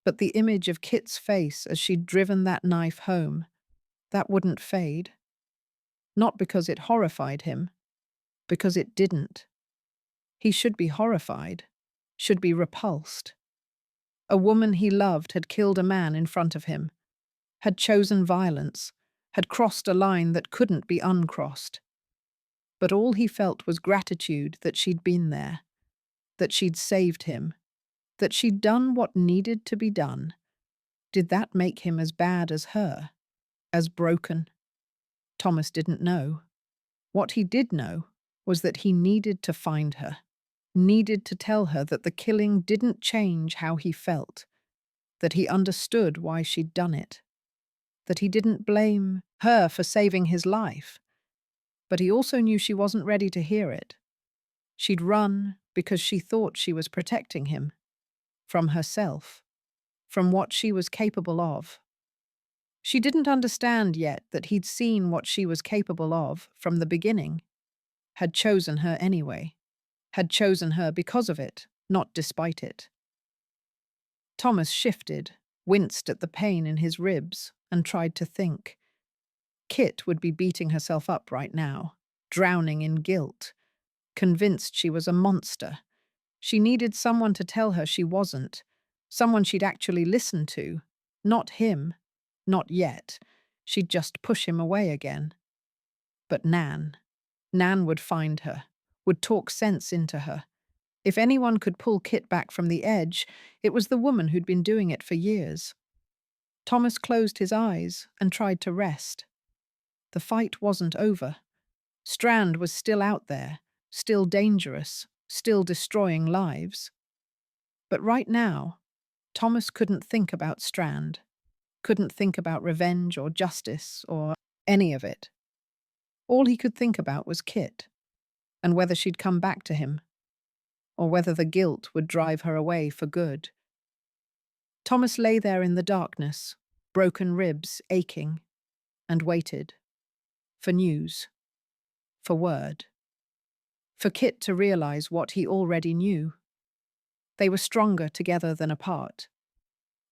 But the image of Kit's face as she'd driven that knife home, that wouldn't fade. Not because it horrified him, because it didn't. He should be horrified, should be repulsed. A woman he loved had killed a man in front of him, had chosen violence, had crossed a line that couldn't be uncrossed. But all he felt was gratitude that she'd been there, that she'd saved him, that she'd done what needed to be done. Did that make him as bad as her? As broken? Thomas didn't know. What he did know was that he needed to find her, needed to tell her that the killing didn't change how he felt, that he understood why she'd done it. that he didn't blame her for saving his life, but he also knew she wasn't ready to hear it. She'd run because she thought she was protecting him from herself, from what she was capable of. She didn't understand yet that he'd seen what she was capable of from the beginning, had chosen her anyway, had chosen her because of it, not despite it. Thomas shifted, winced at the pain in his ribs, and tried to think. Kit would be beating herself up right now, drowning in guilt, convinced she was a monster. She needed someone to tell her she wasn't, someone she'd actually listen to, not him, not yet. She'd just push him away again. But Nan would find her, would talk sense into her. If anyone could pull Kit back from the edge, it was the woman who'd been doing it for years. Thomas closed his eyes and tried to rest. The fight wasn't over. Strand was still out there, still dangerous, still destroying lives. But right now, Thomas couldn't think about Strand, couldn't think about revenge or justice or any of it. All he could think about was Kit, and whether she'd come back to him, or whether the guilt would drive her away for good. Thomas lay there in the darkness, broken ribs aching, and waited. For news. For word. For Kit to realize what he already knew. They were stronger together than apart,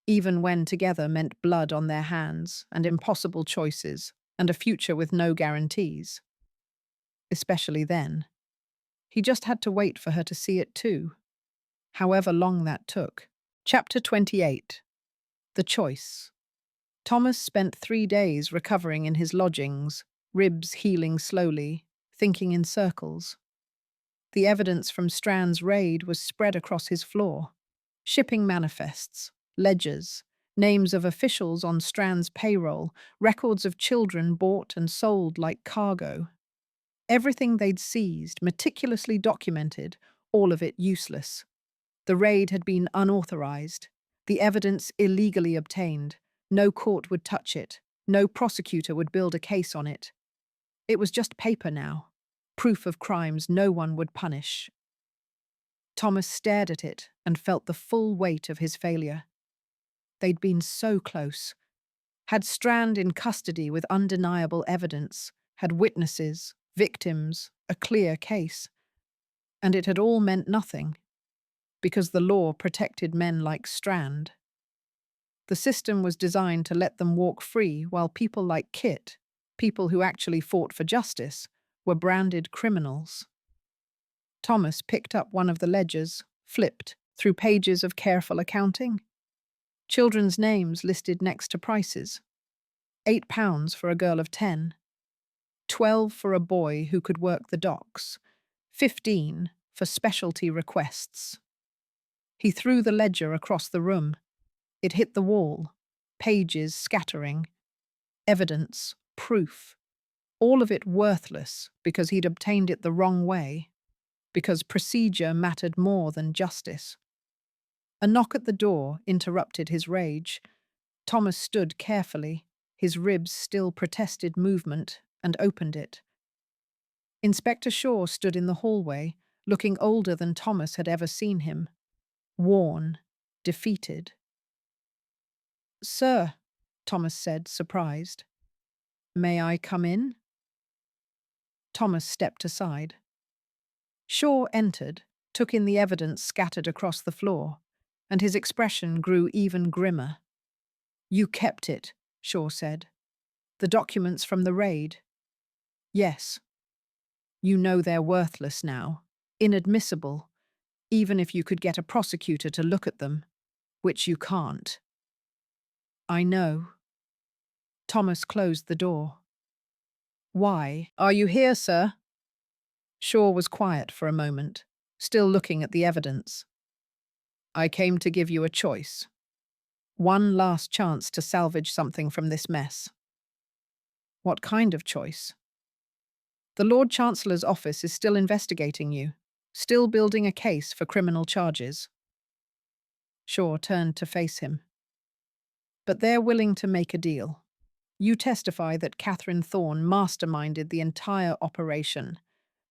even when together meant blood on their hands and impossible choices and a future with no guarantees. Especially then. He just had to wait for her to see it too, however long that took. Chapter 28. The Choice. Thomas spent 3 days recovering in his lodgings, ribs healing slowly, thinking in circles. The evidence from Strand's raid was spread across his floor. Shipping manifests, ledgers, names of officials on Strand's payroll, records of children bought and sold like cargo. Everything they'd seized, meticulously documented, all of it useless. The raid had been unauthorized, the evidence illegally obtained. No court would touch it, no prosecutor would build a case on it. It was just paper now, proof of crimes no one would punish. Thomas stared at it and felt the full weight of his failure. They'd been so close. Had Strand in custody with undeniable evidence, had witnesses, victims, a clear case. And it had all meant nothing, because the law protected men like Strand. The system was designed to let them walk free while people like Kit, people who actually fought for justice, were branded criminals. Thomas picked up one of the ledgers, flipped through pages of careful accounting. Children's names listed next to prices. £8 for a girl of 10. 12 for a boy who could work the docks. 15 for specialty requests. He threw the ledger across the room. It hit the wall, pages scattering. Evidence, proof. All of it worthless because he'd obtained it the wrong way, because procedure mattered more than justice. A knock at the door interrupted his rage. Thomas stood carefully, his ribs still protested movement, and opened it. Inspector Shaw stood in the hallway, looking older than Thomas had ever seen him. Worn, defeated. "Sir," Thomas said, surprised. "May I come in?" Thomas stepped aside. Shaw entered, took in the evidence scattered across the floor, and his expression grew even grimmer. "You kept it," Shaw said. "The documents from the raid." "Yes. You know they're worthless now, inadmissible, even if you could get a prosecutor to look at them, which you can't." "I know." Thomas closed the door. "Why are you here, sir?" Shaw was quiet for a moment, still looking at the evidence. "I came to give you a choice. One last chance to salvage something from this mess." "What kind of choice?" "The Lord Chancellor's office is still investigating you, still building a case for criminal charges." Shaw turned to face him. "But they're willing to make a deal. You testify that Catherine Thorne masterminded the entire operation,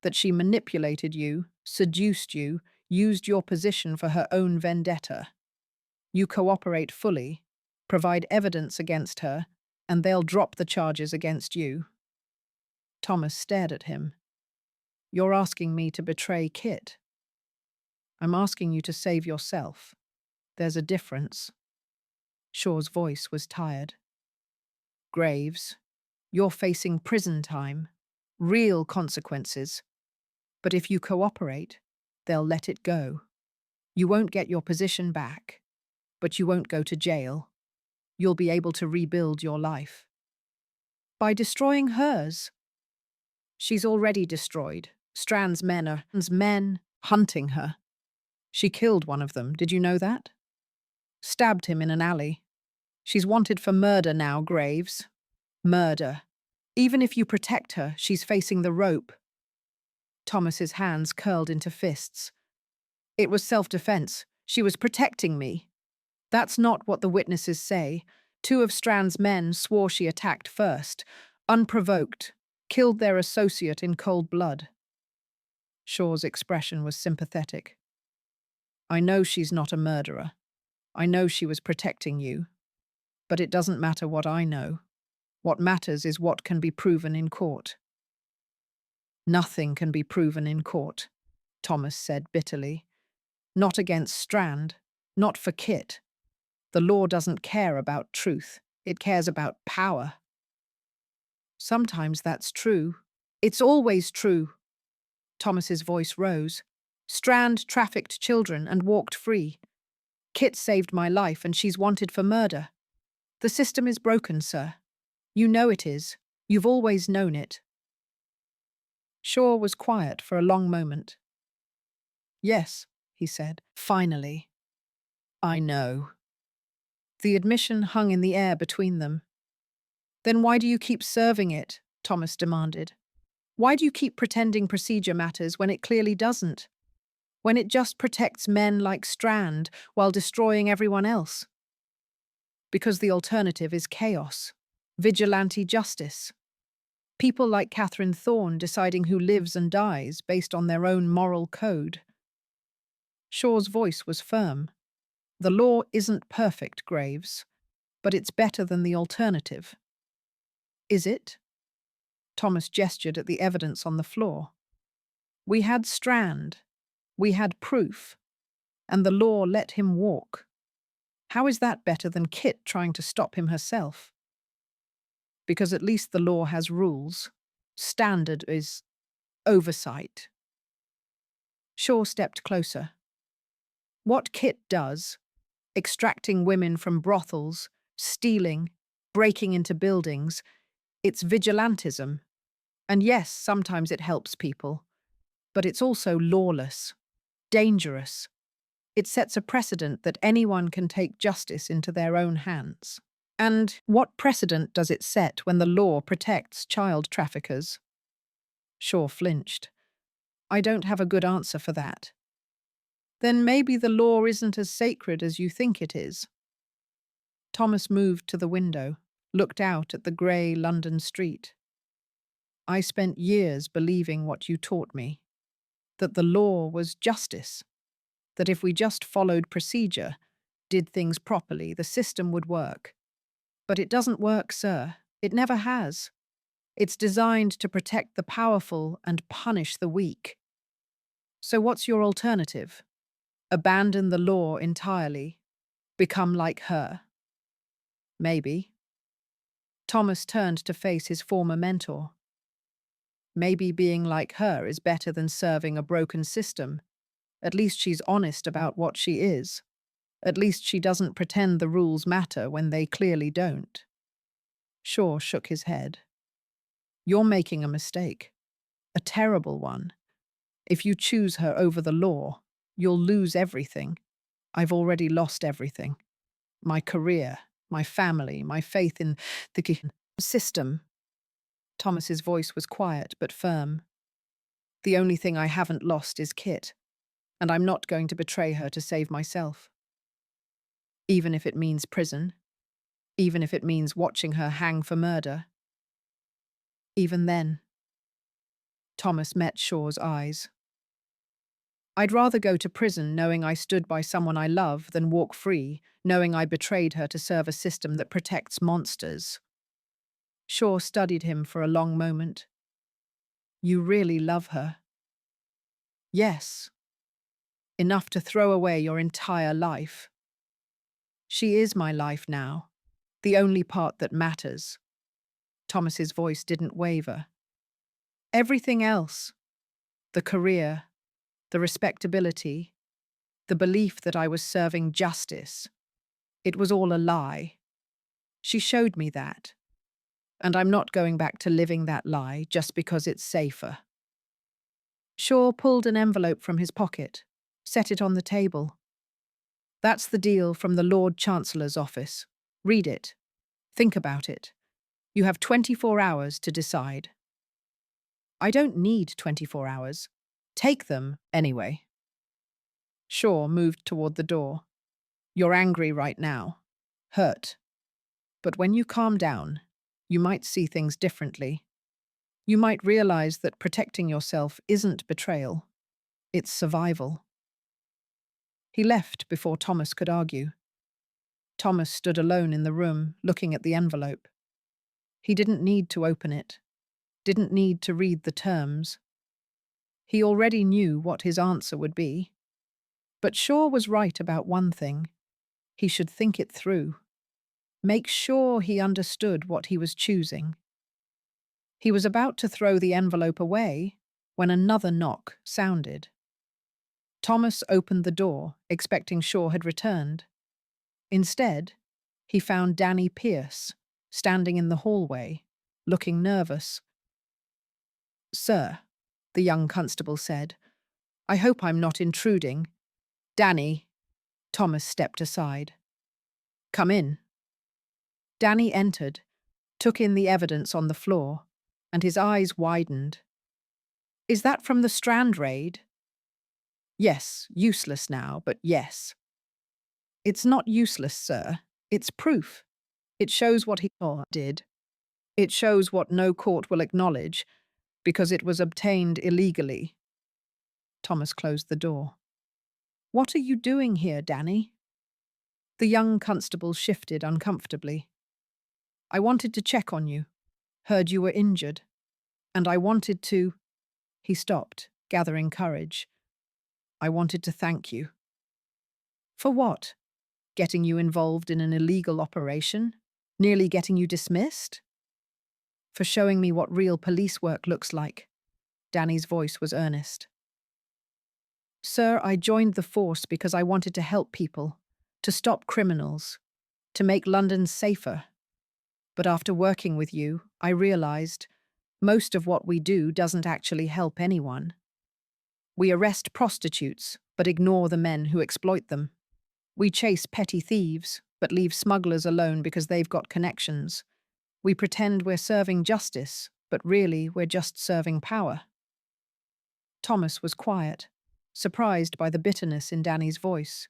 that she manipulated you, seduced you, used your position for her own vendetta. You cooperate fully, provide evidence against her, and they'll drop the charges against you. Thomas stared at him. You're asking me to betray Kit. I'm asking you to save yourself. There's a difference. Shaw's voice was tired. Graves, you're facing prison time, real consequences. But if you cooperate, they'll let it go. You won't get your position back, but you won't go to jail. You'll be able to rebuild your life. By destroying hers. She's already destroyed. Strand's men are men hunting her. She killed one of them, did you know that? Stabbed him in an alley. She's wanted for murder now, Graves. Murder. Even if you protect her, she's facing the rope. Thomas's hands curled into fists. It was self-defense. She was protecting me. That's not what the witnesses say. 2 of Strand's men swore she attacked first, unprovoked, killed their associate in cold blood. Shaw's expression was sympathetic. I know she's not a murderer. I know she was protecting you. But it doesn't matter what I know. What matters is what can be proven in court. Nothing can be proven in court, Thomas said bitterly. Not against Strand, not for Kit. The law doesn't care about truth. It cares about power. Sometimes that's true. It's always true. Thomas's voice rose. Strand trafficked children and walked free. Kit saved my life and she's wanted for murder. The system is broken, sir. You know it is. You've always known it. Shaw was quiet for a long moment. Yes, he said, finally. I know. The admission hung in the air between them. Then why do you keep serving it? Thomas demanded. Why do you keep pretending procedure matters when it clearly doesn't? When it just protects men like Strand while destroying everyone else? Because the alternative is chaos, vigilante justice. People like Catherine Thorne deciding who lives and dies based on their own moral code. Shaw's voice was firm. The law isn't perfect, Graves, but it's better than the alternative. Is it? Thomas gestured at the evidence on the floor. We had Strand. We had proof. And the law let him walk. How is that better than Kit trying to stop him herself? Because at least the law has rules. Standard is oversight. Shaw stepped closer. What Kit does, extracting women from brothels, stealing, breaking into buildings, it's vigilantism. And yes, sometimes it helps people. But it's also lawless, dangerous. It sets a precedent that anyone can take justice into their own hands. And what precedent does it set when the law protects child traffickers? Shaw flinched. I don't have a good answer for that. Then maybe the law isn't as sacred as you think it is. Thomas moved to the window, looked out at the grey London street. I spent years believing what you taught me, that the law was justice, that if we just followed procedure, did things properly, the system would work. But it doesn't work, sir. It never has. It's designed to protect the powerful and punish the weak. So what's your alternative? Abandon the law entirely? Become like her? Maybe. Thomas turned to face his former mentor. Maybe being like her is better than serving a broken system. At least she's honest about what she is. At least she doesn't pretend the rules matter when they clearly don't. Shaw shook his head. You're making a mistake. A terrible one. If you choose her over the law, you'll lose everything. I've already lost everything. My career, my family, my faith in the system. Thomas's voice was quiet but firm. The only thing I haven't lost is Kit, and I'm not going to betray her to save myself. Even if it means prison. even if it means watching her hang for murder. Even then, Thomas met Shaw's eyes. I'd rather go to prison knowing I stood by someone I love than walk free, knowing I betrayed her to serve a system that protects monsters. Shaw studied him for a long moment. You really love her? Yes. Enough to throw away your entire life. She is my life now, the only part that matters. Thomas's voice didn't waver. Everything else, the career, the respectability, the belief that I was serving justice, it was all a lie. She showed me that. And I'm not going back to living that lie just because it's safer. Shaw pulled an envelope from his pocket, set it on the table. That's the deal from the Lord Chancellor's office. Read it. Think about it. You have 24 hours to decide. I don't need 24 hours. Take them anyway. Shaw moved toward the door. You're angry right now. Hurt. But when you calm down, you might see things differently. You might realize that protecting yourself isn't betrayal. It's survival. He left before Thomas could argue. Thomas stood alone in the room, looking at the envelope. He didn't need to open it, didn't need to read the terms. He already knew what his answer would be. But Shaw was right about one thing. He should think it through. Make sure he understood what he was choosing. He was about to throw the envelope away when another knock sounded. Thomas opened the door, expecting Shaw had returned. Instead, he found Danny Pierce, standing in the hallway, looking nervous. "Sir," the young constable said, "I hope I'm not intruding." "Danny," Thomas stepped aside. "Come in." Danny entered, took in the evidence on the floor, and his eyes widened. "Is that from the Strand raid?" "Yes, useless now, but yes." "It's not useless, sir. It's proof. It shows what he did. It shows what no court will acknowledge, because it was obtained illegally." Thomas closed the door. "What are you doing here, Danny?" The young constable shifted uncomfortably. "I wanted to check on you. Heard you were injured. And I wanted to—" He stopped, gathering courage. "I wanted to thank you." "For what? Getting you involved in an illegal operation? Nearly getting you dismissed?" "For showing me what real police work looks like." Danny's voice was earnest. "Sir, I joined the force because I wanted to help people, to stop criminals, to make London safer. But after working with you, I realized most of what we do doesn't actually help anyone. We arrest prostitutes, but ignore the men who exploit them. We chase petty thieves, but leave smugglers alone because they've got connections. We pretend we're serving justice, but really we're just serving power." Thomas was quiet, surprised by the bitterness in Danny's voice.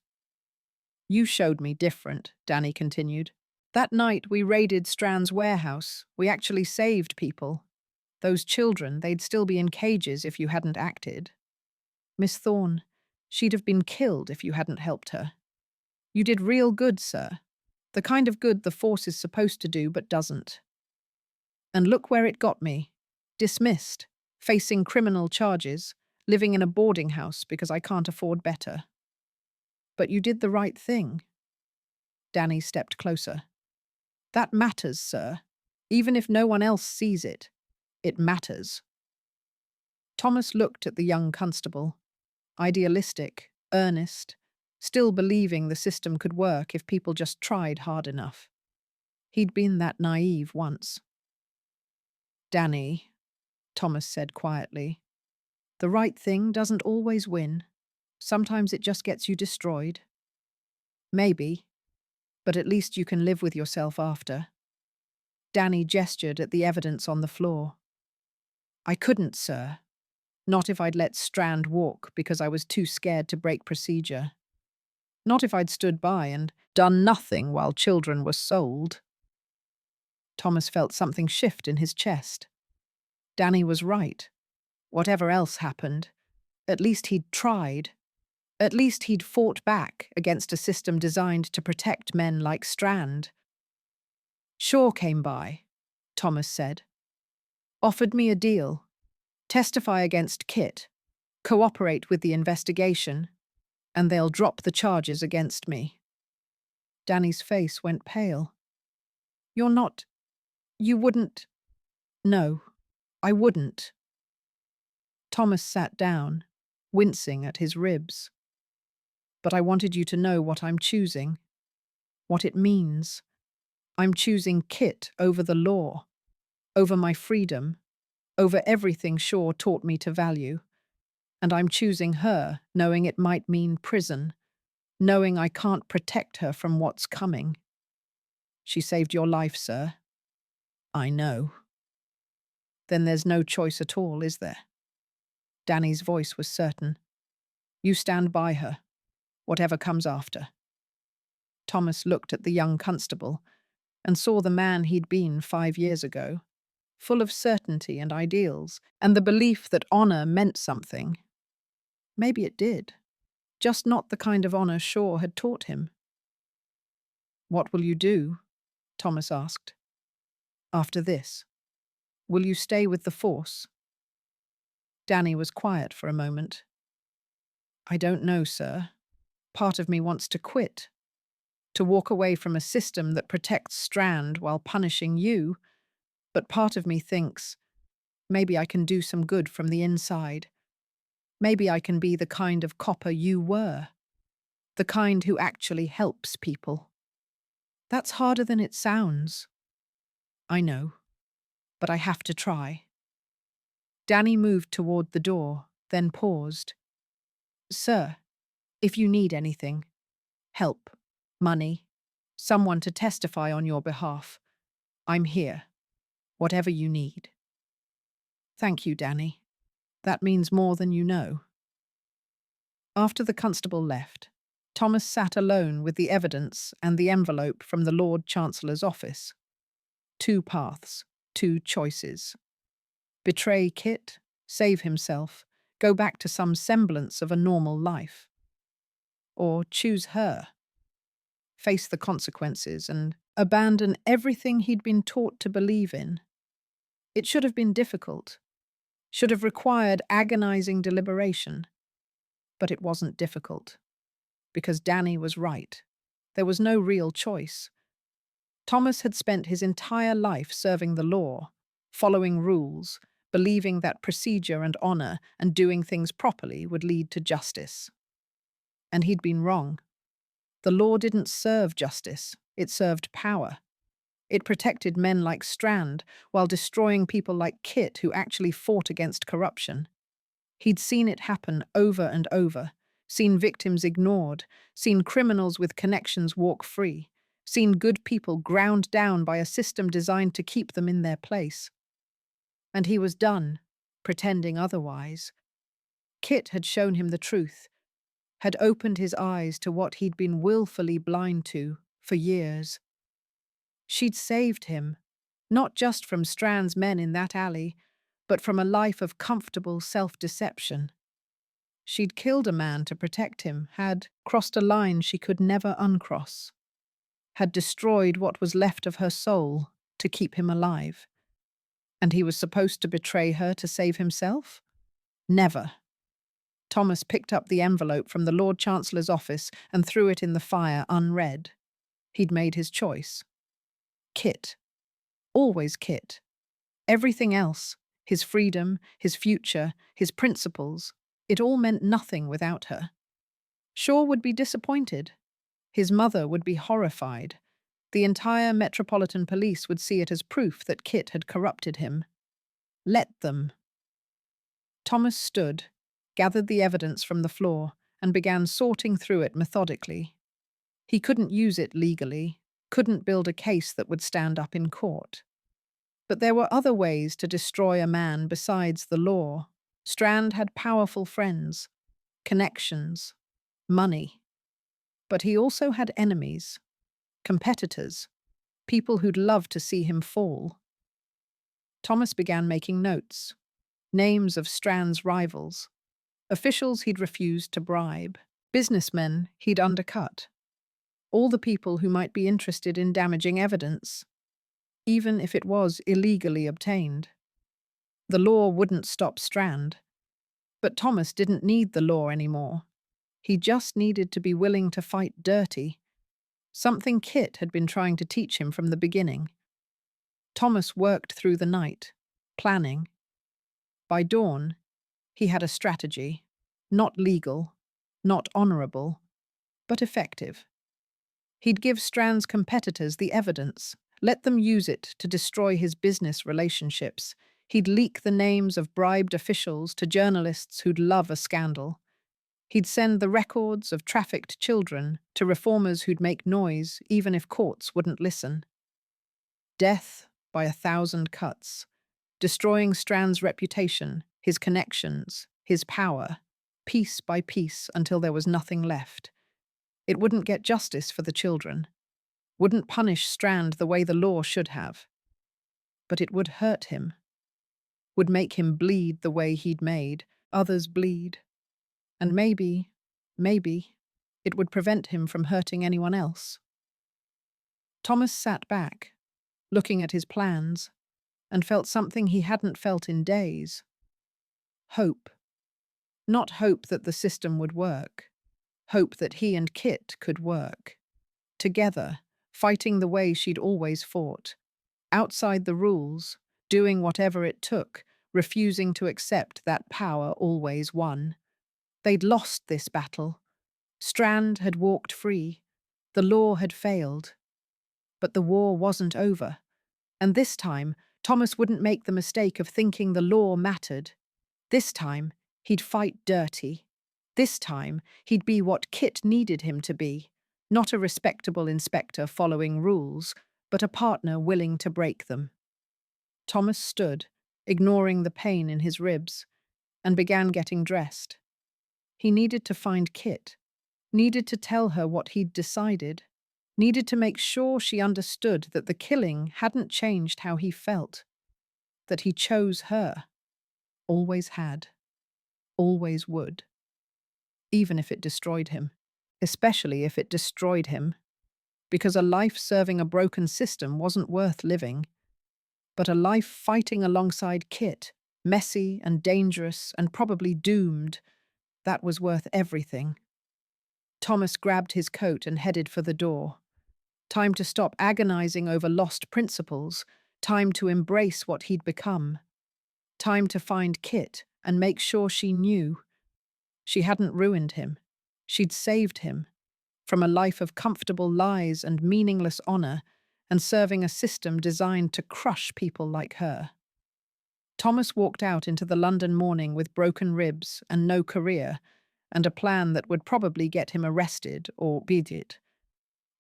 "You showed me different," Danny continued. "That night we raided Strand's warehouse. We actually saved people. Those children, they'd still be in cages if you hadn't acted. Miss Thorne, she'd have been killed if you hadn't helped her. You did real good, sir. The kind of good the force is supposed to do but doesn't. And look where it got me. Dismissed, facing criminal charges, living in a boarding house because I can't afford better. But you did the right thing." Danny stepped closer. "That matters, sir. Even if no one else sees it, it matters." Thomas looked at the young constable, idealistic, earnest, still believing the system could work if people just tried hard enough. He'd been that naive once. "Danny," Thomas said quietly, "the right thing doesn't always win. Sometimes it just gets you destroyed. Maybe, but at least you can live with yourself after." Danny gestured at the evidence on the floor. "I couldn't, sir. Not if I'd let Strand walk because I was too scared to break procedure. Not if I'd stood by and done nothing while children were sold." Thomas felt something shift in his chest. Danny was right. Whatever else happened, at least he'd tried. At least he'd fought back against a system designed to protect men like Strand. Shaw came by, Thomas said. Offered me a deal. Testify against Kit. Cooperate with the investigation. And they'll drop the charges against me. Danny's face went pale. You're not… You wouldn't… No, I wouldn't. Thomas sat down, wincing at his ribs. But I wanted you to know what I'm choosing. What it means. I'm choosing Kit over the law. Over my freedom. Over everything Shaw taught me to value. And I'm choosing her, knowing it might mean prison. Knowing I can't protect her from what's coming. She saved your life, sir. I know. Then there's no choice at all, is there? Danny's voice was certain. You stand by her, whatever comes after. Thomas looked at the young constable and saw the man he'd been 5 years ago, full of certainty and ideals, and the belief that honor meant something. Maybe it did, just not the kind of honor Shaw had taught him. What will you do? Thomas asked. After this, will you stay with the force? Danny was quiet for a moment. I don't know, sir. Part of me wants to quit. To walk away from a system that protects Strand while punishing you, but part of me thinks, maybe I can do some good from the inside. Maybe I can be the kind of copper you were. The kind who actually helps people. That's harder than it sounds. I know, but I have to try. Danny moved toward the door, then paused. Sir, if you need anything, help, money, someone to testify on your behalf, I'm here, whatever you need. Thank you, Danny. That means more than you know. After the constable left, Thomas sat alone with the evidence and the envelope from the Lord Chancellor's office. 2 paths, 2 choices. Betray Kit, save himself, go back to some semblance of a normal life. Or choose her. Face the consequences and abandon everything he'd been taught to believe in. It should have been difficult. Should have required agonizing deliberation. But it wasn't difficult. Because Danny was right. There was no real choice. Thomas had spent his entire life serving the law, following rules, believing that procedure and honor and doing things properly would lead to justice. And he'd been wrong. The law didn't serve justice, it served power. It protected men like Strand while destroying people like Kit who actually fought against corruption. He'd seen it happen over and over, seen victims ignored, seen criminals with connections walk free, seen good people ground down by a system designed to keep them in their place. And he was done, pretending otherwise. Kit had shown him the truth, had opened his eyes to what he'd been willfully blind to for years. She'd saved him, not just from Strand's men in that alley, but from a life of comfortable self-deception. She'd killed a man to protect him, had crossed a line she could never uncross, had destroyed what was left of her soul to keep him alive. And he was supposed to betray her to save himself? Never. Thomas picked up the envelope from the Lord Chancellor's office and threw it in the fire unread. He'd made his choice. Kit. Always Kit. Everything else, his freedom, his future, his principles, it all meant nothing without her. Shaw would be disappointed. His mother would be horrified. The entire Metropolitan Police would see it as proof that Kit had corrupted him. Let them. Thomas stood, gathered the evidence from the floor, and began sorting through it methodically. He couldn't use it legally, couldn't build a case that would stand up in court. But there were other ways to destroy a man besides the law. Strand had powerful friends, connections, money. But he also had enemies, competitors, people who'd love to see him fall. Thomas began making notes, names of Strand's rivals, officials he'd refused to bribe, businessmen he'd undercut, all the people who might be interested in damaging evidence, even if it was illegally obtained. The law wouldn't stop Strand, but Thomas didn't need the law anymore. He just needed to be willing to fight dirty, something Kit had been trying to teach him from the beginning. Thomas worked through the night, planning. By dawn, he had a strategy, not legal, not honorable, but effective. He'd give Strand's competitors the evidence, let them use it to destroy his business relationships. He'd leak the names of bribed officials to journalists who'd love a scandal. He'd send the records of trafficked children to reformers who'd make noise even if courts wouldn't listen. Death by 1,000 cuts, destroying Strand's reputation, his connections, his power, piece by piece until there was nothing left. It wouldn't get justice for the children, wouldn't punish Strand the way the law should have. But it would hurt him, would make him bleed the way he'd made others bleed. And maybe, it would prevent him from hurting anyone else. Thomas sat back, looking at his plans, and felt something he hadn't felt in days. Hope. Not hope that the system would work. Hope that he and Kit could work. Together, fighting the way she'd always fought. Outside the rules, doing whatever it took, refusing to accept that power always won. They'd lost this battle. Strand had walked free. The law had failed. But the war wasn't over. And this time, Thomas wouldn't make the mistake of thinking the law mattered. This time, he'd fight dirty. This time, he'd be what Kit needed him to be. Not a respectable inspector following rules, but a partner willing to break them. Thomas stood, ignoring the pain in his ribs, and began getting dressed. He needed to find Kit, needed to tell her what he'd decided, needed to make sure she understood that the killing hadn't changed how he felt, that he chose her, always had, always would, even if it destroyed him, especially if it destroyed him, because a life serving a broken system wasn't worth living, but a life fighting alongside Kit, messy and dangerous and probably doomed, that was worth everything. Thomas grabbed his coat and headed for the door. Time to stop agonizing over lost principles, time to embrace what he'd become. Time to find Kit and make sure she knew. She hadn't ruined him. She'd saved him from a life of comfortable lies and meaningless honor and serving a system designed to crush people like her. Thomas walked out into the London morning with broken ribs and no career, and a plan that would probably get him arrested or beaten.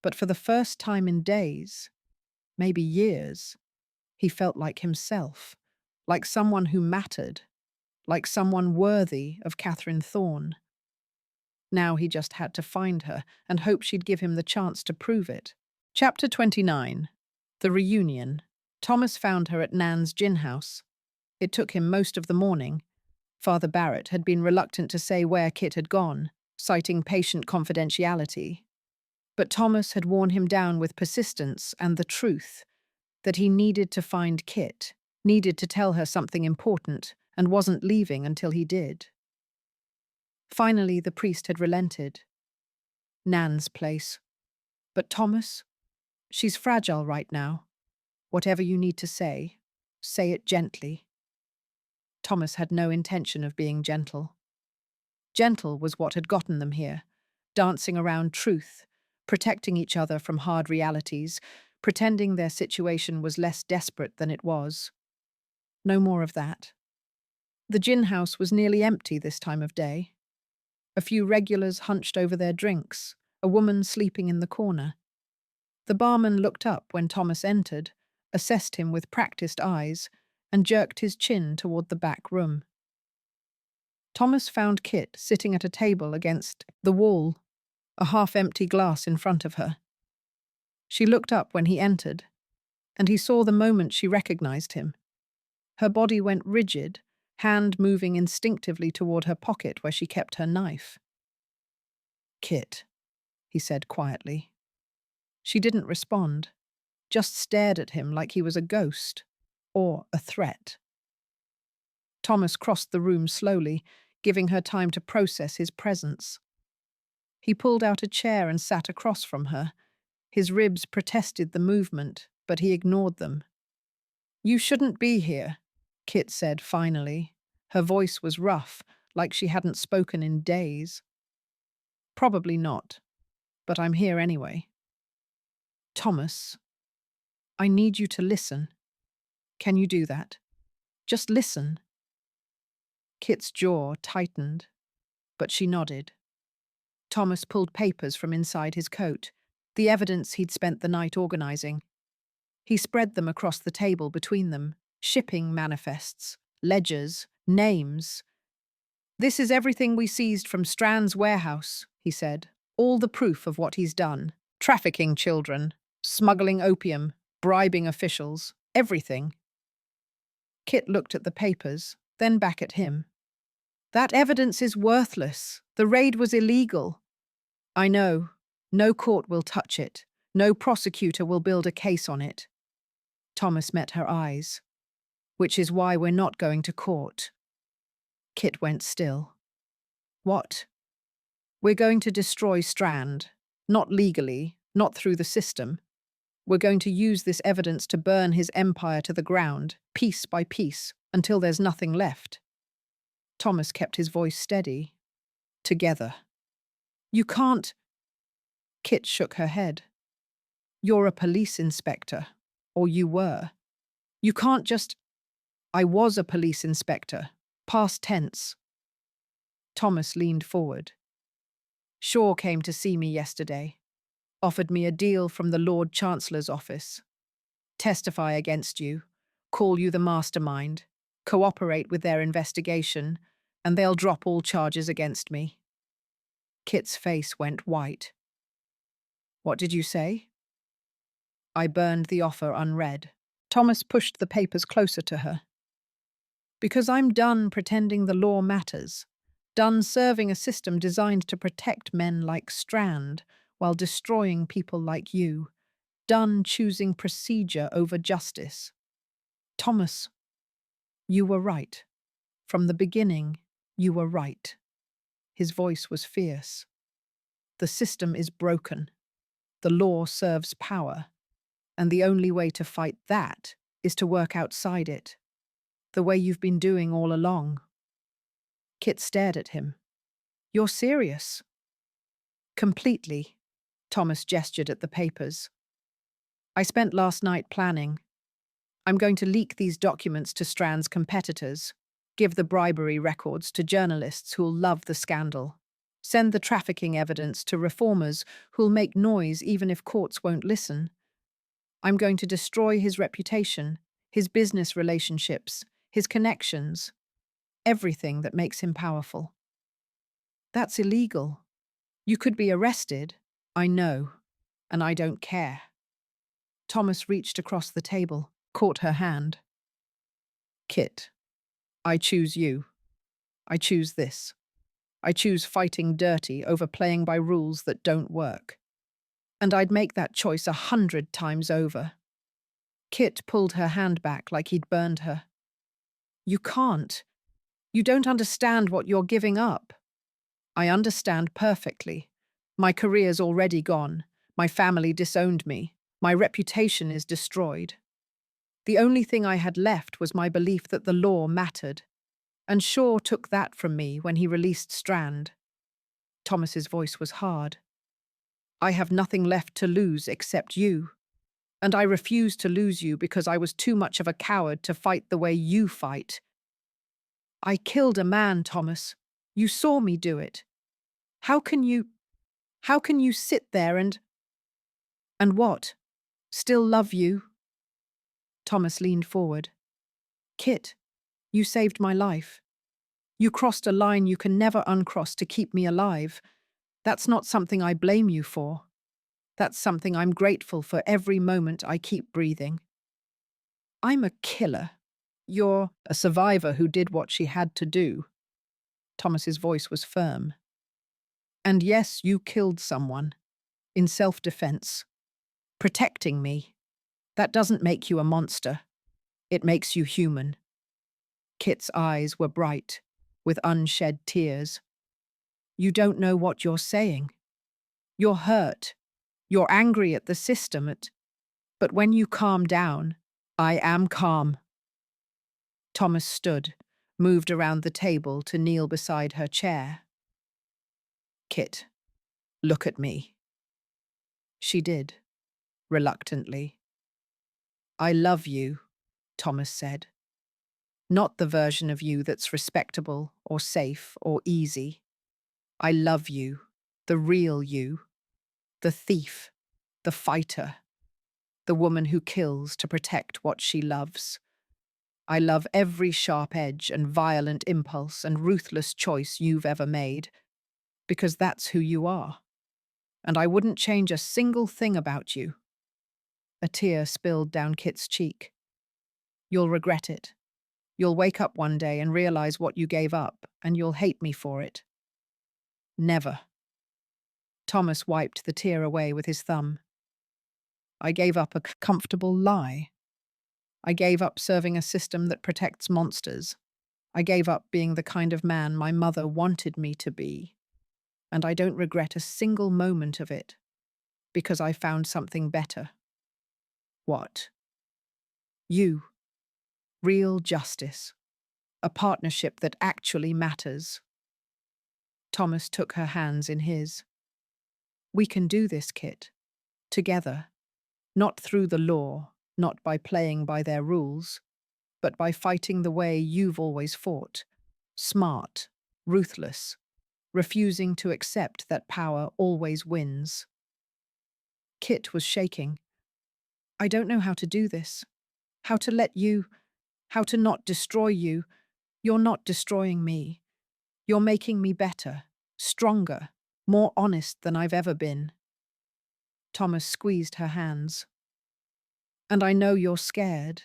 But for the first time in days, maybe years, he felt like himself, like someone who mattered, like someone worthy of Catherine Thorne. Now he just had to find her and hope she'd give him the chance to prove it. Chapter 29. The Reunion. Thomas found her at Nan's gin house. It took him most of the morning. Father Barrett had been reluctant to say where Kit had gone, citing patient confidentiality. But Thomas had worn him down with persistence and the truth, that he needed to find Kit, needed to tell her something important, and wasn't leaving until he did. Finally, the priest had relented. Nan's place. But Thomas? She's fragile right now. Whatever you need to say it gently. Thomas had no intention of being gentle. Gentle was what had gotten them here, dancing around truth, protecting each other from hard realities, pretending their situation was less desperate than it was. No more of that. The gin house was nearly empty this time of day. A few regulars hunched over their drinks, a woman sleeping in the corner. The barman looked up when Thomas entered, assessed him with practiced eyes, and jerked his chin toward the back room. Thomas found Kit sitting at a table against the wall, a half-empty glass in front of her. She looked up when he entered, and he saw the moment she recognized him. Her body went rigid, hand moving instinctively toward her pocket where she kept her knife. "Kit," he said quietly. She didn't respond, just stared at him like he was a ghost or a threat. Thomas crossed the room slowly, giving her time to process his presence. He pulled out a chair and sat across from her. His ribs protested the movement, but he ignored them. "You shouldn't be here," Kit said finally. Her voice was rough, like she hadn't spoken in days. "Probably not, but I'm here anyway." "Thomas, I need you to listen. Can you do that? Just listen." Kit's jaw tightened, but she nodded. Thomas pulled papers from inside his coat, the evidence he'd spent the night organizing. He spread them across the table between them, shipping manifests, ledgers, names. "This is everything we seized from Strand's warehouse," he said. "All the proof of what he's done. Trafficking children, smuggling opium, bribing officials, everything." Kit looked at the papers, then back at him. "That evidence is worthless. The raid was illegal." "I know. No court will touch it. No prosecutor will build a case on it." Thomas met her eyes. "Which is why we're not going to court." Kit went still. "What?" "We're going to destroy Strand. Not legally, not through the system. We're going to use this evidence to burn his empire to the ground, piece by piece, until there's nothing left." Thomas kept his voice steady. "Together." "You can't—" Kit shook her head. "You're a police inspector. Or you were. You can't just—" "I was a police inspector. Past tense." Thomas leaned forward. "Shaw came to see me yesterday. Offered me a deal from the Lord Chancellor's office. Testify against you. Call you the mastermind. Cooperate with their investigation. And they'll drop all charges against me." Kit's face went white. "What did you say?" "I burned the offer unread." Thomas pushed the papers closer to her. "Because I'm done pretending the law matters. Done serving a system designed to protect men like Strand while destroying people like you. Done choosing procedure over justice." "Thomas, you were right. From the beginning, you were right." His voice was fierce. "The system is broken. The law serves power. And the only way to fight that is to work outside it. The way you've been doing all along." Kit stared at him. "You're serious?" "Completely." Thomas gestured at the papers. "I spent last night planning. I'm going to leak these documents to Strand's competitors, give the bribery records to journalists who'll love the scandal, send the trafficking evidence to reformers who'll make noise even if courts won't listen. I'm going to destroy his reputation, his business relationships, his connections, everything that makes him powerful." "That's illegal. You could be arrested." "I know, and I don't care." Thomas reached across the table, caught her hand. "Kit, I choose you. I choose this. I choose fighting dirty over playing by rules that don't work. And I'd make that choice 100 times over." Kit pulled her hand back like he'd burned her. "You can't. You don't understand what you're giving up." "I understand perfectly. My career's already gone. My family disowned me. My reputation is destroyed. The only thing I had left was my belief that the law mattered. And Shaw took that from me when he released Strand." Thomas's voice was hard. "I have nothing left to lose except you. And I refuse to lose you because I was too much of a coward to fight the way you fight." "I killed a man, Thomas. You saw me do it. How can you sit there and what? Still love you?" Thomas leaned forward. "Kit, you saved my life. You crossed a line you can never uncross to keep me alive. That's not something I blame you for. That's something I'm grateful for every moment I keep breathing." I'm a killer. You're a survivor who did what she had to do. Thomas's voice was firm. And yes, you killed someone. In self-defense. Protecting me. That doesn't make you a monster. It makes you human. Kit's eyes were bright, with unshed tears. You don't know what you're saying. You're hurt. You're angry at the system. But when you calm down, I am calm. Thomas stood, moved around the table to kneel beside her chair. Kit, look at me. She did, reluctantly. I love you, Thomas said. Not the version of you that's respectable or safe or easy. I love you, the real you, the thief, the fighter, the woman who kills to protect what she loves. I love every sharp edge and violent impulse and ruthless choice you've ever made, because that's who you are. And I wouldn't change a single thing about you. A tear spilled down Kit's cheek. You'll regret it. You'll wake up one day and realize what you gave up, and you'll hate me for it. Never. Thomas wiped the tear away with his thumb. I gave up a comfortable lie. I gave up serving a system that protects monsters. I gave up being the kind of man my mother wanted me to be. And I don't regret a single moment of it, because I found something better. What? You. Real justice. A partnership that actually matters. Thomas took her hands in his. We can do this, Kit. Together. Not through the law, not by playing by their rules, but by fighting the way you've always fought. Smart, ruthless, refusing to accept that power always wins. Kit was shaking. I don't know how to do this. How to let you, how to not destroy you. You're not destroying me. You're making me better, stronger, more honest than I've ever been. Thomas squeezed her hands. And I know you're scared.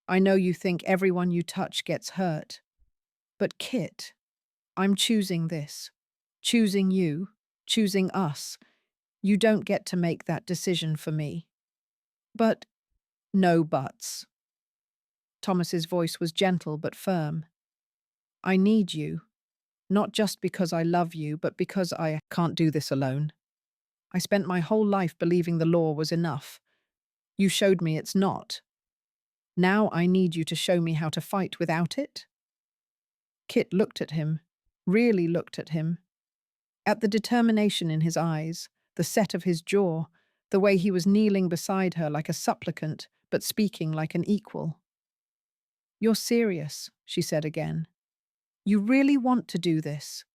I know you think everyone you touch gets hurt. But Kit, I'm choosing this. Choosing you. Choosing us. You don't get to make that decision for me. But, no buts. Thomas's voice was gentle but firm. I need you. Not just because I love you, but because I can't do this alone. I spent my whole life believing the law was enough. You showed me it's not. Now I need you to show me how to fight without it. Kit looked at him, really looked at him. At the determination in his eyes, the set of his jaw, the way he was kneeling beside her like a supplicant, but speaking like an equal. You're serious, she said again. You really want to do this.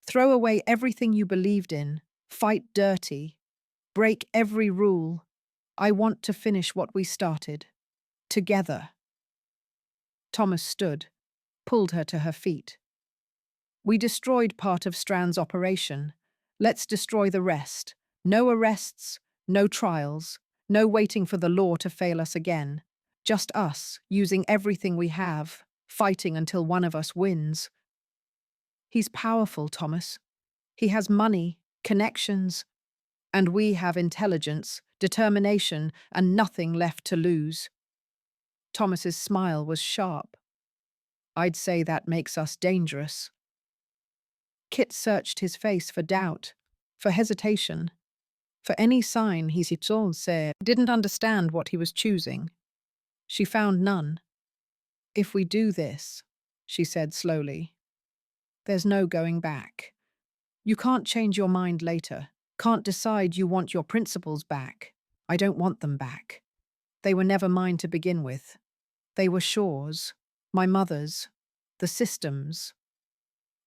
Throw away everything you believed in, fight dirty, break every rule. I want to finish what we started. Together. Thomas stood, pulled her to her feet. We destroyed part of Strand's operation. Let's destroy the rest. No arrests, no trials, no waiting for the law to fail us again. Just us, using everything we have, fighting until one of us wins. He's powerful, Thomas. He has money, connections, and we have intelligence, determination, and nothing left to lose. Thomas's smile was sharp. I'd say that makes us dangerous. Kit searched his face for doubt, for hesitation, for any sign he didn't understand what he was choosing. She found none. If we do this, she said slowly, there's no going back. You can't change your mind later, can't decide you want your principles back. I don't want them back. They were never mine to begin with. They were Shaw's, my mother's, the system's.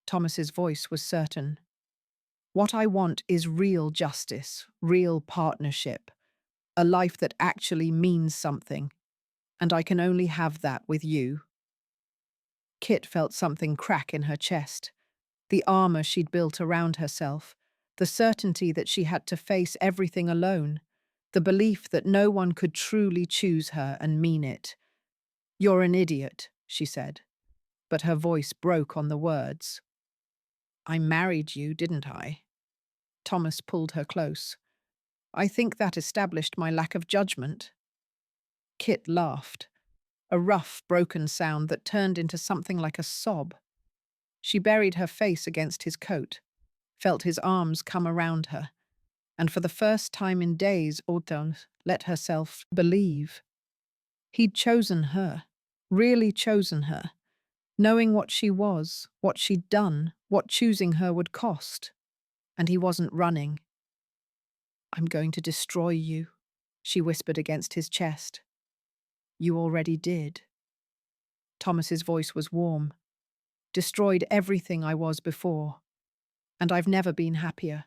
Thomas's voice was certain. What I want is real justice, real partnership, a life that actually means something, and I can only have that with you. Kit felt something crack in her chest, the armor she'd built around herself, the certainty that she had to face everything alone, the belief that no one could truly choose her and mean it. You're an idiot, she said, but her voice broke on the words. I married you, didn't I? Thomas pulled her close. I think that established my lack of judgment. Kit laughed, a rough, broken sound that turned into something like a sob. She buried her face against his coat, felt his arms come around her, and for the first time in days, Autumn let herself believe. He'd chosen her, really chosen her, knowing what she was, what she'd done, what choosing her would cost. And he wasn't running. I'm going to destroy you, she whispered against his chest. You already did. Thomas's voice was warm. Destroyed everything I was before, and I've never been happier.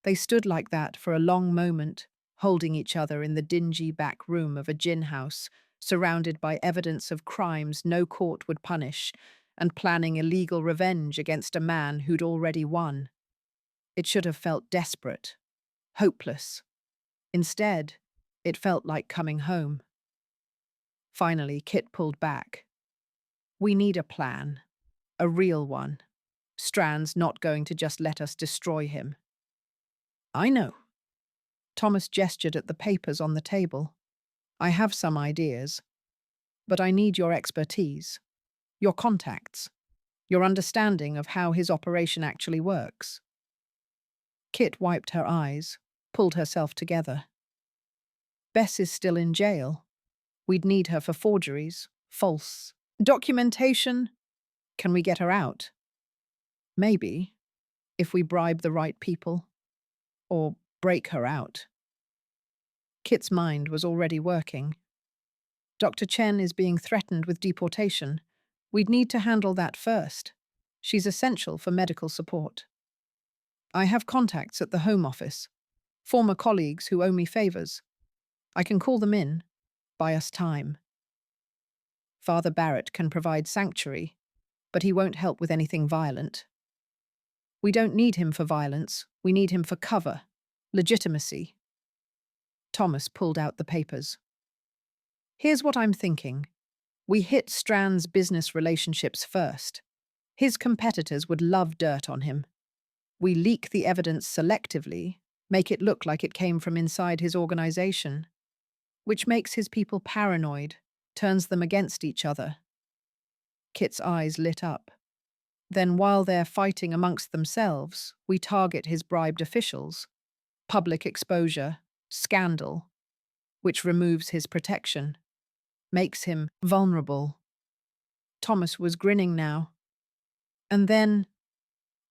They stood like that for a long moment, holding each other in the dingy back room of a gin house, surrounded by evidence of crimes no court would punish, and planning illegal revenge against a man who'd already won. It should have felt desperate, hopeless. Instead, it felt like coming home. Finally, Kit pulled back. We need a plan, a real one. Strand's not going to just let us destroy him. I know. Thomas gestured at the papers on the table. I have some ideas, but I need your expertise, your contacts, your understanding of how his operation actually works. Kit wiped her eyes, pulled herself together. Bess is still in jail. We'd need her for forgeries, false documentation. Can we get her out? Maybe, if we bribe the right people. Or break her out. Kit's mind was already working. Dr. Chen is being threatened with deportation. We'd need to handle that first. She's essential for medical support. I have contacts at the Home Office, former colleagues who owe me favors. I can call them in, buy us time. Father Barrett can provide sanctuary, but he won't help with anything violent. We don't need him for violence, we need him for cover, legitimacy. Thomas pulled out the papers. Here's what I'm thinking. We hit Strand's business relationships first. His competitors would love dirt on him. We leak the evidence selectively, make it look like it came from inside his organization, which makes his people paranoid, turns them against each other. Kit's eyes lit up. Then while they're fighting amongst themselves, we target his bribed officials. Public exposure, scandal, which removes his protection, makes him vulnerable. Thomas was grinning now. And then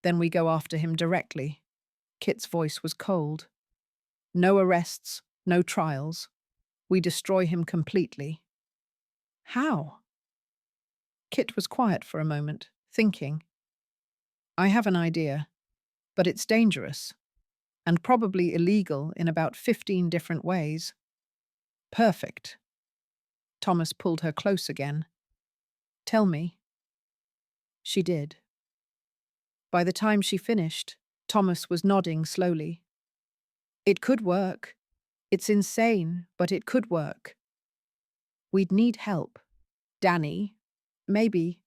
we go after him directly. Kit's voice was cold. No arrests, no trials. We destroy him completely. How? Kit was quiet for a moment, thinking. I have an idea, but it's dangerous, and probably illegal in about 15 different ways. Perfect. Thomas pulled her close again. Tell me. She did. By the time she finished, Thomas was nodding slowly. It could work. It's insane, but it could work. We'd need help. Danny, maybe.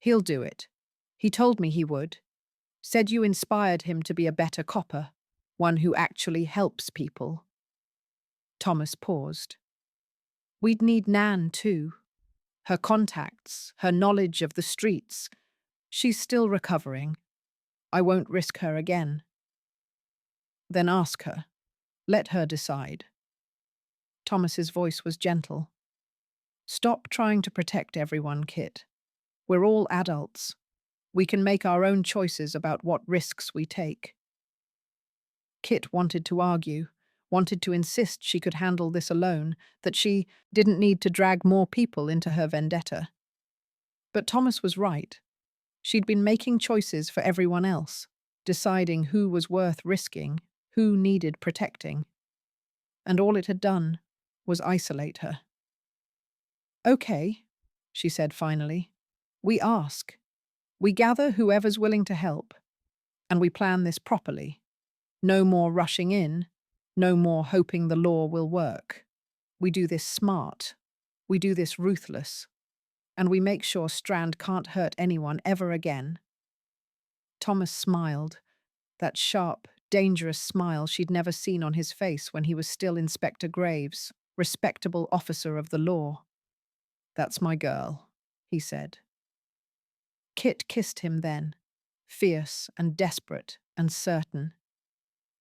He'll do it. He told me he would. Said you inspired him to be a better copper, one who actually helps people. Thomas paused. We'd need Nan, too. Her contacts, her knowledge of the streets. She's still recovering. I won't risk her again. Then ask her. Let her decide. Thomas's voice was gentle. Stop trying to protect everyone, Kit. We're all adults. We can make our own choices about what risks we take. Kit wanted to argue, wanted to insist she could handle this alone, that she didn't need to drag more people into her vendetta. But Thomas was right. She'd been making choices for everyone else, deciding who was worth risking, who needed protecting. And all it had done was isolate her. Okay, she said finally. We ask. We gather whoever's willing to help. And we plan this properly. No more rushing in, no more hoping the law will work. We do this smart. We do this ruthless, and we make sure Strand can't hurt anyone ever again. Thomas smiled, that sharp, dangerous smile she'd never seen on his face when he was still Inspector Graves, respectable officer of the law. "That's my girl," he said. Kit kissed him then, fierce and desperate and certain.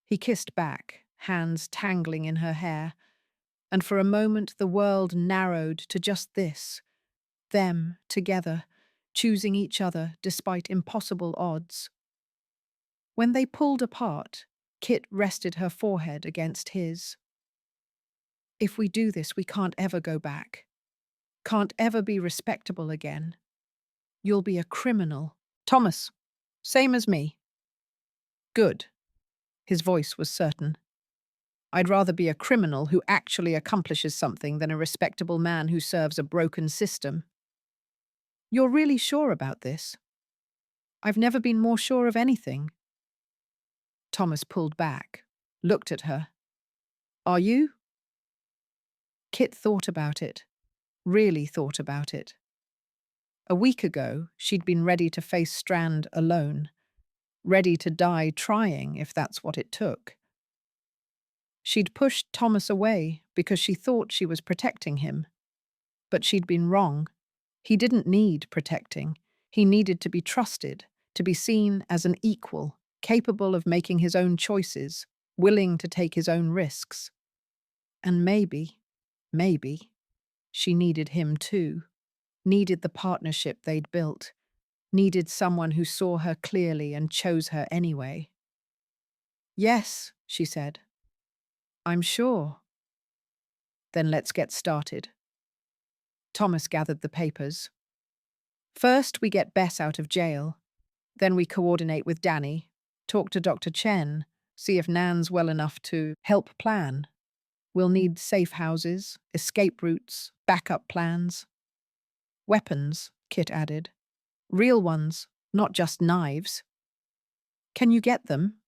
He kissed back, hands tangling in her hair, and for a moment the world narrowed to just this, them together, choosing each other despite impossible odds. When they pulled apart, Kit rested her forehead against his. "If we do this, we can't ever go back. Can't ever be respectable again. You'll be a criminal." "Thomas, same as me." "Good." His voice was certain. "I'd rather be a criminal who actually accomplishes something than a respectable man who serves a broken system." "You're really sure about this?" "I've never been more sure of anything." Thomas pulled back, looked at her. "Are you?" Kit thought about it, really thought about it. A week ago, she'd been ready to face Strand alone, ready to die trying if that's what it took. She'd pushed Thomas away because she thought she was protecting him. But she'd been wrong. He didn't need protecting. He needed to be trusted, to be seen as an equal, capable of making his own choices, willing to take his own risks. And maybe, she needed him too. Needed the partnership they'd built. Needed someone who saw her clearly and chose her anyway. "Yes," she said. "I'm sure." "Then let's get started." Thomas gathered the papers. "First, we get Bess out of jail. Then we coordinate with Danny, talk to Dr. Chen, see if Nan's well enough to help plan. We'll need safe houses, escape routes, backup plans. Weapons," Kit added. "Real ones, not just knives." "Can you get them?"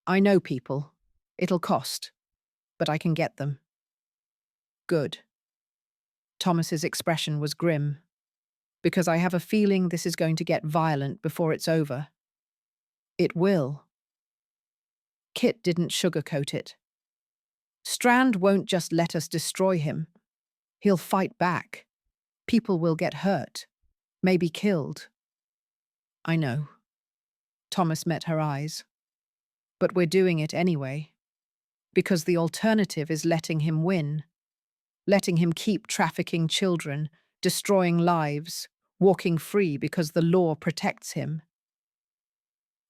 "I know people. It'll cost, but I can get them." "Good." Thomas's expression was grim. "Because I have a feeling this is going to get violent before it's over." "It will." Kit didn't sugarcoat it. "Strand won't just let us destroy him. He'll fight back. People will get hurt, maybe killed." "I know." Thomas met her eyes. "But we're doing it anyway. Because the alternative is letting him win. Letting him keep trafficking children, destroying lives, walking free because the law protects him.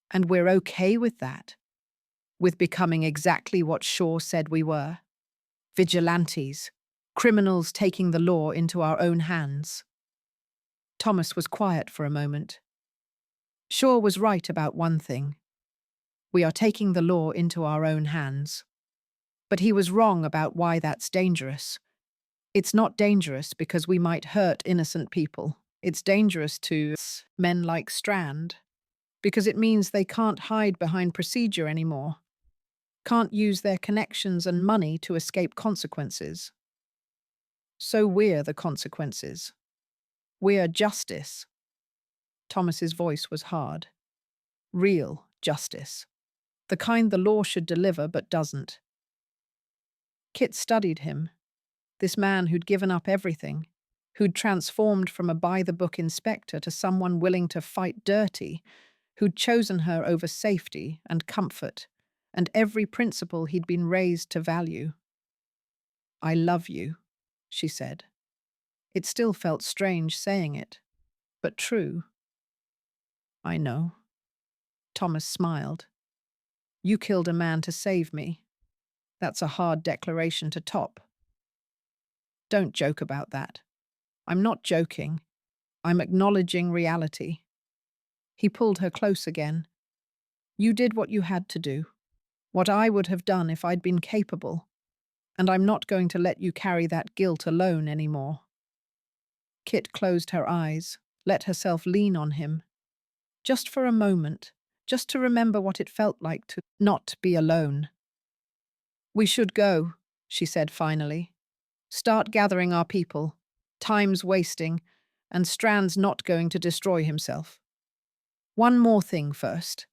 And we're okay with that. With becoming exactly what Shaw said we were. Vigilantes. Criminals taking the law into our own hands." Thomas was quiet for a moment. Shaw was right about one thing. We are taking the law into our own hands. But he was wrong about why that's dangerous. It's not dangerous because we might hurt innocent people. It's dangerous to men like Strand because it means they can't hide behind procedure anymore, can't use their connections and money to escape consequences. So we're the consequences. We're justice. Thomas's voice was hard. Real justice. The kind the law should deliver but doesn't. Kit studied him. This man who'd given up everything, who'd transformed from a by-the-book inspector to someone willing to fight dirty, who'd chosen her over safety and comfort, and every principle he'd been raised to value. "I love you," she said. It still felt strange saying it, but true. "I know." Thomas smiled. "You killed a man to save me. That's a hard declaration to top." "Don't joke about that." "I'm not joking. I'm acknowledging reality." He pulled her close again. "You did what you had to do, what I would have done if I'd been capable, and I'm not going to let you carry that guilt alone anymore." Kit closed her eyes, let herself lean on him. Just for a moment, just to remember what it felt like to not be alone. "We should go," she said finally. Start gathering our people. Time's wasting, and Strand's not going to destroy himself. One more thing first.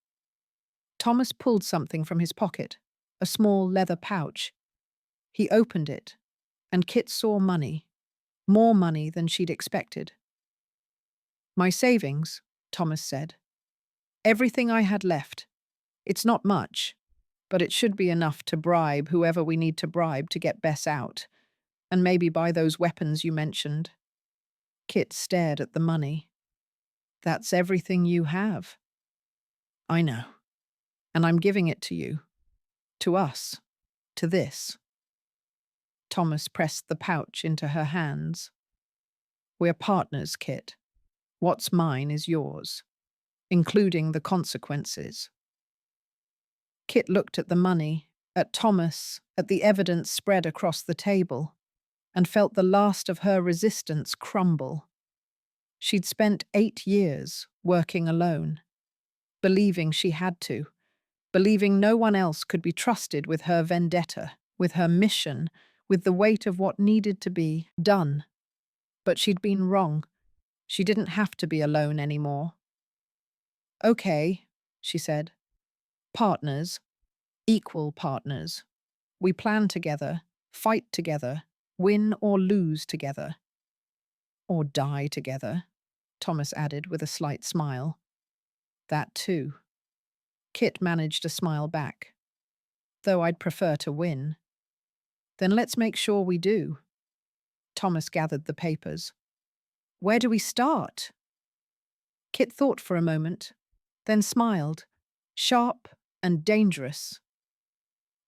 Thomas pulled something from his pocket, a small leather pouch. He opened it, and Kit saw money, more money than she'd expected. My savings, Thomas said. Everything I had left. It's not much, but it should be enough to bribe whoever we need to bribe to get Bess out, and maybe buy those weapons you mentioned. Kit stared at the money. That's everything you have. I know. And I'm giving it to you. To us. To this. Thomas pressed the pouch into her hands. We're partners, Kit. What's mine is yours, including the consequences. Kit looked at the money, at Thomas, at the evidence spread across the table, and felt the last of her resistance crumble. She'd spent 8 years working alone, believing she had to, believing no one else could be trusted with her vendetta, with her mission, with the weight of what needed to be done. But she'd been wrong. She didn't have to be alone anymore. Okay, she said. Partners. Equal partners. We plan together, fight together, win or lose together. Or die together, Thomas added with a slight smile. That too. Kit managed a smile back. Though I'd prefer to win. Then let's make sure we do. Thomas gathered the papers. Where do we start? Kit thought for a moment, then smiled, sharp and dangerous.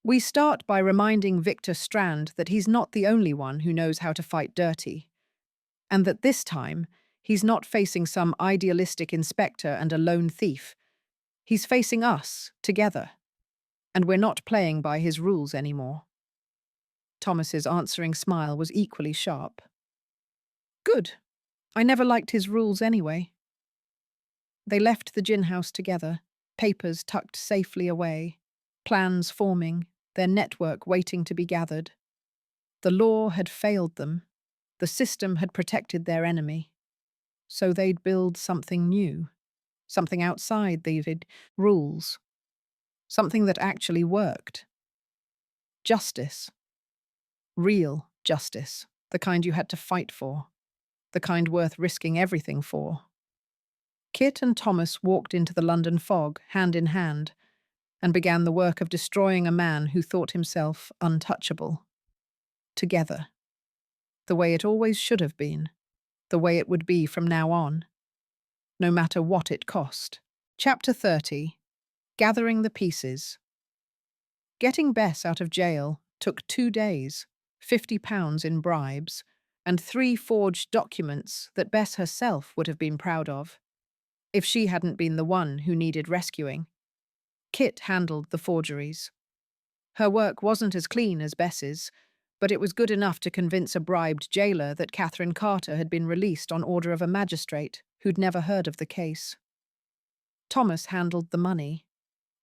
We start by reminding Victor Strand that he's not the only one who knows how to fight dirty, and that this time he's not facing some idealistic inspector and a lone thief. He's facing us, together, and we're not playing by his rules anymore. Thomas's answering smile was equally sharp. Good. I never liked his rules anyway. They left the gin house together, papers tucked safely away, plans forming, their network waiting to be gathered. The law had failed them. The system had protected their enemy. So they'd build something new, something outside the rules, something that actually worked. Justice. Real justice, the kind you had to fight for, the kind worth risking everything for. Kit and Thomas walked into the London fog, hand in hand, and began the work of destroying a man who thought himself untouchable. Together. The way it always should have been. The way it would be from now on. No matter what it cost. Chapter 30. Gathering the Pieces. Getting Bess out of jail took 2 days, £50 in bribes, and 3 forged documents that Bess herself would have been proud of, if she hadn't been the one who needed rescuing. Kit handled the forgeries. Her work wasn't as clean as Bess's, but it was good enough to convince a bribed jailer that Catherine Carter had been released on order of a magistrate who'd never heard of the case. Thomas handled the money.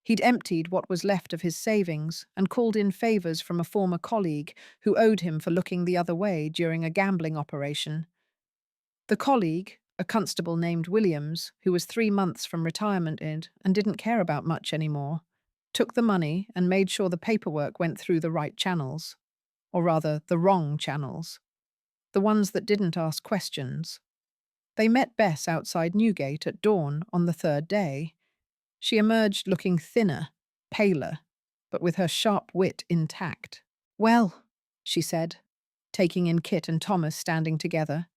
He'd emptied what was left of his savings and called in favours from a former colleague who owed him for looking the other way during a gambling operation. The colleague, a constable named Williams, who was 3 months from retirement and didn't care about much anymore, took the money and made sure the paperwork went through the right channels. Or rather, the wrong channels. The ones that didn't ask questions. They met Bess outside Newgate at dawn on the 3rd day. She emerged looking thinner, paler, but with her sharp wit intact. Well, she said, taking in Kit and Thomas standing together.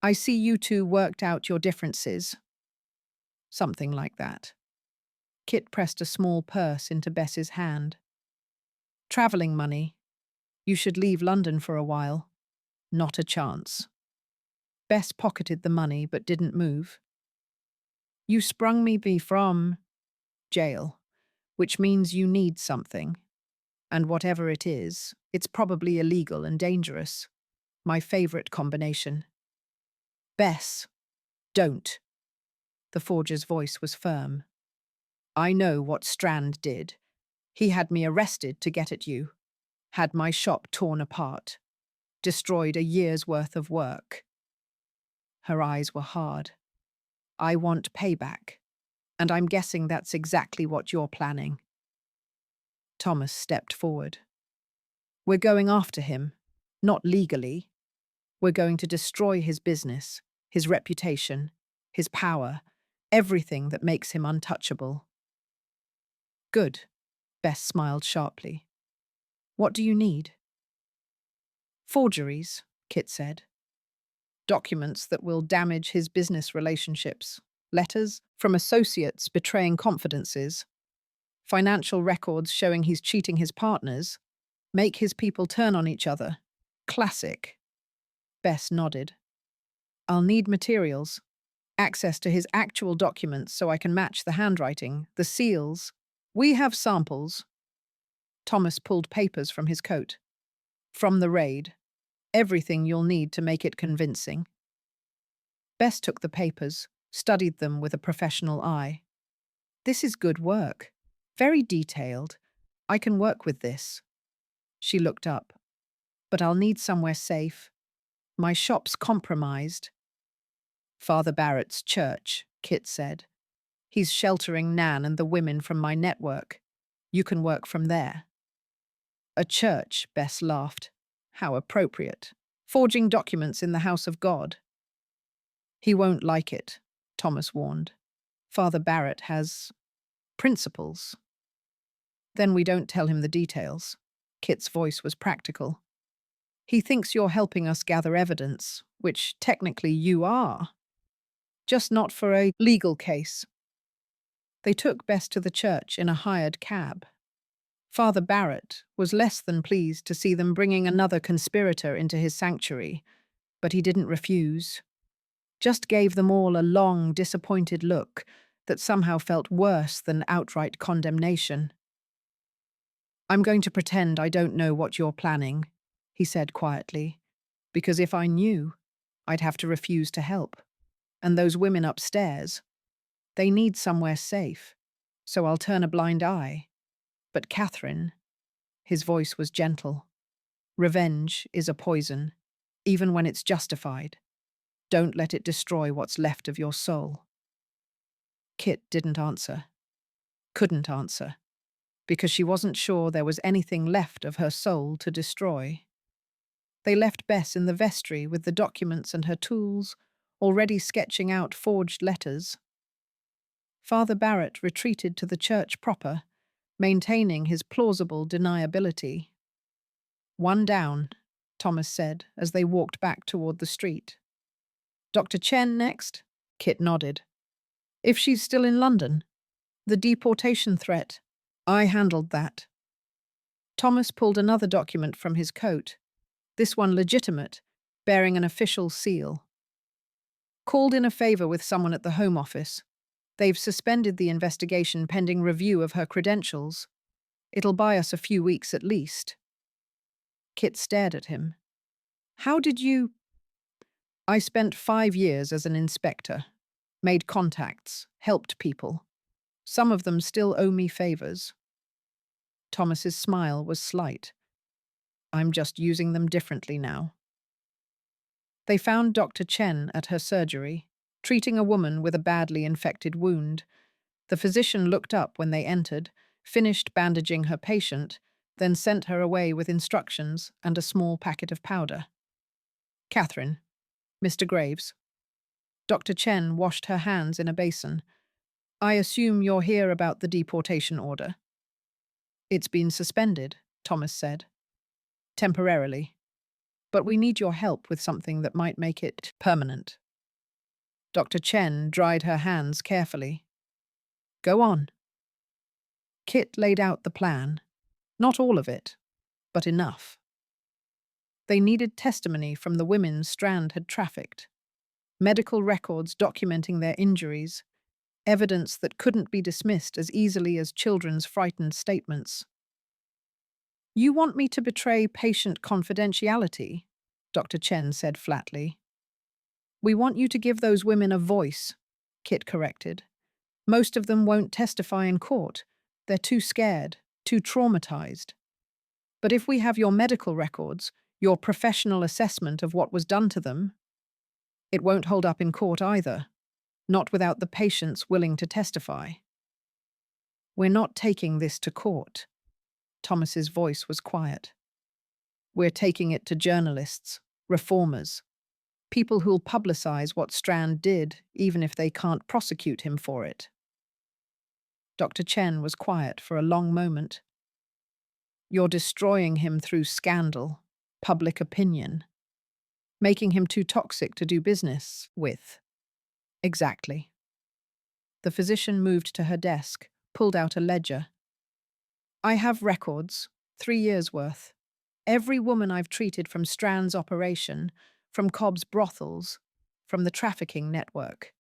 I see you two worked out your differences. Something like that. Kit pressed a small purse into Bess's hand. Travelling money. You should leave London for a while. Not a chance. Bess pocketed the money but didn't move. You sprung me from jail, which means you need something. And whatever it is, it's probably illegal and dangerous. My favourite combination. Bess, don't. The forger's voice was firm. I know what Strand did. He had me arrested to get at you. Had my shop torn apart. destroyed a year's worth of work. Her eyes were hard. I want payback, and I'm guessing that's exactly what you're planning. Thomas stepped forward. We're going after him, not legally. We're going to destroy his business, his reputation, his power, everything that makes him untouchable. Good, Bess smiled sharply. What do you need? Forgeries, Kit said. Documents that will damage his business relationships, letters from associates betraying confidences, financial records showing he's cheating his partners, make his people turn on each other. Classic. Bess nodded. I'll need materials, access to his actual documents so I can match the handwriting, the seals. We have samples. Thomas pulled papers from his coat. From the raid. Everything you'll need to make it convincing. Bess took the papers, studied them with a professional eye. This is good work. Very detailed. I can work with this. She looked up. But I'll need somewhere safe. My shop's compromised. Father Barrett's church, Kit said. He's sheltering Nan and the women from my network. You can work from there. A church, Bess laughed. How appropriate. Forging documents in the house of God. He won't like it, Thomas warned. Father Barrett has principles. Then we don't tell him the details. Kit's voice was practical. He thinks you're helping us gather evidence, which technically you are. Just not for a legal case. They took Bess to the church in a hired cab. Father Barrett was less than pleased to see them bringing another conspirator into his sanctuary, but he didn't refuse. Just gave them all a long, disappointed look that somehow felt worse than outright condemnation. I'm going to pretend I don't know what you're planning, he said quietly, because if I knew, I'd have to refuse to help. And those women upstairs, they need somewhere safe, so I'll turn a blind eye. But Catherine, his voice was gentle. Revenge is a poison, even when it's justified. Don't let it destroy what's left of your soul. Kit didn't answer. Couldn't answer. Because she wasn't sure there was anything left of her soul to destroy. They left Bess in the vestry with the documents and her tools, already sketching out forged letters. Father Barrett retreated to the church proper, maintaining his plausible deniability. One down, Thomas said as they walked back toward the street. Dr. Chen next? Kit nodded. If she's still in London. The deportation threat. I handled that. Thomas pulled another document from his coat, this one legitimate, bearing an official seal. Called in a favor with someone at the Home Office. They've suspended the investigation pending review of her credentials. It'll buy us a few weeks at least. Kit stared at him. How did you... I spent 5 years as an inspector. Made contacts, helped people. Some of them still owe me favors. Thomas's smile was slight. I'm just using them differently now. They found Dr. Chen at her surgery, treating a woman with a badly infected wound. The physician looked up when they entered, finished bandaging her patient, then sent her away with instructions and a small packet of powder. Catherine, Mr. Graves. Dr. Chen washed her hands in a basin. I assume you're here about the deportation order. It's been suspended, Thomas said. Temporarily. But we need your help with something that might make it permanent. Dr. Chen dried her hands carefully. Go on. Kit laid out the plan. Not all of it, but enough. They needed testimony from the women Strand had trafficked. Medical records documenting their injuries. Evidence that couldn't be dismissed as easily as children's frightened statements. You want me to betray patient confidentiality? Dr. Chen said flatly. We want you to give those women a voice, Kit corrected. Most of them won't testify in court. They're too scared, too traumatized. But if we have your medical records, Your professional assessment of what was done to them, it won't hold up in court either, not without the patients willing to testify. We're not taking this to court. Thomas's voice was quiet. We're taking it to journalists, reformers, people who'll publicize what Strand did, even if they can't prosecute him for it. Dr. Chen was quiet for a long moment. You're destroying him through scandal, public opinion, making him too toxic to do business with. Exactly. The physician moved to her desk, pulled out a ledger. I have records, 3 years' worth. Every woman I've treated from Strand's operation, from Cobb's brothels, from the trafficking network.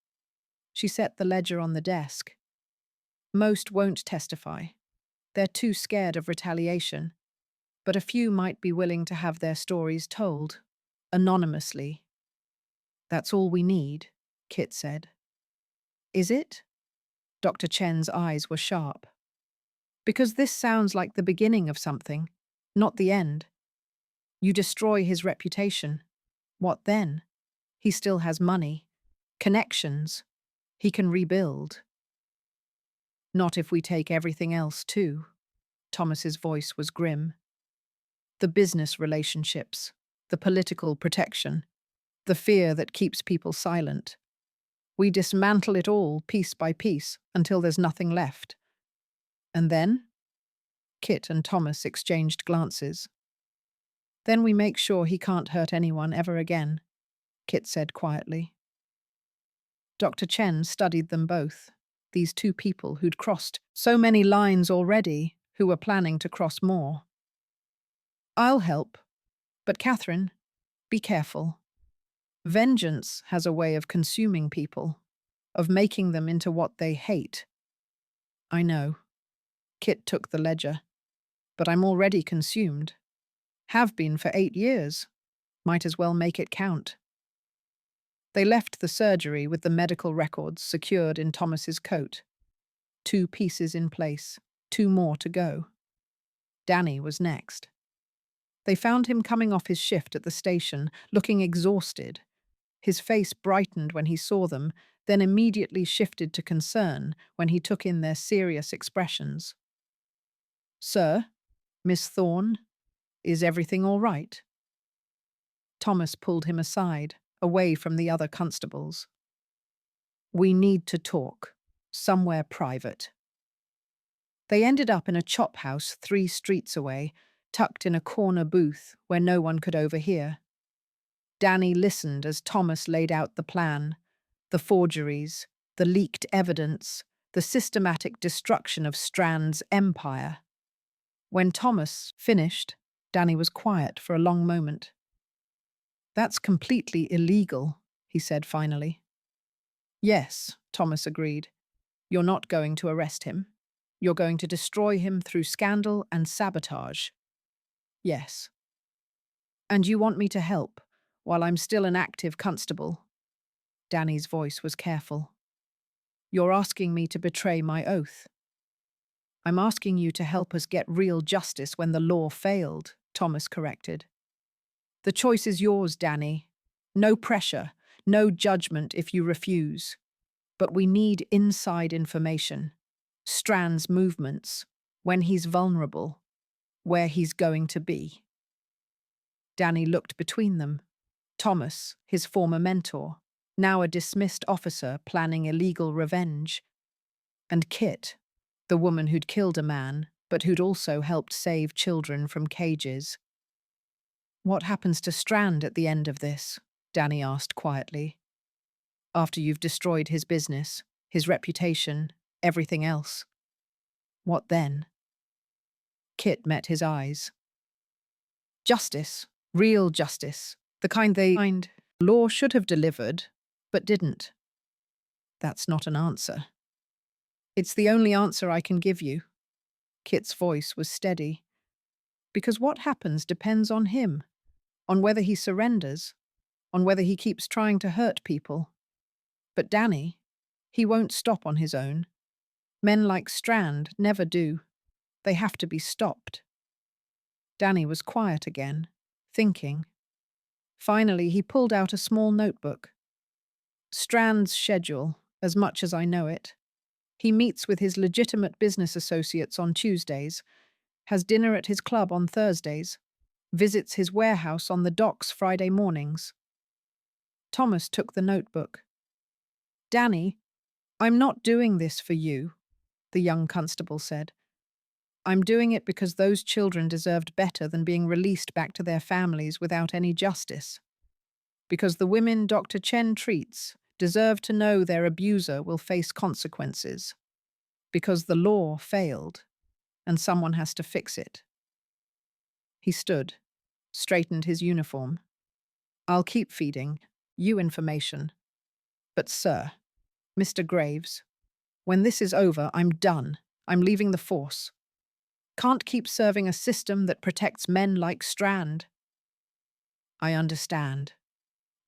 She set the ledger on the desk. Most won't testify. They're too scared of retaliation. But a few might be willing to have their stories told, anonymously. That's all we need, Kit said. Is it? Dr. Chen's eyes were sharp. Because this sounds like the beginning of something, not the end. You destroy his reputation. What then? He still has money, connections. He can rebuild. Not if we take everything else too. Thomas's voice was grim. The business relationships, the political protection, the fear that keeps people silent. We dismantle it all piece by piece until there's nothing left. And then? Kit and Thomas exchanged glances. Then we make sure he can't hurt anyone ever again, Kit said quietly. Dr. Chen studied them both, these two people who'd crossed so many lines already, who were planning to cross more. I'll help, but Catherine, be careful. Vengeance has a way of consuming people, of making them into what they hate. I know. Kit took the ledger. But I'm already consumed. Have been for 8 years. Might as well make it count. They left the surgery with the medical records secured in Thomas's coat. 2 pieces in place, 2 more to go. Danny was next. They found him coming off his shift at the station, looking exhausted. His face brightened when he saw them, then immediately shifted to concern when he took in their serious expressions. Sir, Miss Thorne, is everything all right? Thomas pulled him aside, away from the other constables. We need to talk, somewhere private. They ended up in a chop house 3 streets away, tucked in a corner booth where no one could overhear. Danny listened as Thomas laid out the plan, the forgeries, the leaked evidence, the systematic destruction of Strand's empire. When Thomas finished, Danny was quiet for a long moment. That's completely illegal, he said finally. Yes, Thomas agreed. You're not going to arrest him. You're going to destroy him through scandal and sabotage. Yes. And you want me to help, while I'm still an active constable? Danny's voice was careful. You're asking me to betray my oath. I'm asking you to help us get real justice when the law failed, Thomas corrected. The choice is yours, Danny. No pressure, no judgment if you refuse. But we need inside information. Strand's movements, when he's vulnerable, where he's going to be. Danny looked between them. Thomas, his former mentor, now a dismissed officer planning illegal revenge. And Kit, the woman who'd killed a man, but who'd also helped save children from cages. What happens to Strand at the end of this? Danny asked quietly. After you've destroyed his business, his reputation, everything else. What then? Kit met his eyes. Justice, real justice, the kind law should have delivered, but didn't. That's not an answer. It's the only answer I can give you. Kit's voice was steady. Because what happens depends on him, on whether he surrenders, on whether he keeps trying to hurt people. But Danny, he won't stop on his own. Men like Strand never do. They have to be stopped. Danny was quiet again, thinking. Finally, he pulled out a small notebook. Strand's schedule, as much as I know it. He meets with his legitimate business associates on Tuesdays, has dinner at his club on Thursdays, visits his warehouse on the docks Friday mornings. Thomas took the notebook. Danny, I'm not doing this for you, the young constable said. I'm doing it because those children deserved better than being released back to their families without any justice. Because the women Dr. Chen treats deserve to know their abuser will face consequences. Because the law failed, and someone has to fix it. He stood, straightened his uniform. I'll keep feeding you information. But sir, Mr. Graves, when this is over, I'm done. I'm leaving the force. Can't keep serving a system that protects men like Strand. I understand,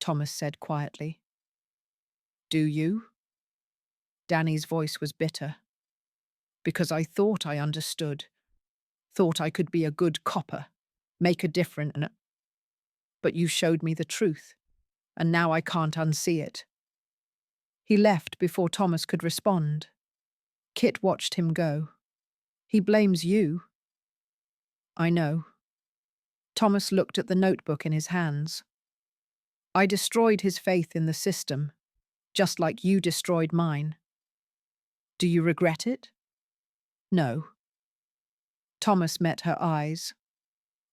Thomas said quietly. Do you? Danny's voice was bitter. Because I thought I understood. Thought I could be a good copper, make a difference. But you showed me the truth, and now I can't unsee it. He left before Thomas could respond. Kit watched him go. He blames you. I know. Thomas looked at the notebook in his hands. I destroyed his faith in the system, just like you destroyed mine. Do you regret it? No. Thomas met her eyes.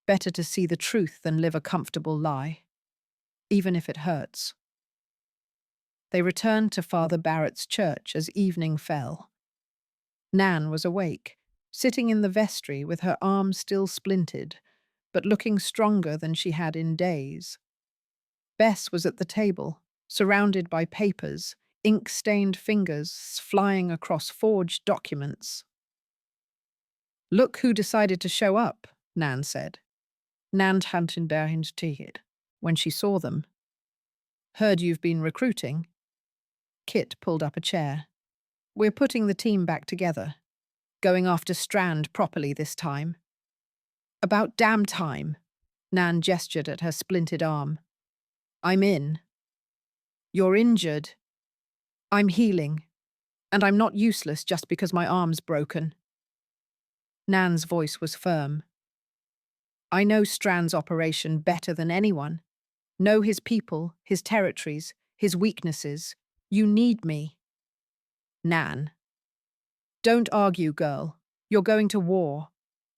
Better to see the truth than live a comfortable lie, even if it hurts. They returned to Father Barrett's church as evening fell. Nan was awake, sitting in the vestry with her arm still splintered, but looking stronger than she had in days. Bess was at the table, surrounded by papers, ink-stained fingers flying across forged documents. Look who decided to show up, Nan said. Nan Hanten dahin's ticket, when she saw them. Heard you've been recruiting. Kit pulled up a chair. We're putting the team back together. Going after Strand properly this time. About damn time. Nan gestured at her splintered arm. I'm in. You're injured. I'm healing. And I'm not useless just because my arm's broken. Nan's voice was firm. I know Strand's operation better than anyone. Know his people, his territories, his weaknesses. You need me. Nan. Don't argue, girl. You're going to war.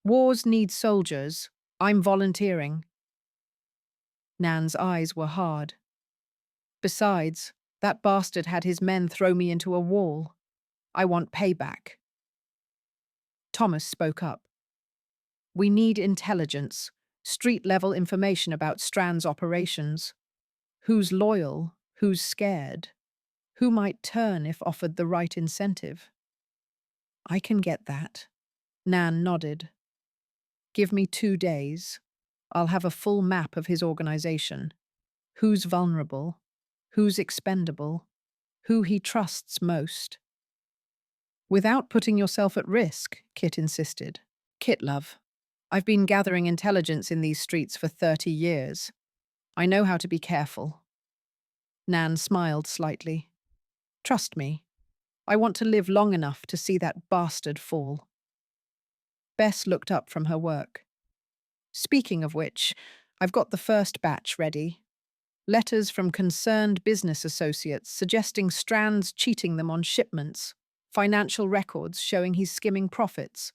Wars need soldiers. I'm volunteering. Nan's eyes were hard. Besides, that bastard had his men throw me into a wall. I want payback. Thomas spoke up. We need intelligence, street-level information about Strand's operations. Who's loyal, who's scared, who might turn if offered the right incentive. I can get that. Nan nodded. Give me 2 days. I'll have a full map of his organization. Who's vulnerable, who's expendable, who he trusts most. Without putting yourself at risk, Kit insisted. Kit, love, I've been gathering intelligence in these streets for 30 years. I know how to be careful. Nan smiled slightly. Trust me. I want to live long enough to see that bastard fall. Bess looked up from her work. Speaking of which, I've got the first batch ready. Letters from concerned business associates suggesting Strand's cheating them on shipments. Financial records showing he's skimming profits.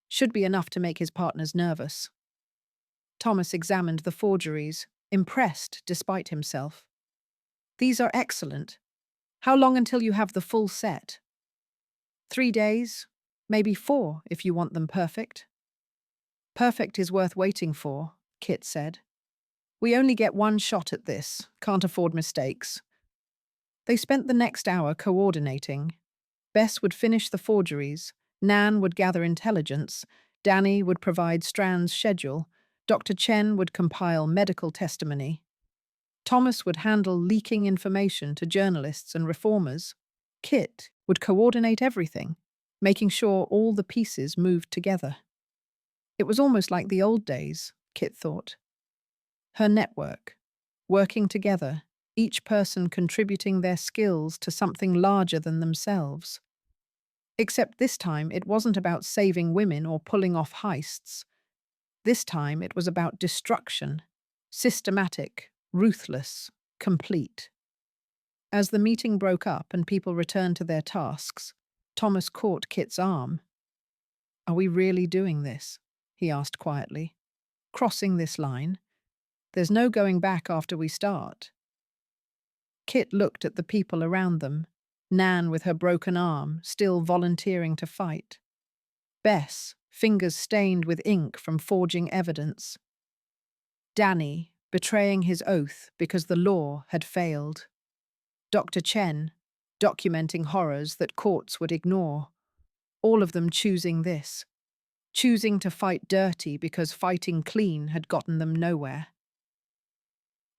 Should be enough to make his partners nervous. Thomas examined the forgeries, impressed despite himself. These are excellent. How long until you have the full set? 3 days, maybe 4 if you want them perfect. Perfect is worth waiting for, Kit said. We only get one shot at this, can't afford mistakes. They spent the next hour coordinating. Bess would finish the forgeries, Nan would gather intelligence, Danny would provide Strand's schedule, Dr. Chen would compile medical testimony. Thomas would handle leaking information to journalists and reformers. Kit would coordinate everything, making sure all the pieces moved together. It was almost like the old days, Kit thought. Her network, working together, each person contributing their skills to something larger than themselves. Except this time it wasn't about saving women or pulling off heists. This time it was about destruction, systematic, ruthless, complete. As the meeting broke up and people returned to their tasks, Thomas caught Kit's arm. "Are we really doing this?" he asked quietly. "Crossing this line? There's no going back after we start." Kit looked at the people around them, Nan with her broken arm, still volunteering to fight. Bess, fingers stained with ink from forging evidence. Danny, betraying his oath because the law had failed. Dr. Chen, documenting horrors that courts would ignore. All of them choosing this. Choosing to fight dirty because fighting clean had gotten them nowhere.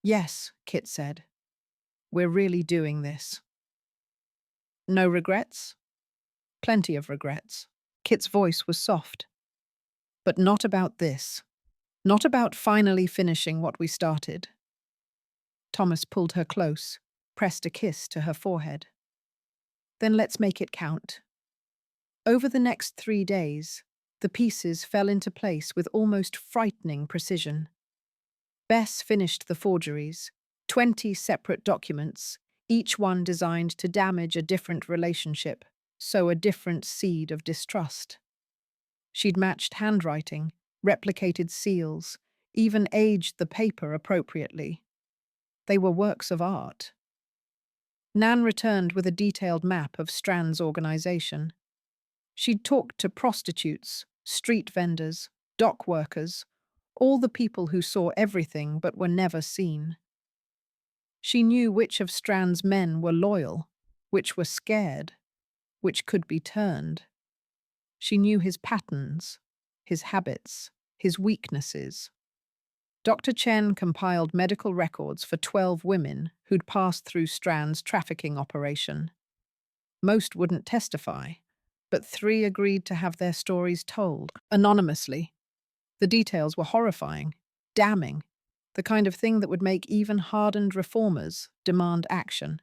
"Yes," Kit said. "We're really doing this." "No regrets?" "Plenty of regrets." Kit's voice was soft. "But not about this. Not about finally finishing what we started." Thomas pulled her close, pressed a kiss to her forehead. "Then let's make it count." Over the next 3 days, the pieces fell into place with almost frightening precision. Bess finished the forgeries, 20 separate documents, each one designed to damage a different relationship, sow a different seed of distrust. She'd matched handwriting, replicated seals, even aged the paper appropriately. They were works of art. Nan returned with a detailed map of Strand's organization. She'd talked to prostitutes, street vendors, dock workers, all the people who saw everything but were never seen. She knew which of Strand's men were loyal, which were scared, which could be turned. She knew his patterns, his habits, his weaknesses. Dr. Chen compiled medical records for 12 women who'd passed through Strand's trafficking operation. Most wouldn't testify, but 3 agreed to have their stories told, anonymously. The details were horrifying, damning, the kind of thing that would make even hardened reformers demand action.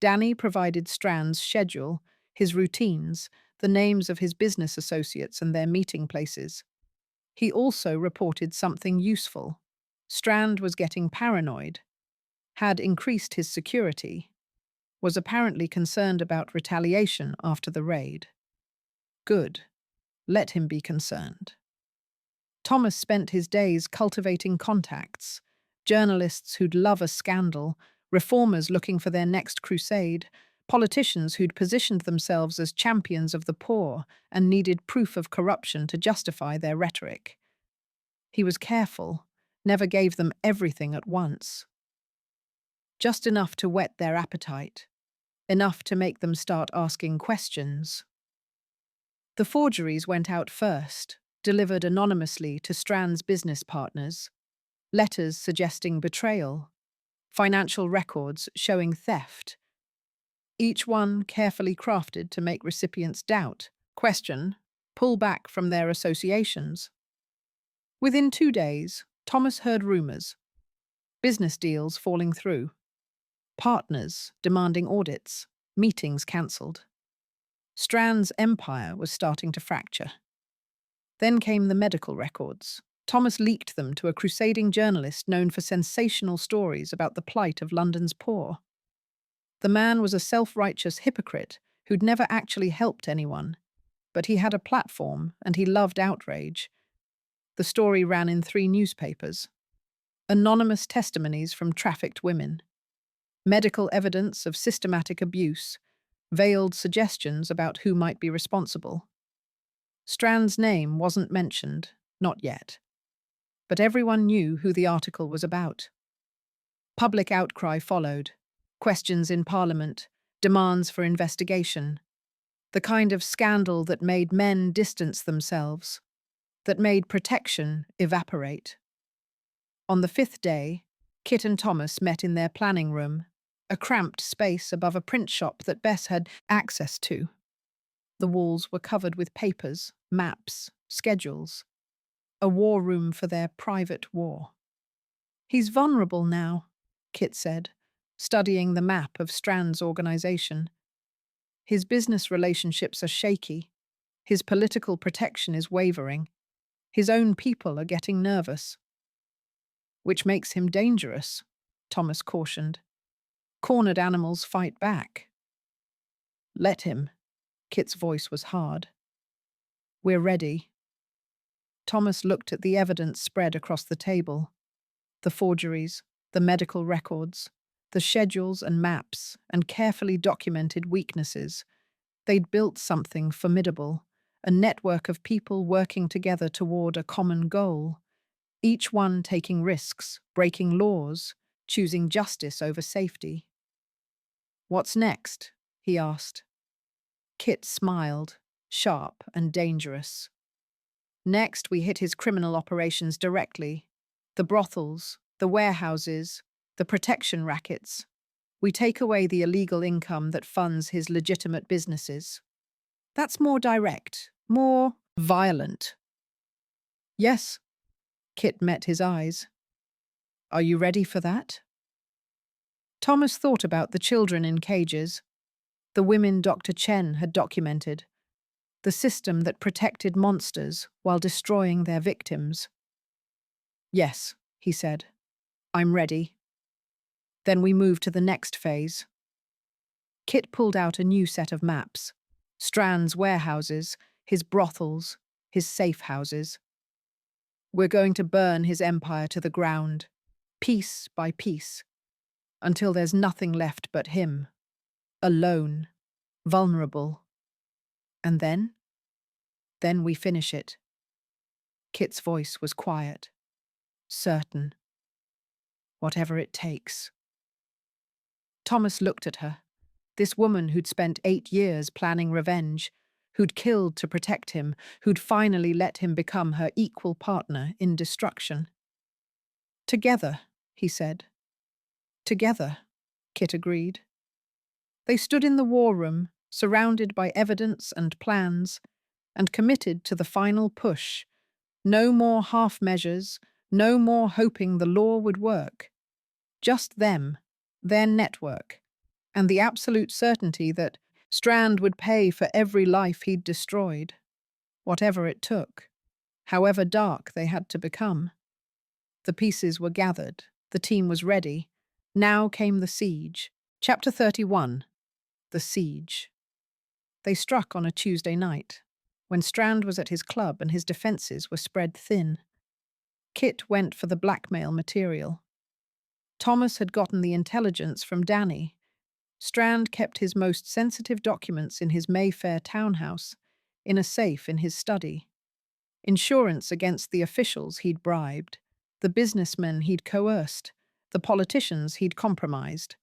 Danny provided Strand's schedule, his routines, the names of his business associates and their meeting places. He also reported something useful. Strand was getting paranoid, had increased his security, was apparently concerned about retaliation after the raid. Good. Let him be concerned. Thomas spent his days cultivating contacts, journalists who'd love a scandal, reformers looking for their next crusade, politicians who'd positioned themselves as champions of the poor and needed proof of corruption to justify their rhetoric. He was careful, never gave them everything at once. Just enough to whet their appetite, enough to make them start asking questions. The forgeries went out first, delivered anonymously to Strand's business partners, letters suggesting betrayal, financial records showing theft, each one carefully crafted to make recipients doubt, question, pull back from their associations. Within 2 days, Thomas heard rumors, business deals falling through, partners demanding audits, meetings cancelled. Strand's empire was starting to fracture. Then came the medical records. Thomas leaked them to a crusading journalist known for sensational stories about the plight of London's poor. The man was a self-righteous hypocrite who'd never actually helped anyone, but he had a platform and he loved outrage. The story ran in 3 newspapers. Anonymous testimonies from trafficked women, medical evidence of systematic abuse, veiled suggestions about who might be responsible. Strand's name wasn't mentioned, not yet. But everyone knew who the article was about. Public outcry followed, questions in Parliament, demands for investigation, the kind of scandal that made men distance themselves, that made protection evaporate. On the 5th day, Kit and Thomas met in their planning room, a cramped space above a print shop that Bess had access to. The walls were covered with papers, maps, schedules, a war room for their private war. He's vulnerable now, Kit said, studying the map of Strand's organization. His business relationships are shaky. His political protection is wavering. His own people are getting nervous. Which makes him dangerous, Thomas cautioned. Cornered animals fight back. Let him. Kit's voice was hard. We're ready. Thomas looked at the evidence spread across the table. The forgeries, the medical records, the schedules and maps, and carefully documented weaknesses. They'd built something formidable, a network of people working together toward a common goal, each one taking risks, breaking laws, choosing justice over safety. What's next? He asked. Kit smiled, sharp and dangerous. Next, we hit his criminal operations directly. The brothels, the warehouses, the protection rackets. We take away the illegal income that funds his legitimate businesses. That's more direct, more violent. Yes, Kit met his eyes. Are you ready for that? Thomas thought about the children in cages, the women Dr. Chen had documented, the system that protected monsters while destroying their victims. Yes, he said. I'm ready. Then we moved to the next phase. Kit pulled out a new set of maps. Strand's warehouses, his brothels, his safe houses. We're going to burn his empire to the ground, piece by piece, until there's nothing left but him, alone, vulnerable. And then? Then we finish it. Kit's voice was quiet, certain. Whatever it takes. Thomas looked at her. This woman who'd spent 8 years planning revenge, who'd killed to protect him, who'd finally let him become her equal partner in destruction. Together, he said. Together, Kit agreed. They stood in the war room, surrounded by evidence and plans, and committed to the final push. No more half measures, no more hoping the law would work. Just them, their network, and the absolute certainty that Strand would pay for every life he'd destroyed, whatever it took, however dark they had to become. The pieces were gathered, the team was ready. Now came the siege. Chapter 31. The Siege. They struck on a Tuesday night, when Strand was at his club and his defences were spread thin. Kit went for the blackmail material. Thomas had gotten the intelligence from Danny. Strand kept his most sensitive documents in his Mayfair townhouse, in a safe in his study. Insurance against the officials he'd bribed, the businessmen he'd coerced, the politicians he'd compromised.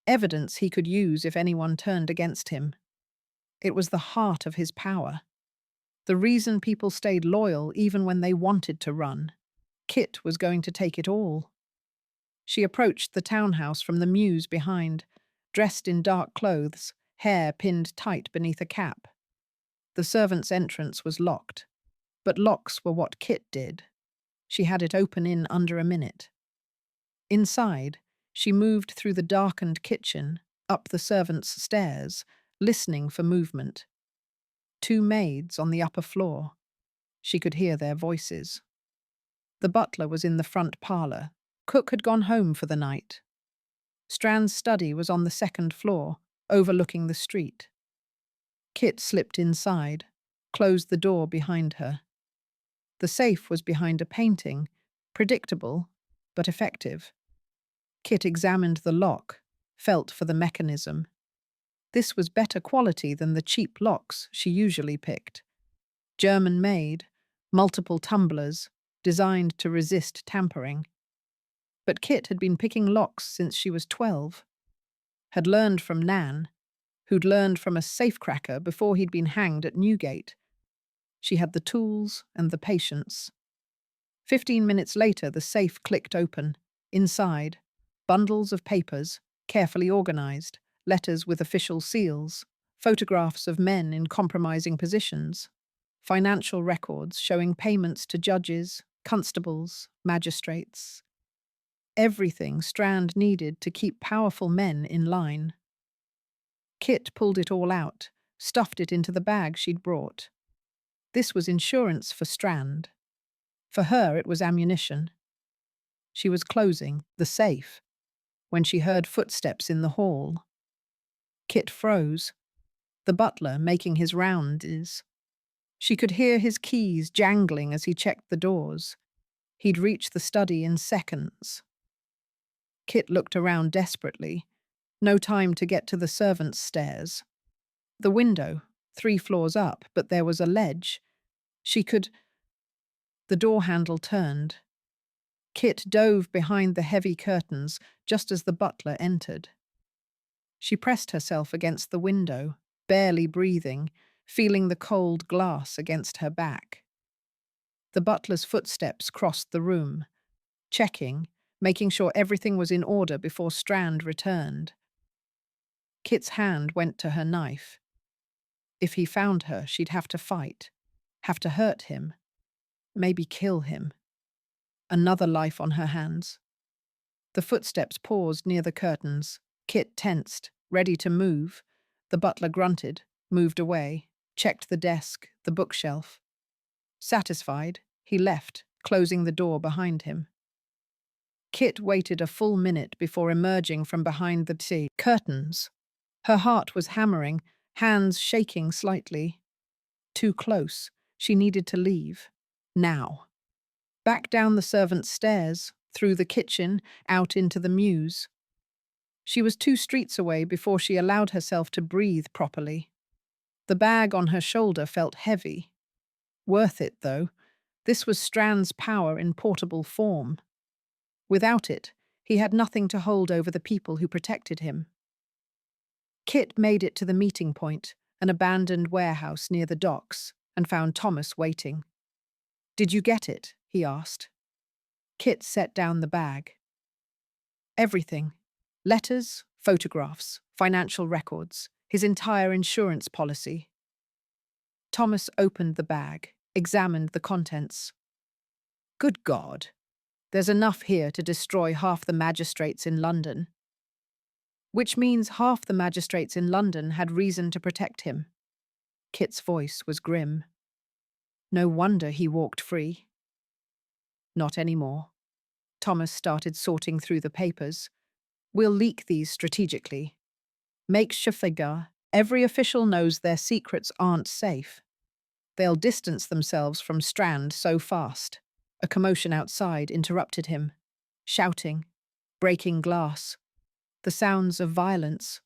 Evidence he could use if anyone turned against him. It was the heart of his power. The reason people stayed loyal even when they wanted to run. Kit was going to take it all. She approached the townhouse from the mews behind, dressed in dark clothes, hair pinned tight beneath a cap. The servant's entrance was locked, but locks were what Kit did. She had it open in under a minute. Inside, she moved through the darkened kitchen, up the servants' stairs, listening for movement. 2 maids on the upper floor. She could hear their voices. The butler was in the front parlour. Cook had gone home for the night. Strand's study was on the 2nd floor, overlooking the street. Kit slipped inside, closed the door behind her. The safe was behind a painting, predictable, but effective. Kit examined the lock, felt for the mechanism. This was better quality than the cheap locks she usually picked. German-made, multiple tumblers, designed to resist tampering. But Kit had been picking locks since she was 12. Had learned from Nan, who'd learned from a safecracker before he'd been hanged at Newgate. She had the tools and the patience. 15 minutes later, the safe clicked open. Inside, bundles of papers, carefully organized, letters with official seals, photographs of men in compromising positions, financial records showing payments to judges, constables, magistrates. Everything Strand needed to keep powerful men in line. Kit pulled it all out, stuffed it into the bag she'd brought. This was insurance for Strand. For her, it was ammunition. She was closing the safe when she heard footsteps in the hall. Kit froze. The butler making his rounds. She could hear his keys jangling as he checked the doors. He'd reach the study in seconds. Kit looked around desperately. No time to get to the servants' stairs. The window, 3 floors up, but there was a ledge. She could... The door handle turned. Kit dove behind the heavy curtains just as the butler entered. She pressed herself against the window, barely breathing, feeling the cold glass against her back. The butler's footsteps crossed the room, checking, making sure everything was in order before Strand returned. Kit's hand went to her knife. If he found her, she'd have to fight, have to hurt him, maybe kill him. Another life on her hands. The footsteps paused near the curtains. Kit tensed, ready to move. The butler grunted, moved away, checked the desk, the bookshelf. Satisfied, he left, closing the door behind him. Kit waited a full minute before emerging from behind the curtains. Her heart was hammering, hands shaking slightly. Too close. She needed to leave. Now. Back down the servants' stairs, through the kitchen, out into the mews. She was 2 streets away before she allowed herself to breathe properly. The bag on her shoulder felt heavy. Worth it, though. This was Strand's power in portable form. Without it, he had nothing to hold over the people who protected him. Kit made it to the meeting point, an abandoned warehouse near the docks, and found Thomas waiting. "Did you get it?" he asked. Kit set down the bag. Everything. Letters, photographs, financial records, his entire insurance policy. Thomas opened the bag, examined the contents. Good God. There's enough here to destroy half the magistrates in London. Which means half the magistrates in London had reason to protect him. Kit's voice was grim. No wonder he walked free. Not anymore. Thomas started sorting through the papers. We'll leak these strategically. Make sure every official knows their secrets aren't safe. They'll distance themselves from Strand so fast. A commotion outside interrupted him. Shouting, breaking glass. The sounds of violence.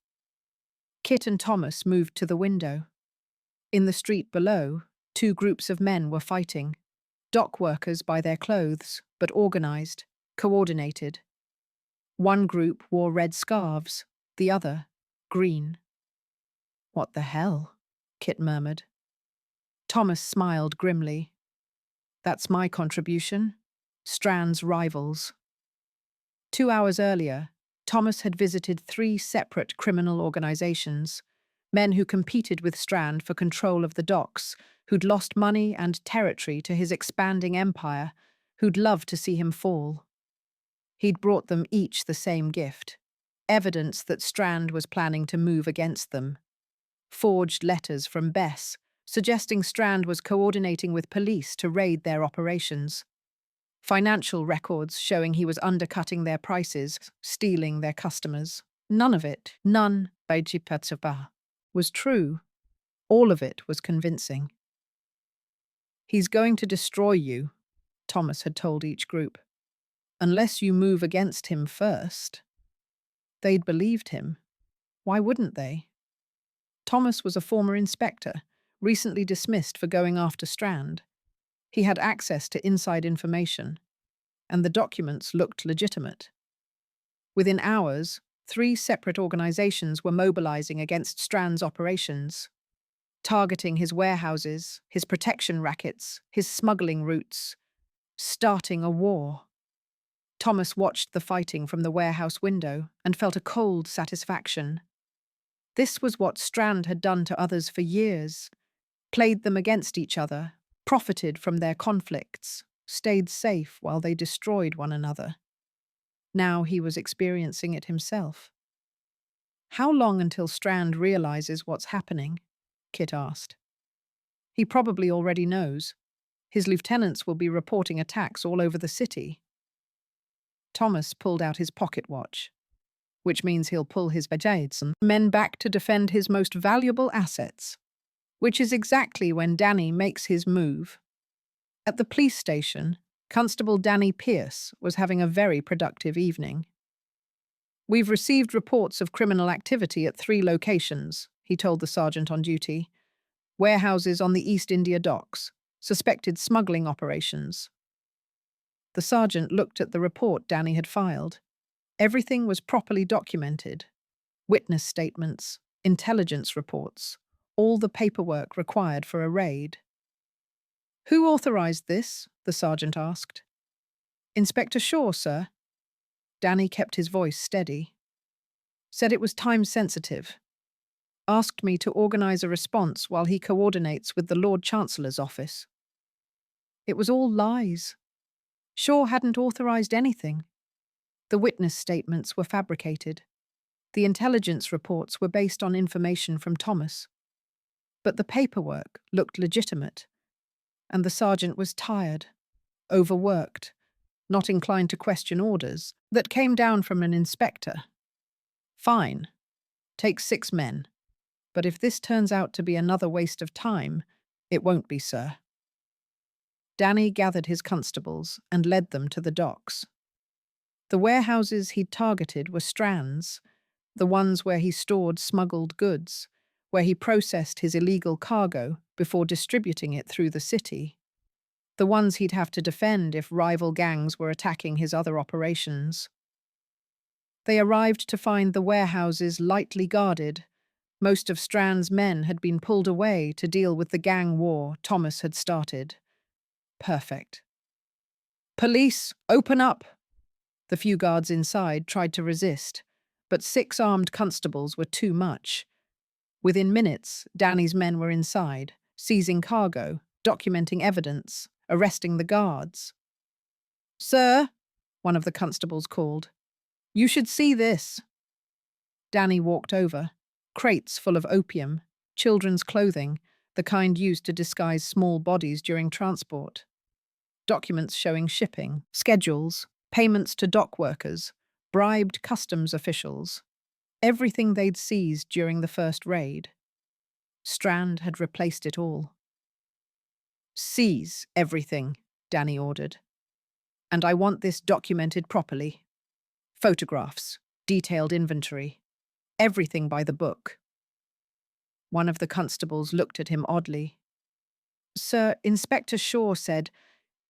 Kit and Thomas moved to the window. In the street below, 2 groups of men were fighting. Dock workers by their clothes, but organized, coordinated. One group wore red scarves, the other, green. What the hell? Kit murmured. Thomas smiled grimly. That's my contribution. Strand's rivals. 2 hours earlier, Thomas had visited 3 separate criminal organizations, men who competed with Strand for control of the docks, who'd lost money and territory to his expanding empire, who'd loved to see him fall. He'd brought them each the same gift, evidence that Strand was planning to move against them. Forged letters from Bess, suggesting Strand was coordinating with police to raid their operations. Financial records showing he was undercutting their prices, stealing their customers. None of it, none, was true. All of it was convincing. He's going to destroy you, Thomas had told each group. Unless you move against him first. They'd believed him. Why wouldn't they? Thomas was a former inspector, recently dismissed for going after Strand. He had access to inside information, and the documents looked legitimate. Within hours, 3 separate organizations were mobilizing against Strand's operations, targeting his warehouses, his protection rackets, his smuggling routes, starting a war. Thomas watched the fighting from the warehouse window and felt a cold satisfaction. This was what Strand had done to others for years, played them against each other, profited from their conflicts, stayed safe while they destroyed one another. Now he was experiencing it himself. How long until Strand realizes what's happening? Kit asked. He probably already knows. His lieutenants will be reporting attacks all over the city. Thomas pulled out his pocket watch, which means he'll pull his Vajayadsan men back to defend his most valuable assets, which is exactly when Danny makes his move. At the police station, Constable Danny Pierce was having a very productive evening. "We've received reports of criminal activity at 3 locations," he told the sergeant on duty. "Warehouses on the East India docks, suspected smuggling operations." The sergeant looked at the report Danny had filed. Everything was properly documented. Witness statements, intelligence reports, all the paperwork required for a raid. "Who authorized this?" the sergeant asked. "Inspector Shaw, sir." Danny kept his voice steady. "Said it was time-sensitive. Asked me to organize a response while he coordinates with the Lord Chancellor's office." It was all lies. Shaw hadn't authorized anything. The witness statements were fabricated. The intelligence reports were based on information from Thomas. But the paperwork looked legitimate, and the sergeant was tired, overworked, not inclined to question orders that came down from an inspector. "Fine. Take 6 men. But if this turns out to be another waste of time, it won't be, sir." Danny gathered his constables and led them to the docks. The warehouses he'd targeted were Strand's, the ones where he stored smuggled goods, where he processed his illegal cargo before distributing it through the city, the ones he'd have to defend if rival gangs were attacking his other operations. They arrived to find the warehouses lightly guarded. Most of Strand's men had been pulled away to deal with the gang war Thomas had started. Perfect. "Police, open up!" The few guards inside tried to resist, but 6 armed constables were too much. Within minutes, Danny's men were inside, seizing cargo, documenting evidence, arresting the guards. "Sir," one of the constables called, "you should see this." Danny walked over. Crates full of opium, children's clothing, the kind used to disguise small bodies during transport. Documents showing shipping, schedules, payments to dock workers, bribed customs officials. Everything they'd seized during the first raid. Strand had replaced it all. "Seize everything," Danny ordered. "And I want this documented properly. Photographs, detailed inventory, everything by the book." One of the constables looked at him oddly. "Sir, Inspector Shaw said,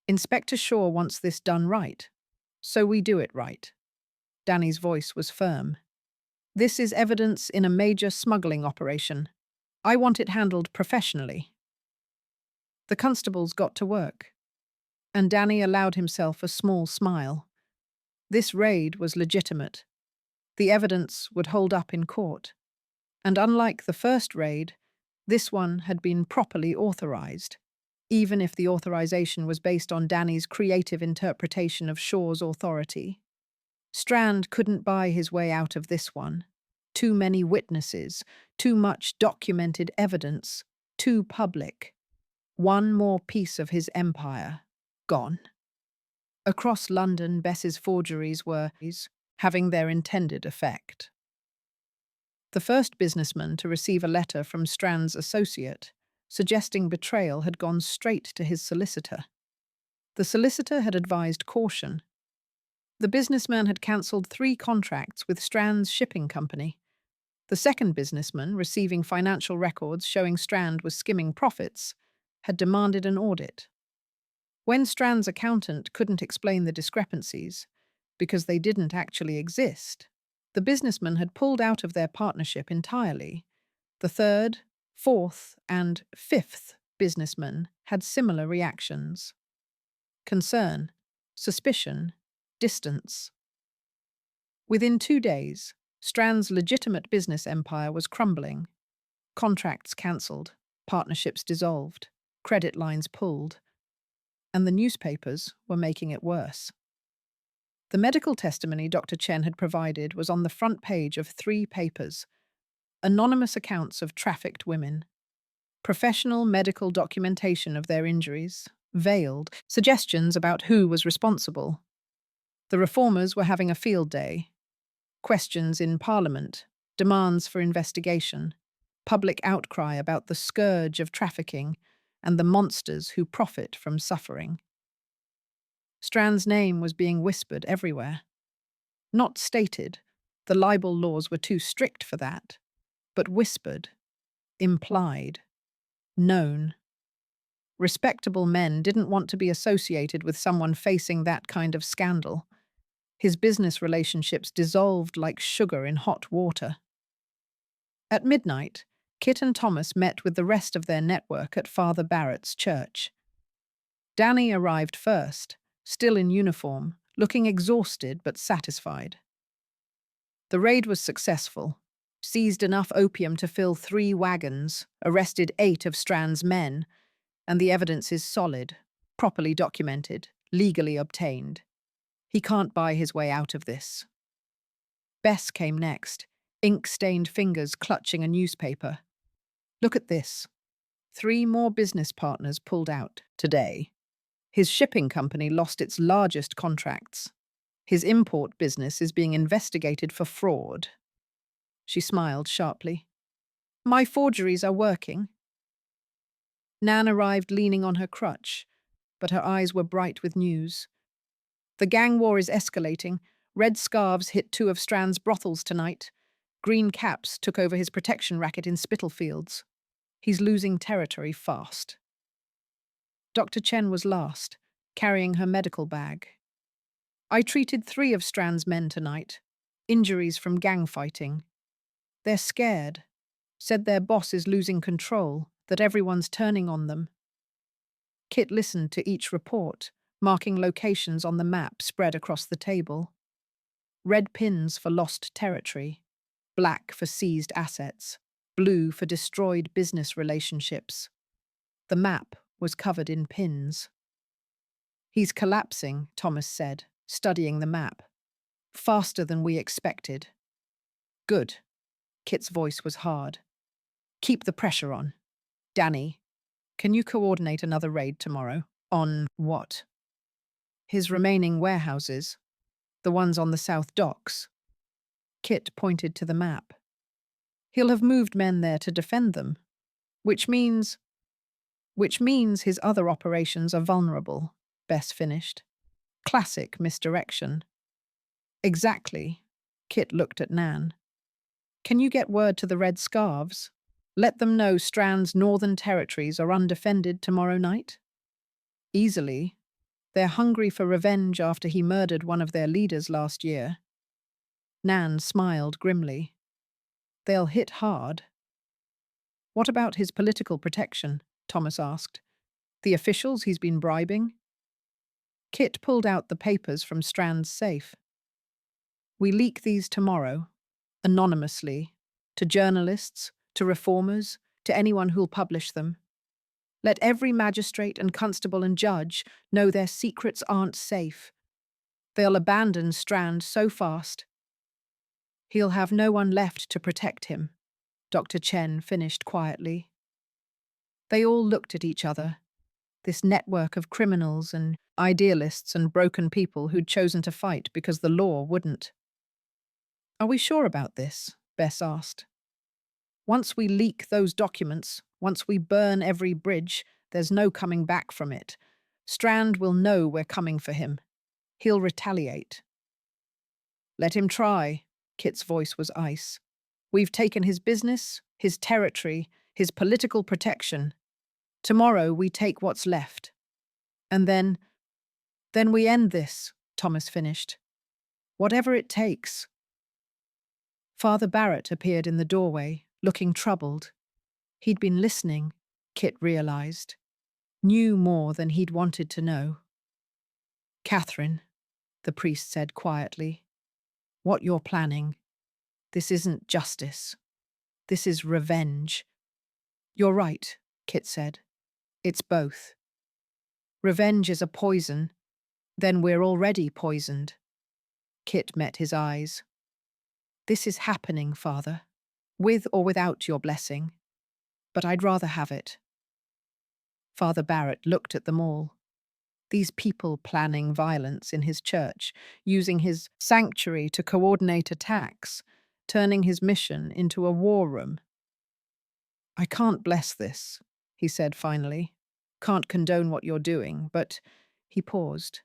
Inspector Shaw wants this done right. So we do it right." Danny's voice was firm. "This is evidence in a major smuggling operation. I want it handled professionally." The constables got to work, and Danny allowed himself a small smile. This raid was legitimate. The evidence would hold up in court. And unlike the first raid, this one had been properly authorized, even if the authorization was based on Danny's creative interpretation of Shaw's authority. Strand couldn't buy his way out of this one. Too many witnesses, too much documented evidence, too public. One more piece of his empire, gone. Across London, Bess's forgeries were having their intended effect. The first businessman to receive a letter from Strand's associate, suggesting betrayal, had gone straight to his solicitor. The solicitor had advised caution. The businessman had cancelled 3 contracts with Strand's shipping company. The second businessman, receiving financial records showing Strand was skimming profits, had demanded an audit. When Strand's accountant couldn't explain the discrepancies, because they didn't actually exist, the businessman had pulled out of their partnership entirely. The third, fourth, and fifth businessmen had similar reactions. Concern, suspicion, distance. Within 2 days, Strand's legitimate business empire was crumbling. Contracts cancelled, partnerships dissolved, credit lines pulled, and the newspapers were making it worse. The medical testimony Dr. Chen had provided was on the front page of 3 papers: anonymous accounts of trafficked women, professional medical documentation of their injuries, veiled suggestions about who was responsible. The reformers were having a field day. Questions in Parliament, demands for investigation, public outcry about the scourge of trafficking and the monsters who profit from suffering. Strand's name was being whispered everywhere. Not stated, the libel laws were too strict for that, but whispered, implied, known. Respectable men didn't want to be associated with someone facing that kind of scandal. His business relationships dissolved like sugar in hot water. At midnight, Kit and Thomas met with the rest of their network at Father Barrett's church. Danny arrived first, still in uniform, looking exhausted but satisfied. The raid was successful. Seized enough opium to fill 3 wagons, arrested 8 of Strand's men, and the evidence is solid, properly documented, legally obtained. He can't buy his way out of this. Bess came next, ink-stained fingers clutching a newspaper. Look at this. 3 more business partners pulled out today. His shipping company lost its largest contracts. His import business is being investigated for fraud. She smiled sharply. My forgeries are working. Nan arrived leaning on her crutch, but her eyes were bright with news. The gang war is escalating. Red scarves hit 2 of Strand's brothels tonight. Green caps took over his protection racket in Spitalfields. He's losing territory fast. Dr. Chen was last, carrying her medical bag. I treated 3 of Strand's men tonight. Injuries from gang fighting. They're scared. Said their boss is losing control, that everyone's turning on them. Kit listened to each report, marking locations on the map spread across the table. Red pins for lost territory, black for seized assets, blue for destroyed business relationships. The map was covered in pins. He's collapsing, Thomas said, studying the map. Faster than we expected. Good. Kit's voice was hard. Keep the pressure on. Danny, can you coordinate another raid tomorrow? On what? His remaining warehouses. The ones on the South Docks. Kit pointed to the map. He'll have moved men there to defend them, which means his other operations are vulnerable, Bess finished. Classic misdirection. Exactly. Kit looked at Nan. Can you get word to the Red Scarves? Let them know Strand's northern territories are undefended tomorrow night? Easily. They're hungry for revenge after he murdered one of their leaders last year. Nan smiled grimly. They'll hit hard. What about his political protection? Thomas asked. The officials he's been bribing? Kit pulled out the papers from Strand's safe. We leak these tomorrow, anonymously, to journalists, to reformers, to anyone who'll publish them. Let every magistrate and constable and judge know their secrets aren't safe. They'll abandon Strand so fast. He'll have no one left to protect him, Dr. Chen finished quietly. They all looked at each other, this network of criminals and idealists and broken people who'd chosen to fight because the law wouldn't. Are we sure about this? Bess asked. Once we leak those documents, once we burn every bridge, there's no coming back from it. Strand will know we're coming for him. He'll retaliate. Let him try, Kit's voice was ice. We've taken his business, his territory, his political protection. Tomorrow we take what's left. And then we end this, Thomas finished. Whatever it takes. Father Barrett appeared in the doorway, looking troubled. He'd been listening, Kit realized. Knew more than he'd wanted to know. Catherine, the priest said quietly, what you're planning. This isn't justice. This is revenge. You're right, Kit said. It's both. Revenge is a poison. Then we're already poisoned. Kit met his eyes. This is happening, Father, with or without your blessing, but I'd rather have it. Father Barrett looked at them all. These people planning violence in his church, using his sanctuary to coordinate attacks, turning his mission into a war room. I can't bless this, he said finally. Can't condone what you're doing, but he paused.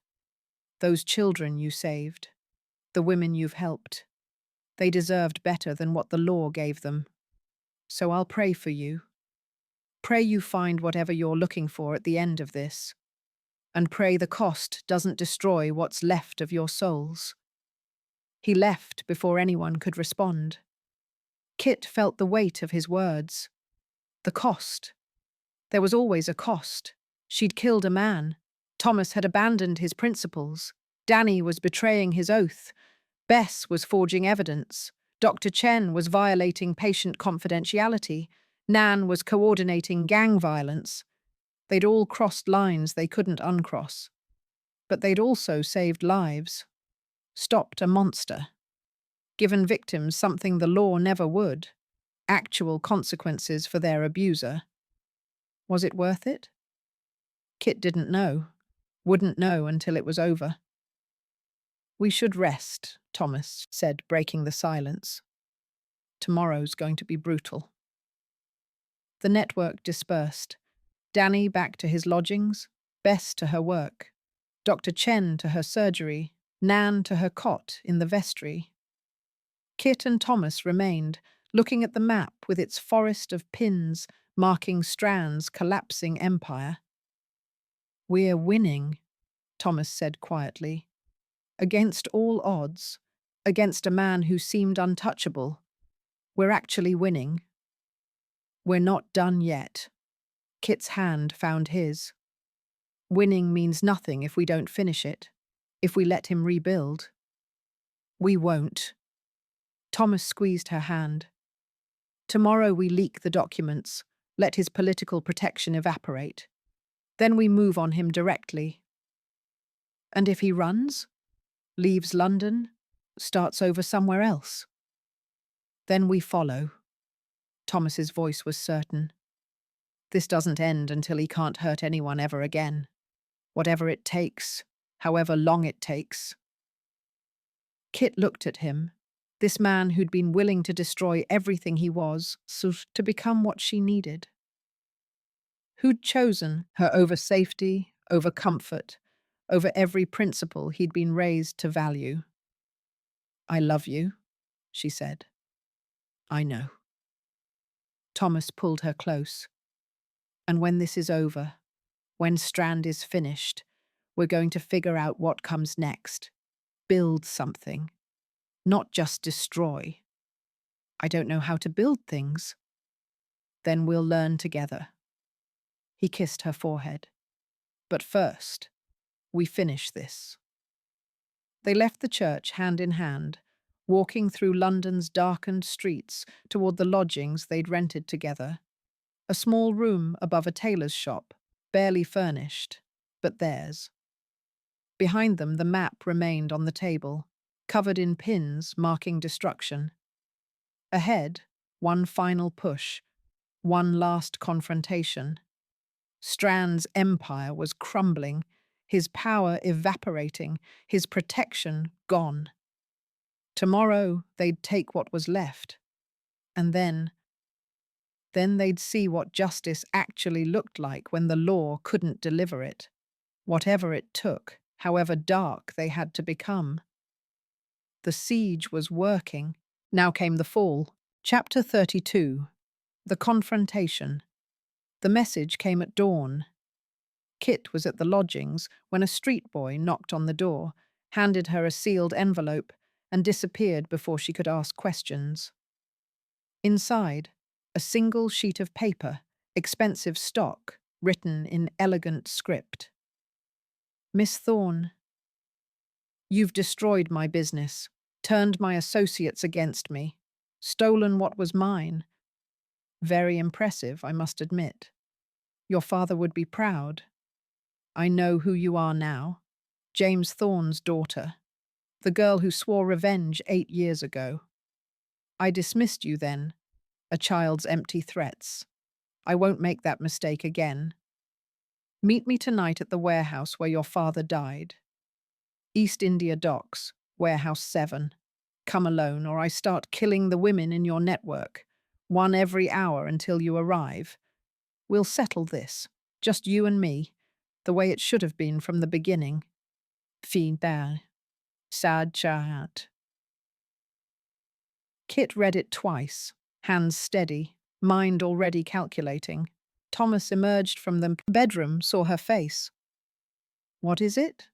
Those children you saved, the women you've helped, they deserved better than what the law gave them. So I'll pray for you. Pray you find whatever you're looking for at the end of this. And pray the cost doesn't destroy what's left of your souls. He left before anyone could respond. Kit felt the weight of his words. The cost. There was always a cost. She'd killed a man. Thomas had abandoned his principles. Danny was betraying his oath. Bess was forging evidence. Dr. Chen was violating patient confidentiality. Nan was coordinating gang violence. They'd all crossed lines they couldn't uncross. But they'd also saved lives. Stopped a monster. Given victims something the law never would. Actual consequences for their abuser. Was it worth it? Kit didn't know. Wouldn't know until it was over. We should rest, Thomas said, breaking the silence. Tomorrow's going to be brutal. The network dispersed. Danny back to his lodgings, Bess to her work, Dr. Chen to her surgery, Nan to her cot in the vestry. Kit and Thomas remained, looking at the map with its forest of pins marking Strand's collapsing empire. We're winning, Thomas said quietly. Against all odds, against a man who seemed untouchable. We're actually winning. We're not done yet. Kit's hand found his. Winning means nothing if we don't finish it, if we let him rebuild. We won't. Thomas squeezed her hand. Tomorrow we leak the documents, let his political protection evaporate. Then we move on him directly. And if he runs, leaves London, starts over somewhere else? Then we follow. Thomas's voice was certain. This doesn't end until he can't hurt anyone ever again. Whatever it takes, however long it takes. Kit looked at him, this man who'd been willing to destroy everything he was, to become what she needed. Who'd chosen her over safety, over comfort, over every principle he'd been raised to value. I love you, she said. I know. Thomas pulled her close. And when this is over, when Strand is finished, we're going to figure out what comes next. Build something. Not just destroy. I don't know how to build things. Then we'll learn together. He kissed her forehead. But first, we finish this. They left the church hand in hand, walking through London's darkened streets toward the lodgings they'd rented together. A small room above a tailor's shop, barely furnished, but theirs. Behind them, the map remained on the table, covered in pins marking destruction. Ahead, one final push, one last confrontation. Strand's empire was crumbling, his power evaporating, his protection gone. Tomorrow, they'd take what was left. And then they'd see what justice actually looked like when the law couldn't deliver it. Whatever it took, however dark they had to become. The siege was working. Now came the fall. Chapter 32. The confrontation. The message came at dawn. Kit was at the lodgings when a street boy knocked on the door, handed her a sealed envelope, and disappeared before she could ask questions. Inside, a single sheet of paper, expensive stock, written in elegant script. Miss Thorne, you've destroyed my business, turned my associates against me, stolen what was mine. Very impressive, I must admit. Your father would be proud. I know who you are now. James Thorne's daughter. the girl who swore revenge 8 years ago. I dismissed you then, a child's empty threats. I won't make that mistake again. Meet me tonight at the warehouse where your father died. East India Docks, Warehouse 7. Come alone, or I start killing the women in your network, one every hour until you arrive. We'll settle this, just you and me, the way it should have been from the beginning. Fin there. Sad chat. Kit read it twice, hands steady, mind already calculating. Thomas emerged from the bedroom, saw her face. What is it?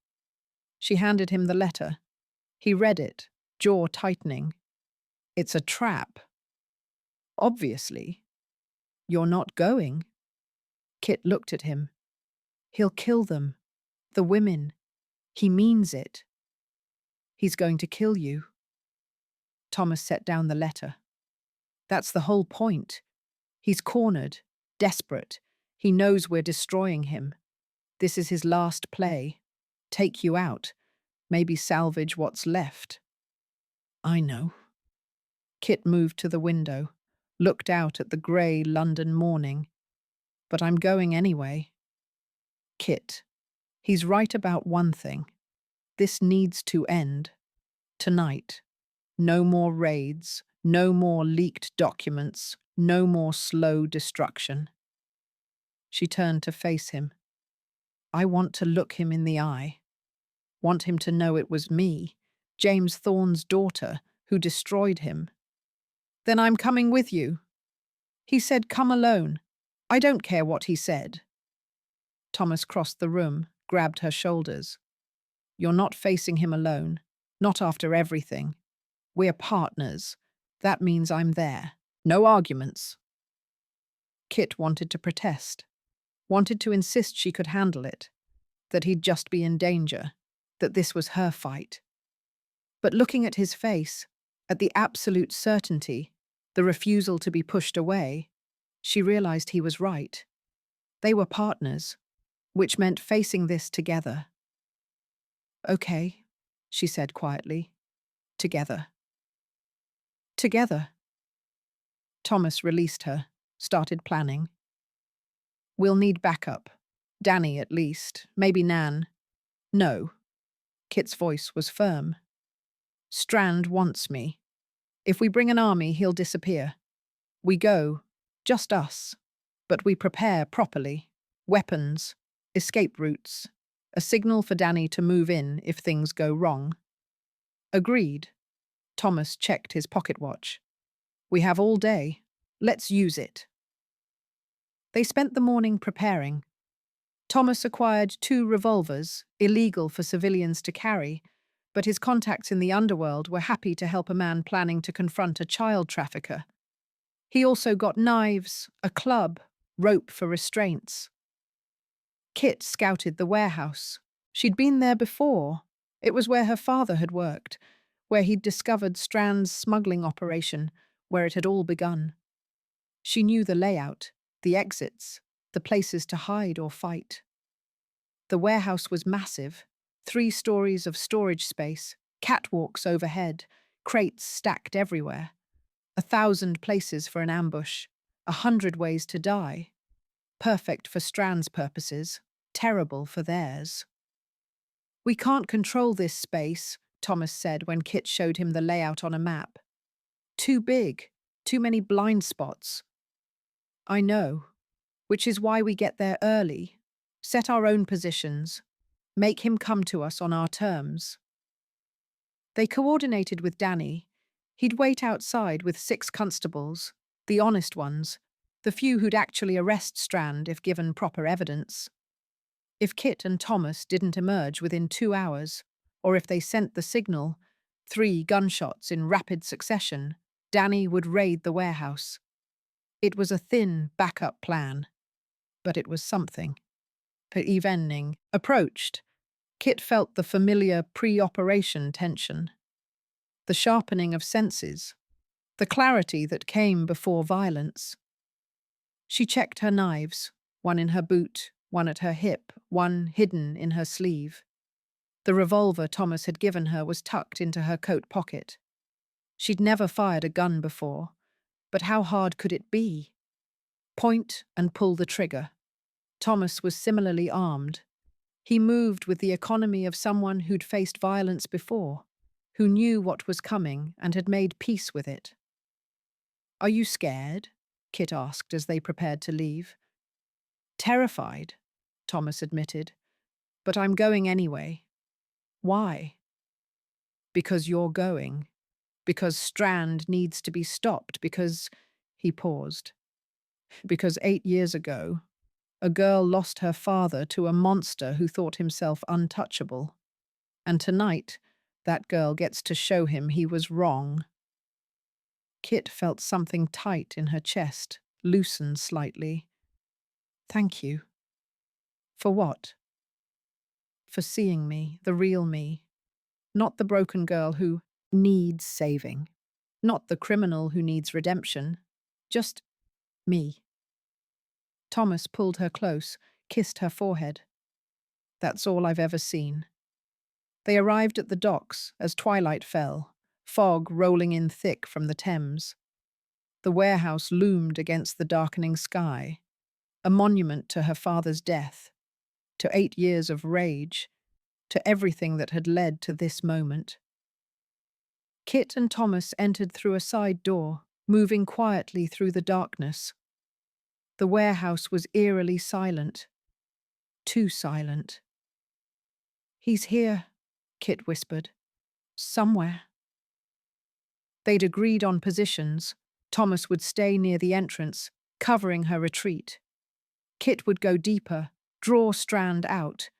She handed him the letter. He read it, jaw tightening. It's a trap. Obviously. You're not going. Kit looked at him. He'll kill them. The women. He means it. He's going to kill you. Thomas set down the letter. That's the whole point. He's cornered, desperate. He knows we're destroying him. This is his last play. Take you out. Maybe salvage what's left. I know. Kit moved to the window, looked out at the grey London morning. But I'm going anyway. Kit. He's right about one thing. This needs to end. Tonight. No more raids, no more leaked documents, no more slow destruction. She turned to face him. I want to look him in the eye. Want him to know it was me, James Thorne's daughter, who destroyed him. Then I'm coming with you. He said, come alone. I don't care what he said. Thomas crossed the room, grabbed her shoulders. You're not facing him alone, not after everything. We're partners. That means I'm there. No arguments. Kit wanted to protest, wanted to insist she could handle it, that he'd just be in danger, that this was her fight. But looking at his face, at the absolute certainty, the refusal to be pushed away, she realized he was right. They were partners, which meant facing this together. Okay, she said quietly. Together. Together. Thomas released her, started planning. We'll need backup. Danny, at least. Maybe Nan. No. Kit's voice was firm. Strand wants me. If we bring an army, he'll disappear. We go, just us. But we prepare properly. Weapons, escape routes, a signal for Danny to move in if things go wrong. Agreed. Thomas checked his pocket watch. We have all day. Let's use it. They spent the morning preparing. Thomas acquired 2 revolvers, illegal for civilians to carry, but his contacts in the underworld were happy to help a man planning to confront a child trafficker. He also got knives, a club, rope for restraints. Kit scouted the warehouse. She'd been there before. It was where her father had worked, where he'd discovered Strand's smuggling operation, where it had all begun. She knew the layout, the exits, the places to hide or fight. The warehouse was massive, 3 stories of storage space, catwalks overhead, crates stacked everywhere. 1,000 places for an ambush, 100 ways to die. Perfect for Strand's purposes, terrible for theirs. We can't control this space, Thomas said when Kit showed him the layout on a map. Too big, too many blind spots. I know, which is why we get there early, set our own positions, make him come to us on our terms. They coordinated with Danny. He'd wait outside with 6 constables, the honest ones, the few who'd actually arrest Strand if given proper evidence. If Kit and Thomas didn't emerge within 2 hours, or if they sent the signal, 3 gunshots in rapid succession, Danny would raid the warehouse. It was a thin backup plan, but it was something. Evening approached. Kit felt the familiar pre-operation tension, the sharpening of senses, the clarity that came before violence. She checked her knives, one in her boot, one at her hip, one hidden in her sleeve. The revolver Thomas had given her was tucked into her coat pocket. She'd never fired a gun before, but how hard could it be? Point and pull the trigger. Thomas was similarly armed. He moved with the economy of someone who'd faced violence before, who knew what was coming and had made peace with it. "Are you scared?" Kit asked as they prepared to leave. "Terrified," Thomas admitted, "but I'm going anyway." "Why?" "Because you're going. Because Strand needs to be stopped. Because—" He paused. "Because 8 years ago, a girl lost her father to a monster who thought himself untouchable. And tonight, that girl gets to show him he was wrong." Kit felt something tight in her chest, loosen slightly. "Thank you." "For what?" "For seeing me, the real me. Not the broken girl who needs saving. Not the criminal who needs redemption. Just me." Thomas pulled her close, kissed her forehead. "That's all I've ever seen." They arrived at the docks as twilight fell, fog rolling in thick from the Thames. The warehouse loomed against the darkening sky, a monument to her father's death, to 8 years of rage, to everything that had led to this moment. Kit and Thomas entered through a side door, moving quietly through the darkness. The warehouse was eerily silent. Too silent. "He's here," Kit whispered. "Somewhere." They'd agreed on positions. Thomas would stay near the entrance, covering her retreat. Kit would go deeper, draw Strand out.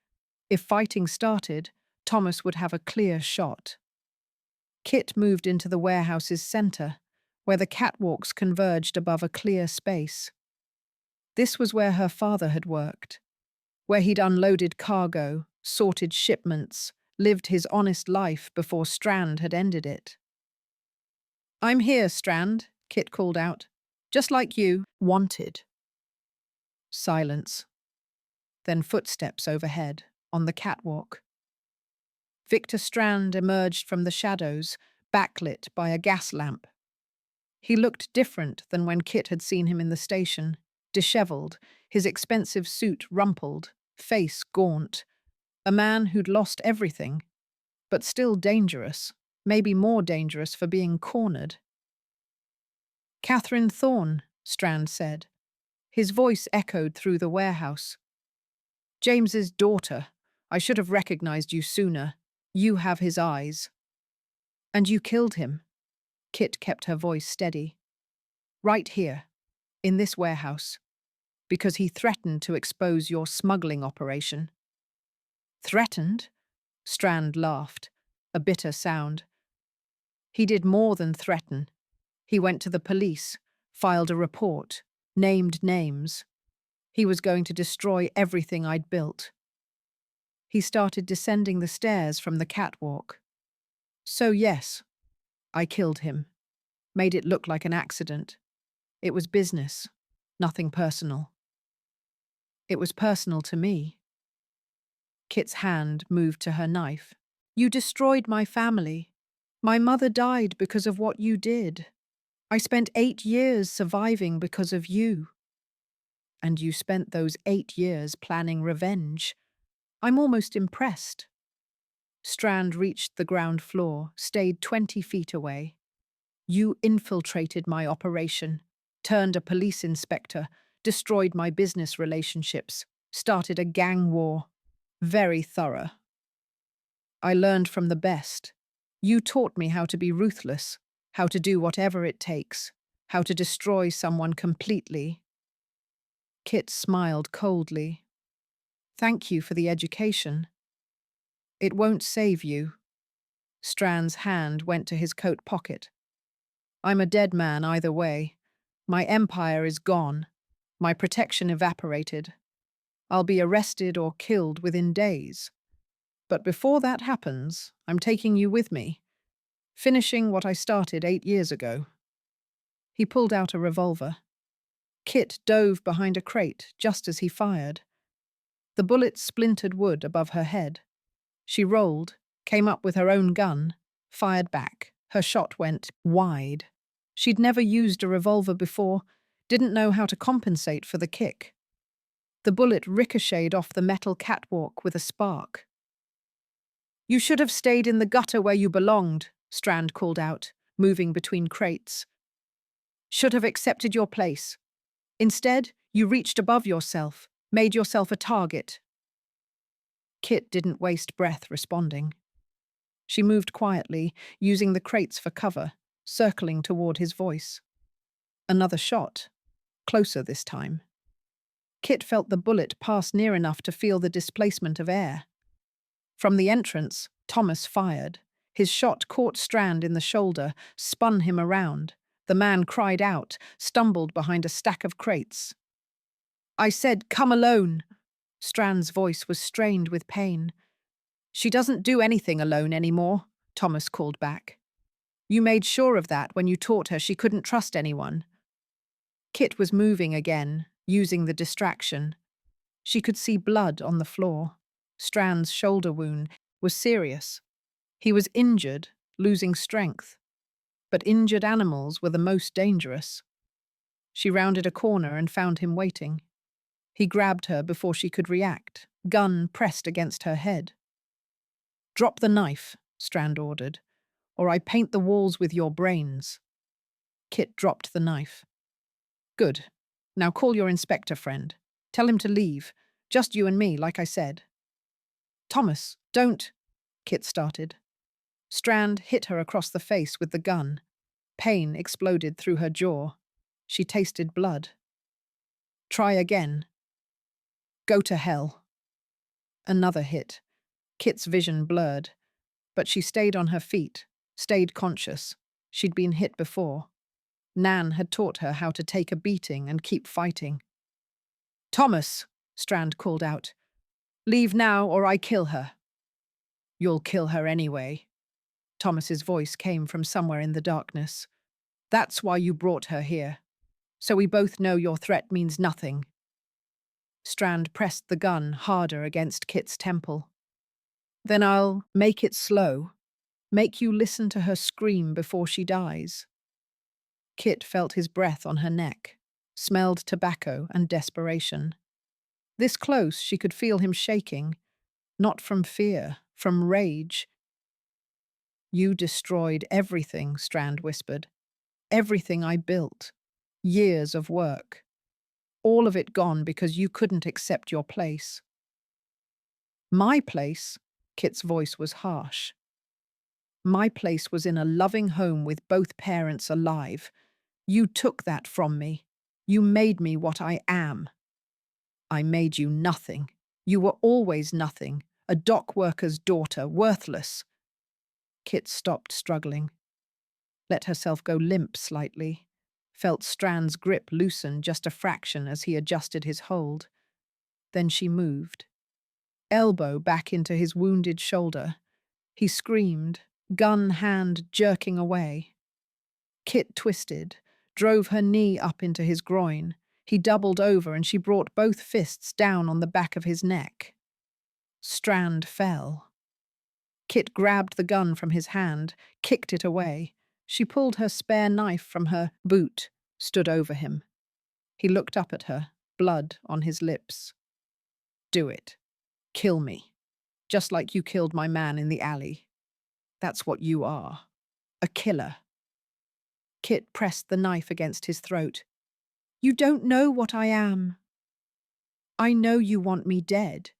If fighting started, Thomas would have a clear shot. Kit moved into the warehouse's center, where the catwalks converged above a clear space. This was where her father had worked, where he'd unloaded cargo, sorted shipments, lived his honest life before Strand had ended it. "I'm here, Strand," Kit called out. "Just like you wanted." Silence. Then footsteps overhead, on the catwalk. Victor Strand emerged from the shadows, backlit by a gas lamp. He looked different than when Kit had seen him in the station, dishevelled, his expensive suit rumpled, face gaunt. A man who'd lost everything, but still dangerous, maybe more dangerous for being cornered. "Catherine Thorne," Strand said. His voice echoed through the warehouse. "James's daughter. I should have recognized you sooner. You have his eyes." "And you killed him." Kit kept her voice steady. "Right here, in this warehouse, because he threatened to expose your smuggling operation." "Threatened?" Strand laughed, a bitter sound. "He did more than threaten. He went to the police, filed a report, named names. He was going to destroy everything I'd built." He started descending the stairs from the catwalk. "So yes, I killed him. Made it look like an accident. It was business, nothing personal." "It was personal to me." Kit's hand moved to her knife. "You destroyed my family. My mother died because of what you did. I spent 8 years surviving because of you." "And you spent those 8 years planning revenge. I'm almost impressed." Strand reached the ground floor, stayed 20 feet away. "You infiltrated my operation, turned a police inspector, destroyed my business relationships, started a gang war. Very thorough. I learned from the best. You taught me how to be ruthless, how to do whatever it takes, how to destroy someone completely." Kit smiled coldly. "Thank you for the education." "It won't save you." Strand's hand went to his coat pocket. "I'm a dead man either way. My empire is gone. My protection evaporated. I'll be arrested or killed within days. But before that happens, I'm taking you with me, finishing what I started 8 years ago." He pulled out a revolver. Kit dove behind a crate just as he fired. The bullet splintered wood above her head. She rolled, came up with her own gun, fired back. Her shot went wide. She'd never used a revolver before, didn't know how to compensate for the kick. The bullet ricocheted off the metal catwalk with a spark. "You should have stayed in the gutter where you belonged," Strand called out, moving between crates. "Should have accepted your place. Instead, you reached above yourself, made yourself a target." Kit didn't waste breath responding. She moved quietly, using the crates for cover, circling toward his voice. Another shot, closer this time. Kit felt the bullet pass near enough to feel the displacement of air. From the entrance, Thomas fired. His shot caught Strand in the shoulder, spun him around. The man cried out, stumbled behind a stack of crates. "I said, come alone." Strand's voice was strained with pain. "She doesn't do anything alone anymore," Thomas called back. "You made sure of that when you taught her she couldn't trust anyone." Kit was moving again, using the distraction. She could see blood on the floor. Strand's shoulder wound was serious. He was injured, losing strength. But injured animals were the most dangerous. She rounded a corner and found him waiting. He grabbed her before she could react, gun pressed against her head. "Drop the knife," Strand ordered, "or I paint the walls with your brains." Kit dropped the knife. "Good. Now call your inspector friend. Tell him to leave. Just you and me, like I said." "Thomas, don't," Kit started. Strand hit her across the face with the gun. Pain exploded through her jaw. She tasted blood. "Try again." "Go to hell." Another hit. Kit's vision blurred. But she stayed on her feet, stayed conscious. She'd been hit before. Nan had taught her how to take a beating and keep fighting. "Thomas," Strand called out. "Leave now or I kill her." "You'll kill her anyway." Thomas's voice came from somewhere in the darkness. "That's why you brought her here. So we both know your threat means nothing." Strand pressed the gun harder against Kit's temple. "Then I'll make it slow. Make you listen to her scream before she dies." Kit felt his breath on her neck, smelled tobacco and desperation. This close, she could feel him shaking, not from fear, from rage. "You destroyed everything," Strand whispered. "Everything I built. Years of work. All of it gone because you couldn't accept your place." "My place?" Kit's voice was harsh. "My place was in a loving home with both parents alive. You took that from me. You made me what I am." "I made you nothing. You were always nothing. A dock worker's daughter, worthless." Kit stopped struggling. Let herself go limp slightly. Felt Strand's grip loosen just a fraction as he adjusted his hold. Then she moved. Elbow back into his wounded shoulder. He screamed, gun hand jerking away. Kit twisted, drove her knee up into his groin. He doubled over and she brought both fists down on the back of his neck. Strand fell. Kit grabbed the gun from his hand, kicked it away. She pulled her spare knife from her boot, stood over him. He looked up at her, blood on his lips. "Do it. Kill me. Just like you killed my man in the alley. That's what you are. A killer." Kit pressed the knife against his throat. "You don't know what I am." "I know you want me dead.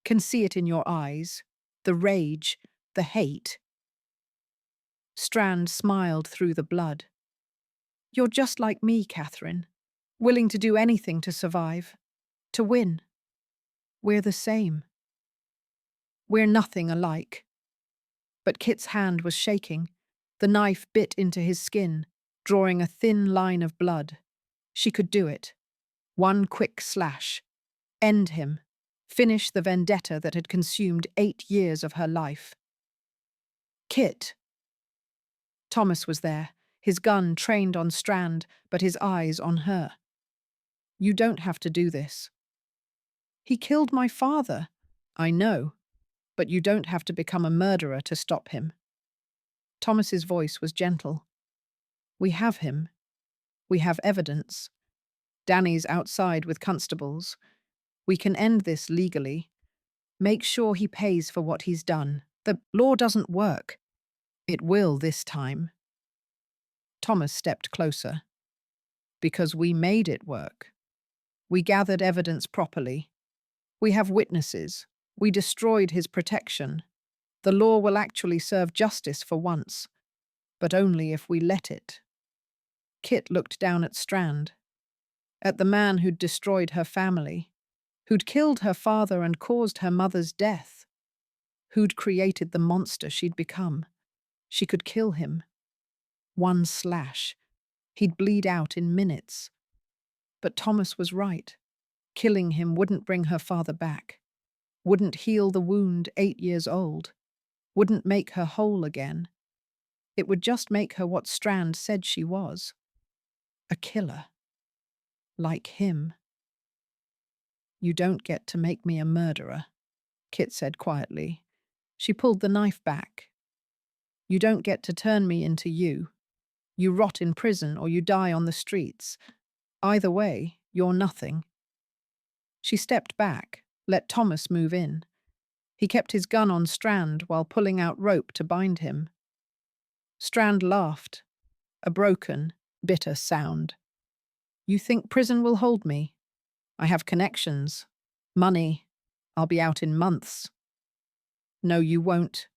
Can see it in your eyes. The rage, the hate." Strand smiled through the blood. "You're just like me, Catherine. Willing to do anything to survive. To win. We're the same. We're nothing alike." But Kit's hand was shaking. The knife bit into his skin, drawing a thin line of blood. She could do it. One quick slash. End him. Finish the vendetta that had consumed 8 years of her life. "Kit." Thomas was there, his gun trained on Strand, but his eyes on her. "You don't have to do this." "He killed my father." "I know. but you don't have to become a murderer to stop him. Thomas's voice was gentle. We have him. We have evidence. Danny's outside with constables. We can end this legally. Make sure he pays for what he's done. The law doesn't work. It will this time. Thomas stepped closer. Because we made it work. We gathered evidence properly. We have witnesses. We destroyed his protection. The law will actually serve justice for once, but only if we let it. Kit looked down at Strand, at the man who'd destroyed her family, who'd killed her father and caused her mother's death, who'd created the monster she'd become. She could kill him. One slash. He'd bleed out in minutes. But Thomas was right. Killing him wouldn't bring her father back, wouldn't heal the wound 8 years old, wouldn't make her whole again. It would just make her what Strand said she was. A killer. Like him. You don't get to make me a murderer, Kit said quietly. She pulled the knife back. You don't get to turn me into you. You rot in prison or you die on the streets. Either way, you're nothing. She stepped back, let Thomas move in. He kept his gun on Strand while pulling out rope to bind him. Strand laughed, a broken, bitter sound. You think prison will hold me? I have connections, money. I'll be out in months. No, you won't.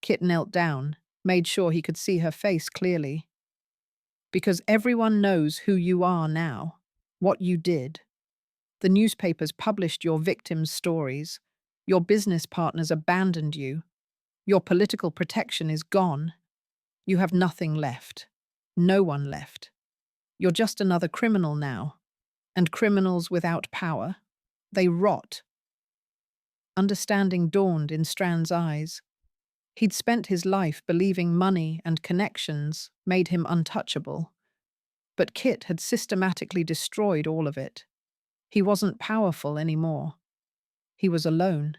Kit knelt down, made sure he could see her face clearly. Because everyone knows who you are now, what you did. The newspapers published your victims' stories. Your business partners abandoned you. Your political protection is gone. You have nothing left. No one left. You're just another criminal now. And criminals without power, they rot. Understanding dawned in Strand's eyes. He'd spent his life believing money and connections made him untouchable. But Kit had systematically destroyed all of it. He wasn't powerful anymore. He was alone.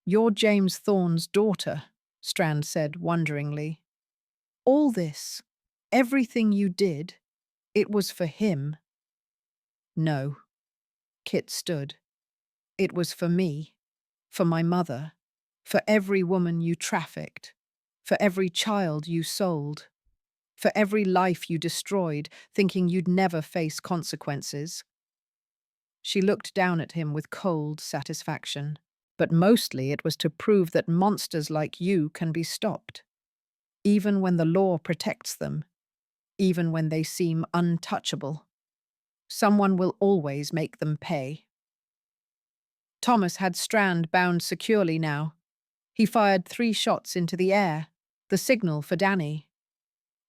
You're James Thorne's daughter, Strand said wonderingly. All this, everything you did, it was for him. No. Kit stood. It was for me, for my mother, for every woman you trafficked, for every child you sold, for every life you destroyed, thinking you'd never face consequences. She looked down at him with cold satisfaction. But mostly it was to prove that monsters like you can be stopped, even when the law protects them, even when they seem untouchable. Someone will always make them pay. Thomas had Strand bound securely now. He fired 3 shots into the air, the signal for Danny.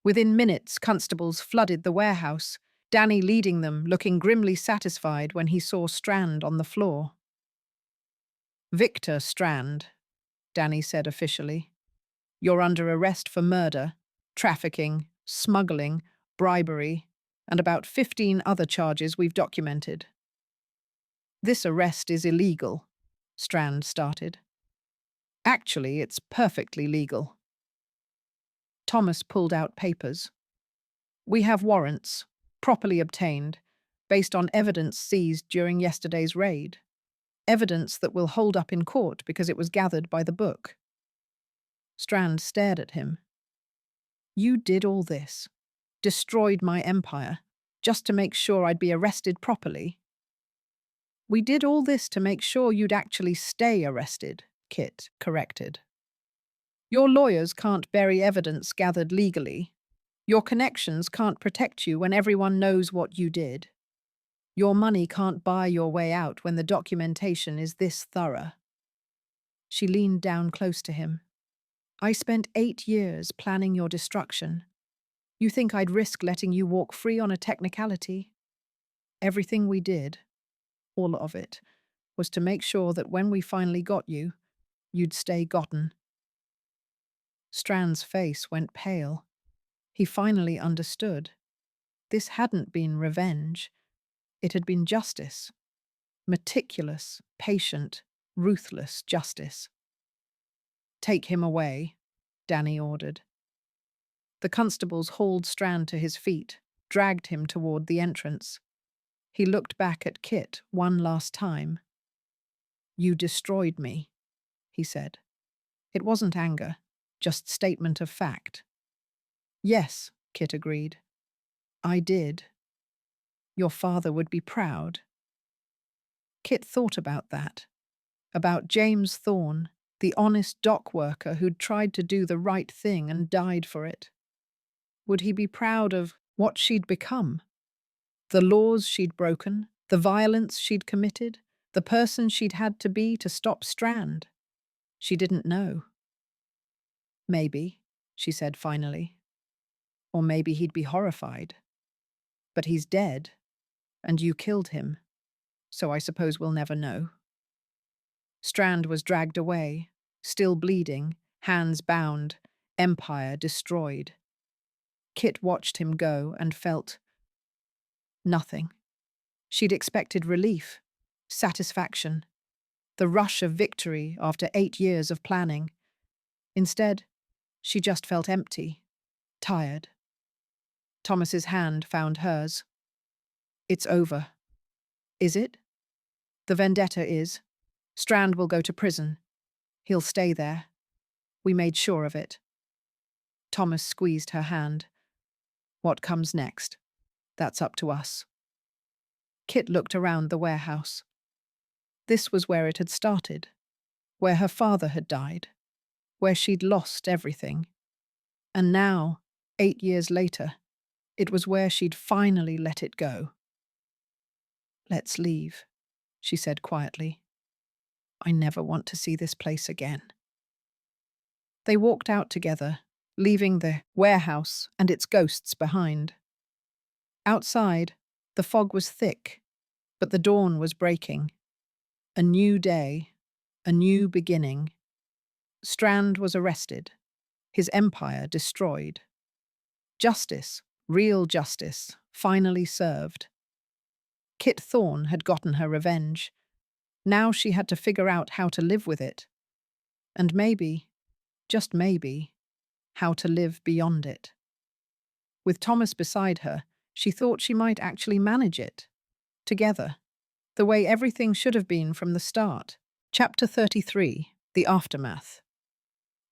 Within minutes, constables flooded the warehouse, Danny leading them, looking grimly satisfied when he saw Strand on the floor. Victor Strand, Danny said officially. You're under arrest for murder, trafficking, smuggling, bribery, and about 15 other charges we've documented. This arrest is illegal, Strand started. Actually, it's perfectly legal. Thomas pulled out papers. We have warrants, properly obtained, based on evidence seized during yesterday's raid. Evidence that will hold up in court because it was gathered by the book. Strand stared at him. You did all this, destroyed my empire, just to make sure I'd be arrested properly. We did all this to make sure you'd actually stay arrested, Kit corrected. Your lawyers can't bury evidence gathered legally. Your connections can't protect you when everyone knows what you did. Your money can't buy your way out when the documentation is this thorough. She leaned down close to him. I spent 8 years planning your destruction. You think I'd risk letting you walk free on a technicality? Everything we did, all of it, was to make sure that when we finally got you, you'd stay gotten. Strand's face went pale. He finally understood. This hadn't been revenge. It had been justice. Meticulous, patient, ruthless justice. "Take him away," Danny ordered. The constables hauled Strand to his feet, dragged him toward the entrance. He looked back at Kit one last time. "You destroyed me," he said. It wasn't anger, just statement of fact. "Yes," Kit agreed. "I did. Your father would be proud." Kit thought about that, about James Thorne, the honest dock worker who'd tried to do the right thing and died for it. Would he be proud of what she'd become? The laws she'd broken, the violence she'd committed, the person she'd had to be to stop Strand? She didn't know. "Maybe," she said finally. "Or maybe he'd be horrified. But he's dead, and you killed him, so I suppose we'll never know." Strand was dragged away, still bleeding, hands bound, empire destroyed. Kit watched him go and felt nothing. She'd expected relief, satisfaction, the rush of victory after 8 years of planning. Instead, she just felt empty, tired. Thomas's hand found hers. "It's over." "Is it?" "The vendetta is. Strand will go to prison. He'll stay there. We made sure of it." Thomas squeezed her hand. "What comes next? That's up to us." Kit looked around the warehouse. This was where it had started, where her father had died, where she'd lost everything. And now, 8 years later, it was where she'd finally let it go. "Let's leave," she said quietly. "I never want to see this place again." They walked out together, leaving the warehouse and its ghosts behind. Outside, the fog was thick, but the dawn was breaking. A new day, a new beginning. Strand was arrested, his empire destroyed. Justice, real justice, finally served. Kit Thorne had gotten her revenge. Now she had to figure out how to live with it. And maybe, just maybe, how to live beyond it. With Thomas beside her, she thought she might actually manage it. Together. The way everything should have been from the start. Chapter 33, The Aftermath.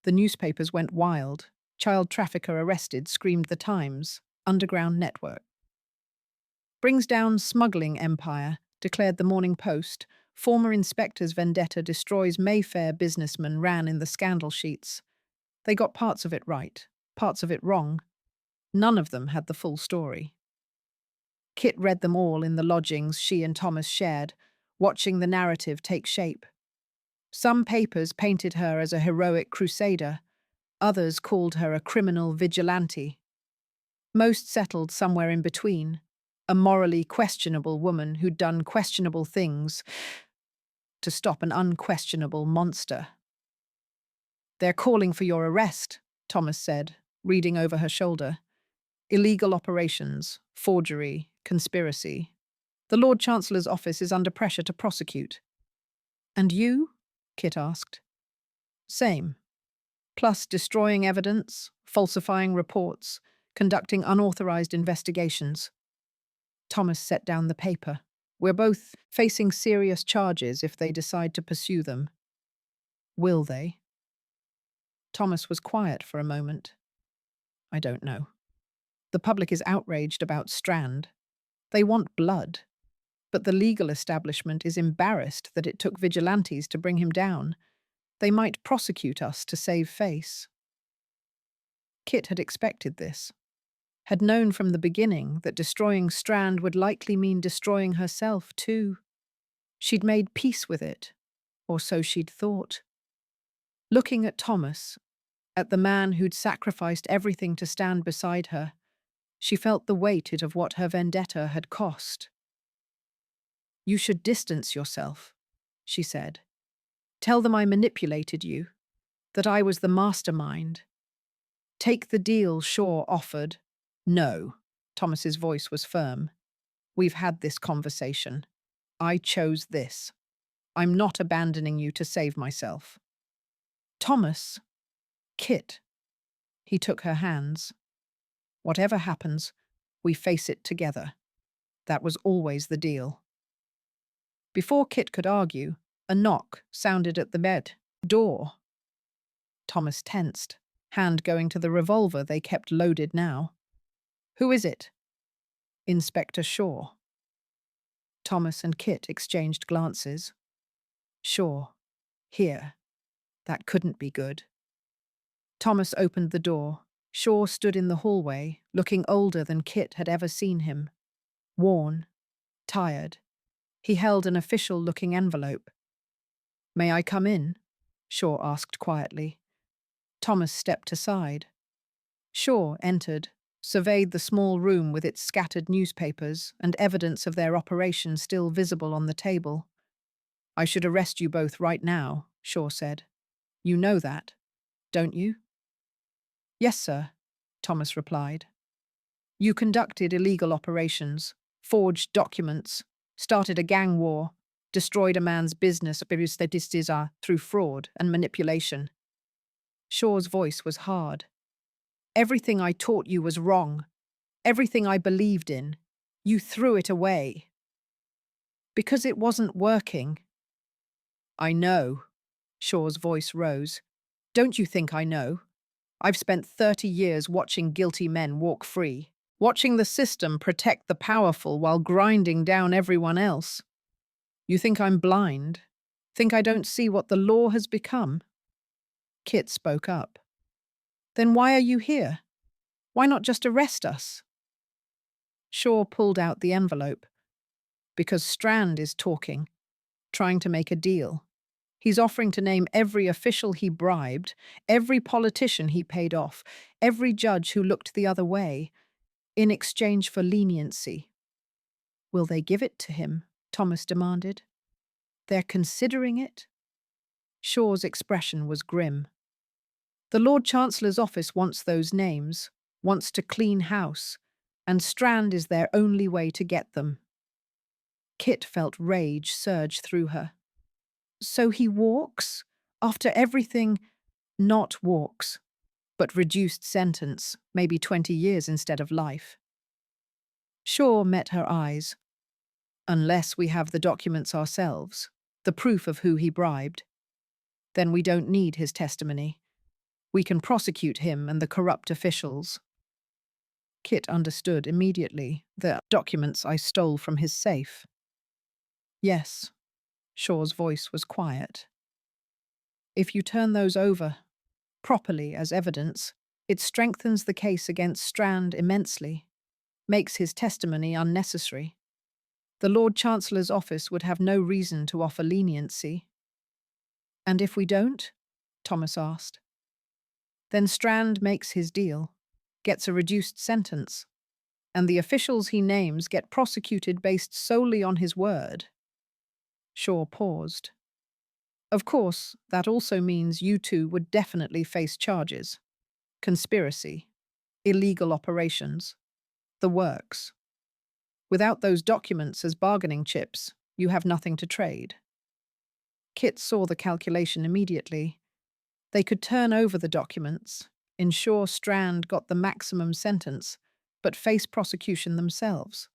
The newspapers went wild. Child trafficker arrested, screamed the Times. Underground network. Brings down smuggling empire, declared the Morning Post. Former inspector's vendetta destroys Mayfair businessman, ran in the scandal sheets. They got parts of it right, parts of it wrong. None of them had the full story. Kit read them all in the lodgings she and Thomas shared, watching the narrative take shape. Some papers painted her as a heroic crusader, others called her a criminal vigilante. Most settled somewhere in between, a morally questionable woman who'd done questionable things to stop an unquestionable monster. "They're calling for your arrest," Thomas said, reading over her shoulder. "Illegal operations, forgery, conspiracy. The Lord Chancellor's office is under pressure to prosecute." "And you?" Kit asked. "Same. Plus destroying evidence, falsifying reports, conducting unauthorized investigations." Thomas set down the paper. "We're both facing serious charges if they decide to pursue them." "Will they?" Thomas was quiet for a moment. "I don't know. The public is outraged about Strand. They want blood. But the legal establishment is embarrassed that it took vigilantes to bring him down. They might prosecute us to save face." Kit had expected this, had known from the beginning that destroying Strand would likely mean destroying herself too. She'd made peace with it, or so she'd thought. Looking at Thomas, at the man who'd sacrificed everything to stand beside her, she felt the weight of what her vendetta had cost. "You should distance yourself," she said. "Tell them I manipulated you, that I was the mastermind. Take the deal Shaw offered." "No," Thomas's voice was firm. "We've had this conversation. I chose this. I'm not abandoning you to save myself. Thomas, Kit. He took her hands. Whatever happens, we face it together. That was always the deal. Before Kit could argue, a knock sounded at the bed door. Thomas tensed, hand going to the revolver they kept loaded now. Who is it? Inspector Shaw. Thomas and Kit exchanged glances. Shaw. Here. That couldn't be good. Thomas opened the door. Shaw stood in the hallway, looking older than Kit had ever seen him. Worn. Tired. He held an official-looking envelope. May I come in? Shaw asked quietly. Thomas stepped aside. Shaw entered, surveyed the small room with its scattered newspapers and evidence of their operation still visible on the table. I should arrest you both right now, Shaw said. You know that, don't you? Yes, sir, Thomas replied. You conducted illegal operations, forged documents, started a gang war, destroyed a man's business through fraud and manipulation. Shaw's voice was hard. Everything I taught you was wrong. Everything I believed in. You threw it away. Because it wasn't working. I know. Shaw's voice rose. Don't you think I know? I've spent 30 years watching guilty men walk free, watching the system protect the powerful while grinding down everyone else. You think I'm blind? Think I don't see what the law has become? Kit spoke up. Then why are you here? Why not just arrest us? Shaw pulled out the envelope. Because Strand is talking, trying to make a deal. He's offering to name every official he bribed, every politician he paid off, every judge who looked the other way, in exchange for leniency. Will they give it to him? Thomas demanded. They're considering it? Shaw's expression was grim. The Lord Chancellor's office wants those names, wants to clean house, and Strand is their only way to get them. Kit felt rage surge through her. So he walks? After everything? Not walks, but reduced sentence, maybe 20 years instead of life. Shaw met her eyes. Unless we have the documents ourselves, the proof of who he bribed, then we don't need his testimony. We can prosecute him and the corrupt officials. Kit understood immediately. The documents I stole from his safe. Yes. Shaw's voice was quiet. If you turn those over, properly as evidence, it strengthens the case against Strand immensely, makes his testimony unnecessary. The Lord Chancellor's office would have no reason to offer leniency. And if we don't? Thomas asked. Then Strand makes his deal, gets a reduced sentence, and the officials he names get prosecuted based solely on his word. Shaw paused. Of course, that also means you two would definitely face charges. Conspiracy, illegal operations, the works. Without those documents as bargaining chips, you have nothing to trade. Kit saw the calculation immediately. They could turn over the documents, ensure Strand got the maximum sentence, but face prosecution themselves.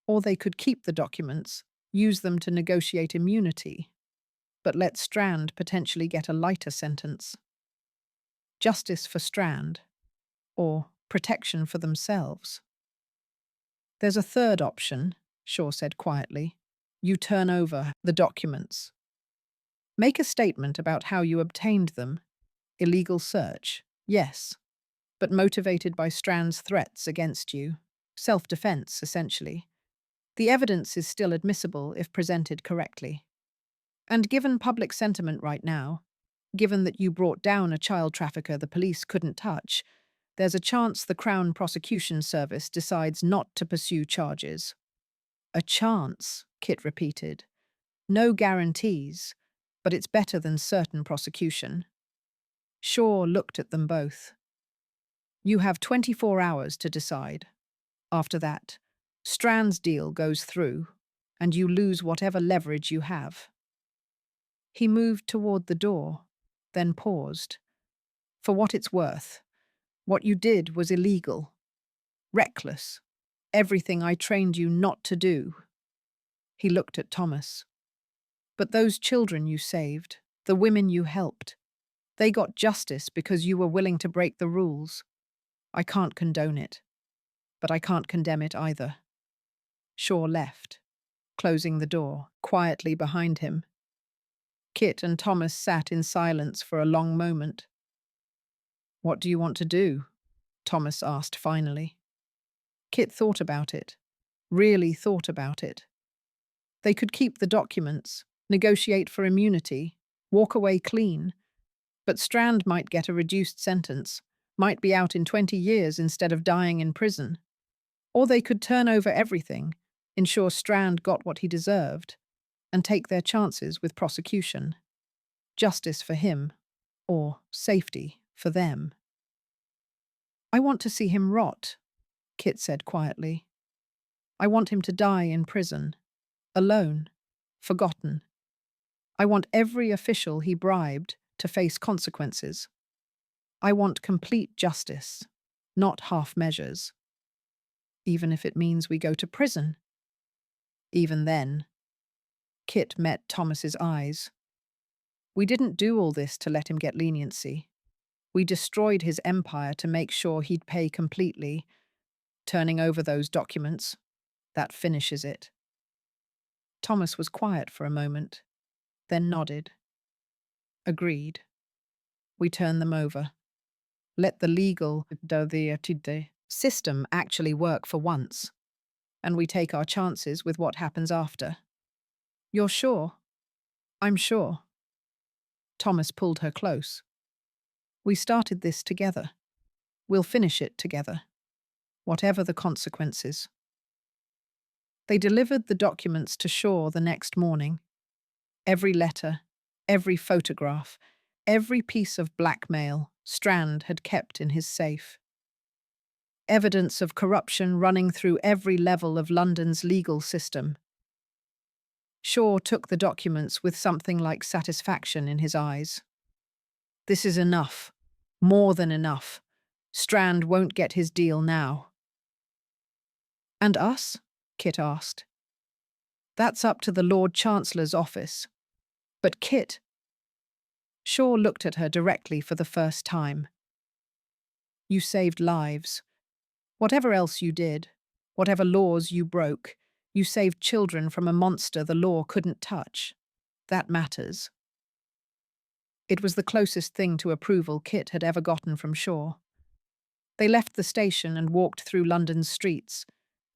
Or they could keep the documents, use them to negotiate immunity, but let Strand potentially get a lighter sentence. Justice for Strand, or protection for themselves. There's a third option, Shaw said quietly. You turn over the documents. Make a statement about how you obtained them. Illegal search, yes, but motivated by Strand's threats against you. Self-defense, essentially. The evidence is still admissible if presented correctly. And given public sentiment right now, given that you brought down a child trafficker the police couldn't touch, there's a chance the Crown Prosecution Service decides not to pursue charges. A chance, Kit repeated. No guarantees, but it's better than certain prosecution. Shaw looked at them both. You have 24 hours to decide. After that, Strand's deal goes through, and you lose whatever leverage you have. He moved toward the door, then paused. For what it's worth, what you did was illegal, reckless, everything I trained you not to do. He looked at Thomas. But those children you saved, the women you helped, they got justice because you were willing to break the rules. I can't condone it, but I can't condemn it either. Shaw left, closing the door quietly behind him. Kit and Thomas sat in silence for a long moment. What do you want to do? Thomas asked finally. Kit thought about it, really thought about it. They could keep the documents, negotiate for immunity, walk away clean, but Strand might get a reduced sentence, might be out in 20 years instead of dying in prison. Or they could turn over everything, ensure Strand got what he deserved, and take their chances with prosecution. Justice for him, or safety for them. I want to see him rot, Kit said quietly. I want him to die in prison, alone, forgotten. I want every official he bribed to face consequences. I want complete justice, not half measures. Even if it means we go to prison. Even then. Kit met Thomas's eyes. We didn't do all this to let him get leniency. We destroyed his empire to make sure he'd pay completely. Turning over those documents, that finishes it. Thomas was quiet for a moment, then nodded. Agreed. We turn them over. Let the legal system actually work for once, and we take our chances with what happens after. You're sure? I'm sure. Thomas pulled her close. We started this together. We'll finish it together, whatever the consequences. They delivered the documents to Shaw the next morning. Every letter, every photograph, every piece of blackmail Strand had kept in his safe. Evidence of corruption running through every level of London's legal system. Shaw took the documents with something like satisfaction in his eyes. This is enough. More than enough. Strand won't get his deal now. And us? Kit asked. That's up to the Lord Chancellor's office. But Kit... Shaw looked at her directly for the first time. You saved lives. Whatever else you did, whatever laws you broke, you saved children from a monster the law couldn't touch. That matters. It was the closest thing to approval Kit had ever gotten from Shaw. They left the station and walked through London's streets,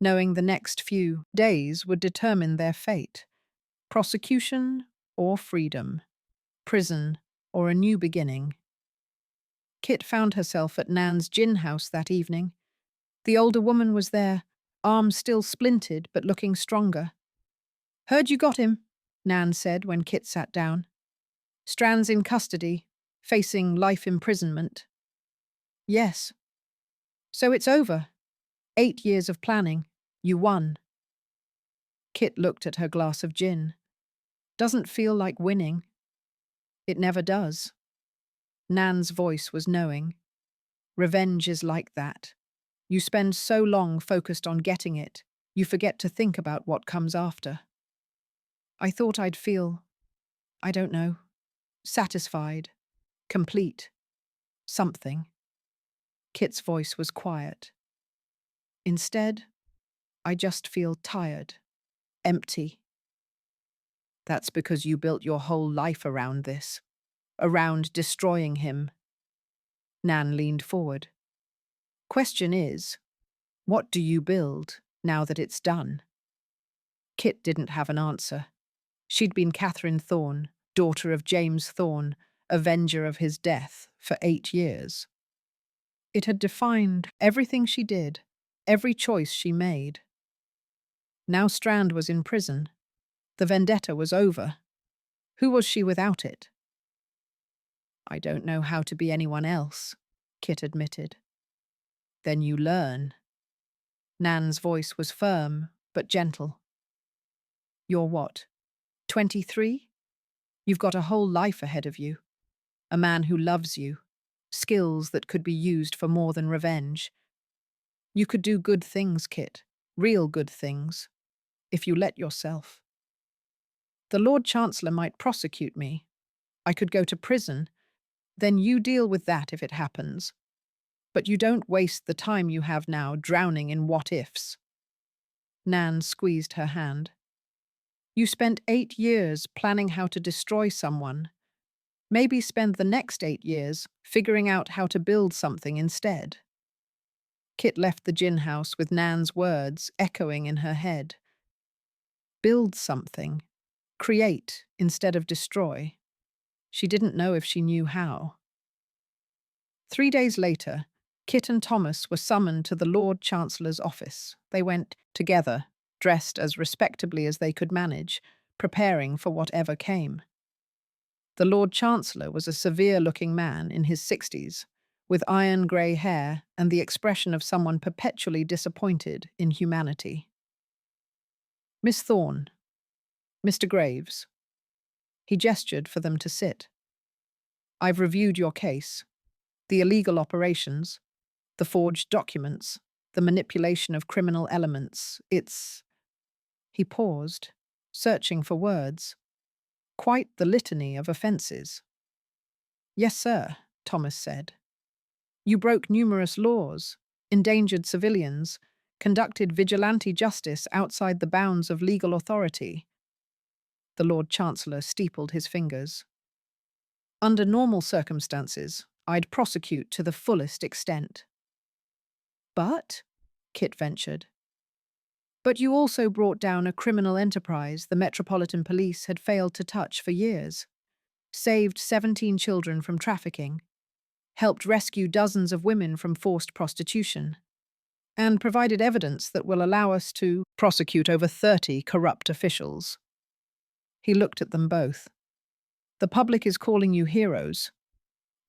knowing the next few days would determine their fate. Prosecution or freedom. Prison or a new beginning. Kit found herself at Nan's gin house that evening. The older woman was there, arm still splintered but looking stronger. Heard you got him, Nan said when Kit sat down. Strand's in custody, facing life imprisonment. Yes. So it's over. 8 years of planning. You won. Kit looked at her glass of gin. Doesn't feel like winning. It never does. Nan's voice was knowing. Revenge is like that. You spend so long focused on getting it, you forget to think about what comes after. I thought I'd feel, I don't know, satisfied, complete, something. Kit's voice was quiet. Instead, I just feel tired, empty. That's because you built your whole life around this, around destroying him. Nan leaned forward. Question is, what do you build now that it's done? Kit didn't have an answer. She'd been Catherine Thorne, daughter of James Thorne, avenger of his death, for 8 years. It had defined everything she did, every choice she made. Now Strand was in prison. The vendetta was over. Who was she without it? I don't know how to be anyone else, Kit admitted. Then you learn. Nan's voice was firm, but gentle. You're what, 23? You've got a whole life ahead of you. A man who loves you. Skills that could be used for more than revenge. You could do good things, Kit. Real good things. If you let yourself. The Lord Chancellor might prosecute me. I could go to prison. Then you deal with that if it happens. But you don't waste the time you have now drowning in what-ifs. Nan squeezed her hand. You spent 8 years planning how to destroy someone. Maybe spend the next 8 years figuring out how to build something instead. Kit left the gin house with Nan's words echoing in her head. Build something. Create instead of destroy. She didn't know if she knew how. 3 days later, Kit and Thomas were summoned to the Lord Chancellor's office. They went together, dressed as respectably as they could manage, preparing for whatever came. The Lord Chancellor was a severe-looking man in his 60s, with iron grey hair and the expression of someone perpetually disappointed in humanity. Miss Thorne, Mr. Graves. He gestured for them to sit. I've reviewed your case. The illegal operations, the forged documents, the manipulation of criminal elements. It's... He paused, searching for words. Quite the litany of offences. Yes, sir, Thomas said. You broke numerous laws, endangered civilians, conducted vigilante justice outside the bounds of legal authority. The Lord Chancellor steepled his fingers. Under normal circumstances, I'd prosecute to the fullest extent. But, Kit ventured. But you also brought down a criminal enterprise the Metropolitan Police had failed to touch for years, saved 17 children from trafficking, helped rescue dozens of women from forced prostitution, and provided evidence that will allow us to prosecute over 30 corrupt officials. He looked at them both. The public is calling you heroes.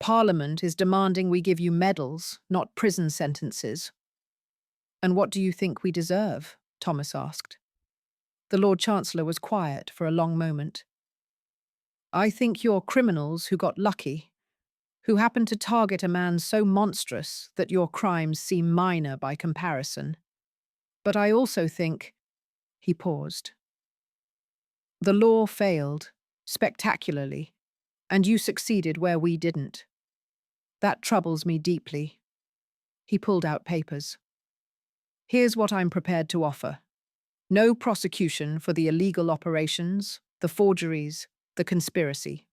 Parliament is demanding we give you medals, not prison sentences. And what do you think we deserve? Thomas asked. The Lord Chancellor was quiet for a long moment. I think you're criminals who got lucky, who happened to target a man so monstrous that your crimes seem minor by comparison. But I also think... He paused. The law failed, spectacularly, and you succeeded where we didn't. That troubles me deeply. He pulled out papers. Here's what I'm prepared to offer. No prosecution for the illegal operations, the forgeries, the conspiracy.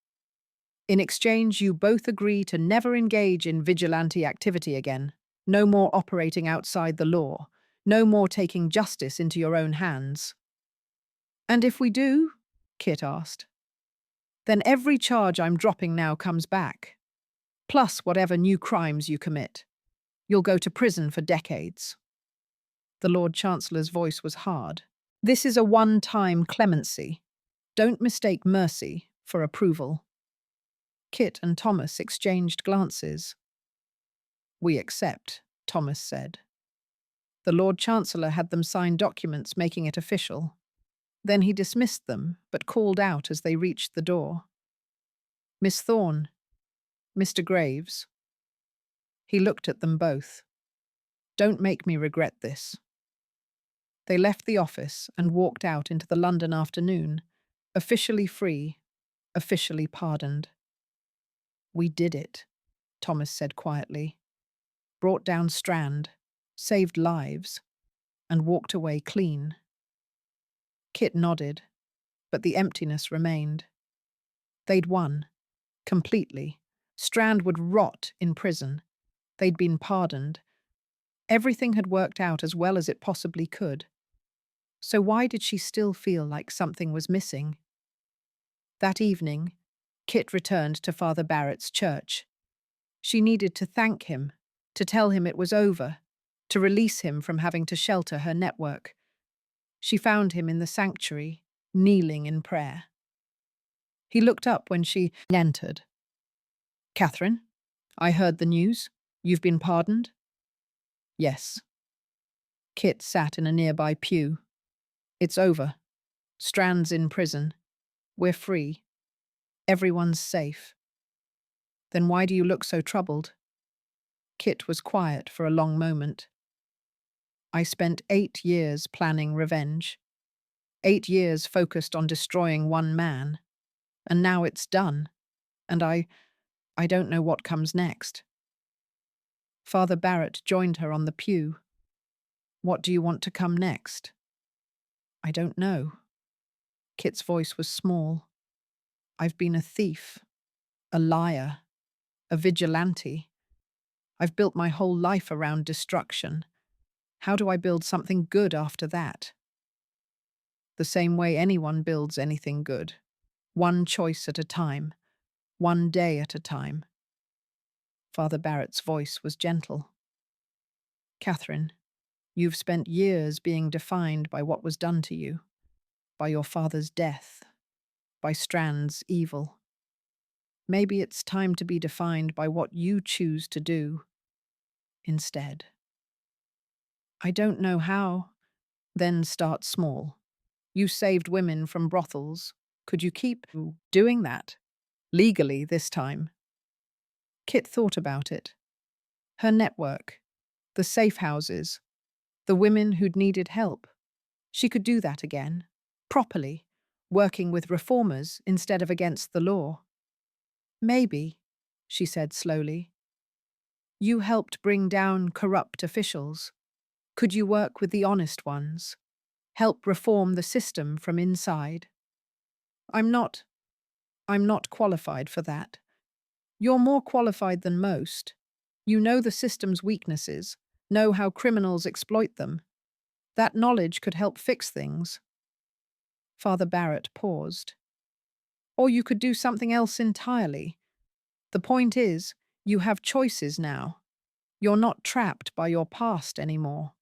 In exchange, you both agree to never engage in vigilante activity again, no more operating outside the law, no more taking justice into your own hands. And if we do? Kit asked. Then every charge I'm dropping now comes back, plus whatever new crimes you commit. You'll go to prison for decades. The Lord Chancellor's voice was hard. This is a one-time clemency. Don't mistake mercy for approval. Kit and Thomas exchanged glances. We accept, Thomas said. The Lord Chancellor had them sign documents making it official. Then he dismissed them, but called out as they reached the door. Miss Thorne, Mr. Graves. He looked at them both. Don't make me regret this. They left the office and walked out into the London afternoon, officially free, officially pardoned. We did it, Thomas said quietly. Brought down Strand, saved lives, and walked away clean. Kit nodded, but the emptiness remained. They'd won, completely. Strand would rot in prison. They'd been pardoned. Everything had worked out as well as it possibly could. So why did she still feel like something was missing? That evening, Kit returned to Father Barrett's church. She needed to thank him, to tell him it was over, to release him from having to shelter her network. She found him in the sanctuary, kneeling in prayer. He looked up when she entered. Catherine, I heard the news. You've been pardoned? Yes. Kit sat in a nearby pew. It's over. Strand's in prison. We're free. Everyone's safe. Then why do you look so troubled? Kit was quiet for a long moment. I spent 8 years planning revenge. 8 years focused on destroying one man. And now it's done. And I don't know what comes next. Father Barrett joined her on the pew. What do you want to come next? I don't know. Kit's voice was small. I've been a thief, a liar, a vigilante. I've built my whole life around destruction. How do I build something good after that? The same way anyone builds anything good. One choice at a time. One day at a time. Father Barrett's voice was gentle. Catherine, you've spent years being defined by what was done to you, by your father's death, by Strand's evil. Maybe it's time to be defined by what you choose to do instead. I don't know how. Then start small. You saved women from brothels. Could you keep doing that? Legally this time. Kit thought about it. Her network, the safe houses, the women who'd needed help. She could do that again, properly, working with reformers instead of against the law. Maybe, she said slowly. You helped bring down corrupt officials. Could you work with the honest ones? Help reform the system from inside? I'm not qualified for that. You're more qualified than most. You know the system's weaknesses, know how criminals exploit them. That knowledge could help fix things. Father Barrett paused. Or you could do something else entirely. The point is, you have choices now. You're not trapped by your past anymore.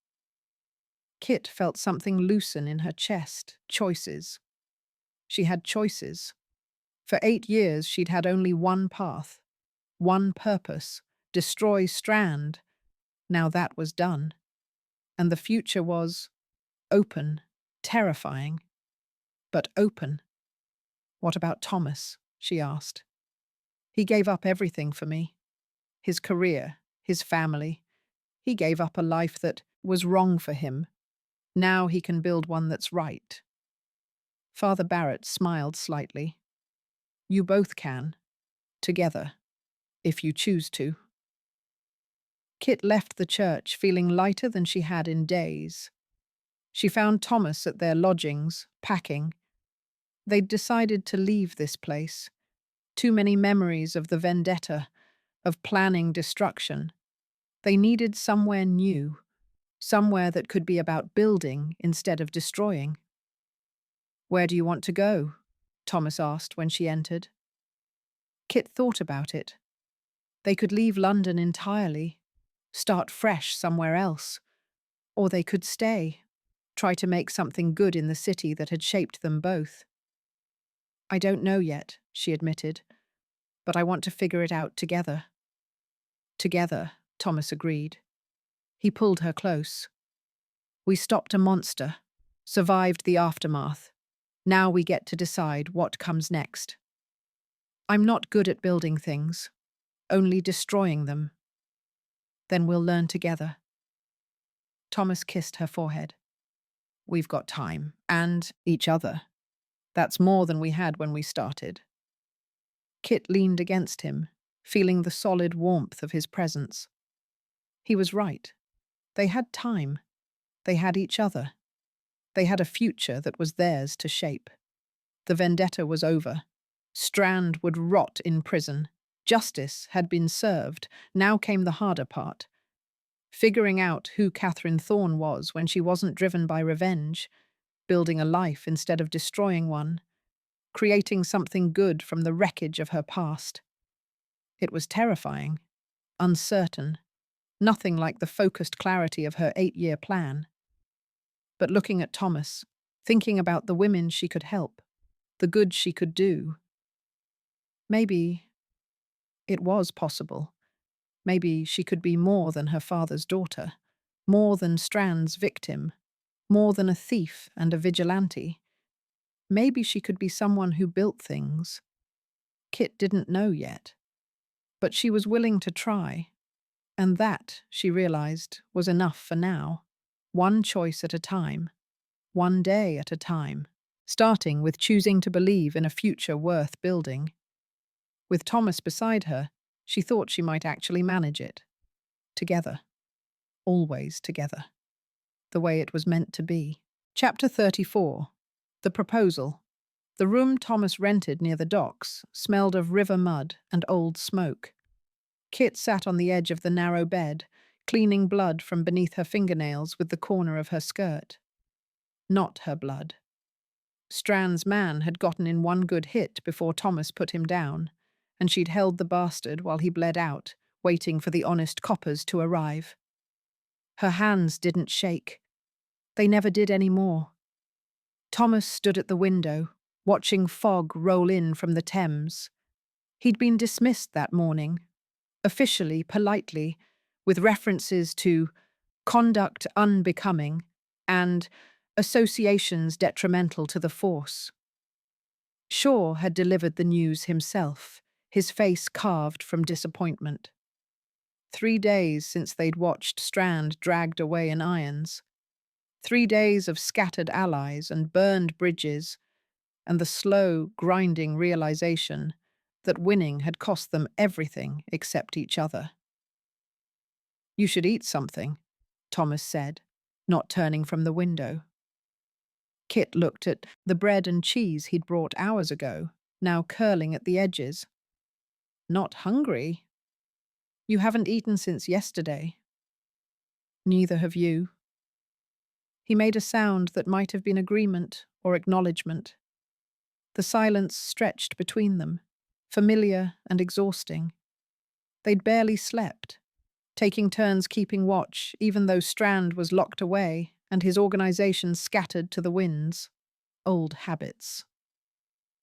Kit felt something loosen in her chest. Choices. She had choices. For 8 years she'd had only one path, one purpose: destroy Strand. Now that was done. And the future was open, terrifying, but open. What about Thomas? She asked. He gave up everything for me. His career, his family. He gave up a life that was wrong for him. Now he can build one that's right. Father Barrett smiled slightly. You both can. Together. If you choose to. Kit left the church feeling lighter than she had in days. She found Thomas at their lodgings, packing. They'd decided to leave this place. Too many memories of the vendetta, of planning destruction. They needed somewhere new, somewhere that could be about building instead of destroying. Where do you want to go? Thomas asked when she entered. Kit thought about it. They could leave London entirely, start fresh somewhere else, or they could stay, try to make something good in the city that had shaped them both. I don't know yet, she admitted, but I want to figure it out together. Together, Thomas agreed. He pulled her close. We stopped a monster, survived the aftermath. Now we get to decide what comes next. I'm not good at building things, only destroying them. Then we'll learn together. Thomas kissed her forehead. We've got time, and each other. That's more than we had when we started. Kit leaned against him, feeling the solid warmth of his presence. He was right. They had time. They had each other. They had a future that was theirs to shape. The vendetta was over. Strand would rot in prison. Justice had been served. Now came the harder part. Figuring out who Catherine Thorne was when she wasn't driven by revenge, building a life instead of destroying one, creating something good from the wreckage of her past. It was terrifying, uncertain, nothing like the focused clarity of her 8-year plan. But looking at Thomas, thinking about the women she could help, the good she could do, maybe it was possible. Maybe she could be more than her father's daughter, more than Strand's victim, more than a thief and a vigilante. Maybe she could be someone who built things. Kit didn't know yet. But she was willing to try. And that, she realized, was enough for now. One choice at a time. One day at a time. Starting with choosing to believe in a future worth building. With Thomas beside her, she thought she might actually manage it. Together. Always together. The way it was meant to be. Chapter 34. The Proposal. The room Thomas rented near the docks smelled of river mud and old smoke. Kit sat on the edge of the narrow bed, cleaning blood from beneath her fingernails with the corner of her skirt. Not her blood. Strand's man had gotten in one good hit before Thomas put him down, and she'd held the bastard while he bled out, waiting for the honest coppers to arrive. Her hands didn't shake. They never did any more. Thomas stood at the window, watching fog roll in from the Thames. He'd been dismissed that morning, officially, politely, with references to conduct unbecoming and associations detrimental to the force. Shaw had delivered the news himself, his face carved from disappointment. 3 days since they'd watched Strand dragged away in irons. 3 days of scattered allies and burned bridges, and the slow, grinding realization that winning had cost them everything except each other. "You should eat something," Thomas said, not turning from the window. Kit looked at the bread and cheese he'd brought hours ago, now curling at the edges. "Not hungry? You haven't eaten since yesterday." "Neither have you." He made a sound that might have been agreement or acknowledgement. The silence stretched between them, familiar and exhausting. They'd barely slept, taking turns keeping watch even though Strand was locked away and his organization scattered to the winds. Old habits.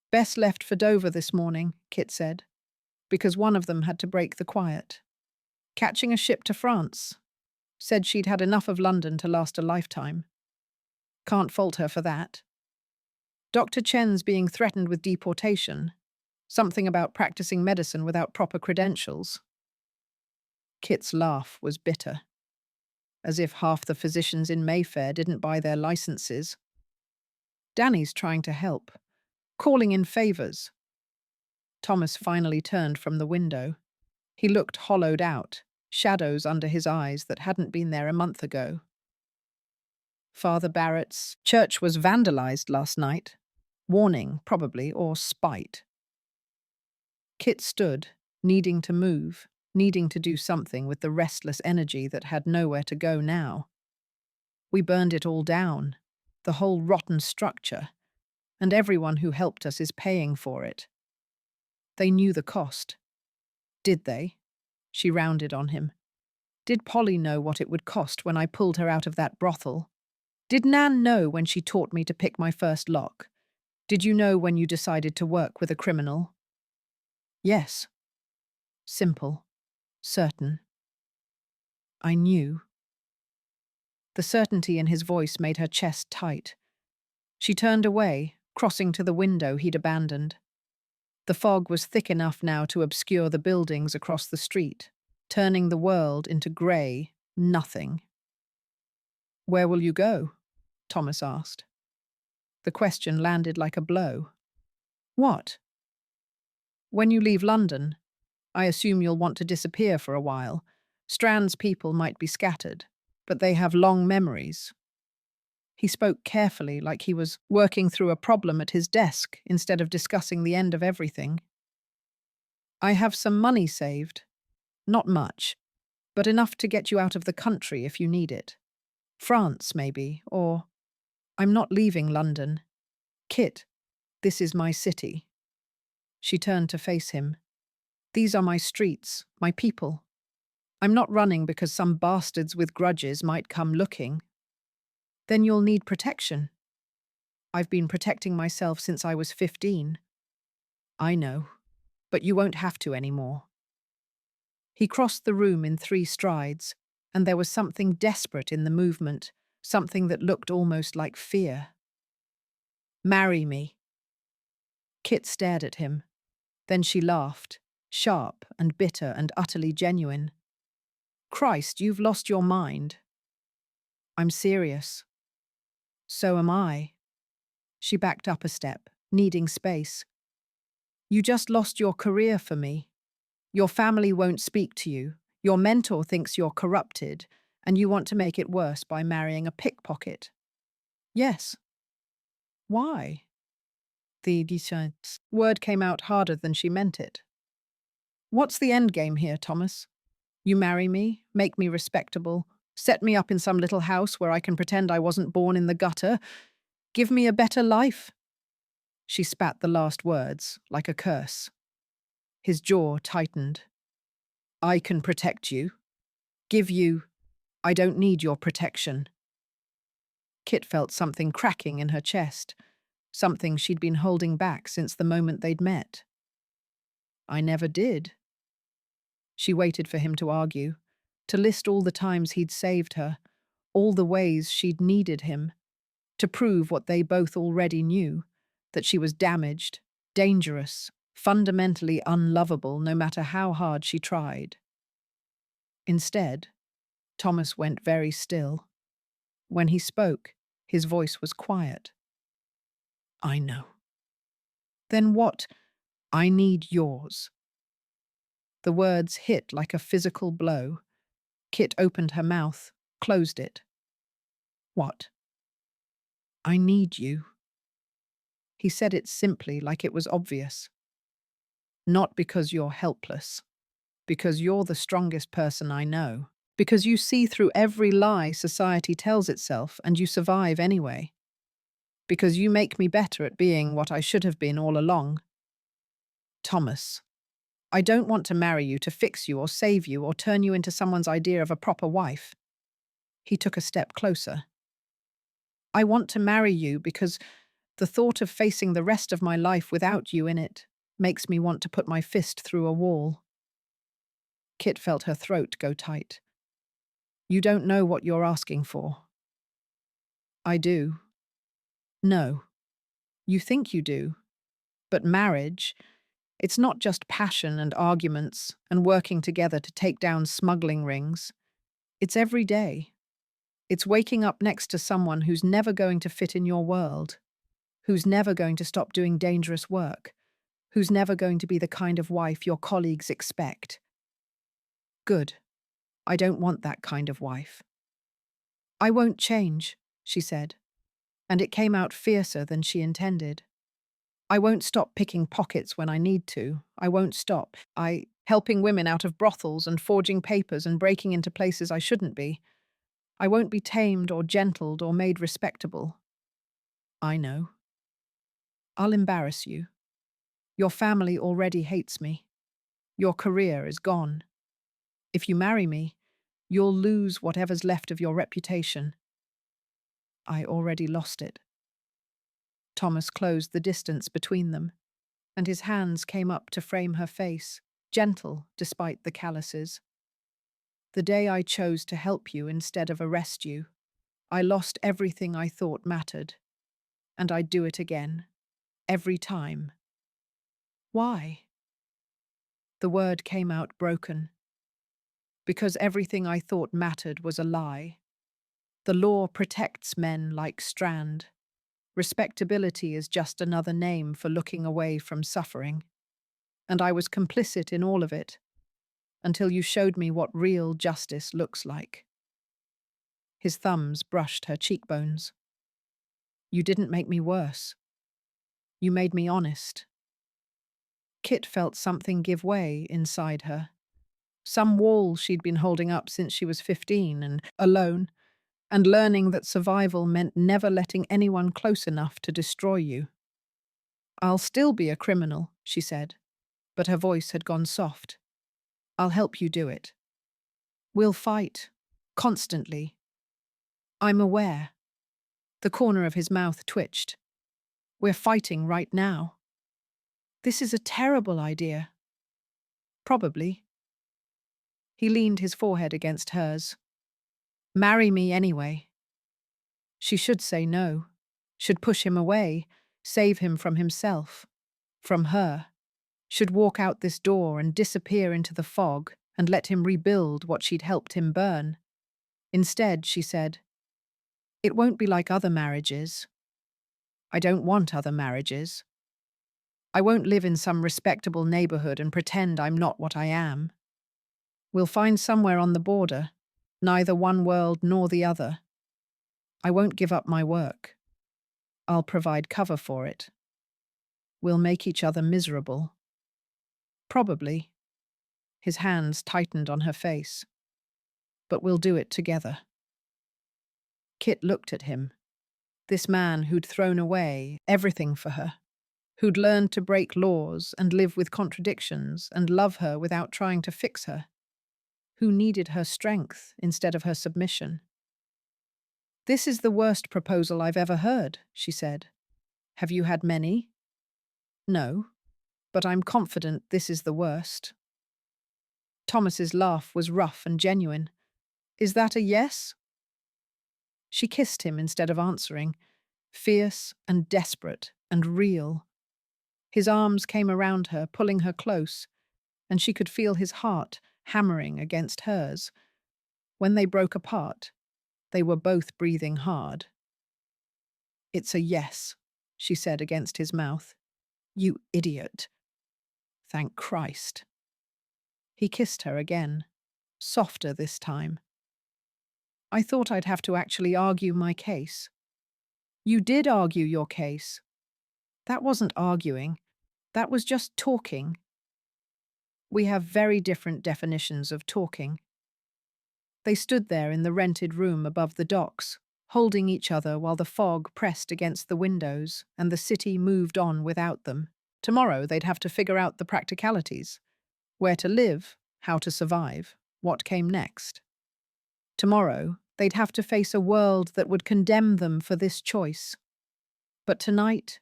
"Bess left for Dover this morning," Kit said, because one of them had to break the quiet. "Catching a ship to France. Said she'd had enough of London to last a lifetime. Can't fault her for that. Dr. Chen's being threatened with deportation. Something about practicing medicine without proper credentials." Kit's laugh was bitter. As if half the physicians in Mayfair didn't buy their licenses. "Danny's trying to help. Calling in favours." Thomas finally turned from the window. He looked hollowed out, shadows under his eyes that hadn't been there a month ago. "Father Barrett's church was vandalised last night. Warning, probably, or spite." Kit stood, needing to move, needing to do something with the restless energy that had nowhere to go now. "We burned it all down, the whole rotten structure, and everyone who helped us is paying for it." "They knew the cost." "Did they?" She rounded on him. "Did Polly know what it would cost when I pulled her out of that brothel? Did Nan know when she taught me to pick my first lock? Did you know when you decided to work with a criminal?" "Yes." Simple. Certain. "I knew." The certainty in his voice made her chest tight. She turned away, crossing to the window he'd abandoned. The fog was thick enough now to obscure the buildings across the street, turning the world into grey nothing. "Where will you go?" Thomas asked. The question landed like a blow. "What?" "When you leave London, I assume you'll want to disappear for a while. Strand's people might be scattered, but they have long memories." He spoke carefully, like he was working through a problem at his desk instead of discussing the end of everything. "I have some money saved. Not much, but enough to get you out of the country if you need it. France, maybe, or... I'm not leaving London. Kit, this is my city." She turned to face him. "These are my streets, my people. I'm not running because some bastards with grudges might come looking." "Then you'll need protection." "I've been protecting myself since I was 15. "I know, but you won't have to anymore." He crossed the room in 3 strides, and there was something desperate in the movement, something that looked almost like fear. "Marry me." Kit stared at him. Then she laughed, sharp and bitter and utterly genuine. Christ, you've lost your mind. I'm serious. So am I. She backed up a step, needing space. You just lost your career for me. Your family won't speak to you. Your mentor thinks you're corrupted, and you want to make it worse by marrying a pickpocket. Yes. Why? The word came out harder than she meant it. What's the end game here, Thomas? You marry me, make me respectable, set me up in some little house where I can pretend I wasn't born in the gutter, give me a better life? She spat the last words, like a curse. His jaw tightened. I can protect you. Give you. I don't need your protection. Kit felt something cracking in her chest, something she'd been holding back since the moment they'd met. I never did. She waited for him to argue, to list all the times he'd saved her, all the ways she'd needed him, to prove what they both already knew, that she was damaged, dangerous, fundamentally unlovable no matter how hard she tried. Instead, Thomas went very still. When he spoke, his voice was quiet. I know. Then what? I need yours. The words hit like a physical blow. Kit opened her mouth, closed it. What? I need you. He said it simply, like it was obvious. Not because you're helpless. Because you're the strongest person I know. Because you see through every lie society tells itself and you survive anyway. Because you make me better at being what I should have been all along. Thomas, I don't want to marry you to fix you or save you or turn you into someone's idea of a proper wife. He took a step closer. I want to marry you because the thought of facing the rest of my life without you in it makes me want to put my fist through a wall. Kit felt her throat go tight. You don't know what you're asking for. I do. No. You think you do. But marriage, it's not just passion and arguments and working together to take down smuggling rings. It's every day. It's waking up next to someone who's never going to fit in your world, who's never going to stop doing dangerous work, who's never going to be the kind of wife your colleagues expect. Good. I don't want that kind of wife. I won't change, she said, and it came out fiercer than she intended. I won't stop picking pockets when I need to. I won't stop. Helping women out of brothels and forging papers and breaking into places I shouldn't be. I won't be tamed or gentled or made respectable. I know. I'll embarrass you. Your family already hates me. Your career is gone. If you marry me, you'll lose whatever's left of your reputation. I already lost it. Thomas closed the distance between them, and his hands came up to frame her face, gentle despite the calluses. The day I chose to help you instead of arrest you, I lost everything I thought mattered, and I'd do it again, every time. Why? The word came out broken. Because everything I thought mattered was a lie. The law protects men like Strand. Respectability is just another name for looking away from suffering. And I was complicit in all of it, until you showed me what real justice looks like. His thumbs brushed her cheekbones. You didn't make me worse. You made me honest. Kit felt something give way inside her. Some wall she'd been holding up since she was 15 and alone, and learning that survival meant never letting anyone close enough to destroy you. I'll still be a criminal, she said, but her voice had gone soft. I'll help you do it. We'll fight, constantly. I'm aware. The corner of his mouth twitched. We're fighting right now. This is a terrible idea. Probably. He leaned his forehead against hers. Marry me anyway. She should say no, should push him away, save him from himself, from her. should walk out this door and disappear into the fog and let him rebuild what she'd helped him burn. Instead, she said, "It won't be like other marriages. I don't want other marriages. I won't live in some respectable neighborhood and pretend I'm not what I am. We'll find somewhere on the border, neither one world nor the other. I won't give up my work. I'll provide cover for it. We'll make each other miserable." Probably. His hands tightened on her face. "But we'll do it together." Kit looked at him. This man who'd thrown away everything for her, who'd learned to break laws and live with contradictions and love her without trying to fix her, who needed her strength instead of her submission. "This is the worst proposal I've ever heard," she said. "Have you had many?" "No, but I'm confident this is the worst." Thomas's laugh was rough and genuine. "Is that a yes?" She kissed him instead of answering, fierce and desperate and real. His arms came around her, pulling her close, and she could feel his heart hammering against hers. When they broke apart, they were both breathing hard. "It's a yes," she said against his mouth. "You idiot." "Thank Christ." He kissed her again, softer this time. "I thought I'd have to actually argue my case." "You did argue your case." "That wasn't arguing. That was just talking." "We have very different definitions of talking." They stood there in the rented room above the docks, holding each other while the fog pressed against the windows and the city moved on without them. Tomorrow they'd have to figure out the practicalities. Where to live, how to survive, what came next. Tomorrow they'd have to face a world that would condemn them for this choice. But tonight,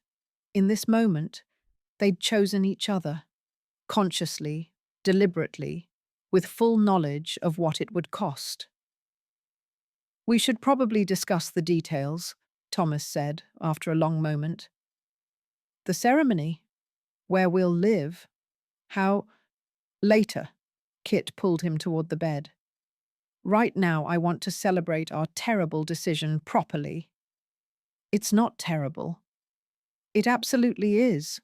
in this moment, they'd chosen each other, consciously, deliberately, with full knowledge of what it would cost. "We should probably discuss the details," Thomas said after a long moment. "The ceremony, where we'll live, how—" "Later," Kit pulled him toward the bed. "Right now I want to celebrate our terrible decision properly." "It's not terrible." "It absolutely is."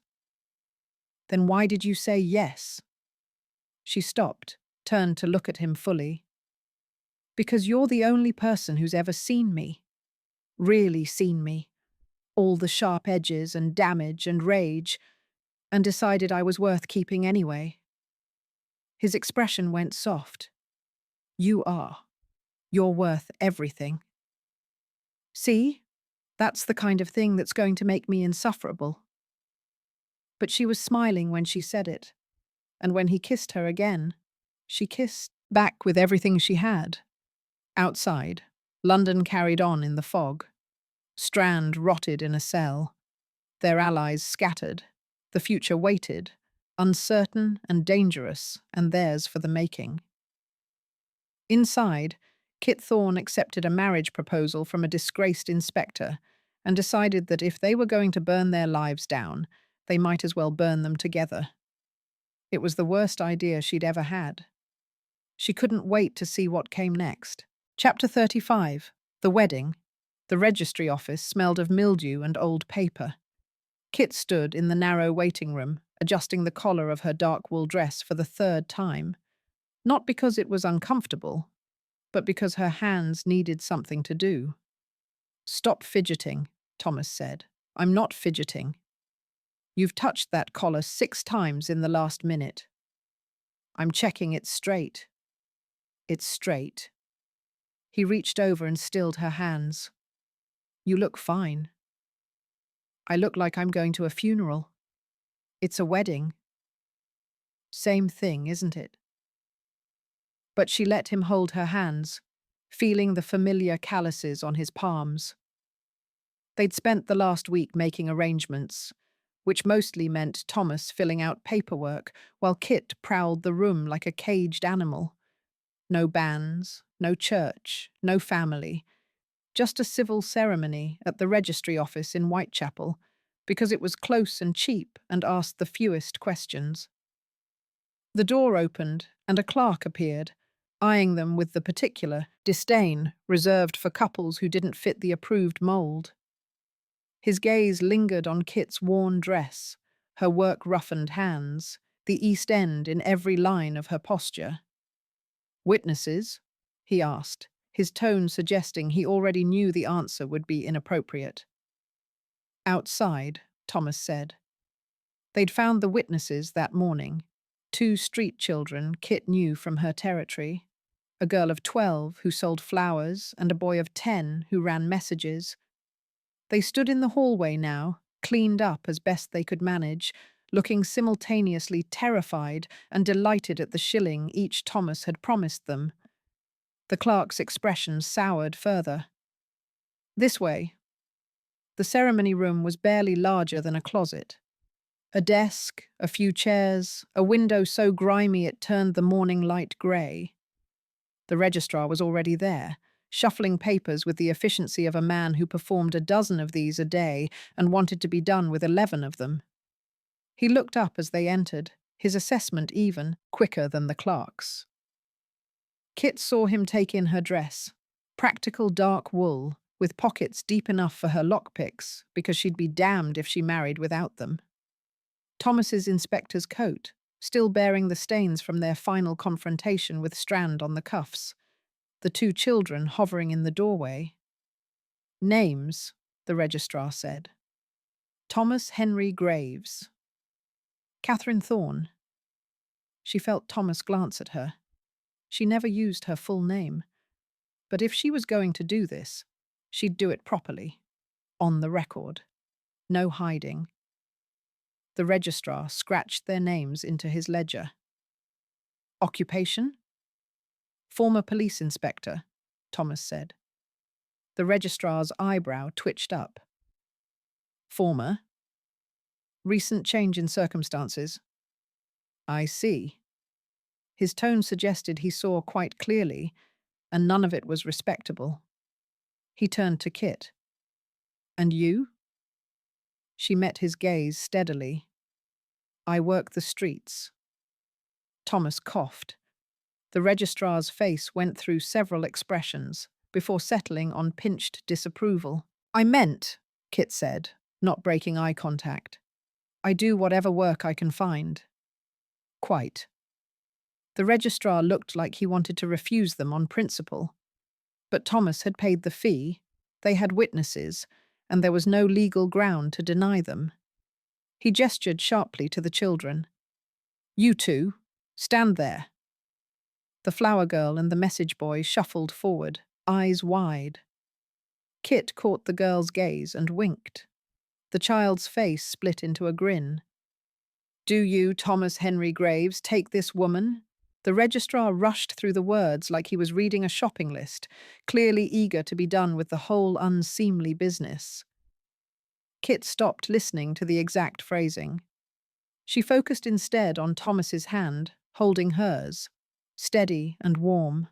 "Then why did you say yes?" She stopped, turned to look at him fully. "Because you're the only person who's ever seen me. Really seen me. All the sharp edges and damage and rage, and decided I was worth keeping anyway." His expression went soft. "You are. You're worth everything." "See? That's the kind of thing that's going to make me insufferable." But she was smiling when she said it, and when he kissed her again, she kissed back with everything she had. Outside, London carried on in the fog. Strand rotted in a cell. Their allies scattered. The future waited, uncertain and dangerous, and theirs for the making. Inside, Kit Thorne accepted a marriage proposal from a disgraced inspector and decided that if they were going to burn their lives down, they might as well burn them together. It was the worst idea she'd ever had. She couldn't wait to see what came next. Chapter 35. The Wedding. The registry office smelled of mildew and old paper. Kit stood in the narrow waiting room, adjusting the collar of her dark wool dress for the third time. Not because it was uncomfortable, but because her hands needed something to do. "Stop fidgeting," Thomas said. "I'm not fidgeting. You've touched that collar 6 times in the last minute. I'm checking it's straight." "It's straight." He reached over and stilled her hands. "You look fine." "I look like I'm going to a funeral." "It's a wedding." "Same thing, isn't it?" But she let him hold her hands, feeling the familiar calluses on his palms. They'd spent the last week making arrangements, which mostly meant Thomas filling out paperwork while Kit prowled the room like a caged animal. No banns, no church, no family. Just a civil ceremony at the registry office in Whitechapel, because it was close and cheap and asked the fewest questions. The door opened, and a clerk appeared, eyeing them with the particular disdain reserved for couples who didn't fit the approved mold. His gaze lingered on Kit's worn dress, her work-roughened hands, the East End in every line of her posture. "Witnesses?" he asked, his tone suggesting he already knew the answer would be inappropriate. "Outside," Thomas said. They'd found the witnesses that morning, two street children Kit knew from her territory, a girl of 12 who sold flowers and a boy of 10 who ran messages. They stood in the hallway now, cleaned up as best they could manage, looking simultaneously terrified and delighted at the shilling each Thomas had promised them. The clerk's expression soured further. "This way." The ceremony room was barely larger than a closet. A desk, a few chairs, a window so grimy it turned the morning light grey. The registrar was already there, shuffling papers with the efficiency of a man who performed a dozen of these a day and wanted to be done with 11 of them. He looked up as they entered, his assessment even, quicker than the clerk's. Kit saw him take in her dress, practical dark wool, with pockets deep enough for her lockpicks, because she'd be damned if she married without them. Thomas's inspector's coat, still bearing the stains from their final confrontation with Strand on the cuffs. The two children hovering in the doorway. "Names," the registrar said. "Thomas Henry Graves. Catherine Thorne." She felt Thomas glance at her. She never used her full name. But if she was going to do this, she'd do it properly. On the record. No hiding. The registrar scratched their names into his ledger. "Occupation?" "Former police inspector," Thomas said. The registrar's eyebrow twitched up. "Former? Recent change in circumstances?" "I see." His tone suggested he saw quite clearly, and none of it was respectable. He turned to Kit. "And you?" She met his gaze steadily. "I work the streets." Thomas coughed. The registrar's face went through several expressions before settling on pinched disapproval. "I meant," Kit said, not breaking eye contact, "I do whatever work I can find." "Quite." The registrar looked like he wanted to refuse them on principle. But Thomas had paid the fee, they had witnesses, and there was no legal ground to deny them. He gestured sharply to the children. "You two, stand there." The flower girl and the message boy shuffled forward, eyes wide. Kit caught the girl's gaze and winked. The child's face split into a grin. "Do you, Thomas Henry Graves, take this woman?" The registrar rushed through the words like he was reading a shopping list, clearly eager to be done with the whole unseemly business. Kit stopped listening to the exact phrasing. She focused instead on Thomas's hand, holding hers, steady and warm.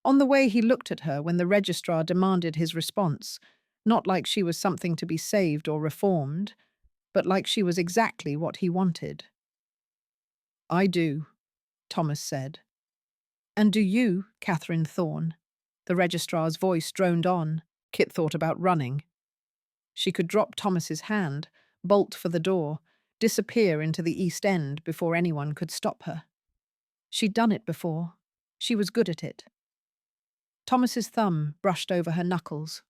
On the way he looked at her when the registrar demanded his response, not like she was something to be saved or reformed, but like she was exactly what he wanted. "I do," Thomas said. "And do you, Catherine Thorne?" The registrar's voice droned on. Kit thought about running. She could drop Thomas's hand, bolt for the door, disappear into the East End before anyone could stop her. She'd done it before. She was good at it. Thomas's thumb brushed over her knuckles,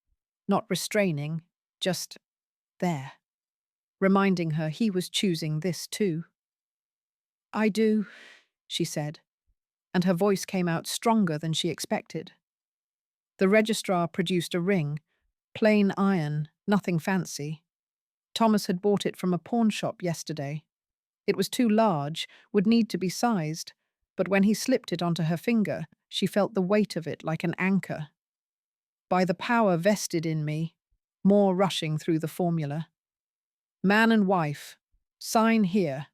not restraining, just there, reminding her he was choosing this too. "I do," she said, and her voice came out stronger than she expected. The registrar produced a ring, plain iron, nothing fancy. Thomas had bought it from a pawn shop yesterday. It was too large, would need to be sized, but when he slipped it onto her finger, she felt the weight of it like an anchor. "By the power vested in me," more rushing through the formula. "Man and wife, sign here."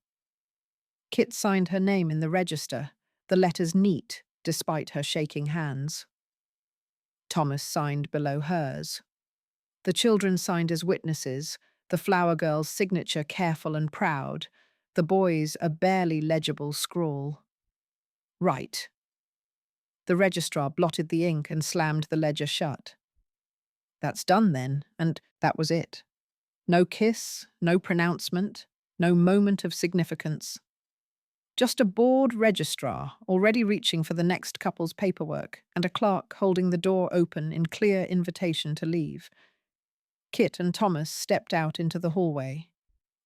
Kit signed her name in the register, the letters neat, despite her shaking hands. Thomas signed below hers. The children signed as witnesses, the flower girl's signature careful and proud, the boys a barely legible scrawl. Right. The registrar blotted the ink and slammed the ledger shut. That's done then, and that was it. No kiss, no pronouncement, no moment of significance. Just a bored registrar already reaching for the next couple's paperwork and a clerk holding the door open in clear invitation to leave. Kit and Thomas stepped out into the hallway.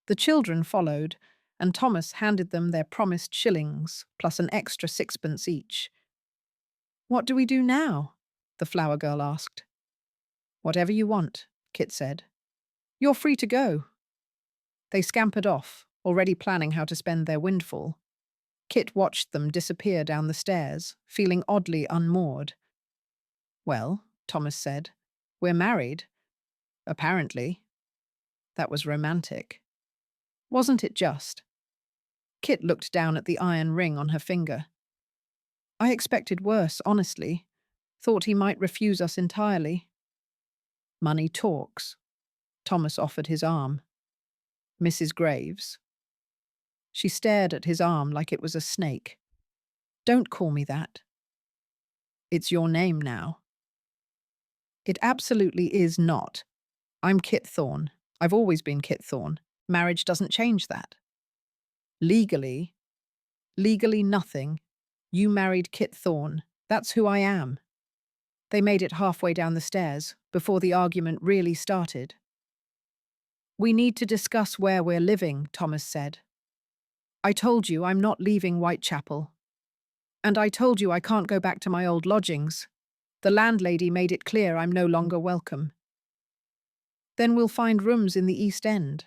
The children followed, and Thomas handed them their promised shillings, plus an extra sixpence each. "What do we do now?" the flower girl asked. "Whatever you want," Kit said. "You're free to go." They scampered off, already planning how to spend their windfall. Kit watched them disappear down the stairs, feeling oddly unmoored. "Well," Thomas said, "we're married. Apparently." That was romantic. Wasn't it just? Kit looked down at the iron ring on her finger. "I expected worse, honestly. Thought he might refuse us entirely." "Money talks." Thomas offered his arm. "Mrs. Graves." She stared at his arm like it was a snake. "Don't call me that." "It's your name now." "It absolutely is not. I'm Kit Thorne. I've always been Kit Thorne. Marriage doesn't change that." "Legally?" "Legally nothing. You married Kit Thorne. That's who I am." They made it halfway down the stairs, before the argument really started. "We need to discuss where we're living," Thomas said. "I told you I'm not leaving Whitechapel. And I told you I can't go back to my old lodgings. The landlady made it clear I'm no longer welcome." "Then we'll find rooms in the East End."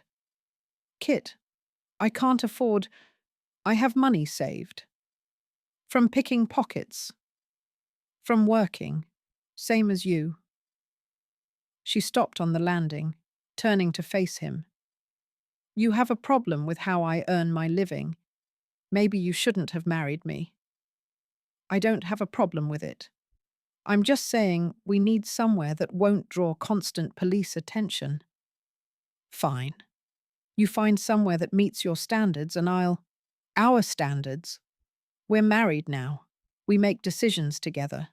"Kit, I can't afford. I have money saved. From picking pockets. From working. Same as you." She stopped on the landing, turning to face him. "You have a problem with how I earn my living. Maybe you shouldn't have married me." "I don't have a problem with it. I'm just saying we need somewhere that won't draw constant police attention." "Fine. You find somewhere that meets your standards and I'll—" "Our standards? We're married now. We make decisions together."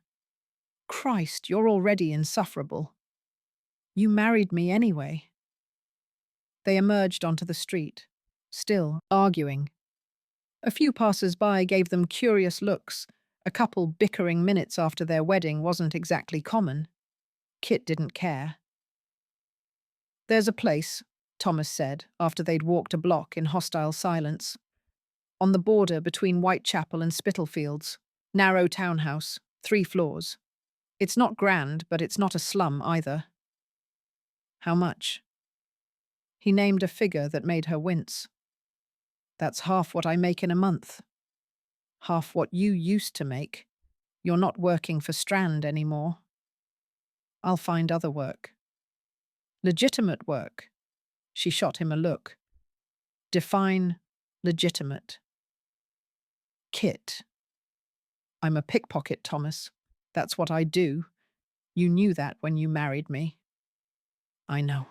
"Christ, you're already insufferable." "You married me anyway." They emerged onto the street, still arguing. A few passers-by gave them curious looks. A couple bickering minutes after their wedding wasn't exactly common. Kit didn't care. "There's a place," Thomas said, after they'd walked a block in hostile silence. "On the border between Whitechapel and Spitalfields. Narrow townhouse, 3 floors. It's not grand, but it's not a slum either." "How much?" He named a figure that made her wince. "That's half what I make in a month." "Half what you used to make. You're not working for Strand anymore." "I'll find other work." "Legitimate work." She shot him a look. "Define legitimate." "Kit." "I'm a pickpocket, Thomas. That's what I do. You knew that when you married me." "I know."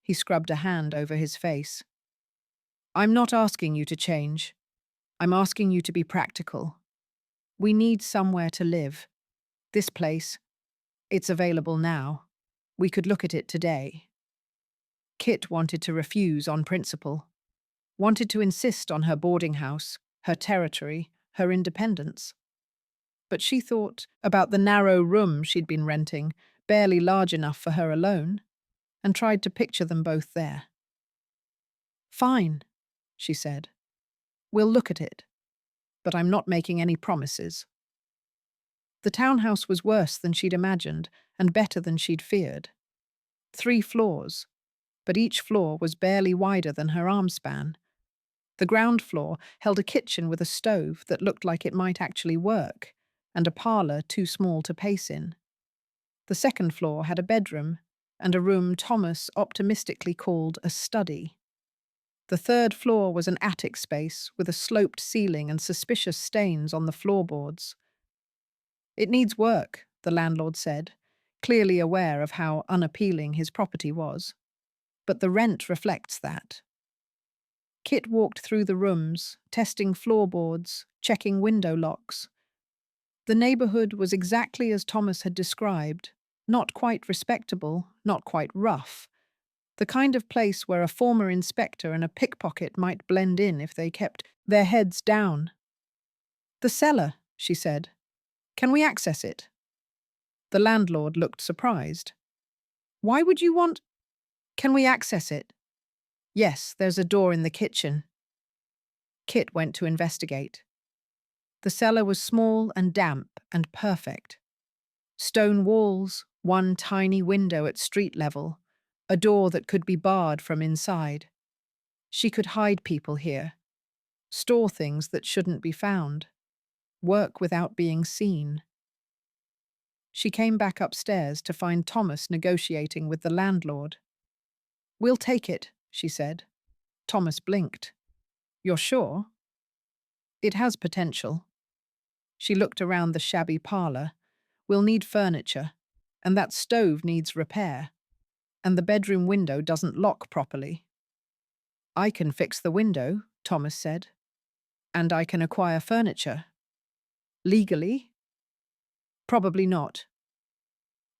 He scrubbed a hand over his face. "I'm not asking you to change. I'm asking you to be practical. We need somewhere to live. This place, it's available now. We could look at it today." Kit wanted to refuse on principle. Wanted to insist on her boarding house, her territory, her independence. But she thought about the narrow room she'd been renting, barely large enough for her alone, and tried to picture them both there. "Fine," she said. "We'll look at it. But I'm not making any promises." The townhouse was worse than she'd imagined, and better than she'd feared. 3 floors, but each floor was barely wider than her arm span. The ground floor held a kitchen with a stove that looked like it might actually work, and a parlour too small to pace in. The second floor had a bedroom, and a room Thomas optimistically called a study. The third floor was an attic space with a sloped ceiling and suspicious stains on the floorboards. "It needs work," the landlord said, clearly aware of how unappealing his property was. "But the rent reflects that." Kit walked through the rooms, testing floorboards, checking window locks. The neighborhood was exactly as Thomas had described, not quite respectable, not quite rough. The kind of place where a former inspector and a pickpocket might blend in if they kept their heads down. "The cellar," she said. "Can we access it?" The landlord looked surprised. "Why would you want—" "Can we access it?" "Yes, there's a door in the kitchen." Kit went to investigate. The cellar was small and damp and perfect. Stone walls, one tiny window at street level, a door that could be barred from inside. She could hide people here, store things that shouldn't be found, work without being seen. She came back upstairs to find Thomas negotiating with the landlord. "We'll take it," she said. Thomas blinked. "You're sure?" "It has potential." She looked around the shabby parlor. "We'll need furniture, and that stove needs repair, and the bedroom window doesn't lock properly." "I can fix the window," Thomas said. "And I can acquire furniture." "Legally?" "Probably not."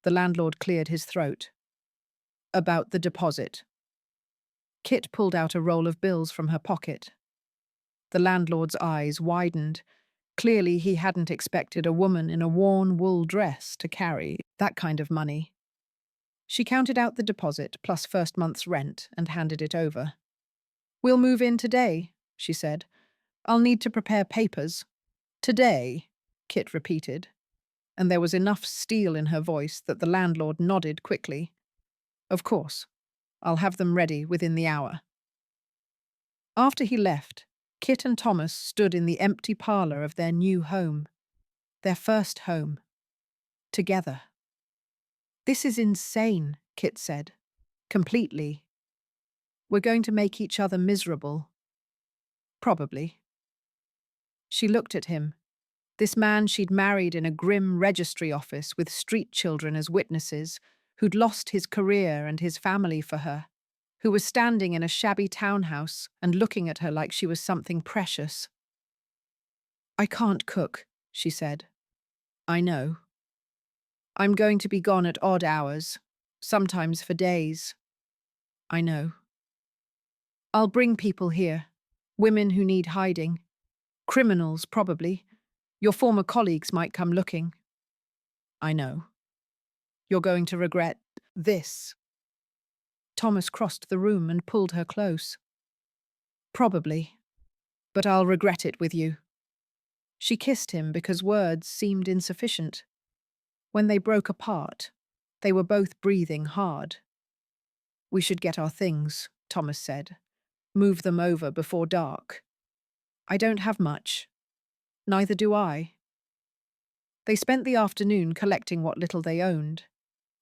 The landlord cleared his throat. "About the deposit." Kit pulled out a roll of bills from her pocket. The landlord's eyes widened. Clearly he hadn't expected a woman in a worn wool dress to carry that kind of money. She counted out the deposit plus first month's rent and handed it over. "We'll move in today," she said. "I'll need to prepare papers." "Today," Kit repeated, and there was enough steel in her voice that the landlord nodded quickly. "Of course. I'll have them ready within the hour." After he left, Kit and Thomas stood in the empty parlor of their new home, their first home, together. "This is insane," Kit said. "Completely. We're going to make each other miserable." "Probably." She looked at him. This man she'd married in a grim registry office with street children as witnesses, who'd lost his career and his family for her, who was standing in a shabby townhouse and looking at her like she was something precious. "I can't cook," she said. "I know. I'm going to be gone at odd hours, sometimes for days." "I know. I'll bring people here, women who need hiding. Criminals, probably. Your former colleagues might come looking." "I know. You're going to regret this." Thomas crossed the room and pulled her close. "Probably. But I'll regret it with you." She kissed him because words seemed insufficient. When they broke apart, they were both breathing hard. "We should get our things," Thomas said. "Move them over before dark." "I don't have much." "Neither do I." They spent the afternoon collecting what little they owned.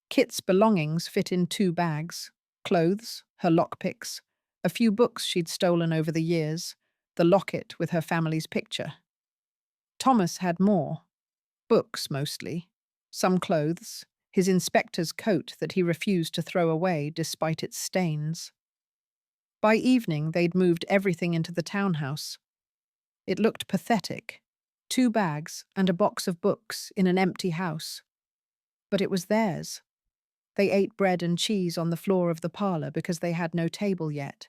Kit's belongings fit in 2 bags: clothes, her lockpicks, a few books she'd stolen over the years, the locket with her family's picture. Thomas had more. Books, mostly. Some clothes, his inspector's coat that he refused to throw away despite its stains. By evening, they'd moved everything into the townhouse. It looked pathetic. 2 bags and a box of books in an empty house. But it was theirs. They ate bread and cheese on the floor of the parlor because they had no table yet.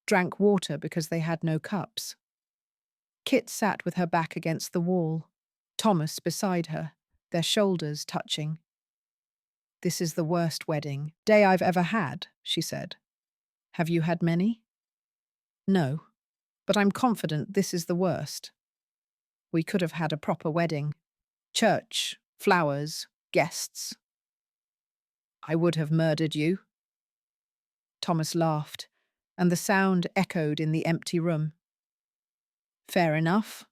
Drank water because they had no cups. Kit sat with her back against the wall, Thomas beside her, their shoulders touching. "This is the worst wedding day I've ever had," she said. "Have you had many?" "No, but I'm confident this is the worst. We could have had a proper wedding. Church, flowers, guests." "I would have murdered you." Thomas laughed, and the sound echoed in the empty room. "Fair enough."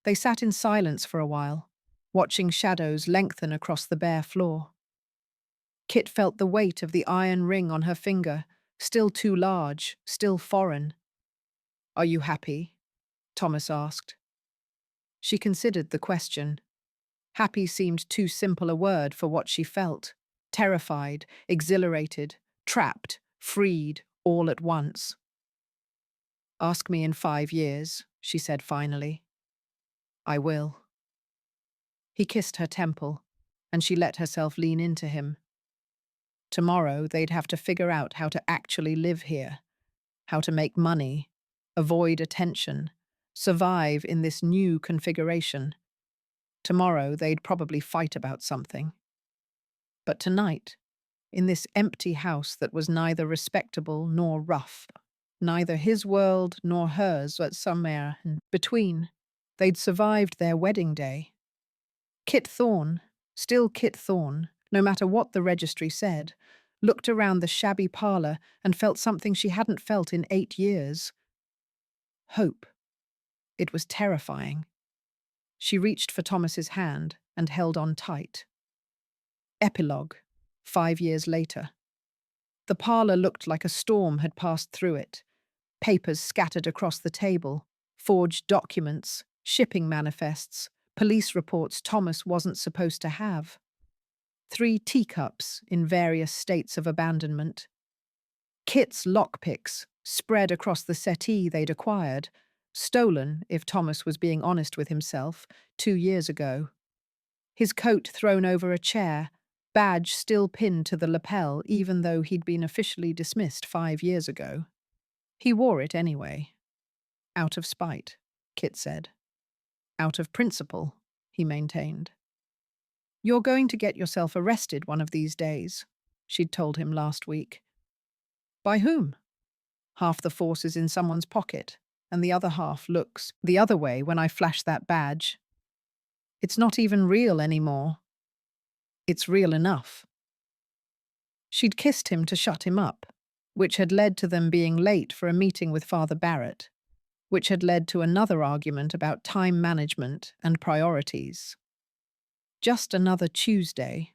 They sat in silence for a while, watching shadows lengthen across the bare floor. Kit felt the weight of the iron ring on her finger, still too large, still foreign. "Are you happy?" Thomas asked. She considered the question. Happy seemed too simple a word for what she felt. Terrified, exhilarated, trapped, freed, all at once. Ask me in 5 years, she said finally. I will. He kissed her temple, and she let herself lean into him. Tomorrow they'd have to figure out how to actually live here, how to make money, avoid attention, survive in this new configuration. Tomorrow they'd probably fight about something. But tonight, in this empty house that was neither respectable nor rough, neither his world nor hers, but somewhere in between, they'd survived their wedding day. Kit Thorne, still Kit Thorne, no matter what the registry said, looked around the shabby parlour and felt something she hadn't felt in 8 years. Hope. It was terrifying. She reached for Thomas's hand and held on tight. Epilogue. 5 years later. The parlour looked like a storm had passed through it. Papers scattered across the table, forged documents, shipping manifests, police reports Thomas wasn't supposed to have. 3 teacups in various states of abandonment. Kit's lockpicks spread across the settee they'd acquired, stolen, if Thomas was being honest with himself, 2 years ago. His coat thrown over a chair, badge still pinned to the lapel even though he'd been officially dismissed 5 years ago. He wore it anyway. Out of spite, Kit said. Out of principle, he maintained. You're going to get yourself arrested one of these days, she'd told him last week. By whom? Half the force is in someone's pocket, and the other half looks the other way when I flash that badge. It's not even real anymore. It's real enough. She'd kissed him to shut him up, which had led to them being late for a meeting with Father Barrett, which had led to another argument about time management and priorities. Just another Tuesday.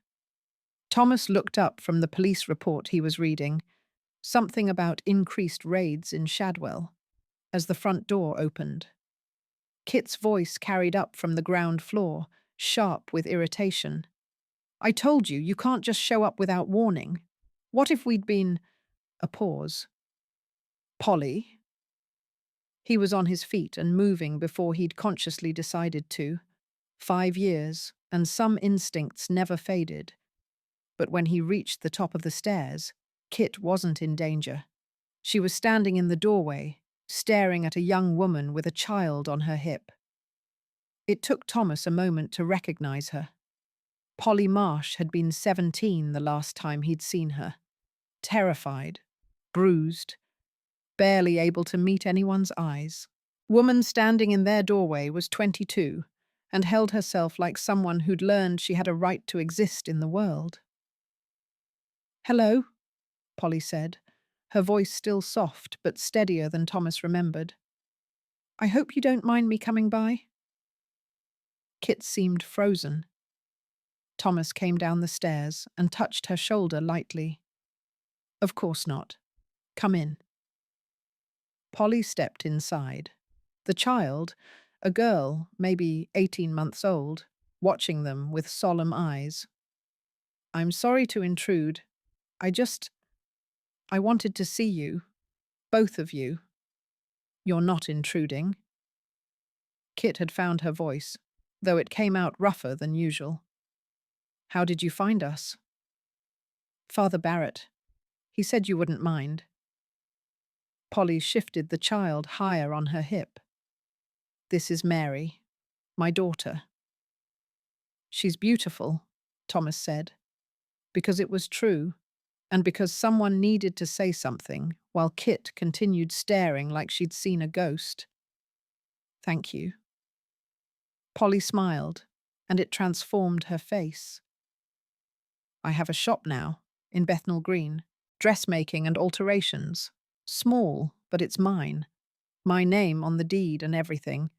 Thomas looked up from the police report he was reading, something about increased raids in Shadwell, as the front door opened. Kit's voice carried up from the ground floor, sharp with irritation. I told you can't just show up without warning. What if we'd been… A pause. Polly? He was on his feet and moving before he'd consciously decided to. 5 years, and some instincts never faded. But when he reached the top of the stairs, Kit wasn't in danger. She was standing in the doorway, staring at a young woman with a child on her hip. It took Thomas a moment to recognize her. Polly Marsh had been 17 the last time he'd seen her. Terrified, bruised, barely able to meet anyone's eyes. Woman standing in their doorway was 22 and held herself like someone who'd learned she had a right to exist in the world. Hello, Polly said, her voice still soft but steadier than Thomas remembered. I hope you don't mind me coming by. Kit seemed frozen. Thomas came down the stairs and touched her shoulder lightly. Of course not. Come in. Polly stepped inside. The child, a girl, maybe 18 months old, watching them with solemn eyes. I'm sorry to intrude. I wanted to see you. Both of you. You're not intruding. Kit had found her voice, though it came out rougher than usual. How did you find us? Father Barrett. He said you wouldn't mind. Polly shifted the child higher on her hip. This is Mary, my daughter. She's beautiful, Thomas said, because it was true, and because someone needed to say something while Kit continued staring like she'd seen a ghost. Thank you. Polly smiled, and it transformed her face. I have a shop now, in Bethnal Green, dressmaking and alterations. Small, but it's mine. My name on the deed and everything.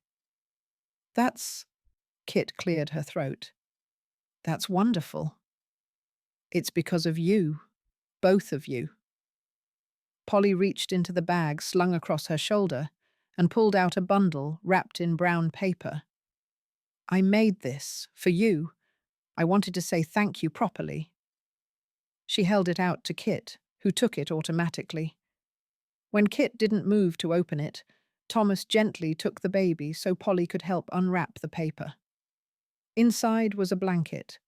That's… Kit cleared her throat. That's wonderful. It's because of you. Both of you. Polly reached into the bag slung across her shoulder and pulled out a bundle wrapped in brown paper. I made this for you. I wanted to say thank you properly. She held it out to Kit, who took it automatically. When Kit didn't move to open it, Thomas gently took the baby so Polly could help unwrap the paper. Inside was a blanket,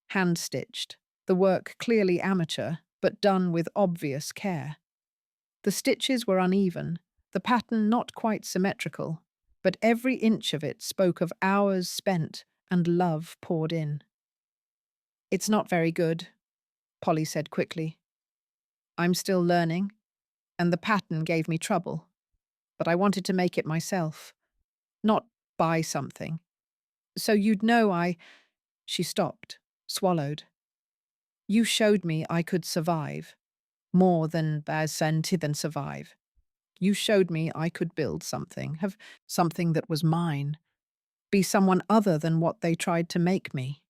hand-stitched, the work clearly amateur, but done with obvious care. The stitches were uneven, the pattern not quite symmetrical, but every inch of it spoke of hours spent and love poured in. "It's not very good," Polly said quickly. "I'm still learning, and the pattern gave me trouble. But I wanted to make it myself, not buy something. So you'd know I—" She stopped, swallowed. "You showed me I could survive. More than survive. You showed me I could build something, have something that was mine, be someone other than what they tried to make me."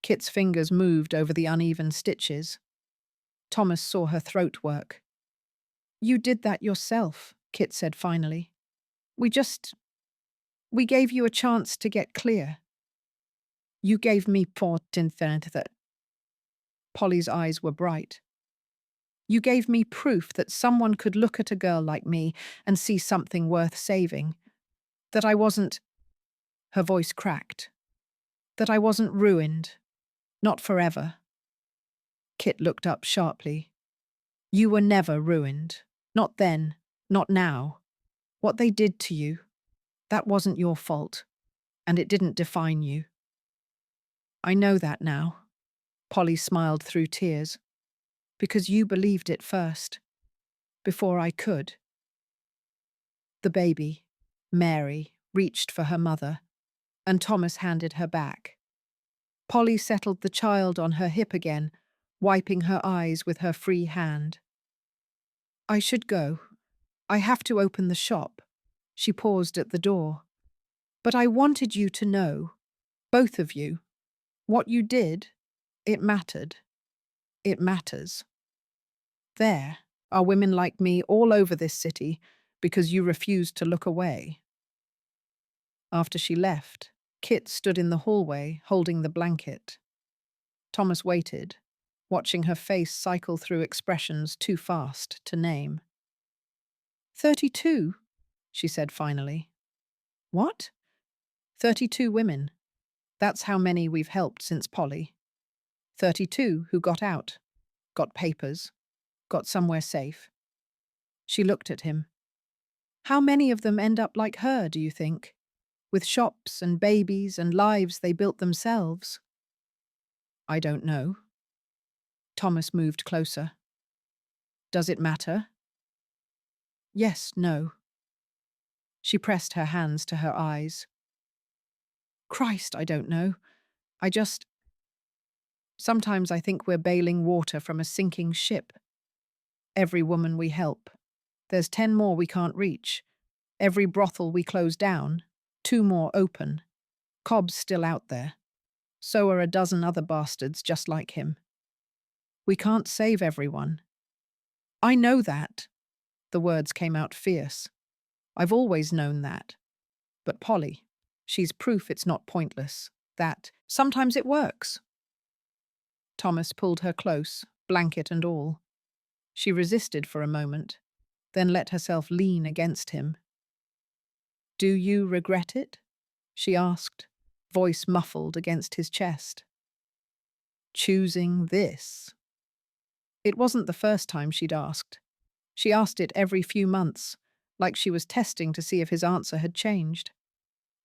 Kit's fingers moved over the uneven stitches. Thomas saw her throat work. "You did that yourself," Kit said finally. We gave you a chance to get clear. You gave me that." Polly's eyes were bright. "You gave me proof that someone could look at a girl like me and see something worth saving. That I wasn't—" Her voice cracked. "That I wasn't ruined. Not forever." Kit looked up sharply. "You were never ruined. Not then. Not now. What they did to you, that wasn't your fault. And it didn't define you." "I know that now." Polly smiled through tears. "Because you believed it first. Before I could." The baby, Mary, reached for her mother, and Thomas handed her back. Polly settled the child on her hip again, wiping her eyes with her free hand. "I should go. I have to open the shop." She paused at the door. "But I wanted you to know, both of you, what you did, it mattered. It matters. There are women like me all over this city because you refused to look away." After she left, Kit stood in the hallway holding the blanket. Thomas waited, watching her face cycle through expressions too fast to name. 32, she said finally. "What?" 32 women. That's how many we've helped since Polly. 32 who got out, got papers, got somewhere safe. She looked at him. "How many of them end up like her, do you think? With shops and babies and lives they built themselves?" "I don't know." Thomas moved closer. "Does it matter?" "Yes, no." She pressed her hands to her eyes. "Christ, I don't know. Sometimes I think we're bailing water from a sinking ship. Every woman we help. There's 10 more we can't reach. Every brothel we close down, 2 more open. Cobb's still out there. So are a dozen other bastards just like him. We can't save everyone." "I know that." The words came out fierce. "I've always known that. But Polly, she's proof it's not pointless. That sometimes it works." Thomas pulled her close, blanket and all. She resisted for a moment, then let herself lean against him. "Do you regret it?" she asked, voice muffled against his chest. "Choosing this?" It wasn't the first time she'd asked. She asked it every few months, like she was testing to see if his answer had changed.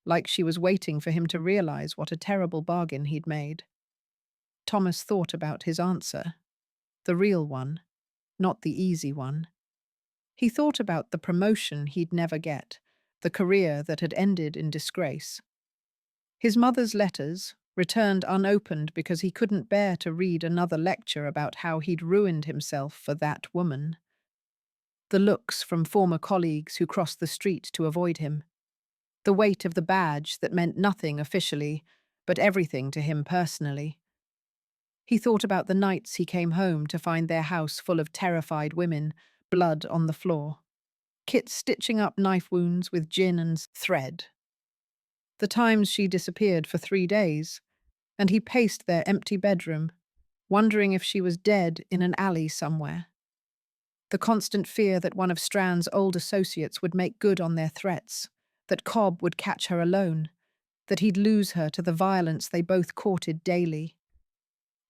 Like she was waiting for him to realize what a terrible bargain he'd made. Thomas thought about his answer. The real one, not the easy one. He thought about the promotion he'd never get, the career that had ended in disgrace. His mother's letters, returned unopened because he couldn't bear to read another lecture about how he'd ruined himself for that woman. The looks from former colleagues who crossed the street to avoid him. The weight of the badge that meant nothing officially, but everything to him personally. He thought about the nights he came home to find their house full of terrified women, blood on the floor. Kit stitching up knife wounds with gin and thread. The times she disappeared for 3 days, and he paced their empty bedroom, wondering if she was dead in an alley somewhere. The constant fear that one of Strand's old associates would make good on their threats, that Cobb would catch her alone, that he'd lose her to the violence they both courted daily.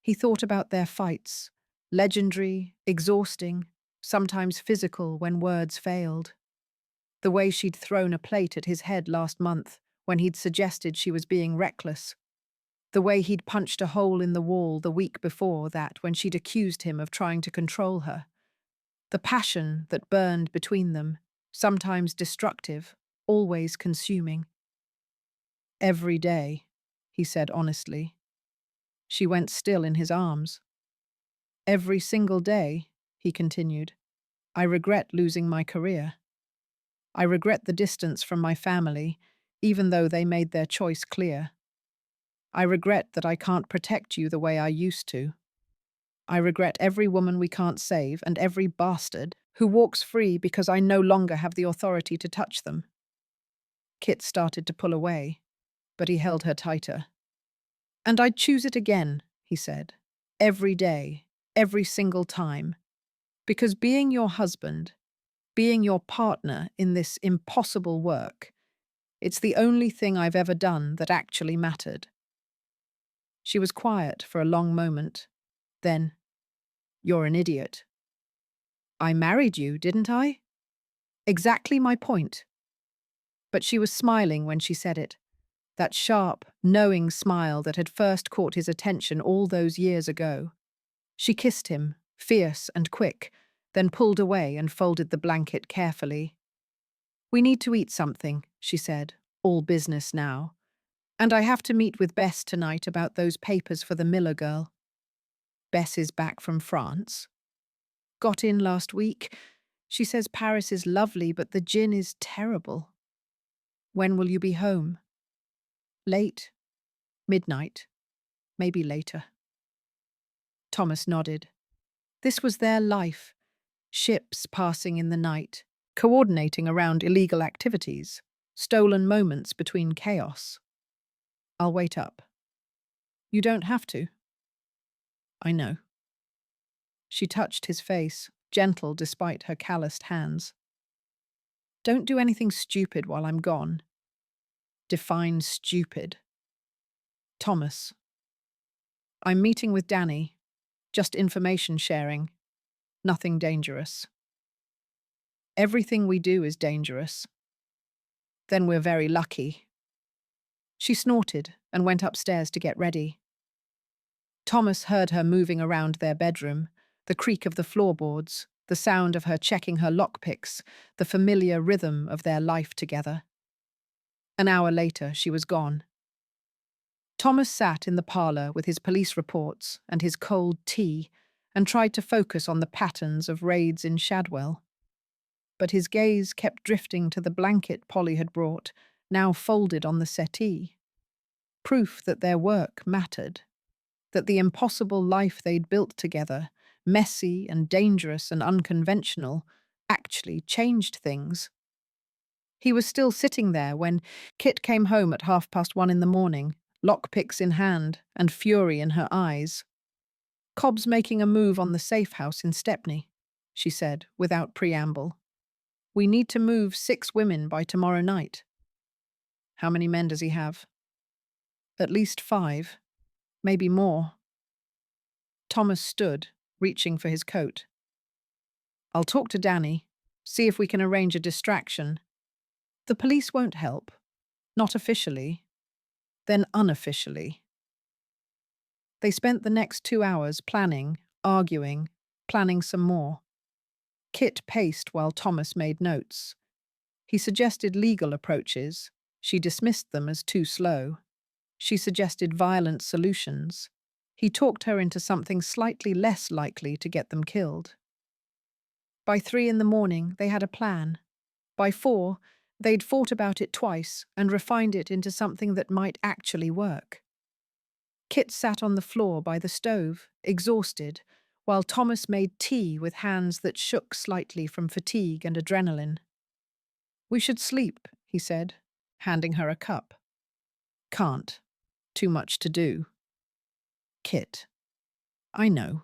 He thought about their fights, legendary, exhausting, sometimes physical when words failed. The way she'd thrown a plate at his head last month when he'd suggested she was being reckless. The way he'd punched a hole in the wall the week before that when she'd accused him of trying to control her. The passion that burned between them, sometimes destructive, always consuming. Every day, he said honestly. She went still in his arms. Every single day, he continued, I regret losing my career. I regret the distance from my family, even though they made their choice clear. I regret that I can't protect you the way I used to. I regret every woman we can't save and every bastard who walks free because I no longer have the authority to touch them. Kit started to pull away, but he held her tighter. And I'd choose it again, he said. Every day, every single time. Because being your husband, being your partner in this impossible work, it's the only thing I've ever done that actually mattered. She was quiet for a long moment. Then, you're an idiot. I married you, didn't I? Exactly my point. But she was smiling when she said it. That sharp, knowing smile that had first caught his attention all those years ago. She kissed him, fierce and quick, then pulled away and folded the blanket carefully. We need to eat something, she said, all business now. And I have to meet with Bess tonight about those papers for the Miller girl. Bess is back from France. Got in last week. She says Paris is lovely, but the gin is terrible. When will you be home? Late. Midnight. Maybe later. Thomas nodded. This was their life. Ships passing in the night, coordinating around illegal activities, stolen moments between chaos. I'll wait up. You don't have to. I know. She touched his face, gentle despite her calloused hands. Don't do anything stupid while I'm gone. Define stupid. Thomas. I'm meeting with Danny. Just information sharing. Nothing dangerous. Everything we do is dangerous. Then we're very lucky. She snorted and went upstairs to get ready. Thomas heard her moving around their bedroom, the creak of the floorboards, the sound of her checking her lockpicks, the familiar rhythm of their life together. An hour later, she was gone. Thomas sat in the parlour with his police reports and his cold tea and tried to focus on the patterns of raids in Shadwell. But his gaze kept drifting to the blanket Polly had brought, now folded on the settee. Proof that their work mattered, that the impossible life they'd built together, messy and dangerous and unconventional, actually changed things. He was still sitting there when Kit came home at 1:30 in the morning, lockpicks in hand and fury in her eyes. Cobb's making a move on the safe house in Stepney, she said, without preamble. We need to move 6 women by tomorrow night. How many men does he have? At least 5, maybe more. Thomas stood, reaching for his coat. I'll talk to Danny, see if we can arrange a distraction. The police won't help. Not officially. Then unofficially. They spent the next 2 hours planning, arguing, planning some more. Kit paced while Thomas made notes. He suggested legal approaches. She dismissed them as too slow. She suggested violent solutions. He talked her into something slightly less likely to get them killed. By 3 in the morning, they had a plan. By 4, they'd thought about it twice and refined it into something that might actually work. Kit sat on the floor by the stove, exhausted, while Thomas made tea with hands that shook slightly from fatigue and adrenaline. We should sleep, he said, handing her a cup. Can't. Too much to do. Kit. I know.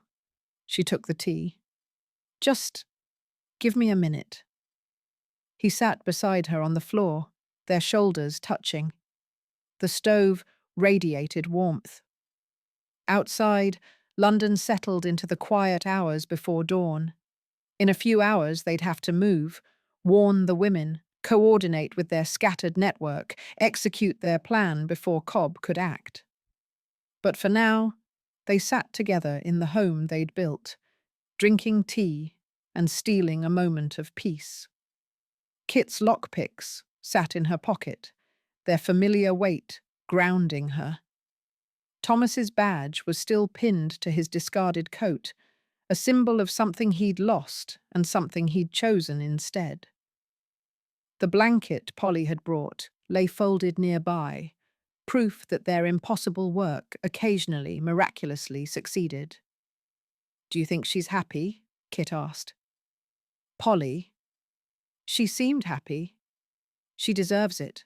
She took the tea. Just Give me a minute. He sat beside her on the floor, their shoulders touching. The stove radiated warmth. Outside, London settled into the quiet hours before dawn. In a few hours, they'd have to move, warn the women, coordinate with their scattered network, execute their plan before Cobb could act. But for now, they sat together in the home they'd built, drinking tea and stealing a moment of peace. Kit's lockpicks sat in her pocket, their familiar weight grounding her. Thomas's badge was still pinned to his discarded coat, a symbol of something he'd lost and something he'd chosen instead. The blanket Polly had brought lay folded nearby, proof that their impossible work occasionally, miraculously succeeded. "Do you think she's happy?" Kit asked. Polly? She seemed happy. She deserves it,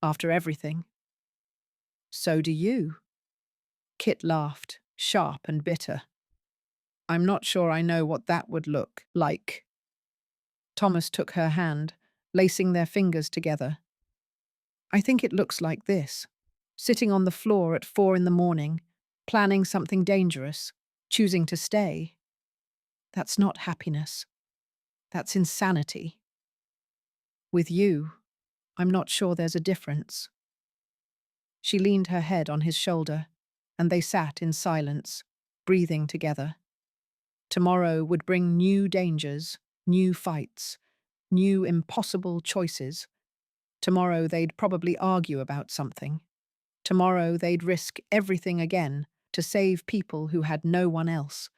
after everything. So do you. Kit laughed, sharp and bitter. I'm not sure I know what that would look like. Thomas took her hand, lacing their fingers together. I think it looks like this. Sitting on the floor at 4 a.m, planning something dangerous, choosing to stay. That's not happiness. That's insanity. With you, I'm not sure there's a difference. She leaned her head on his shoulder, and they sat in silence, breathing together. Tomorrow would bring new dangers, new fights, new impossible choices. Tomorrow they'd probably argue about something. Tomorrow they'd risk everything again to save people who had no one else.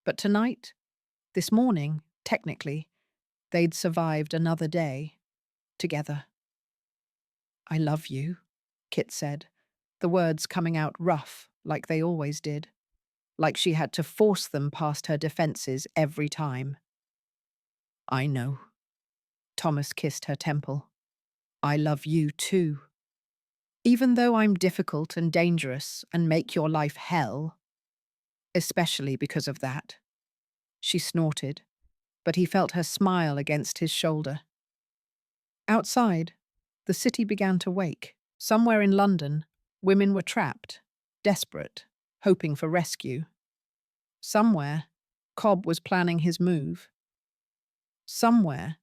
But tonight, this morning, technically, they'd survived another day, together. I love you, Kit said, the words coming out rough, like they always did, like she had to force them past her defenses every time. I know. Thomas kissed her temple. I love you too. Even though I'm difficult and dangerous and make your life hell, especially because of that. She snorted, but he felt her smile against his shoulder. Outside, the city began to wake. Somewhere in London, women were trapped, desperate, hoping for rescue. Somewhere, Cobb was planning his move. Somewhere,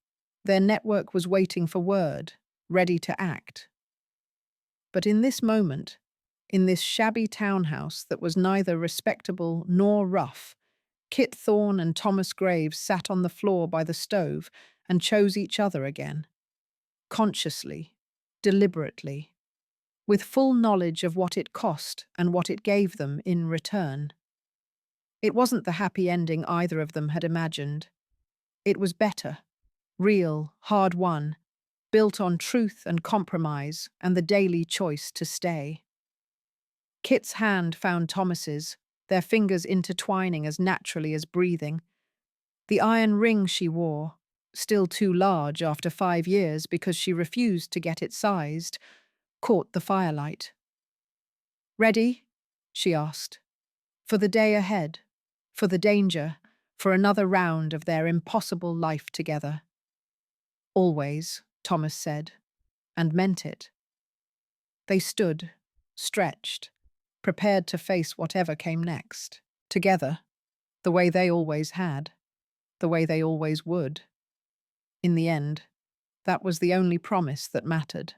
their network was waiting for word, ready to act. But in this moment, in this shabby townhouse that was neither respectable nor rough, Kit Thorne and Thomas Graves sat on the floor by the stove and chose each other again. Consciously, deliberately, with full knowledge of what it cost and what it gave them in return. It wasn't the happy ending either of them had imagined. It was better, real, hard-won, built on truth and compromise and the daily choice to stay. Kit's hand found Thomas's, their fingers intertwining as naturally as breathing. The iron ring she wore, still too large after 5 years because she refused to get it sized, caught the firelight. Ready? She asked. For the day ahead, for the danger, for another round of their impossible life together. Always, Thomas said, and meant it. They stood, stretched, prepared to face whatever came next, together, the way they always had, the way they always would. In the end, that was the only promise that mattered.